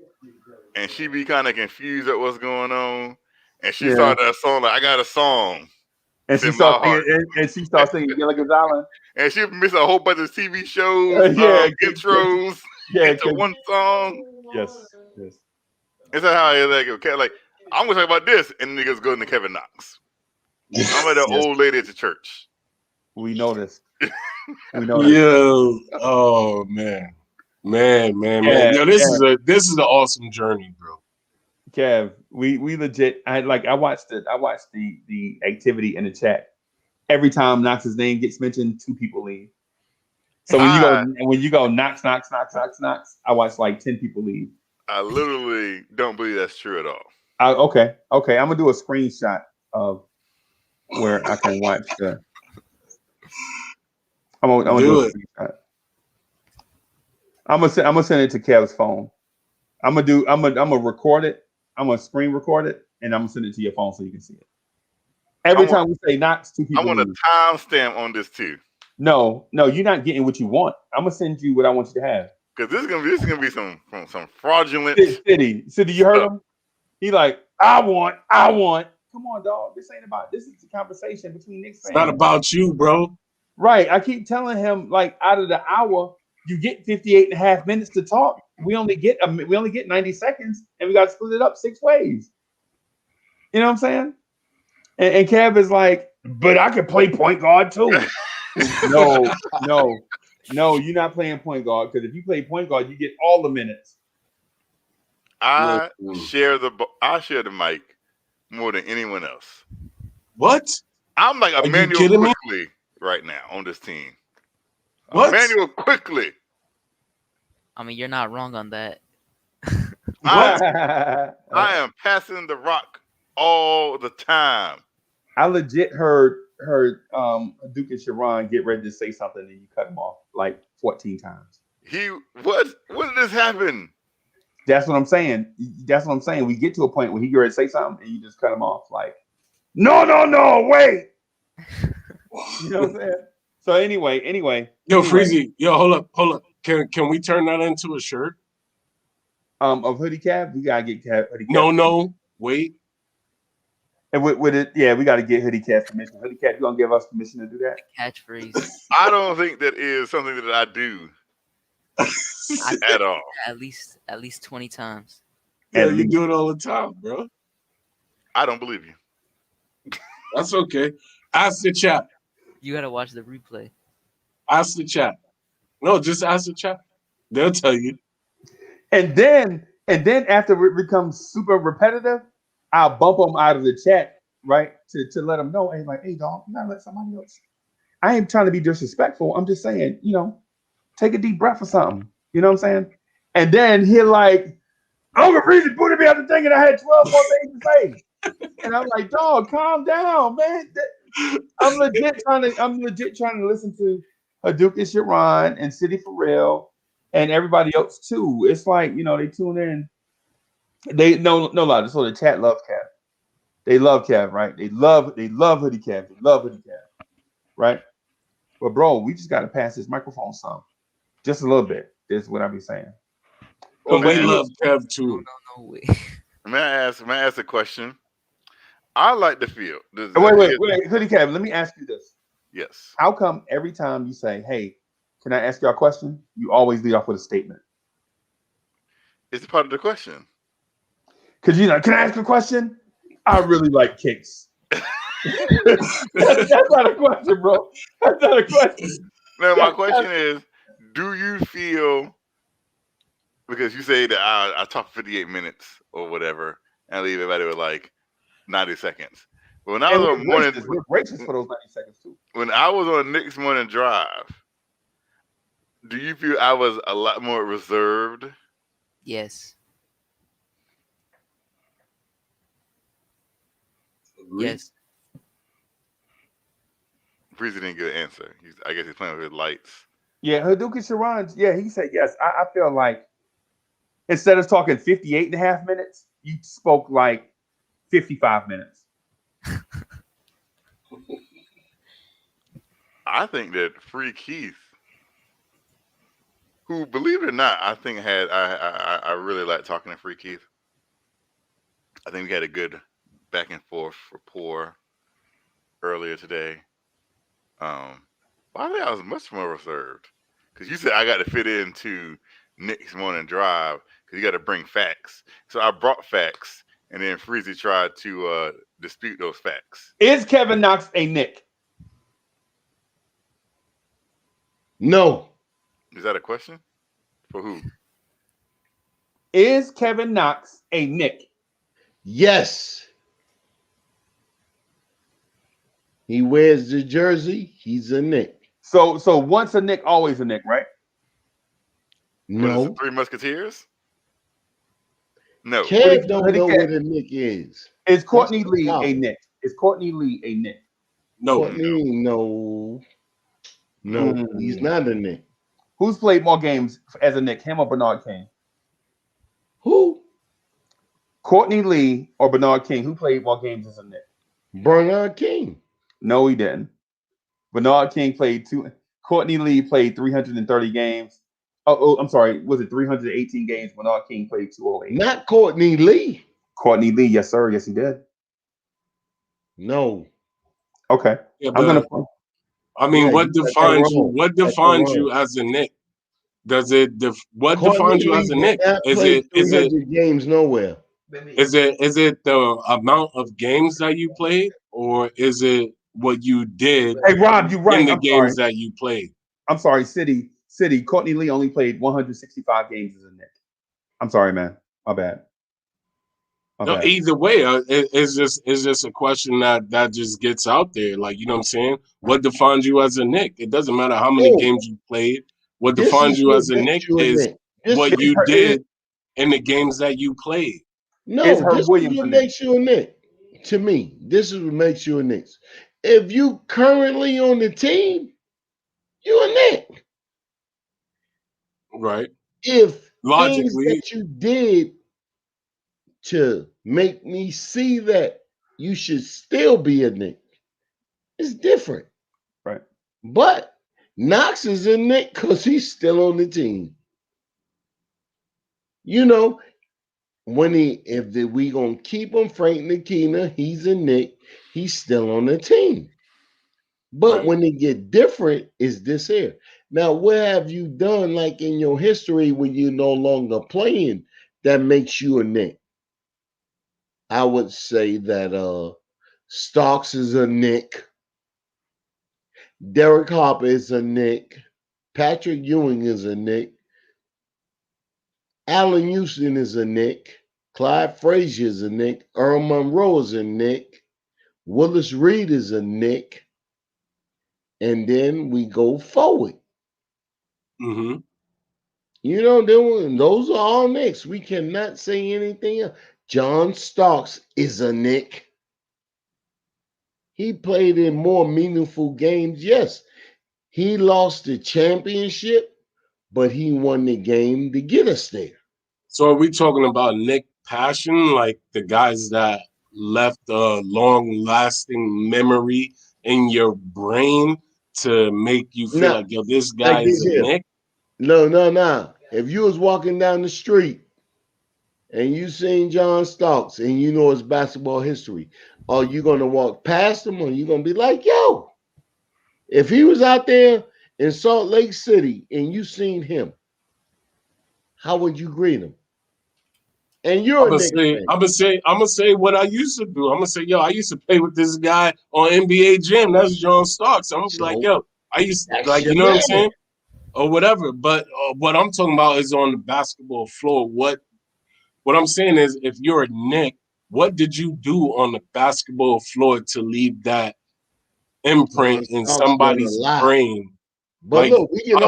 she be kind of confused at what's going on, and she started that song like, I got a song." And she started singing Gilligan's Island. And she missed a whole bunch of TV shows, intros, into one song. Yes. Is that how it's like? Okay, like I'm gonna talk about this, and niggas go into Kevin Knox. I'm at the old lady at the church. We know this. We know this. Yo, oh man. Yo, this is an awesome journey, bro. Kev, we legit. I watched the activity in the chat. Every time Knox's name gets mentioned, 2 people leave. So when you go Knox, I watch like 10 people leave. I literally don't believe that's true at all. Okay. I'm gonna do a screenshot of where I can watch the. I'm gonna do a screenshot. I'm gonna send it to Kev's phone. I'm gonna record it. I'm gonna screen record it, and I'm gonna send it to your phone so you can see it. Every time we say Knox, 2 people. I want a timestamp on this too. No, you're not getting what you want. I'm gonna send you what I want you to have. Because this is gonna be some fraudulent. City, you heard him? He like, I want. Come on, dog. This is a conversation between Knicks fans. It's not about you, bro. Right. I keep telling him, like, out of the hour, you get 58.5 minutes to talk. We only get 90 seconds, and we got to split it up 6 ways. You know what I'm saying? And Kev is like, but I could play point guard too. No, you're not playing point guard, because if you play point guard, you get all the minutes. I share the mic more than anyone else. What? I'm like Emmanuel Quickly right now on this team. What? Emmanuel Quickly. I mean, you're not wrong on that. I am passing the rock all the time. I legit heard Duke and Sharon get ready to say something, and you cut him off like 14 times. What did this happen? That's what I'm saying. We get to a point where he get ready to say something, and you just cut him off. Like, no, wait. You know what I'm saying? So anyway. Yo, Freezy. Yo, hold up. Can we turn that into a shirt? Of Hoodie Cab, we gotta get Hoodie Cab. No, wait. And with it, yeah, we gotta get Hoodie Cab permission. Hoodie Cab, you gonna give us permission to do that? Catchphrase. I don't think that is something that I do at all. At least 20 times. Yeah, you do it all the time, bro. I don't believe you. That's okay. Ask the chat. You gotta watch the replay. Ask the chat. No, just ask the chat. They'll tell you. And then after it becomes super repetitive, I'll bump them out of the chat, right? To let them know, hey, dog, you gotta let somebody else. I ain't trying to be disrespectful. I'm just saying, take a deep breath or something. You know what I'm saying? And then he'll like, Uncle Freezy put me out the thing, and I had 12 more things to say. And I'm like, dog, calm down, man. I'm legit trying to listen to Duke and Sharon and City for Real and everybody else too. It's like, they tune in. They no lie. So the chat loves Cav. They love Cav, right? They love Hoodie Cav. They love Hoodie Cav, right? But bro, we just got to pass this microphone some, just a little bit. Is what I be saying. Well, we love Cav too. No way. May I ask a question? I like the field. Wait, Hoodie Cav. Let me ask you this. Yes. How come every time you say, "Hey, can I ask you a question?" you always lead off with a statement? It's part of the question. Because can I ask you a question? I really like kicks. that's not a question, bro. That's not a question. No, my question is, do you feel, because you say that I talk 58 minutes or whatever, and I leave everybody with like 90 seconds. But when I was on we're gracious for those 90 seconds too. When I was on Knicks morning drive, do you feel I was a lot more reserved? Yes. Yes. Freezy didn't get an answer. I guess he's playing with his lights. Yeah, Hadouk Sharon. Yeah, he said yes. I feel like instead of talking 58.5 minutes, you spoke like 55 minutes. I think that Free Keith, who, believe it or not, I think I really like talking to Free Keith. I think we had a good back and forth rapport earlier today. I think I was much more reserved because you said I got to fit into Knicks morning drive because you got to bring facts. So I brought facts, and then Freezy tried to dispute those facts. Is Kevin Knox a Knick? No. Is that a question? For who? Is Kevin Knox a Knick? Yes. He wears the jersey. He's a Knick. So once a Knick, always a Knick, right? What is No. it, Three Musketeers? No. Kev don't know what a Knick is. Is Courtney Lee a Knick? Is Courtney Lee a Knick? No. Courtney, no. No, he's not a Knick. Who's played more games as a Knick, him or Bernard King? Who? Courtney Lee or Bernard King? Who played more games as a Knick? Bernard King. No, he didn't. Bernard King played two. Courtney Lee played 330 games. I'm sorry. Was it 318 games? Bernard King played 208. Not Courtney Lee. Courtney Lee, yes, sir. Yes, he did. No. Okay. Yeah, I'm gonna. I mean, Yeah, what you got that defines you? wrong. What You got that defines you wrong. as a Knick? Does it? What Courtney defines you Lee as a did Knick? not Is play it? Is it? 300 games nowhere. Is it the amount of games that you played, or is it what you did Hey, Rob, you're right. in the I'm games sorry. that you played? I'm sorry. City. Courtney Lee only played 165 games as a Knick. I'm sorry, man. My bad. No, either way, it's just a question that just gets out there. Like, you know what I'm saying? What defines you as a Knick? It doesn't matter how many games you played. What This defines is you what as a makes Knick you a is Knick. This what is you did in the games that you played. No, Herb this is Williams what a Knick? makes you a Knick. To me, this is what makes you a Knick. If you currently on the team, you a Knick. Right. If things Logically. that you did to make me see that you should still be a Knick, it's different. Right. But Knox is a Knick because he's still on the team. You know, if we gonna keep him, Frank Nikina, he's a Knick. He's still on the team. But when it get different, is this here. Now, what have you done like in your history when you're no longer playing that makes you a Knick? I would say that Starks is a Knick. Derek Harper is a Knick. Patrick Ewing is a Knick. Allen Houston is a Knick. Clyde Frazier is a Knick. Earl Monroe is a Knick. Willis Reed is a Knick. And then we go forward. Mm-hmm. You know, those are all Knicks. We cannot say anything else. John Starks is a Knick. He played in more meaningful games. Yes, he lost the championship, but he won the game to get us there. So are we talking about Knick passion, like the guys that left a long-lasting memory in your brain to make you feel like, yo, this guy is a Knick? No. If you was walking down the street and you seen John Starks and you know his basketball history, are you going to walk past him or you going to be like, yo, if he was out there in Salt Lake City and you seen him, how would you greet him? And you're I'm gonna say what I used to do. I'm gonna say, yo, I used to play with this guy on NBA Jam. That's John Starks. I'm gonna be like, yo, I used to, like, you know what I'm saying, or whatever. But what I'm talking about is on the basketball floor. What I'm saying is, if you're a Knick, what did you do on the basketball floor to leave that imprint in somebody's brain? But like, look, we can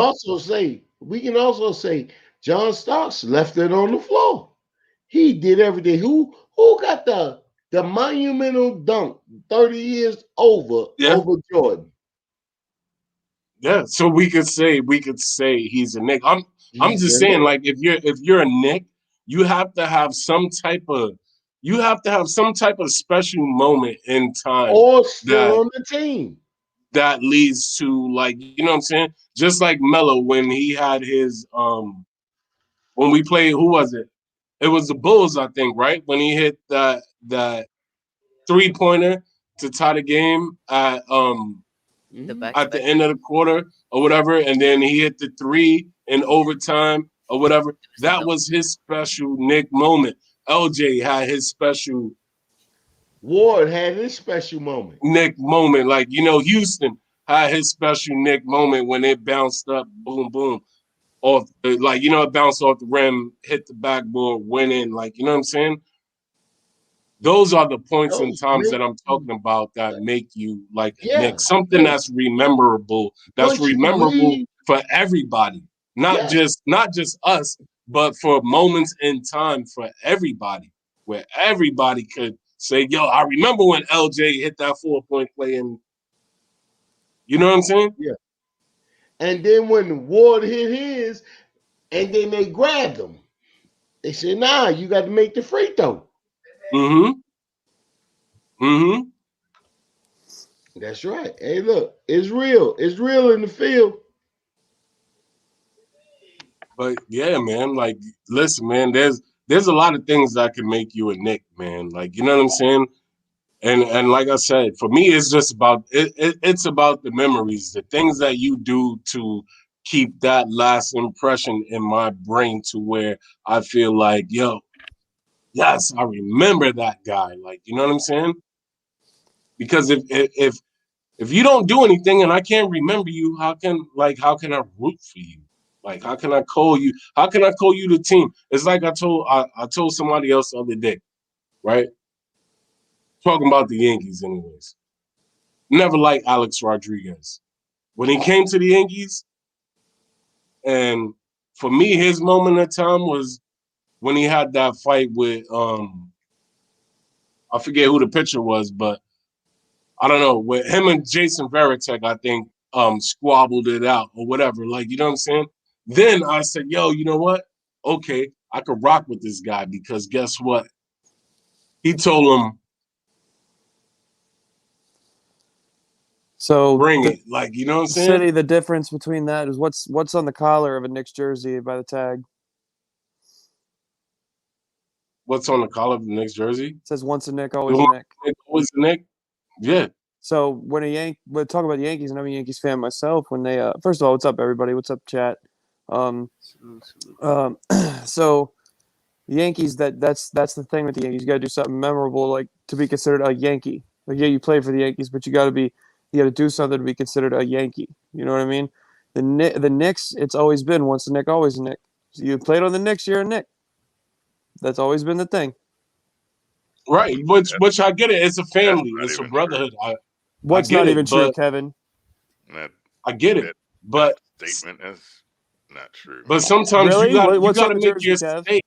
also say John Starks left it on the floor. He did everything. Who got the monumental dunk 30 years over Jordan? Yeah, so we could say he's a Knick. I'm just saying, like, if you're a Knick, you have to have some type of special moment in time, or still on the team, that leads to, like, you know what I'm saying? Just like Melo when he had his when we played, who was it? It was the Bulls, I think, right? When he hit that 3-pointer to tie the game at the end of the quarter or whatever, and then he hit the 3 in overtime or whatever. That was his special Knick moment. LJ had his special. Ward had his special moment. Knick moment. Like, you know, Houston had his special Nick moment when it bounced up, boom, boom, off like it bounced off the rim, hit the backboard, went in. Like you know what I'm saying? Those are the points and times that I'm talking about that make you like a Knick. Something that's memorable. That's memorable for everybody, not just us, but for moments in time for everybody, where everybody could say, "Yo, I remember when LJ hit that 4-point play," and you know what I'm saying? Yeah. And then when Ward hit his, and then they grabbed him, they said, "Nah, you got to make the free throw." That's right. Hey, look, it's real. It's real in the field. But yeah, man, like, listen, man, there's a lot of things that can make you a Knick, man. Like, you know what I'm saying? And like I said, for me, it's just about it's about the memories, the things that you do to keep that last impression in my brain to where I feel like, yo, yes, I remember that guy. Like, you know what I'm saying? Because if you don't do anything and I can't remember you, how can I root for you? Like, how can I call you? How can I call you the team? It's like I told somebody else the other day, right? Talking about the Yankees, anyways. Never liked Alex Rodriguez. When he came to the Yankees, and for me, his moment of time was when he had that fight with I forget who the pitcher was, but I don't know, with him and Jason Varitek, I think, squabbled it out or whatever. Like, you know what I'm saying? Then I said, yo, you know what? Okay, I could rock with this guy because guess what? He told him, so bring it. Like, you know what I'm saying? City, the difference between that is what's on the collar of a Knicks jersey by the tag? What's on the collar of the Knicks jersey? It says once a Knick, always a Knick. Always a Knick? Yeah. So when we're talking about the Yankees, and I'm a Yankees fan myself, when they first of all, what's up everybody? What's up, chat? So the Yankees, that's the thing with the Yankees. You gotta do something memorable, like to be considered a Yankee. Like, yeah, you play for the Yankees, but you gotta do something to be considered a Yankee. You know what I mean? The Knicks, it's always been once a Knick, always a Knick. So you played on the Knicks, you're a Knick. That's always been the thing. Right, which I get it. It's a family. It's a brotherhood. What's not even true, Kevin? I get it, but statement is not true. But sometimes you got to make your state.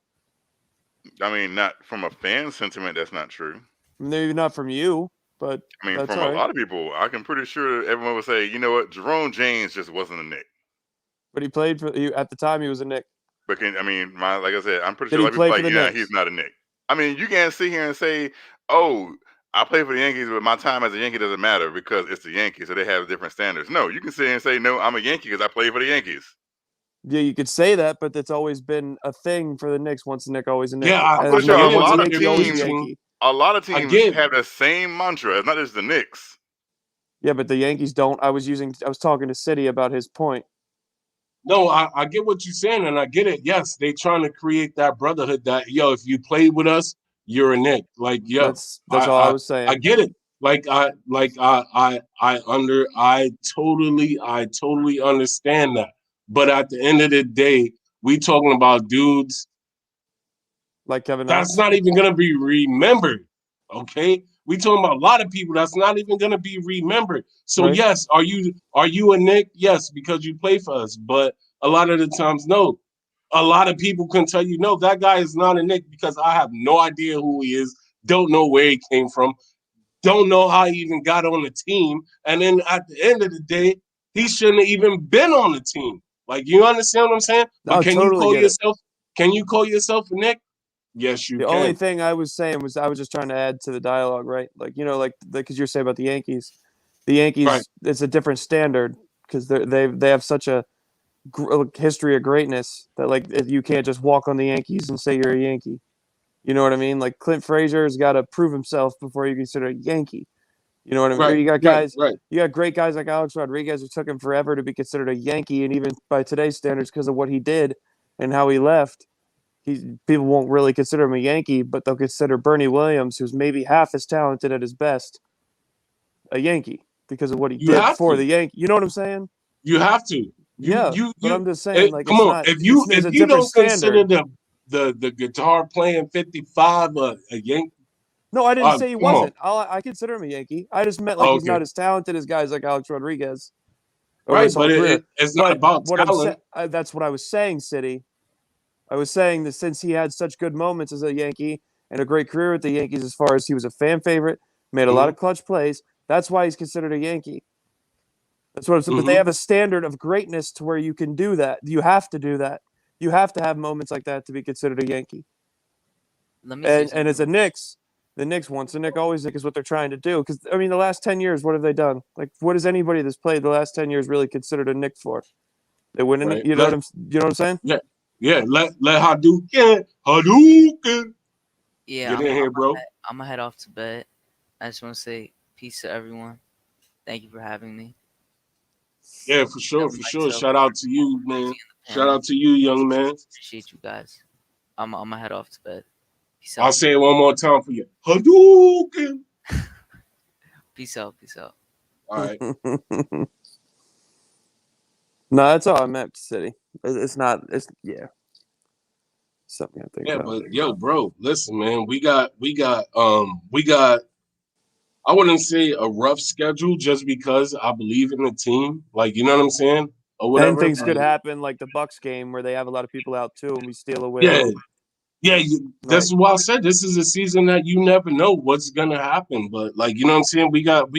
I mean, not from a fan sentiment. That's not true. Maybe not from you, but I mean, that's from a lot of people, I can pretty sure everyone would say, you know what, Jerome James just wasn't a Knick. But he played for you at the time. He was a Knick. But like I said, I'm pretty Did sure he like play people for like, the yeah, Knicks? he's not a Knick. I mean, you can't sit here and say, oh, I play for the Yankees, but my time as a Yankee doesn't matter because it's the Yankees, so they have different standards. No, you can sit here and say, no, I'm a Yankee because I play for the Yankees. Yeah, you could say that, but that's always been a thing for the Knicks. Once a Knick, always a Knick. Yeah, I'm pretty sure a lot of teams Yankee. have the same mantra. It's not just the Knicks. Yeah, but the Yankees don't. I was talking to City about his point. No, I get what you're saying, and I get it. Yes, they trying to create that brotherhood that, yo, if you play with us, you're a Knick. Like, yo, that's all I was saying. I get it. I totally understand that. But at the end of the day, we talking about dudes like Kevin. That's not even gonna be remembered. Okay, we talking about a lot of people that's not even gonna be remembered. So right. Yes, are you a Knick? Yes, because you play for us. But a lot of the times, no. A lot of people can tell you, no, that guy is not a Knick because I have no idea who he is. Don't know where he came from. Don't know how he even got on the team. And then at the end of the day, he shouldn't have even been on the team. Like, you understand what I'm saying? But can you call yourself a Knick? Yes, you can. The only thing I was saying was I was just trying to add to the dialogue, right? Like, because you're saying about the Yankees. The Yankees, right. It's a different standard because they have such a history of greatness that, like, you can't just walk on the Yankees and say you're a Yankee. You know what I mean? Like, Clint Frazier's got to prove himself before you consider a Yankee. You know what I mean? Right, you got guys, right. You got great guys like Alex Rodriguez who took him forever to be considered a Yankee, and even by today's standards, because of what he did and how he left, people won't really consider him a Yankee, but they'll consider Bernie Williams, who's maybe half as talented at his best, a Yankee. because of what he did for the Yankees. You know what I'm saying? You have to. But I'm just saying, like, come it's on. not. If you don't standard. consider the guitar playing 55 a Yankee. No, I didn't say he wasn't. On. I consider him a Yankee. I just meant like he's not as talented as guys like Alex Rodriguez. Right, but it's not about talent. That's what I was saying, City. I was saying that since he had such good moments as a Yankee and a great career with the Yankees, as far as he was a fan favorite, made a lot of clutch plays, that's why he's considered a Yankee. That's what I'm saying. But they have a standard of greatness to where you can do that. You have to do that. You have to have moments like that to be considered a Yankee. And as a Knicks, the Knicks once, the Knicks always is what they're trying to do. Because, I mean, the last 10 years, what have they done? Like, what has anybody that's played the last 10 years really considered a Knick for? They win it. You know what I'm saying? Yeah. Yeah, let Hadouken. Yeah, get in here, bro. I'm gonna head off to bed. I just want to say peace to everyone. Thank you for having me. Yeah, for sure. Shout out to you, man. Shout out to you, young man. Appreciate you guys. I'm gonna head off to bed. Peace I'll out. say it one more time for you. Hadouken. Peace out. All right. No, that's all I meant, City. It's not. It's something I think. Yeah, about. but yo, bro, listen, man. We got. I wouldn't say a rough schedule just because I believe in the team. Like, you know what I'm saying, or whatever. And things could happen, like the Bucks game where they have a lot of people out too, and we steal a win. Yeah. That's why I said this is a season that you never know what's gonna happen. But like, you know what I'm saying, we got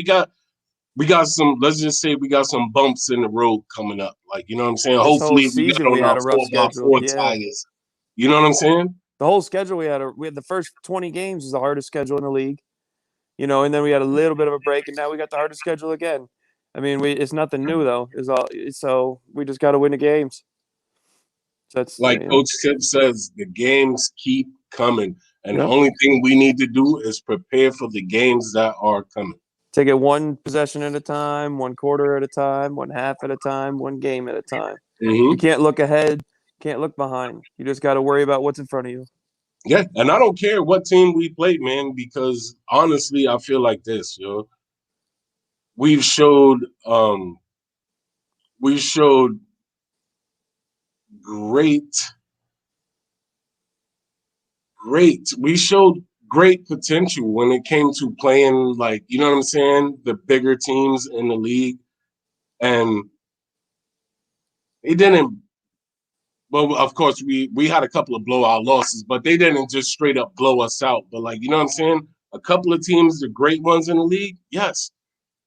some. Let's just say we got some bumps in the road coming up. Like, you know what I'm saying. Hopefully, we get on our 4x4 tires. You know what I'm saying? The whole schedule we had the first 20 games was the hardest schedule in the league. You know, and then we had a little bit of a break, and now we got the hardest schedule again. I mean, it's nothing new though. So we just got to win the games. So that's like Coach Thibs says, the games keep coming, and the Yep. only thing we need to do is prepare for the games that are coming. Take it one possession at a time, one quarter at a time, one half at a time, one game at a time. You can't look ahead, can't look behind. You just got to worry about what's in front of you. Yeah, and I don't care what team we played, man, because honestly, I feel like this, yo. We've showed great potential when it came to playing, like, you know what I'm saying, the bigger teams in the league. And they didn't. Well, of course, we had a couple of blowout losses, but they didn't just straight up blow us out. But, like, you know what I'm saying? A couple of teams, the great ones in the league, yes.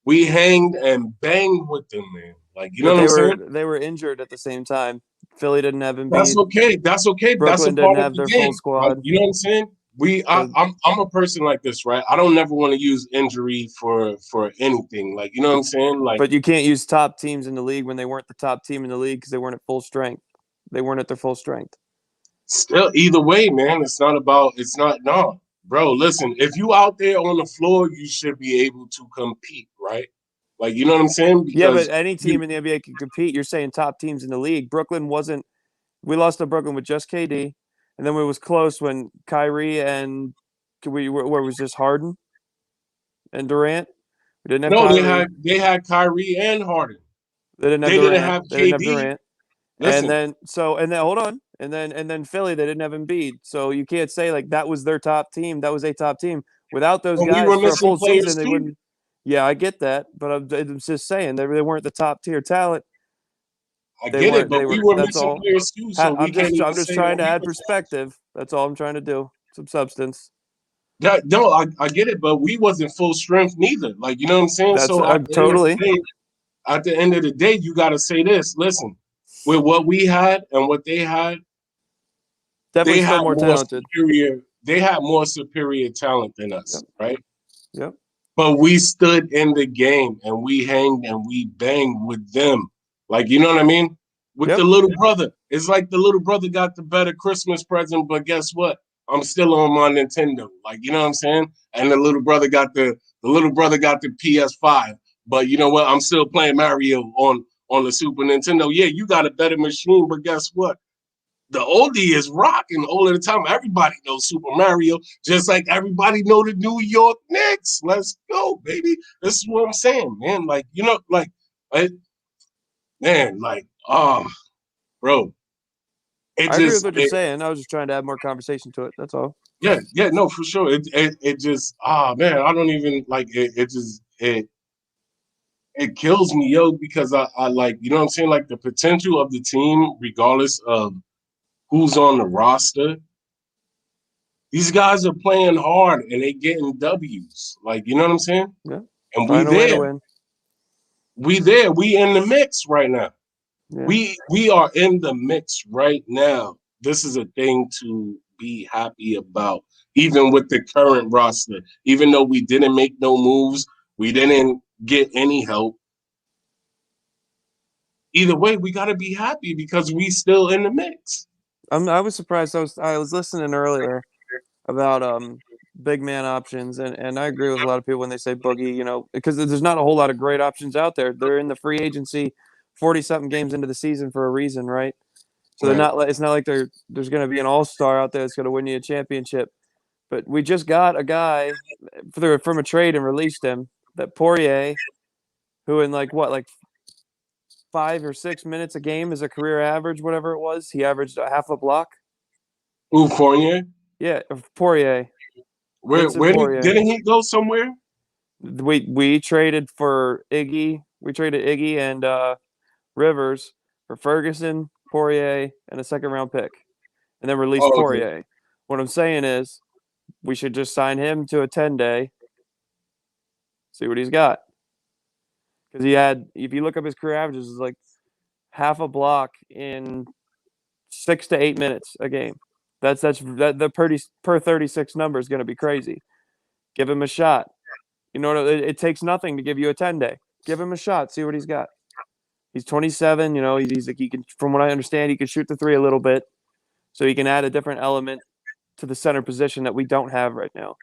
We hanged and banged with them, man. Like, you know what I'm saying? They were injured at the same time. Philly didn't have Embiid. That's okay. That's okay. Brooklyn That's a part didn't of have the their game. full squad. Like, you know what I'm saying? I'm a person like this, right? I don't never want to use injury for anything. Like, you know what I'm saying? Like, but you can't use top teams in the league when they weren't the top team in the league because they weren't at full strength. They weren't at their full strength. Still, either way, man, no. Bro, listen, if you out there on the floor, you should be able to compete, right? Like, you know what I'm saying? Because but any team in the NBA can compete. You're saying top teams in the league. Brooklyn wasn't. We lost to Brooklyn with just KD, and then it was close when Kyrie and where was just Harden and Durant. We didn't have Kyrie. They had Kyrie and Harden. They didn't have they Durant. Didn't have they didn't KD. have Durant. Listen. And then hold on. And then Philly, they didn't have Embiid. So you can't say like that was their top team. That was a top team. Without those guys for a full season, they wouldn't. Yeah, I get that, but I'm just saying they weren't the top tier talent. I get it, but we were missing players too. So I'm just trying to add perspective. That's all I'm trying to do. Some substance. No, I get it, but we wasn't full strength neither. Like, you know what I'm saying? That's, so totally. At the end of the day, you got to say this. Listen, with what we had and what they had, definitely still more talented. They had more superior talent than us, right? Yep. But we stood in the game and we hanged and we banged with them. Like, you know what I mean? With the little brother. It's like the little brother got the better Christmas present, but guess what? I'm still on my Nintendo. Like, you know what I'm saying? And the little brother got the PS5. But you know what? I'm still playing Mario on the Super Nintendo. Yeah, you got a better machine, but guess what? the oldie is rocking all of the time. Everybody knows Super Mario, just like everybody know the New York Knicks. Let's go, baby. This is what I'm saying, man. Like, bro. I agree with what you're saying. I was just trying to add more conversation to it. That's all. Yeah, no, for sure. It just, man, I don't even like it. It kills me, yo, because I like, you know what I'm saying? Like the potential of the team, regardless of who's on the roster, these guys are playing hard and they getting W's. Like, you know what I'm saying? Yeah. And Find a way to win. We there. We in the mix right now. Yeah. We are in the mix right now. This is a thing to be happy about, even with the current roster. Even though we didn't make no moves, we didn't get any help. Either way, we got to be happy because we still in the mix. I was surprised. I was listening earlier about big man options, and I agree with a lot of people when they say Boogie. You know, because there's not a whole lot of great options out there. They're in the free agency, 40-something games into the season for a reason, right? So they're not. It's not like there's going to be an all-star out there that's going to win you a championship. But we just got a guy from a trade and released him, that Poirier, who in like 5 or 6 minutes a game is a career average, whatever it was. He averaged a half a block. Ooh, Fournier? Yeah, Poirier. Where didn't he go somewhere? We traded for Iggy. We traded Iggy and Rivers for Ferguson, Poirier, and a second-round pick, and then released Poirier. Okay. What I'm saying is we should just sign him to a 10-day, see what he's got. Because if you look up his career averages, it's like half a block in 6 to 8 minutes a game. The per 36 number is going to be crazy. Give him a shot. You know, it takes nothing to give you a 10-day. Give him a shot. See what he's got. He's 27. You know, he's like, he can, from what I understand, he can shoot the three a little bit, so he can add a different element to the center position that we don't have right now.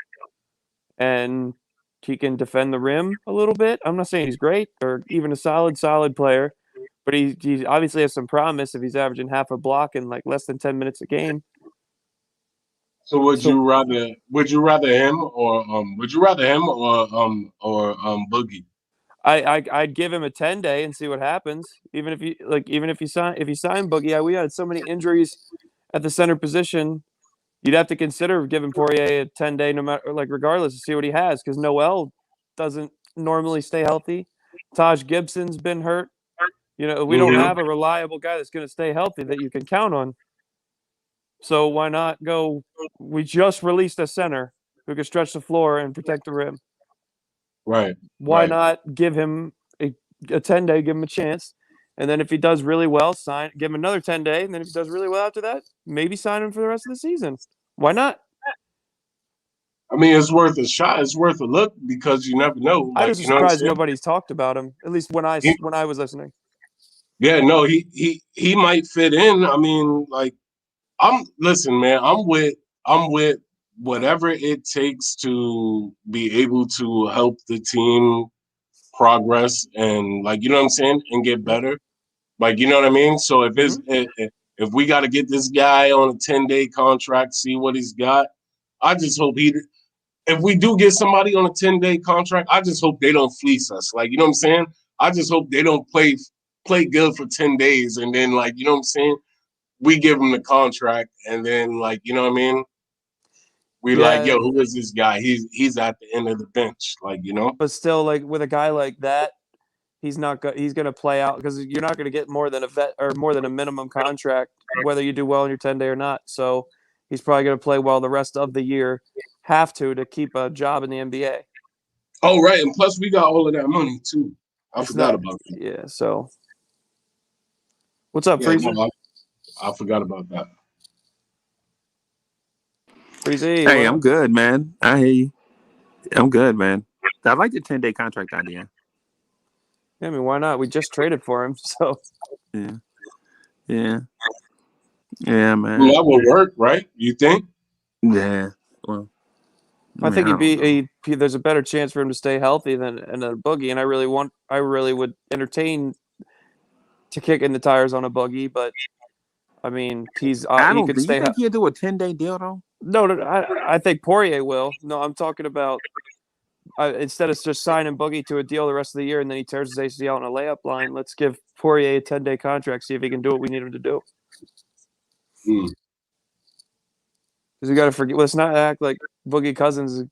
And he can defend the rim a little bit. I'm not saying he's great or even a solid player, but he obviously has some promise if he's averaging half a block in like less than 10 minutes a game. So would you rather him or Boogie? I'd give him a 10-day and see what happens. Even if you sign Boogie, we had so many injuries at the center position. You'd have to consider giving Poirier a 10-day, no matter regardless, to see what he has, because Noel doesn't normally stay healthy. Taj Gibson's been hurt. You know, we don't have a reliable guy that's going to stay healthy that you can count on. So why not go? We just released a center who can stretch the floor and protect the rim. Right. Why not give him a 10-day, give him a chance, and then if he does really well, give him another 10-day, and then if he does really well after that, maybe sign him for the rest of the season. Why not? I mean, it's worth a shot. It's worth a look because you never know. I was surprised nobody's talked about him, at least when I was listening. Yeah, no, he might fit in. I mean, like, listen, man, I'm with whatever it takes to be able to help the team progress and, like, you know what I'm saying, and get better. Like, you know what I mean? So if we got to get this guy on a 10-day contract, see what he's got, I just hope if we do get somebody on a 10-day contract, I just hope they don't fleece us. Like, you know what I'm saying? I just hope they don't play good for 10 days and then, like, you know what I'm saying? We give him the contract and then, like, you know what I mean? Like, yo, who is this guy? He's at the end of the bench, like, you know? But still, like, with a guy like that, he's going to play out because you're not going to get more than a vet or more than a minimum contract, whether you do well in your 10-day or not. So he's probably going to play well the rest of the year, have to keep a job in the NBA. Oh, right. And plus we got all of that money too. I forgot about that. Yeah. So what's up, Freezer? No, I forgot about that. Freezy, hey, I'm good, man. I hear you. I'm good, man. I like the 10-day contract idea. Yeah, I mean, why not? We just traded for him, so. Yeah, man. Well, that would work, right? You think? Yeah. Well, I think there's a better chance for him to stay healthy than a Boogie, and I really would entertain to kick in the tires on a Boogie, but I mean, he Do can you stay. think he'll do a 10-day deal though? No, I think Poirier will. No, I'm talking about instead of just signing Boogie to a deal the rest of the year and then he tears his ACL on a layup line, let's give Poirier a 10-day contract, see if he can do what we need him to do. Because we got to forget. Let's not act like Boogie Cousins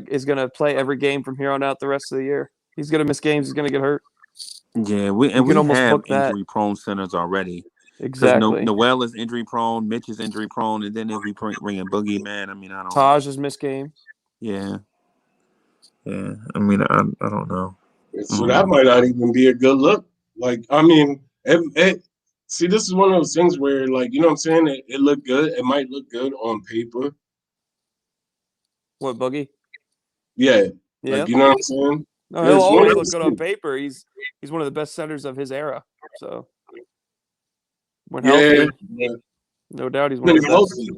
is going to play every game from here on out the rest of the year. He's going to miss games. He's going to get hurt. Yeah, we have injury-prone centers already. Exactly. Noel is injury-prone. Mitch is injury-prone. And then if we bring in Boogie, man, I mean, I don't Taj has missed game. Yeah. Yeah. I mean, I don't know. So that might not even be a good look. Like, I mean, see, this is one of those things where, like, you know what I'm saying? It looked good. It might look good on paper. What, Boogie? Yeah. Yeah. Like, you know what I'm saying? No, he'll always look good on paper. He's one of the best centers of his era. So when healthy, no doubt he's one of the best.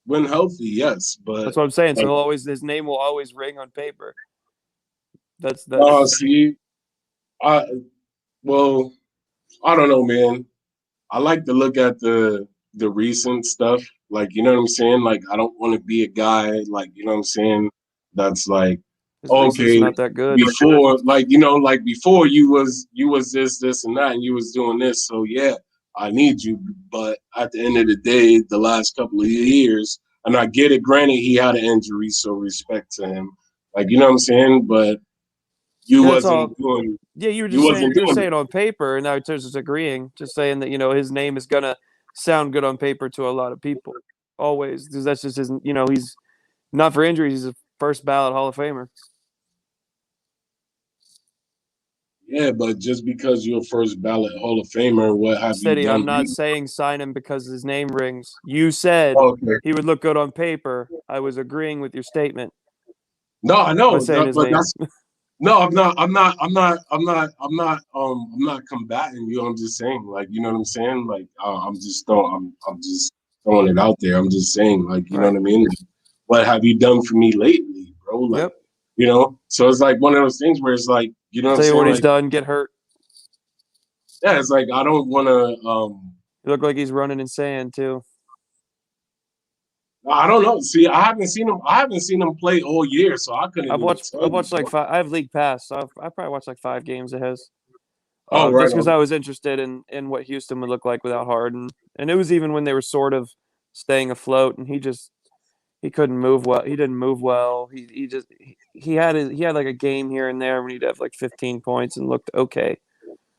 When healthy, yes, but that's what I'm saying. So his name will always ring on paper. That's see, I don't know, man. I like to look at the recent stuff. Like, you know what I'm saying? Like, I don't want to be a guy, like, you know what I'm saying, that's like, okay, not that good. Before, like, you know, like before you was this and that, and you was doing this. So yeah, I need you. But at the end of the day, the last couple of years, and I get it, granted he had an injury, so respect to him. Like, you know what I'm saying? But you wasn't doing. Yeah, you were just saying on paper, and now you're just agreeing, just saying that, you know, his name is gonna sound good on paper to a lot of people. Always, because that's just his. You know, he's not for injuries. He's a first ballot Hall of Famer. Yeah, but just because you're a first ballot Hall of Famer, what have you done? I'm not saying sign him because his name rings. You said he would look good on paper. I was agreeing with your statement. No, I know. Saying his name. No, I'm not combating you. I'm just saying, like, you know what I'm saying? Like, I'm just throwing it out there. I'm just saying, like, you know what I mean? Like, what have you done for me lately, bro? Like, you know? So it's like one of those things where it's like, you know what I'm saying? What he's done, get hurt. Yeah, it's like I don't want to. You look like he's running in sand too. I don't know. See, I haven't seen him play all year, so I couldn't. I've watched like 5. I have league pass, so I probably watched like 5 games of his. Right. Just because I was interested in what Houston would look like without Harden, and it was even when they were sort of staying afloat, and he couldn't move well. He didn't move well. He had like a game here and there when he'd have like 15 points and looked okay.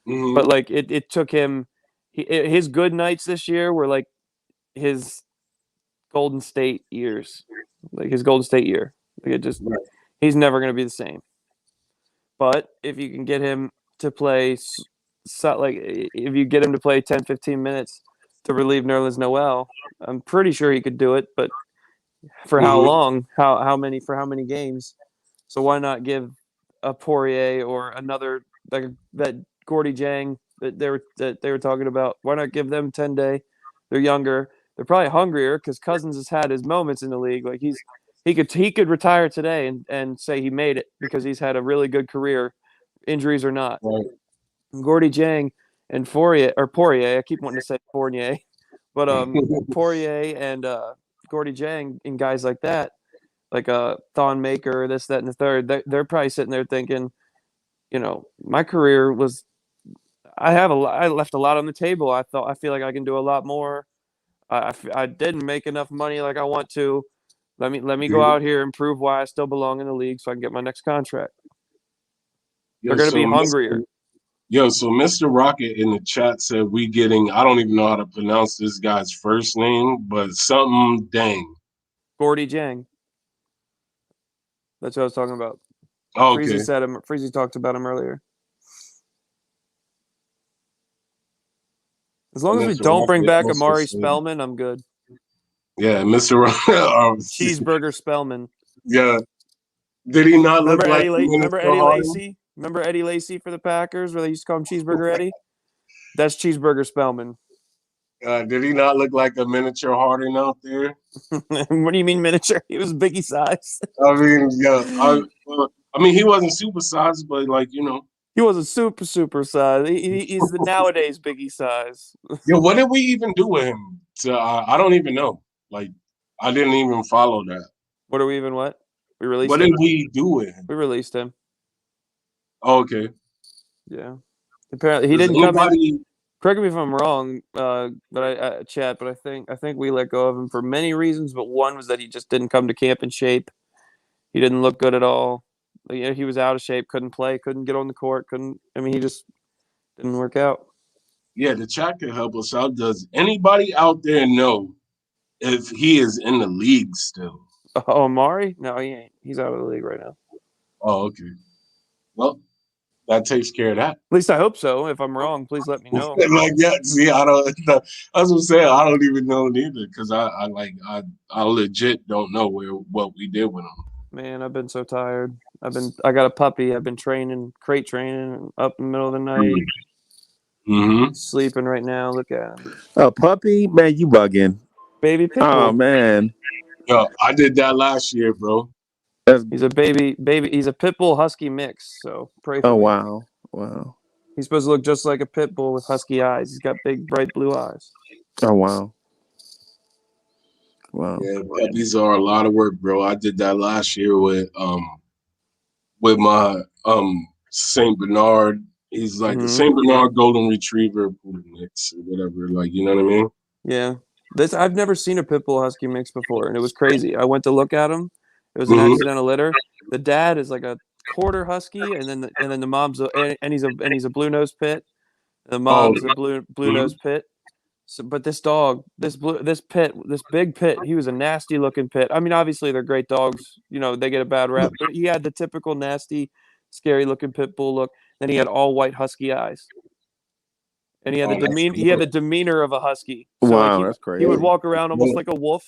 Mm-hmm. But like it took him. His good nights this year were like his Golden State years, like his Golden State year. Like he's never going to be the same. But if you can get him to play, like if you get him to play 10, 15 minutes to relieve Nerlens Noel, I'm pretty sure he could do it. But for how long? How many? For how many games? So why not give a Poirier or another like that Gordy Jang that they were talking about? Why not give them 10-day? They're younger. They're probably hungrier because Cousins has had his moments in the league. Like he could retire today and say he made it because he's had a really good career, injuries or not. Right. Gordy Jang and Poirier. I keep wanting to say Fournier, but Poirier and Gordy Jang and guys like that, like Thon Maker, this, that, and the third. They're probably sitting there thinking, you know, my career was. I left a lot on the table. I feel like I can do a lot more. I didn't make enough money like I want to. Let me go out here and prove why I still belong in the league so I can get my next contract. They're going to be hungrier. So Mr. Rocket in the chat said I don't even know how to pronounce this guy's first name, but something dang. Gordy Jang. That's what I was talking about. Oh, okay. Freezy talked about him earlier. As long as we don't bring back Amari Spellman, I'm good. Yeah, Mr. Cheeseburger Spellman. Yeah. Did he not look like Remember Eddie Lacy? Remember Eddie Lacy for the Packers where they used to call him Cheeseburger Eddie? That's Cheeseburger Spellman. Did he not look like a miniature Harden out there? What do you mean miniature? He was Biggie size. I mean, yeah. I mean, he wasn't super size, but like, you know. He wasn't super size. He's the nowadays Biggie size. Yo, what did we even do with him? So I don't even know. Like, I didn't even follow that. What are we even? What we released? What did we do with him? We released him. Oh, okay. Yeah. Apparently, he didn't come in. Correct me if I'm wrong, chat. But I think we let go of him for many reasons. But one was that he just didn't come to camp in shape. He didn't look good at all. You know, he was out of shape. Couldn't play. Couldn't get on the court. Couldn't. I mean, he just didn't work out. Yeah, the chat can help us out. Does anybody out there know if he is in the league still? Oh, Amari? No, he ain't. He's out of the league right now. Oh, okay. Well, that takes care of that. At least I hope so. If I'm wrong, please let me know. Like, yeah, see, I don't. That's what I'm saying. I don't even know neither because I legit don't know what we did with him. Man, I've been so tired. I got a puppy. I've been crate training up in the middle of the night. Mm-hmm. Sleeping right now. Look at him. A puppy? Man, you bugging. Baby pitbull. Oh, man. Yo, I did that last year, bro. He's a baby. He's a pit bull husky mix. So pray for me. Wow. Wow. He's supposed to look just like a pit bull with husky eyes. He's got big, bright blue eyes. Oh, wow. Wow. Yeah, puppies are a lot of work, bro. I did that last year with my Saint Bernard. He's like a Saint Bernard Golden Retriever mix or whatever. Like, you know what I mean? Yeah. I've never seen a pit bull husky mix before, and it was crazy. I went to look at him. It was an accidental litter. The dad is like a quarter husky, and then the mom's he's a blue nose pit. The mom's a blue nose pit. So, but this dog, this big pit, he was a nasty looking pit. I mean, obviously they're great dogs. You know, they get a bad rap, but he had the typical nasty, scary looking pit bull look. Then he had all white husky eyes, and he had the demeanor of a husky. So wow, that's crazy. He would walk around almost like a wolf,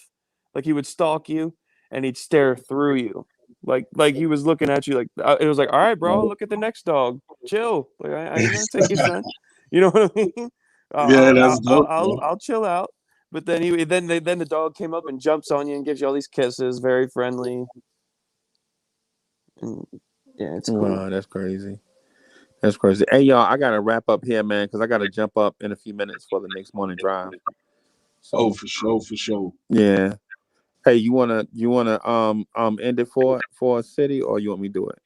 like he would stalk you, and he'd stare through you, like he was looking at you. Like it was like, all right, bro, look at the next dog, chill. Like I ain't gonna take you, son. You know what I mean? Yeah, that's dope. I'll chill out. But then then the dog came up and jumps on you and gives you all these kisses, very friendly. And yeah, it's cool. Wow, that's crazy. That's crazy. Hey, y'all, I gotta wrap up here, man, because I gotta jump up in a few minutes for the next morning drive. So, for sure. Yeah. Hey, you wanna end it for a city, or you want me to do it?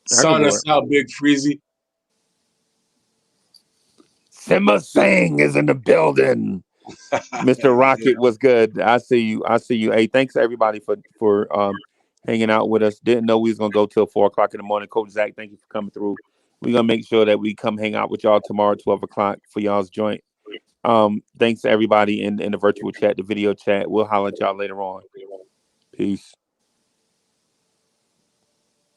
Sign us out, Big Freezy. Simba Singh is in the building. Mr. Rocket was good. I see you. Hey, thanks everybody for hanging out with us. Didn't know we was gonna go till 4:00 in the morning. Coach Zach, thank you for coming through. We're gonna make sure that we come hang out with y'all tomorrow, 12:00 for y'all's joint. Thanks to everybody in the virtual chat, the video chat. We'll holler at y'all later on. Peace.